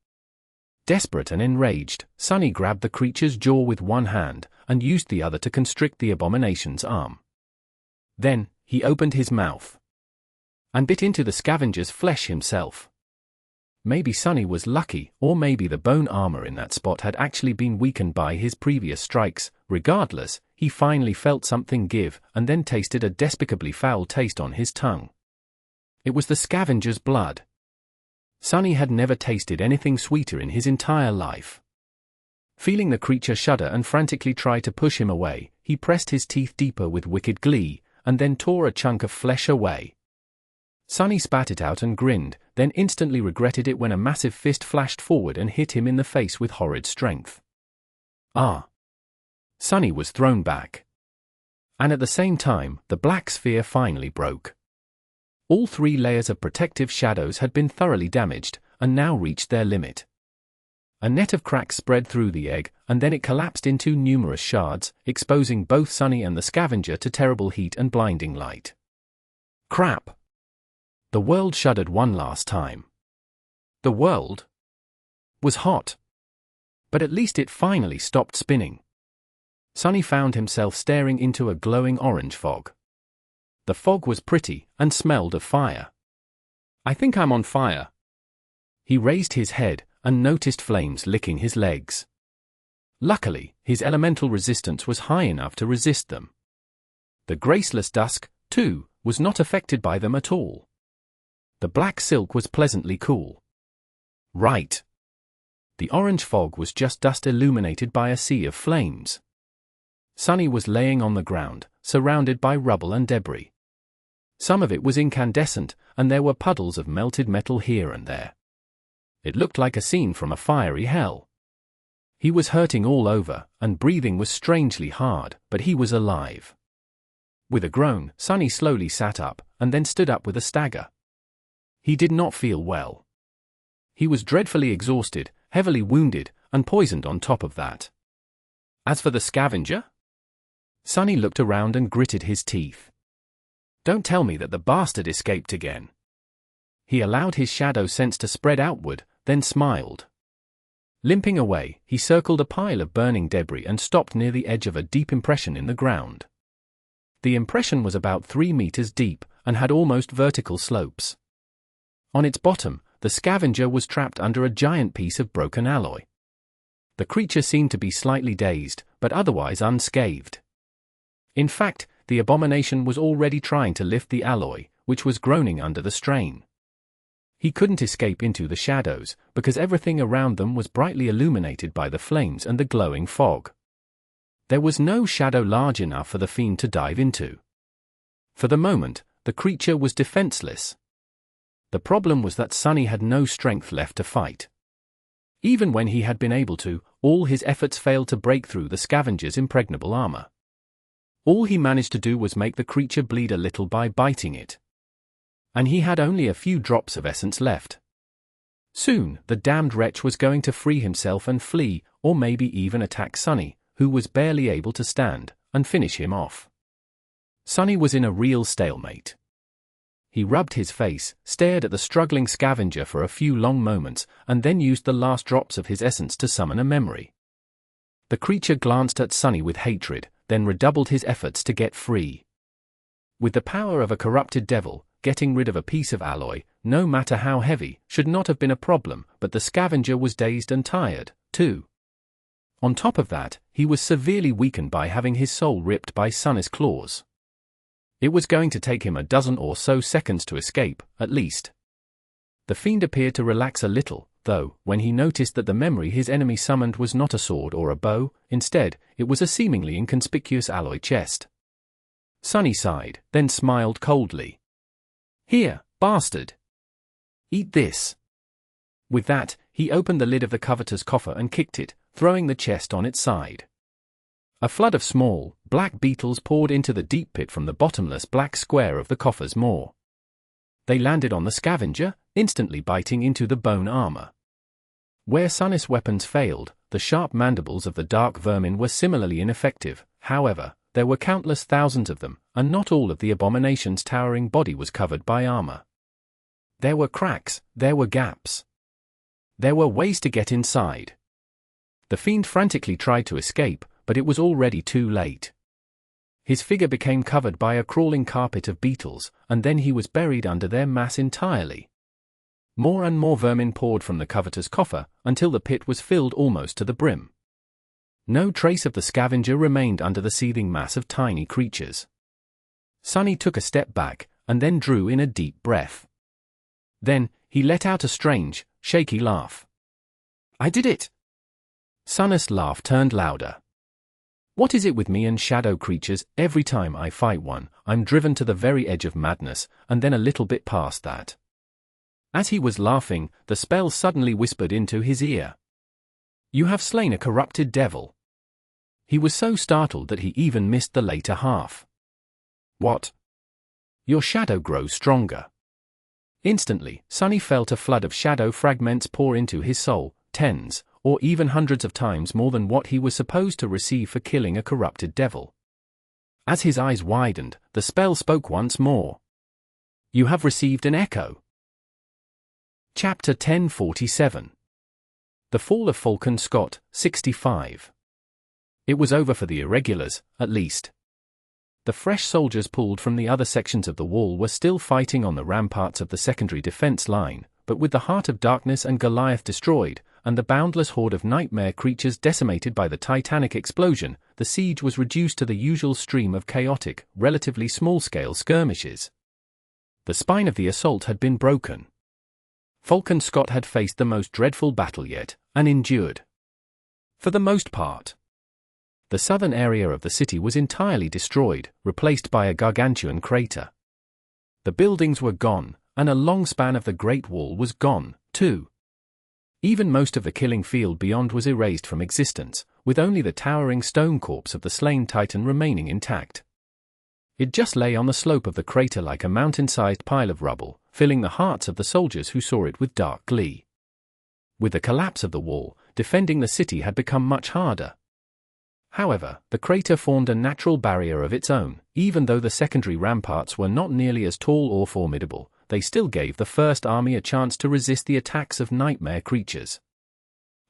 Desperate and enraged, Sonny grabbed the creature's jaw with one hand and used the other to constrict the abomination's arm. Then, he opened his mouth and bit into the scavenger's flesh himself. Maybe Sonny was lucky, or maybe the bone armor in that spot had actually been weakened by his previous strikes. Regardless, he finally felt something give and then tasted a despicably foul taste on his tongue. It was the scavenger's blood. Sonny had never tasted anything sweeter in his entire life. Feeling the creature shudder and frantically try to push him away, he pressed his teeth deeper with wicked glee, and then tore a chunk of flesh away. Sonny spat it out and grinned, then instantly regretted it when a massive fist flashed forward and hit him in the face with horrid strength. Ah! Sonny was thrown back. And at the same time, the black sphere finally broke. All 3 layers of protective shadows had been thoroughly damaged, and now reached their limit. A net of cracks spread through the egg, and then it collapsed into numerous shards, exposing both Sonny and the scavenger to terrible heat and blinding light. Crap! The world shuddered one last time. The world was hot. But at least it finally stopped spinning. Sonny found himself staring into a glowing orange fog. The fog was pretty and smelled of fire. I think I'm on fire. He raised his head and noticed flames licking his legs. Luckily, his elemental resistance was high enough to resist them. The graceless dusk, too, was not affected by them at all. The black silk was pleasantly cool. Right. The orange fog was just dust illuminated by a sea of flames. Sonny was laying on the ground, surrounded by rubble and debris. Some of it was incandescent, and there were puddles of melted metal here and there. It looked like a scene from a fiery hell. He was hurting all over, and breathing was strangely hard, but he was alive. With a groan, Sonny slowly sat up, and then stood up with a stagger. He did not feel well. He was dreadfully exhausted, heavily wounded, and poisoned on top of that. As for the scavenger? Sonny looked around and gritted his teeth. Don't tell me that the bastard escaped again. He allowed his shadow sense to spread outward, then smiled. Limping away, he circled a pile of burning debris and stopped near the edge of a deep impression in the ground. The impression was about 3 meters deep, and had almost vertical slopes. On its bottom, the scavenger was trapped under a giant piece of broken alloy. The creature seemed to be slightly dazed, but otherwise unscathed. In fact, the abomination was already trying to lift the alloy, which was groaning under the strain. He couldn't escape into the shadows, because everything around them was brightly illuminated by the flames and the glowing fog. There was no shadow large enough for the fiend to dive into. For the moment, the creature was defenseless. The problem was that Sonny had no strength left to fight. Even when he had been able to, all his efforts failed to break through the scavenger's impregnable armor. All he managed to do was make the creature bleed a little by biting it. And he had only a few drops of essence left. Soon, the damned wretch was going to free himself and flee, or maybe even attack Sonny, who was barely able to stand, and finish him off. Sonny was in a real stalemate. He rubbed his face, stared at the struggling scavenger for a few long moments, and then used the last drops of his essence to summon a memory. The creature glanced at Sonny with hatred, then redoubled his efforts to get free. With the power of a corrupted devil, getting rid of a piece of alloy, no matter how heavy, should not have been a problem, but the scavenger was dazed and tired, too. On top of that, he was severely weakened by having his soul ripped by Sonny's claws. It was going to take him a dozen or so seconds to escape, at least. The fiend appeared to relax a little, though, when he noticed that the memory his enemy summoned was not a sword or a bow. Instead, it was a seemingly inconspicuous alloy chest. Sonny sighed, then smiled coldly. Here, bastard. Eat this. With that, he opened the lid of the coveter's coffer and kicked it, throwing the chest on its side. A flood of small, black beetles poured into the deep pit from the bottomless black square of the coffer's maw. They landed on the scavenger, instantly biting into the bone armor. Where Sonny's weapons failed, the sharp mandibles of the dark vermin were similarly ineffective. However, there were countless thousands of them, and not all of the abomination's towering body was covered by armor. There were cracks, there were gaps. There were ways to get inside. The fiend frantically tried to escape, but it was already too late. His figure became covered by a crawling carpet of beetles, and then he was buried under their mass entirely. More and more vermin poured from the covetous coffer, until the pit was filled almost to the brim. No trace of the scavenger remained under the seething mass of tiny creatures. Sonny took a step back, and then drew in a deep breath. Then, he let out a strange, shaky laugh. "I did it!" Sonny's laugh turned louder. "What is it with me and shadow creatures? Every time I fight one, I'm driven to the very edge of madness, and then a little bit past that." As he was laughing, the spell suddenly whispered into his ear. "You have slain a corrupted devil." He was so startled that he even missed the later half. "What?" "Your shadow grows stronger." Instantly, Sonny felt a flood of shadow fragments pour into his soul, tens, or even hundreds of times more than what he was supposed to receive for killing a corrupted devil. As his eyes widened, the spell spoke once more. "You have received an echo." Chapter 1047. The Fall of Falcon Scott, 65. It was over for the irregulars, at least. The fresh soldiers pulled from the other sections of the wall were still fighting on the ramparts of the secondary defense line, but with the Heart of Darkness and Goliath destroyed, and the boundless horde of nightmare creatures decimated by the titanic explosion, the siege was reduced to the usual stream of chaotic, relatively small-scale skirmishes. The spine of the assault had been broken. Falcon Scott had faced the most dreadful battle yet, and endured. For the most part. The southern area of the city was entirely destroyed, replaced by a gargantuan crater. The buildings were gone, and a long span of the Great Wall was gone, too. Even most of the killing field beyond was erased from existence, with only the towering stone corpse of the slain Titan remaining intact. It just lay on the slope of the crater like a mountain-sized pile of rubble, filling the hearts of the soldiers who saw it with dark glee. With the collapse of the wall, defending the city had become much harder. However, the crater formed a natural barrier of its own. Even though the secondary ramparts were not nearly as tall or formidable, they still gave the First Army a chance to resist the attacks of nightmare creatures.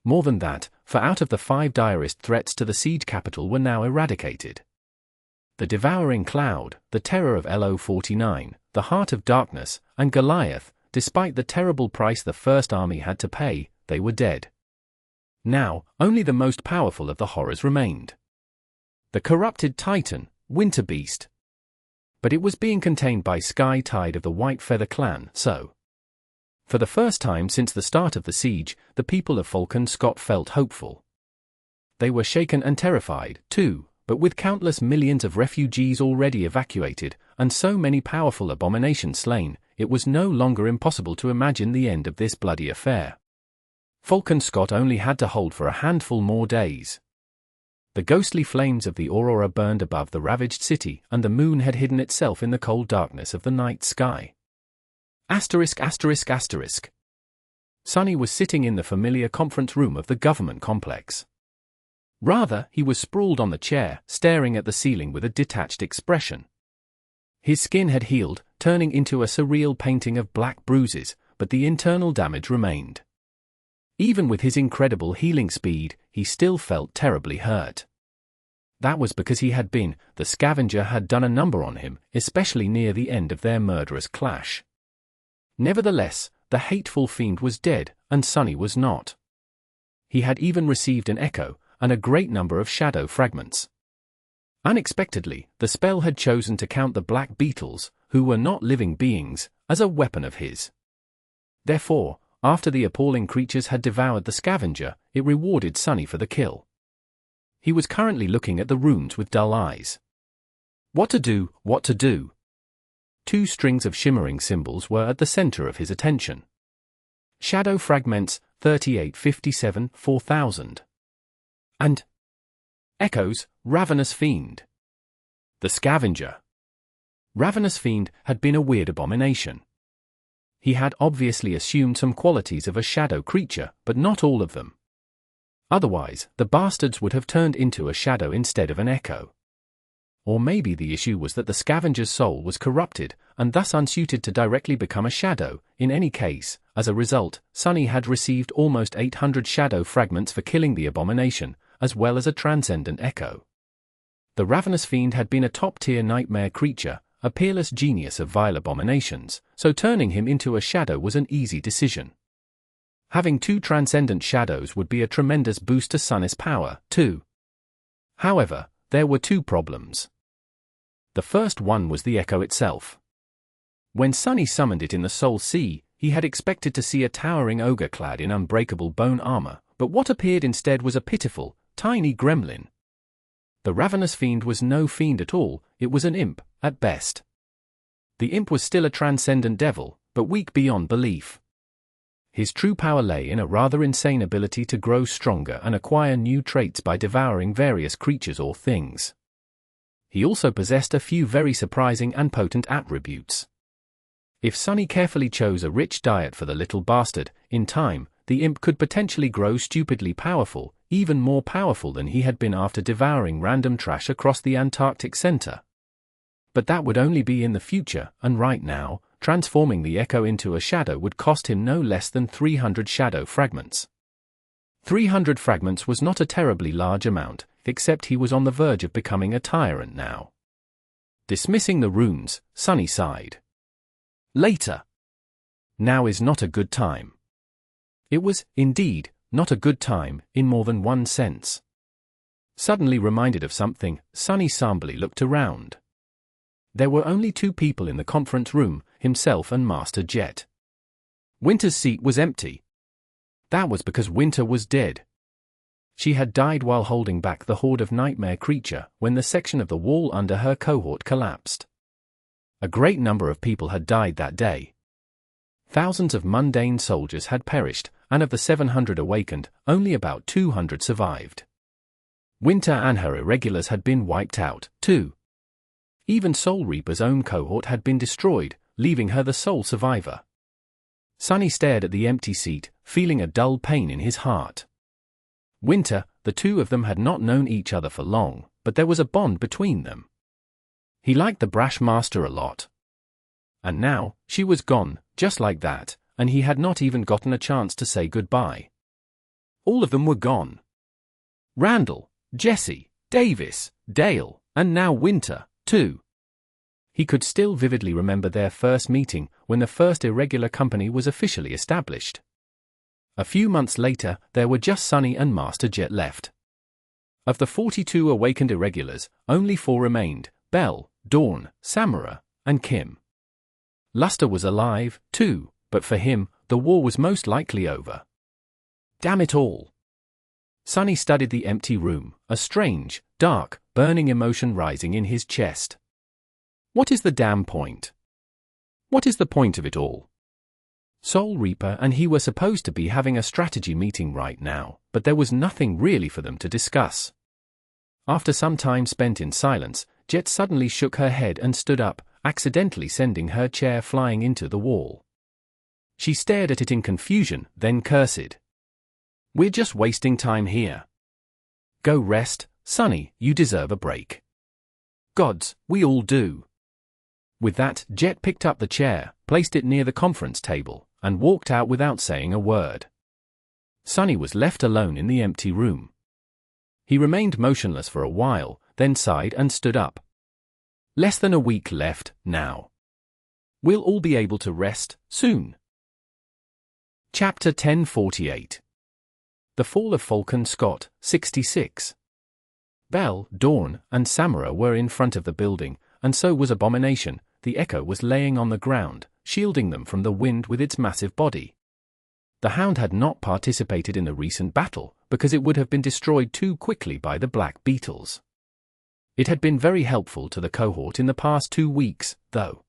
More than that, for out of the 5 direst threats to the siege capital were now eradicated. The Devouring Cloud, the Terror of LO-49, the Heart of Darkness, and Goliath, despite the terrible price the First Army had to pay, they were dead. Now, only the most powerful of the horrors remained. The corrupted Titan, Winter Beast. But it was being contained by Sky Tide of the White Feather Clan, so. For the first time since the start of the siege, the people of Falcon Scott felt hopeful. They were shaken and terrified, too, but with countless millions of refugees already evacuated, and so many powerful abominations slain, it was no longer impossible to imagine the end of this bloody affair. Falcon Scott only had to hold for a handful more days. The ghostly flames of the aurora burned above the ravaged city, and the moon had hidden itself in the cold darkness of the night sky. Asterisk. Sonny was sitting in the familiar conference room of the government complex. Rather, he was sprawled on the chair, staring at the ceiling with a detached expression. His skin had healed, turning into a surreal painting of black bruises, but the internal damage remained. Even with his incredible healing speed, he still felt terribly hurt. That was because the scavenger had done a number on him, especially near the end of their murderous clash. Nevertheless, the hateful fiend was dead, and Sonny was not. He had even received an echo, and a great number of shadow fragments. Unexpectedly, the spell had chosen to count the black beetles, who were not living beings, as a weapon of his. Therefore, after the appalling creatures had devoured the scavenger, it rewarded Sonny for the kill. He was currently looking at the runes with dull eyes. What to do? 2 strings of shimmering symbols were at the center of his attention. Shadow fragments, 3857, 4000. And echoes, Ravenous Fiend. The scavenger. Ravenous Fiend had been a weird abomination. He had obviously assumed some qualities of a shadow creature, but not all of them. Otherwise, the bastards would have turned into a shadow instead of an echo. Or maybe the issue was that the scavenger's soul was corrupted, and thus unsuited to directly become a shadow. In any case, as a result, Sunny had received almost 800 shadow fragments for killing the abomination, as well as a transcendent echo. The ravenous fiend had been a top-tier nightmare creature, a peerless genius of vile abominations, so turning him into a shadow was an easy decision. Having 2 transcendent shadows would be a tremendous boost to Sunny's power, too. However, there were 2 problems. The first one was the echo itself. When Sunny summoned it in the Soul Sea, he had expected to see a towering ogre clad in unbreakable bone armor, but what appeared instead was a pitiful, tiny gremlin. The ravenous fiend was no fiend at all, it was an imp, at best. The imp was still a transcendent devil, but weak beyond belief. His true power lay in a rather insane ability to grow stronger and acquire new traits by devouring various creatures or things. He also possessed a few very surprising and potent attributes. If Sunny carefully chose a rich diet for the little bastard, in time, the imp could potentially grow stupidly powerful, even more powerful than he had been after devouring random trash across the Antarctic center. But that would only be in the future, and right now, transforming the echo into a shadow would cost him no less than 300 shadow fragments. 300 fragments was not a terribly large amount, except he was on the verge of becoming a tyrant now. Dismissing the runes, Sunny sighed. Later. Now is not a good time. It was, indeed, not a good time, in more than one sense. Suddenly reminded of something, Sunny somberly looked around. There were only 2 people in the conference room, himself and Master Jet. Winter's seat was empty. That was because Winter was dead. She had died while holding back the horde of nightmare creature when the section of the wall under her cohort collapsed. A great number of people had died that day. Thousands of mundane soldiers had perished, and of the 700 awakened, only about 200 survived. Winter and her irregulars had been wiped out, too. Even Soul Reaper's own cohort had been destroyed, leaving her the sole survivor. Sunny stared at the empty seat, feeling a dull pain in his heart. Winter, the 2 of them had not known each other for long, but there was a bond between them. He liked the brash master a lot. And now, she was gone, just like that, and he had not even gotten a chance to say goodbye. All of them were gone. Randall, Jesse, Davis, Dale, and now Winter, too. He could still vividly remember their first meeting when the first irregular company was officially established. A few months later, there were just Sunny and Master Jet left. Of the 42 awakened irregulars, only 4 remained: Belle, Dawn, Samara, and Kim. Luster was alive, too, but for him, the war was most likely over. Damn it all. Sunny studied the empty room, a strange, dark, burning emotion rising in his chest. What is the damn point? What is the point of it all? Soul Reaper and he were supposed to be having a strategy meeting right now, but there was nothing really for them to discuss. After some time spent in silence, Jet suddenly shook her head and stood up, accidentally sending her chair flying into the wall. She stared at it in confusion, then cursed. We're just wasting time here. Go rest, Sunny, you deserve a break. Gods, we all do. With that, Jet picked up the chair, placed it near the conference table, and walked out without saying a word. Sunny was left alone in the empty room. He remained motionless for a while, then sighed and stood up. Less than a week left, now. We'll all be able to rest, soon. Chapter 1048. The Fall of Falcon Scott, 66. Belle, Dawn, and Samara were in front of the building, and so was Abomination. The Echo was laying on the ground, shielding them from the wind with its massive body. The Hound had not participated in the recent battle, because it would have been destroyed too quickly by the Black Beetles. It had been very helpful to the cohort in the past 2 weeks, though.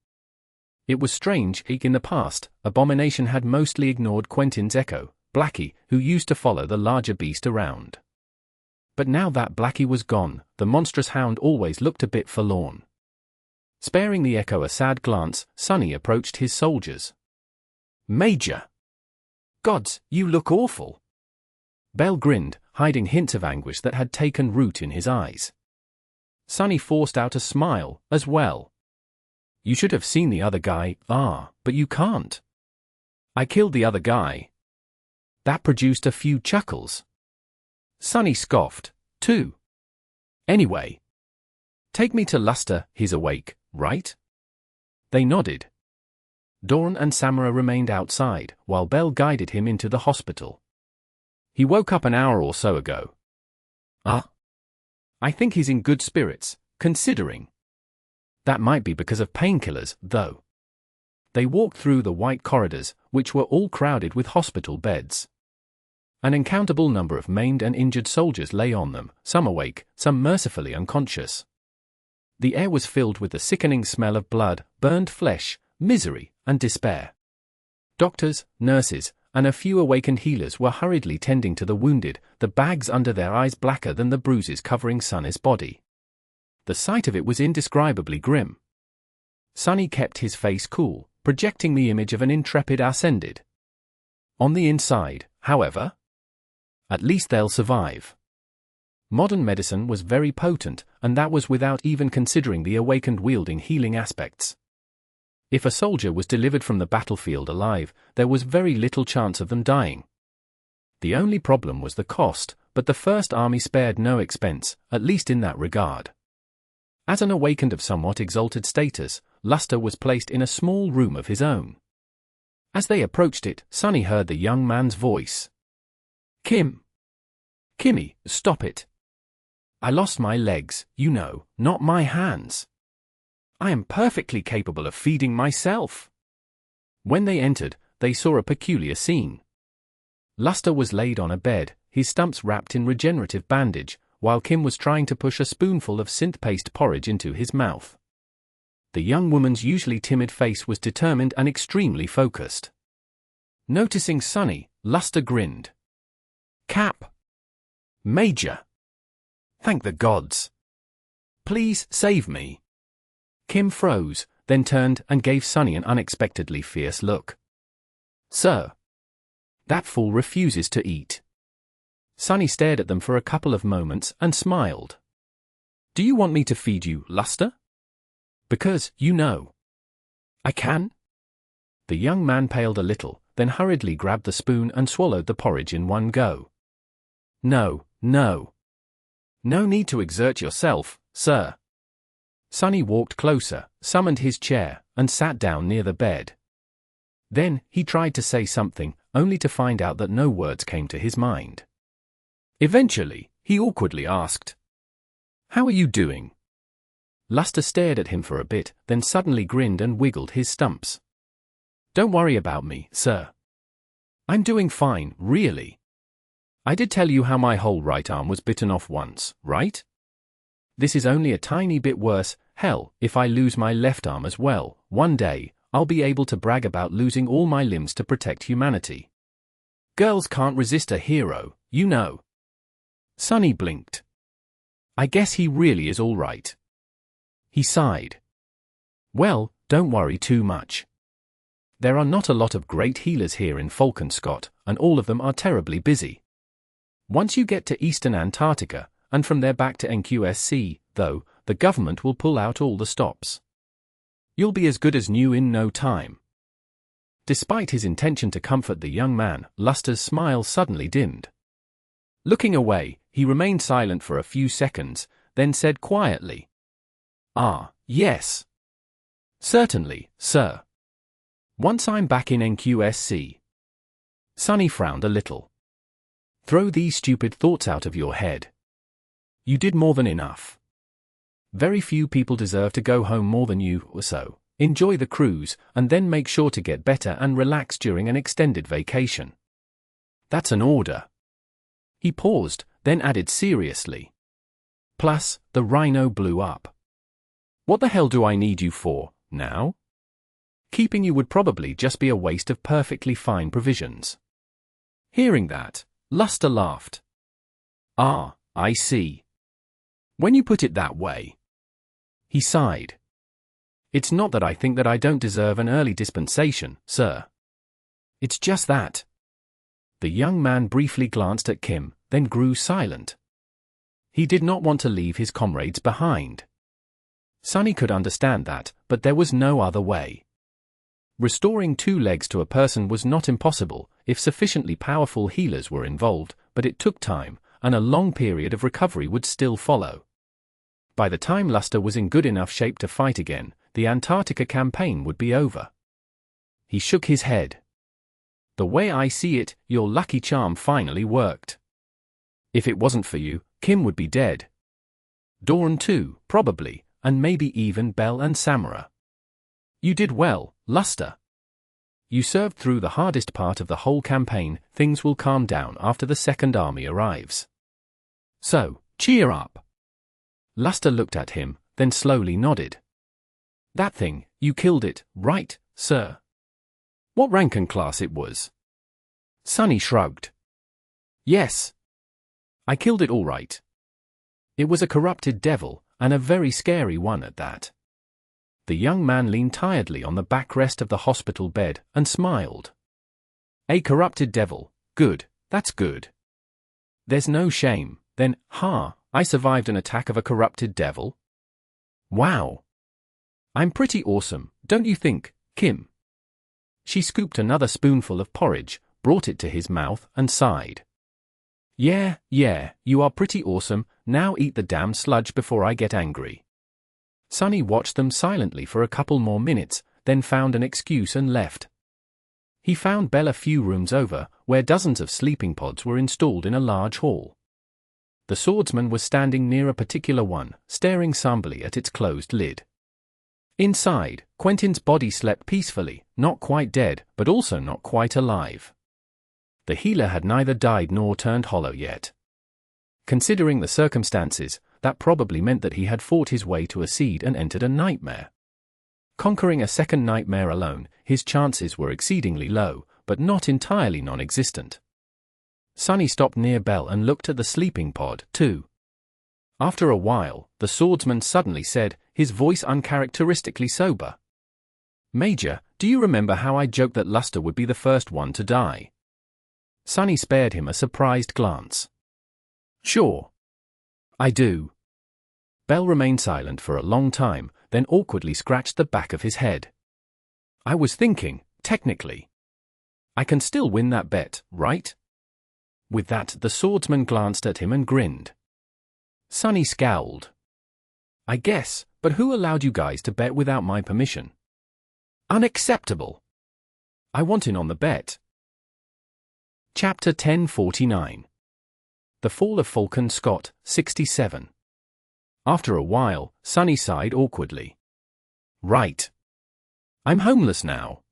It was strange, in the past, Abomination had mostly ignored Quentin's Echo, Blackie, who used to follow the larger beast around. But now that Blackie was gone, the monstrous Hound always looked a bit forlorn. Sparing the Echo a sad glance, Sunny approached his soldiers. Major! Gods, you look awful! Belle grinned, hiding hints of anguish that had taken root in his eyes. Sunny forced out a smile, as well. You should have seen the other guy. But you can't. I killed the other guy. That produced a few chuckles. Sonny scoffed, too. Anyway. Take me to Luster, he's awake, right? They nodded. Dawn and Samara remained outside, while Belle guided him into the hospital. He woke up an hour or so ago. I think he's in good spirits, considering. That might be because of painkillers, though. They walked through the white corridors, which were all crowded with hospital beds. An uncountable number of maimed and injured soldiers lay on them, some awake, some mercifully unconscious. The air was filled with the sickening smell of blood, burned flesh, misery, and despair. Doctors, nurses, and a few awakened healers were hurriedly tending to the wounded, the bags under their eyes blacker than the bruises covering Sonny's body. The sight of it was indescribably grim. Sonny kept his face cool, projecting the image of an intrepid ascended. On the inside, however, at least they'll survive. Modern medicine was very potent, and that was without even considering the awakened wielding healing aspects. If a soldier was delivered from the battlefield alive, there was very little chance of them dying. The only problem was the cost, but the First Army spared no expense, at least in that regard. As an awakened of somewhat exalted status, Luster was placed in a small room of his own. As they approached it, Sonny heard the young man's voice. Kimmy, stop it. I lost my legs, you know, not my hands. I am perfectly capable of feeding myself. When they entered, they saw a peculiar scene. Luster was laid on a bed, his stumps wrapped in regenerative bandage, while Kim was trying to push a spoonful of synth paste porridge into his mouth. The young woman's usually timid face was determined and extremely focused. Noticing Sonny, Luster grinned. Cap. Major. Thank the gods. Please save me. Kim froze, then turned and gave Sonny an unexpectedly fierce look. Sir. That fool refuses to eat. Sonny stared at them for a couple of moments and smiled. Do you want me to feed you, Luster? Because, you know. I can? The young man paled a little, then hurriedly grabbed the spoon and swallowed the porridge in one go. No. No need to exert yourself, sir. Sonny walked closer, summoned his chair, and sat down near the bed. Then, he tried to say something, only to find out that no words came to his mind. Eventually, he awkwardly asked, How are you doing? Luster stared at him for a bit, then suddenly grinned and wiggled his stumps. Don't worry about me, sir. I'm doing fine, really. I did tell you how my whole right arm was bitten off once, right? This is only a tiny bit worse. Hell, if I lose my left arm as well, one day, I'll be able to brag about losing all my limbs to protect humanity. Girls can't resist a hero, you know. Sonny blinked. I guess he really is all right. He sighed. Well, don't worry too much. There are not a lot of great healers here in Falcon, Scott, and all of them are terribly busy. Once you get to Eastern Antarctica, and from there back to NQSC, though, the government will pull out all the stops. You'll be as good as new in no time. Despite his intention to comfort the young man, Luster's smile suddenly dimmed. Looking away, he remained silent for a few seconds, then said quietly, Yes. Certainly, sir. Once I'm back in NQSC. Sonny frowned a little. Throw these stupid thoughts out of your head. You did more than enough. Very few people deserve to go home more than you, so enjoy the cruise, and then make sure to get better and relax during an extended vacation. That's an order. He paused, then added seriously. Plus, the rhino blew up. What the hell do I need you for, now? Keeping you would probably just be a waste of perfectly fine provisions. Hearing that, Luster laughed. I see. When you put it that way. He sighed. It's not that I think that I don't deserve an early dispensation, sir. It's just that. The young man briefly glanced at Kim, then grew silent. He did not want to leave his comrades behind. Sonny could understand that, but there was no other way. Restoring 2 legs to a person was not impossible if sufficiently powerful healers were involved, but it took time, and a long period of recovery would still follow. By the time Luster was in good enough shape to fight again, the Antarctica campaign would be over. He shook his head. The way I see it, your lucky charm finally worked. If it wasn't for you, Kim would be dead. Dawn too, probably, and maybe even Bell and Samara. You did well, Luster. You served through the hardest part of the whole campaign. Things will calm down after the Second Army arrives. So, cheer up. Luster looked at him, then slowly nodded. That thing, you killed it, right, sir? What rank and class it was? Sonny shrugged. Yes. I killed it all right. It was a corrupted devil, and a very scary one at that. The young man leaned tiredly on the backrest of the hospital bed and smiled. A corrupted devil, good, that's good. There's no shame, then, I survived an attack of a corrupted devil? Wow. I'm pretty awesome, don't you think, Kim? She scooped another spoonful of porridge, brought it to his mouth, and sighed. Yeah, you are pretty awesome. Now eat the damn sludge before I get angry. Sonny watched them silently for a couple more minutes, then found an excuse and left. He found Bell a few rooms over, where dozens of sleeping pods were installed in a large hall. The swordsman was standing near a particular one, staring somberly at its closed lid. Inside, Quentin's body slept peacefully, not quite dead, but also not quite alive. The healer had neither died nor turned hollow yet. Considering the circumstances, that probably meant that he had fought his way to a seed and entered a nightmare. Conquering a second nightmare alone, his chances were exceedingly low, but not entirely non-existent. Sonny stopped near Bell and looked at the sleeping pod, too. After a while, the swordsman suddenly said, his voice uncharacteristically sober. Major, do you remember how I joked that Luster would be the first one to die? Sonny spared him a surprised glance. Sure. I do. Bell remained silent for a long time, then awkwardly scratched the back of his head. I was thinking, technically. I can still win that bet, right? With that, the swordsman glanced at him and grinned. Sonny scowled. I guess, but who allowed you guys to bet without my permission? Unacceptable. I want in on the bet. Chapter 1049. The Fall of Falcon Scott, 67. After a while, Sonny sighed awkwardly. Right. I'm homeless now.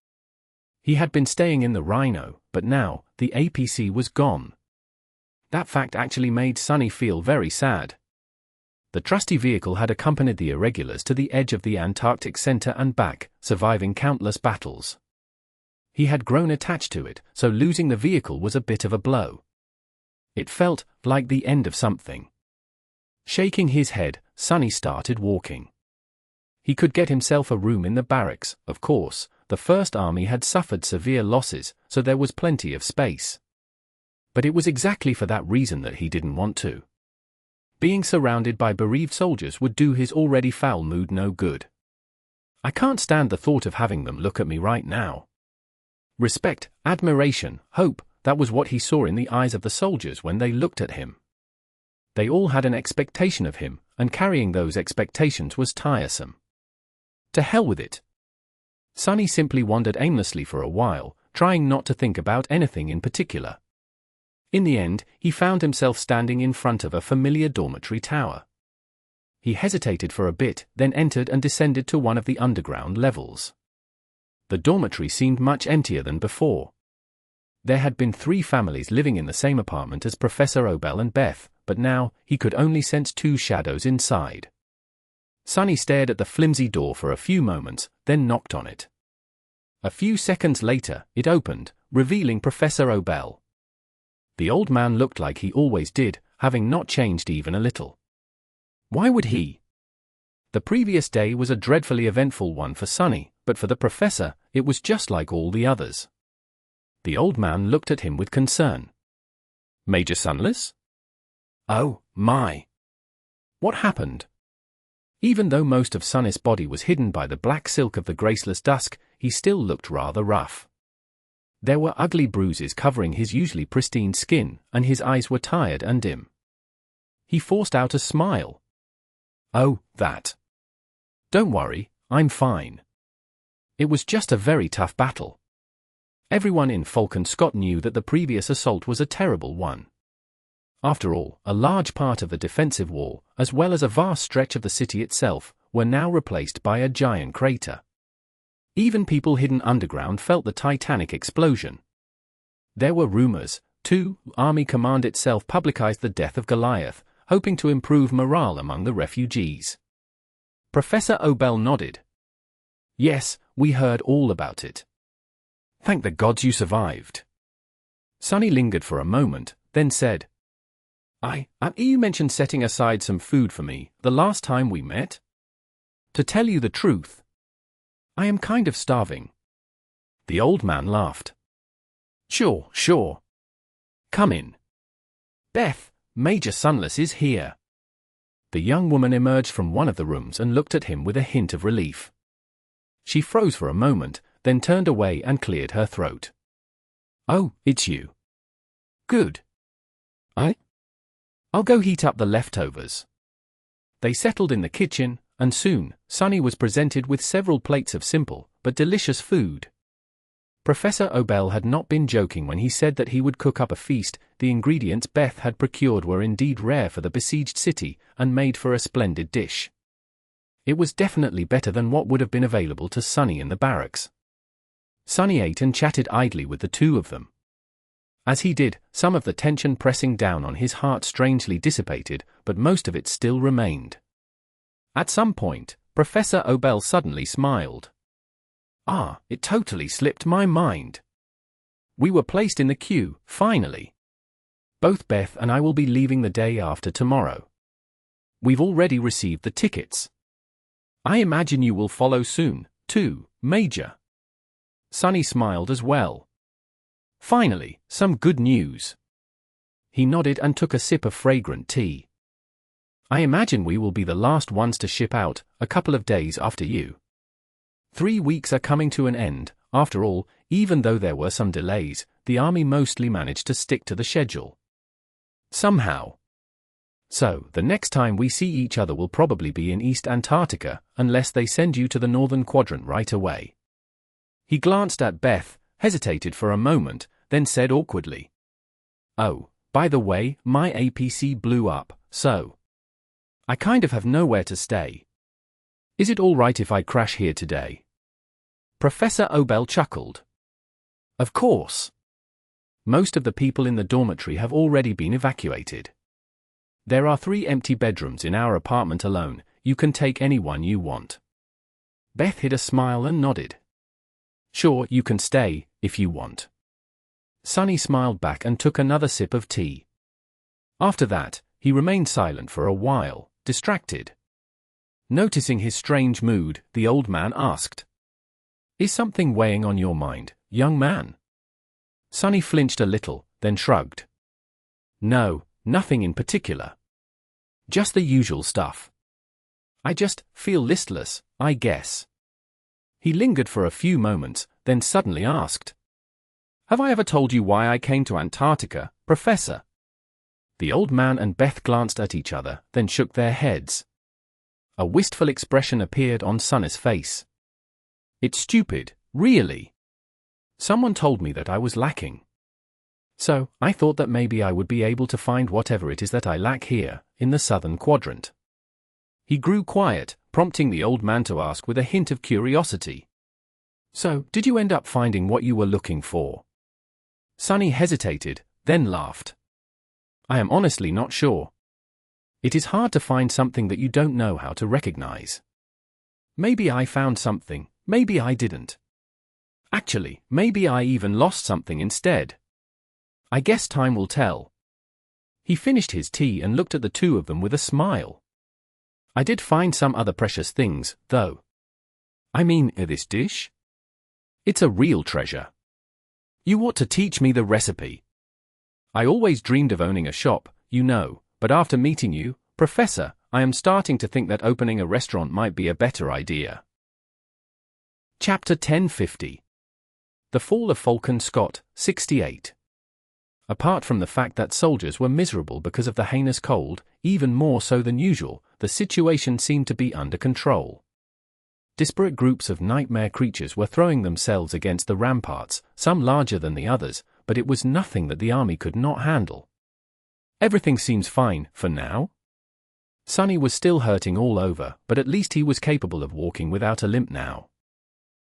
He had been staying in the Rhino, but now, the APC was gone. That fact actually made Sonny feel very sad. The trusty vehicle had accompanied the irregulars to the edge of the Antarctic center and back, surviving countless battles. He had grown attached to it, so losing the vehicle was a bit of a blow. It felt like the end of something. Shaking his head, Sonny started walking. He could get himself a room in the barracks, of course. The First Army had suffered severe losses, so there was plenty of space. But it was exactly for that reason that he didn't want to. Being surrounded by bereaved soldiers would do his already foul mood no good. I can't stand the thought of having them look at me right now. Respect, admiration, hope, that was what he saw in the eyes of the soldiers when they looked at him. They all had an expectation of him, and carrying those expectations was tiresome. To hell with it. Sonny simply wandered aimlessly for a while, trying not to think about anything in particular. In the end, he found himself standing in front of a familiar dormitory tower. He hesitated for a bit, then entered and descended to one of the underground levels. The dormitory seemed much emptier than before. There had been 3 families living in the same apartment as Professor Obel and Beth, but now, he could only sense 2 shadows inside. Sonny stared at the flimsy door for a few moments, then knocked on it. A few seconds later, it opened, revealing Professor Obel. The old man looked like he always did, having not changed even a little. Why would he? The previous day was a dreadfully eventful one for Sonny, but for the professor, it was just like all the others. The old man looked at him with concern. Major Sunless? Oh, my. What happened? Even though most of Sunny's body was hidden by the black silk of the graceless dusk, he still looked rather rough. There were ugly bruises covering his usually pristine skin, and his eyes were tired and dim. He forced out a smile. "Oh, that. Don't worry, I'm fine. It was just a very tough battle." Everyone in Falcon Scott knew that the previous assault was a terrible one. After all, a large part of the defensive wall, as well as a vast stretch of the city itself, were now replaced by a giant crater. Even people hidden underground felt the titanic explosion. There were rumors, too. Army Command itself publicized the death of Goliath, hoping to improve morale among the refugees. Professor Obel nodded. "Yes, we heard all about it. Thank the gods you survived." Sunny lingered for a moment, then said, You mentioned setting aside some food for me the last time we met? To tell you the truth, I am kind of starving." The old man laughed. Sure. Come in. Beth, Major Sunless is here." The young woman emerged from one of the rooms and looked at him with a hint of relief. She froze for a moment, then turned away and cleared her throat. "Oh, it's you. Good. I'll go heat up the leftovers." They settled in the kitchen, and soon, Sunny was presented with several plates of simple, but delicious food. Professor Obel had not been joking when he said that he would cook up a feast. The ingredients Beth had procured were indeed rare for the besieged city, and made for a splendid dish. It was definitely better than what would have been available to Sunny in the barracks. Sunny ate and chatted idly with the two of them. As he did, some of the tension pressing down on his heart strangely dissipated, but most of it still remained. At some point, Professor Obel suddenly smiled. It totally slipped my mind. We were placed in the queue, finally. Both Beth and I will be leaving the day after tomorrow. We've already received the tickets. I imagine you will follow soon, too, Major." Sunny smiled as well. "Finally, some good news." He nodded and took a sip of fragrant tea. "I imagine we will be the last ones to ship out, a couple of days after you. 3 weeks are coming to an end. After all, even though there were some delays, the army mostly managed to stick to the schedule. Somehow. So, the next time we see each other will probably be in East Antarctica, unless they send you to the northern quadrant right away." He glanced at Beth, hesitated for a moment, then said awkwardly, "Oh, by the way, my APC blew up, so I kind of have nowhere to stay. Is it all right if I crash here today?" Professor Obel chuckled. "Of course. Most of the people in the dormitory have already been evacuated. There are 3 empty bedrooms in our apartment alone. You can take any one you want." Beth hid a smile and nodded. "Sure, you can stay, if you want." Sunny smiled back and took another sip of tea. After that, he remained silent for a while, distracted. Noticing his strange mood, the old man asked, "Is something weighing on your mind, young man?" Sunny flinched a little, then shrugged. "No, nothing in particular. Just the usual stuff. I just feel listless, I guess." He lingered for a few moments, then suddenly asked, "Have I ever told you why I came to Antarctica, Professor?" The old man and Beth glanced at each other, then shook their heads. A wistful expression appeared on Sunny's face. "It's stupid, really. Someone told me that I was lacking. So, I thought that maybe I would be able to find whatever it is that I lack here, in the southern quadrant." He grew quiet, prompting the old man to ask with a hint of curiosity, "So, did you end up finding what you were looking for?" Sunny hesitated, then laughed. "I am honestly not sure. It is hard to find something that you don't know how to recognize. Maybe I found something, maybe I didn't. Actually, maybe I even lost something instead. I guess time will tell." He finished his tea and looked at the two of them with a smile. "I did find some other precious things, though. I mean, this dish? It's a real treasure. You ought to teach me the recipe. I always dreamed of owning a shop, you know, but after meeting you, Professor, I am starting to think that opening a restaurant might be a better idea. Chapter 1050. The Fall of Falcon Scott, 68. Apart from the fact that soldiers were miserable because of the heinous cold, even more so than usual, the situation seemed to be under control. Disparate groups of nightmare creatures were throwing themselves against the ramparts, some larger than the others, but it was nothing that the army could not handle. Everything seems fine, for now. Sonny was still hurting all over, but at least he was capable of walking without a limp now.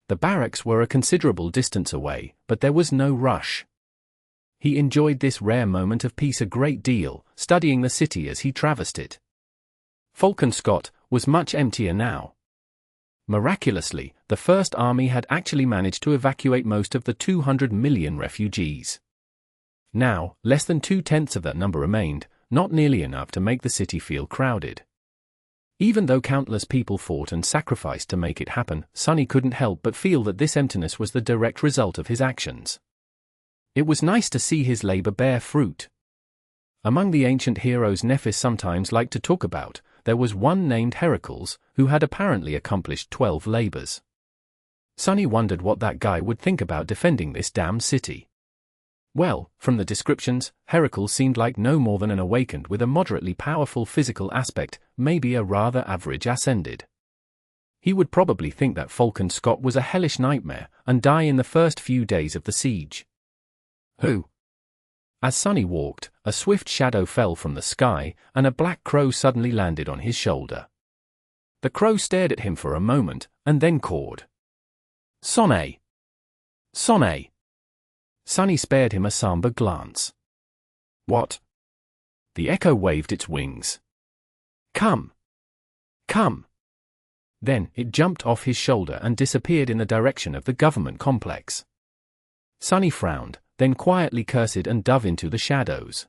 The barracks were a considerable distance away, but there was no rush. He enjoyed this rare moment of peace a great deal, studying the city as he traversed it. Falcon Scott was much emptier now. Miraculously, the First Army had actually managed to evacuate most of the 200 million refugees. Now, less than 2/10 of that number remained, not nearly enough to make the city feel crowded. Even though countless people fought and sacrificed to make it happen, Sonny couldn't help but feel that this emptiness was the direct result of his actions. It was nice to see his labor bear fruit. Among the ancient heroes Nephis sometimes liked to talk about, there was one named Heracles, who had apparently accomplished 12 labors. Sonny wondered what that guy would think about defending this damned city. Well, from the descriptions, Heracles seemed like no more than an awakened with a moderately powerful physical aspect, maybe a rather average ascended. He would probably think that Falcon Scott was a hellish nightmare, and die in the first few days of the siege. Who? As Sonny walked, a swift shadow fell from the sky, and a black crow suddenly landed on his shoulder. The crow stared at him for a moment, and then cawed. "Sonny! Sonny!" Sonny spared him a somber glance. "What?" The echo waved its wings. "Come! Come!" Then it jumped off his shoulder and disappeared in the direction of the government complex. Sonny frowned, then quietly cursed and dove into the shadows.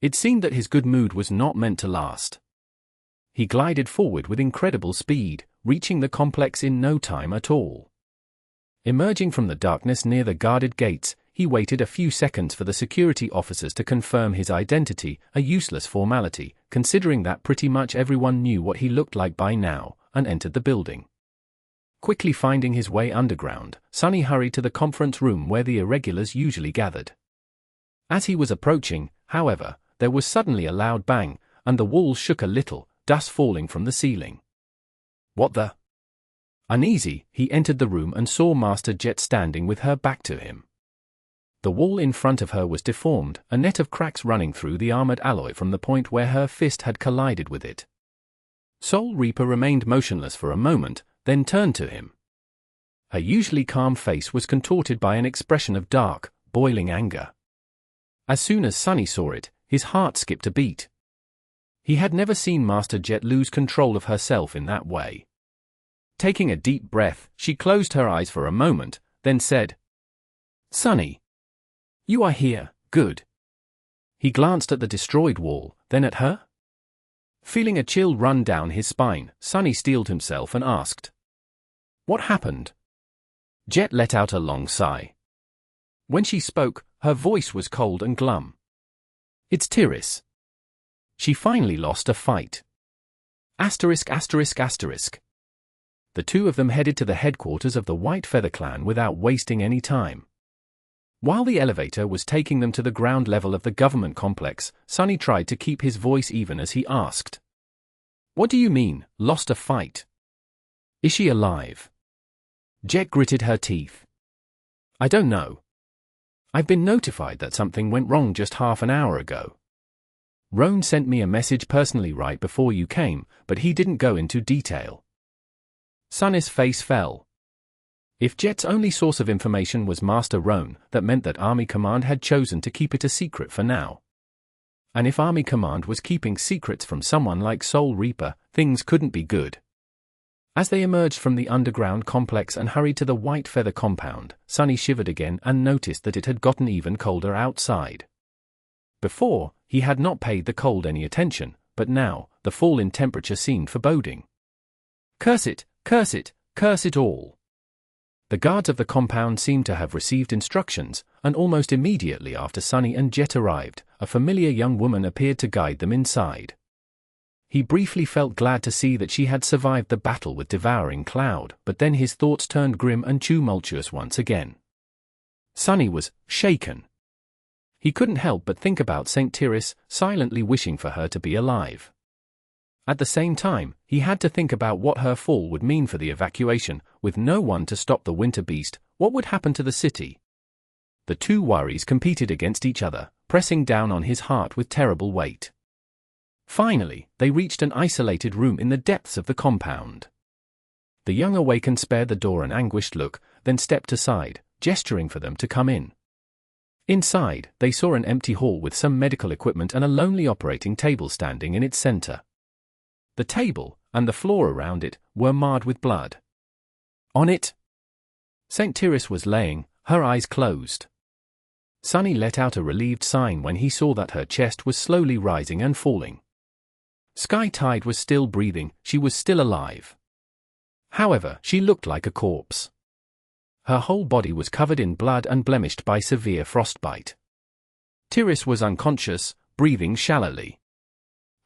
It seemed that his good mood was not meant to last. He glided forward with incredible speed, reaching the complex in no time at all. Emerging from the darkness near the guarded gates, he waited a few seconds for the security officers to confirm his identity, a useless formality, considering that pretty much everyone knew what he looked like by now, and entered the building. Quickly finding his way underground, Sonny hurried to the conference room where the irregulars usually gathered. As he was approaching, however, there was suddenly a loud bang, and the walls shook a little, dust falling from the ceiling. What the? Uneasy, he entered the room and saw Master Jet standing with her back to him. The wall in front of her was deformed, a net of cracks running through the armored alloy from the point where her fist had collided with it. Soul Reaper remained motionless for a moment, then turned to him. Her usually calm face was contorted by an expression of dark, boiling anger. As soon as Sonny saw it, his heart skipped a beat. He had never seen Master Jet lose control of herself in that way. Taking a deep breath, she closed her eyes for a moment, then said, "Sonny, you are here, good." He glanced at the destroyed wall, then at her. Feeling a chill run down his spine, Sonny steeled himself and asked, "What happened?" Jet let out a long sigh. When she spoke, her voice was cold and glum. "It's Tiris. She finally lost a fight." Asterisk, asterisk, asterisk. The two of them headed to the headquarters of the White Feather Clan without wasting any time. While the elevator was taking them to the ground level of the government complex, Sonny tried to keep his voice even as he asked, "What do you mean, lost a fight? Is she alive?" Jet gritted her teeth. "I don't know. I've been notified that something went wrong just half an hour ago. Roan sent me a message personally right before you came, but he didn't go into detail." Sonny's face fell. If Jet's only source of information was Master Roan, that meant that Army Command had chosen to keep it a secret for now. And if Army Command was keeping secrets from someone like Soul Reaper, things couldn't be good. As they emerged from the underground complex and hurried to the White Feather compound, Sonny shivered again and noticed that it had gotten even colder outside. Before, he had not paid the cold any attention, but now, the fall in temperature seemed foreboding. Curse it, curse it, curse it all. The guards of the compound seemed to have received instructions, and almost immediately after Sonny and Jet arrived, a familiar young woman appeared to guide them inside. He briefly felt glad to see that she had survived the battle with Devouring Cloud, but then his thoughts turned grim and tumultuous once again. Sunny was shaken. He couldn't help but think about St. Tyrris, silently wishing for her to be alive. At the same time, he had to think about what her fall would mean for the evacuation. With no one to stop the winter beast, what would happen to the city? The two worries competed against each other, pressing down on his heart with terrible weight. Finally, they reached an isolated room in the depths of the compound. The young awakened spared the door an anguished look, then stepped aside, gesturing for them to come in. Inside, they saw an empty hall with some medical equipment and a lonely operating table standing in its center. The table, and the floor around it, were marred with blood. On it, St. Tyrris was laying, her eyes closed. Sunny let out a relieved sign when he saw that her chest was slowly rising and falling. Sky Tide was still breathing, she was still alive. However, she looked like a corpse. Her whole body was covered in blood and blemished by severe frostbite. Tyrris was unconscious, breathing shallowly.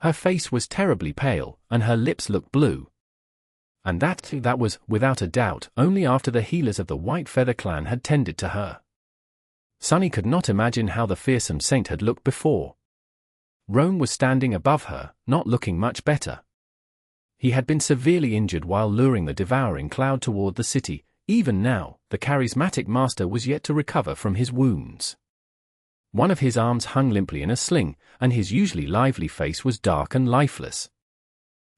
Her face was terribly pale, and her lips looked blue. And that was, without a doubt, only after the healers of the White Feather clan had tended to her. Sunny could not imagine how the fearsome saint had looked before. Roan was standing above her, not looking much better. He had been severely injured while luring the Devouring Cloud toward the city. Even now, the charismatic master was yet to recover from his wounds. One of his arms hung limply in a sling, and his usually lively face was dark and lifeless.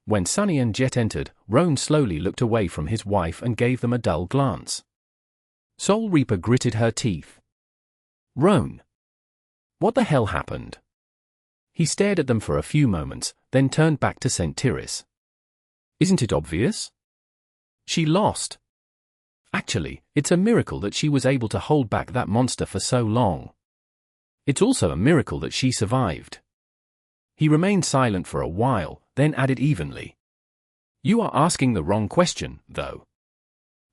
When Sunny and Jet entered, Roan slowly looked away from his wife and gave them a dull glance. Soul Reaper gritted her teeth. "Roan, what the hell happened?" He stared at them for a few moments, then turned back to St. Tyrris. "Isn't it obvious? She lost. Actually, it's a miracle that she was able to hold back that monster for so long. It's also a miracle that she survived." He remained silent for a while, then added evenly, "You are asking the wrong question, though."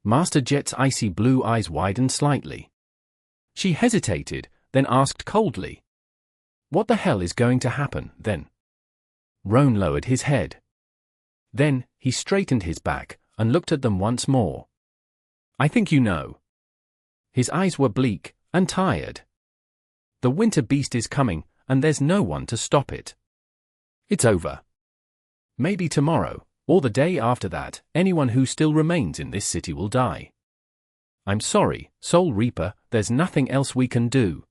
Master Jet's icy blue eyes widened slightly. She hesitated, then asked coldly, "What the hell is going to happen, then?" Roan lowered his head. Then, he straightened his back, and looked at them once more. "I think you know." His eyes were bleak, and tired. "The winter beast is coming, and there's no one to stop it. It's over. Maybe tomorrow, or the day after that, anyone who still remains in this city will die. I'm sorry, Soul Reaper, there's nothing else we can do."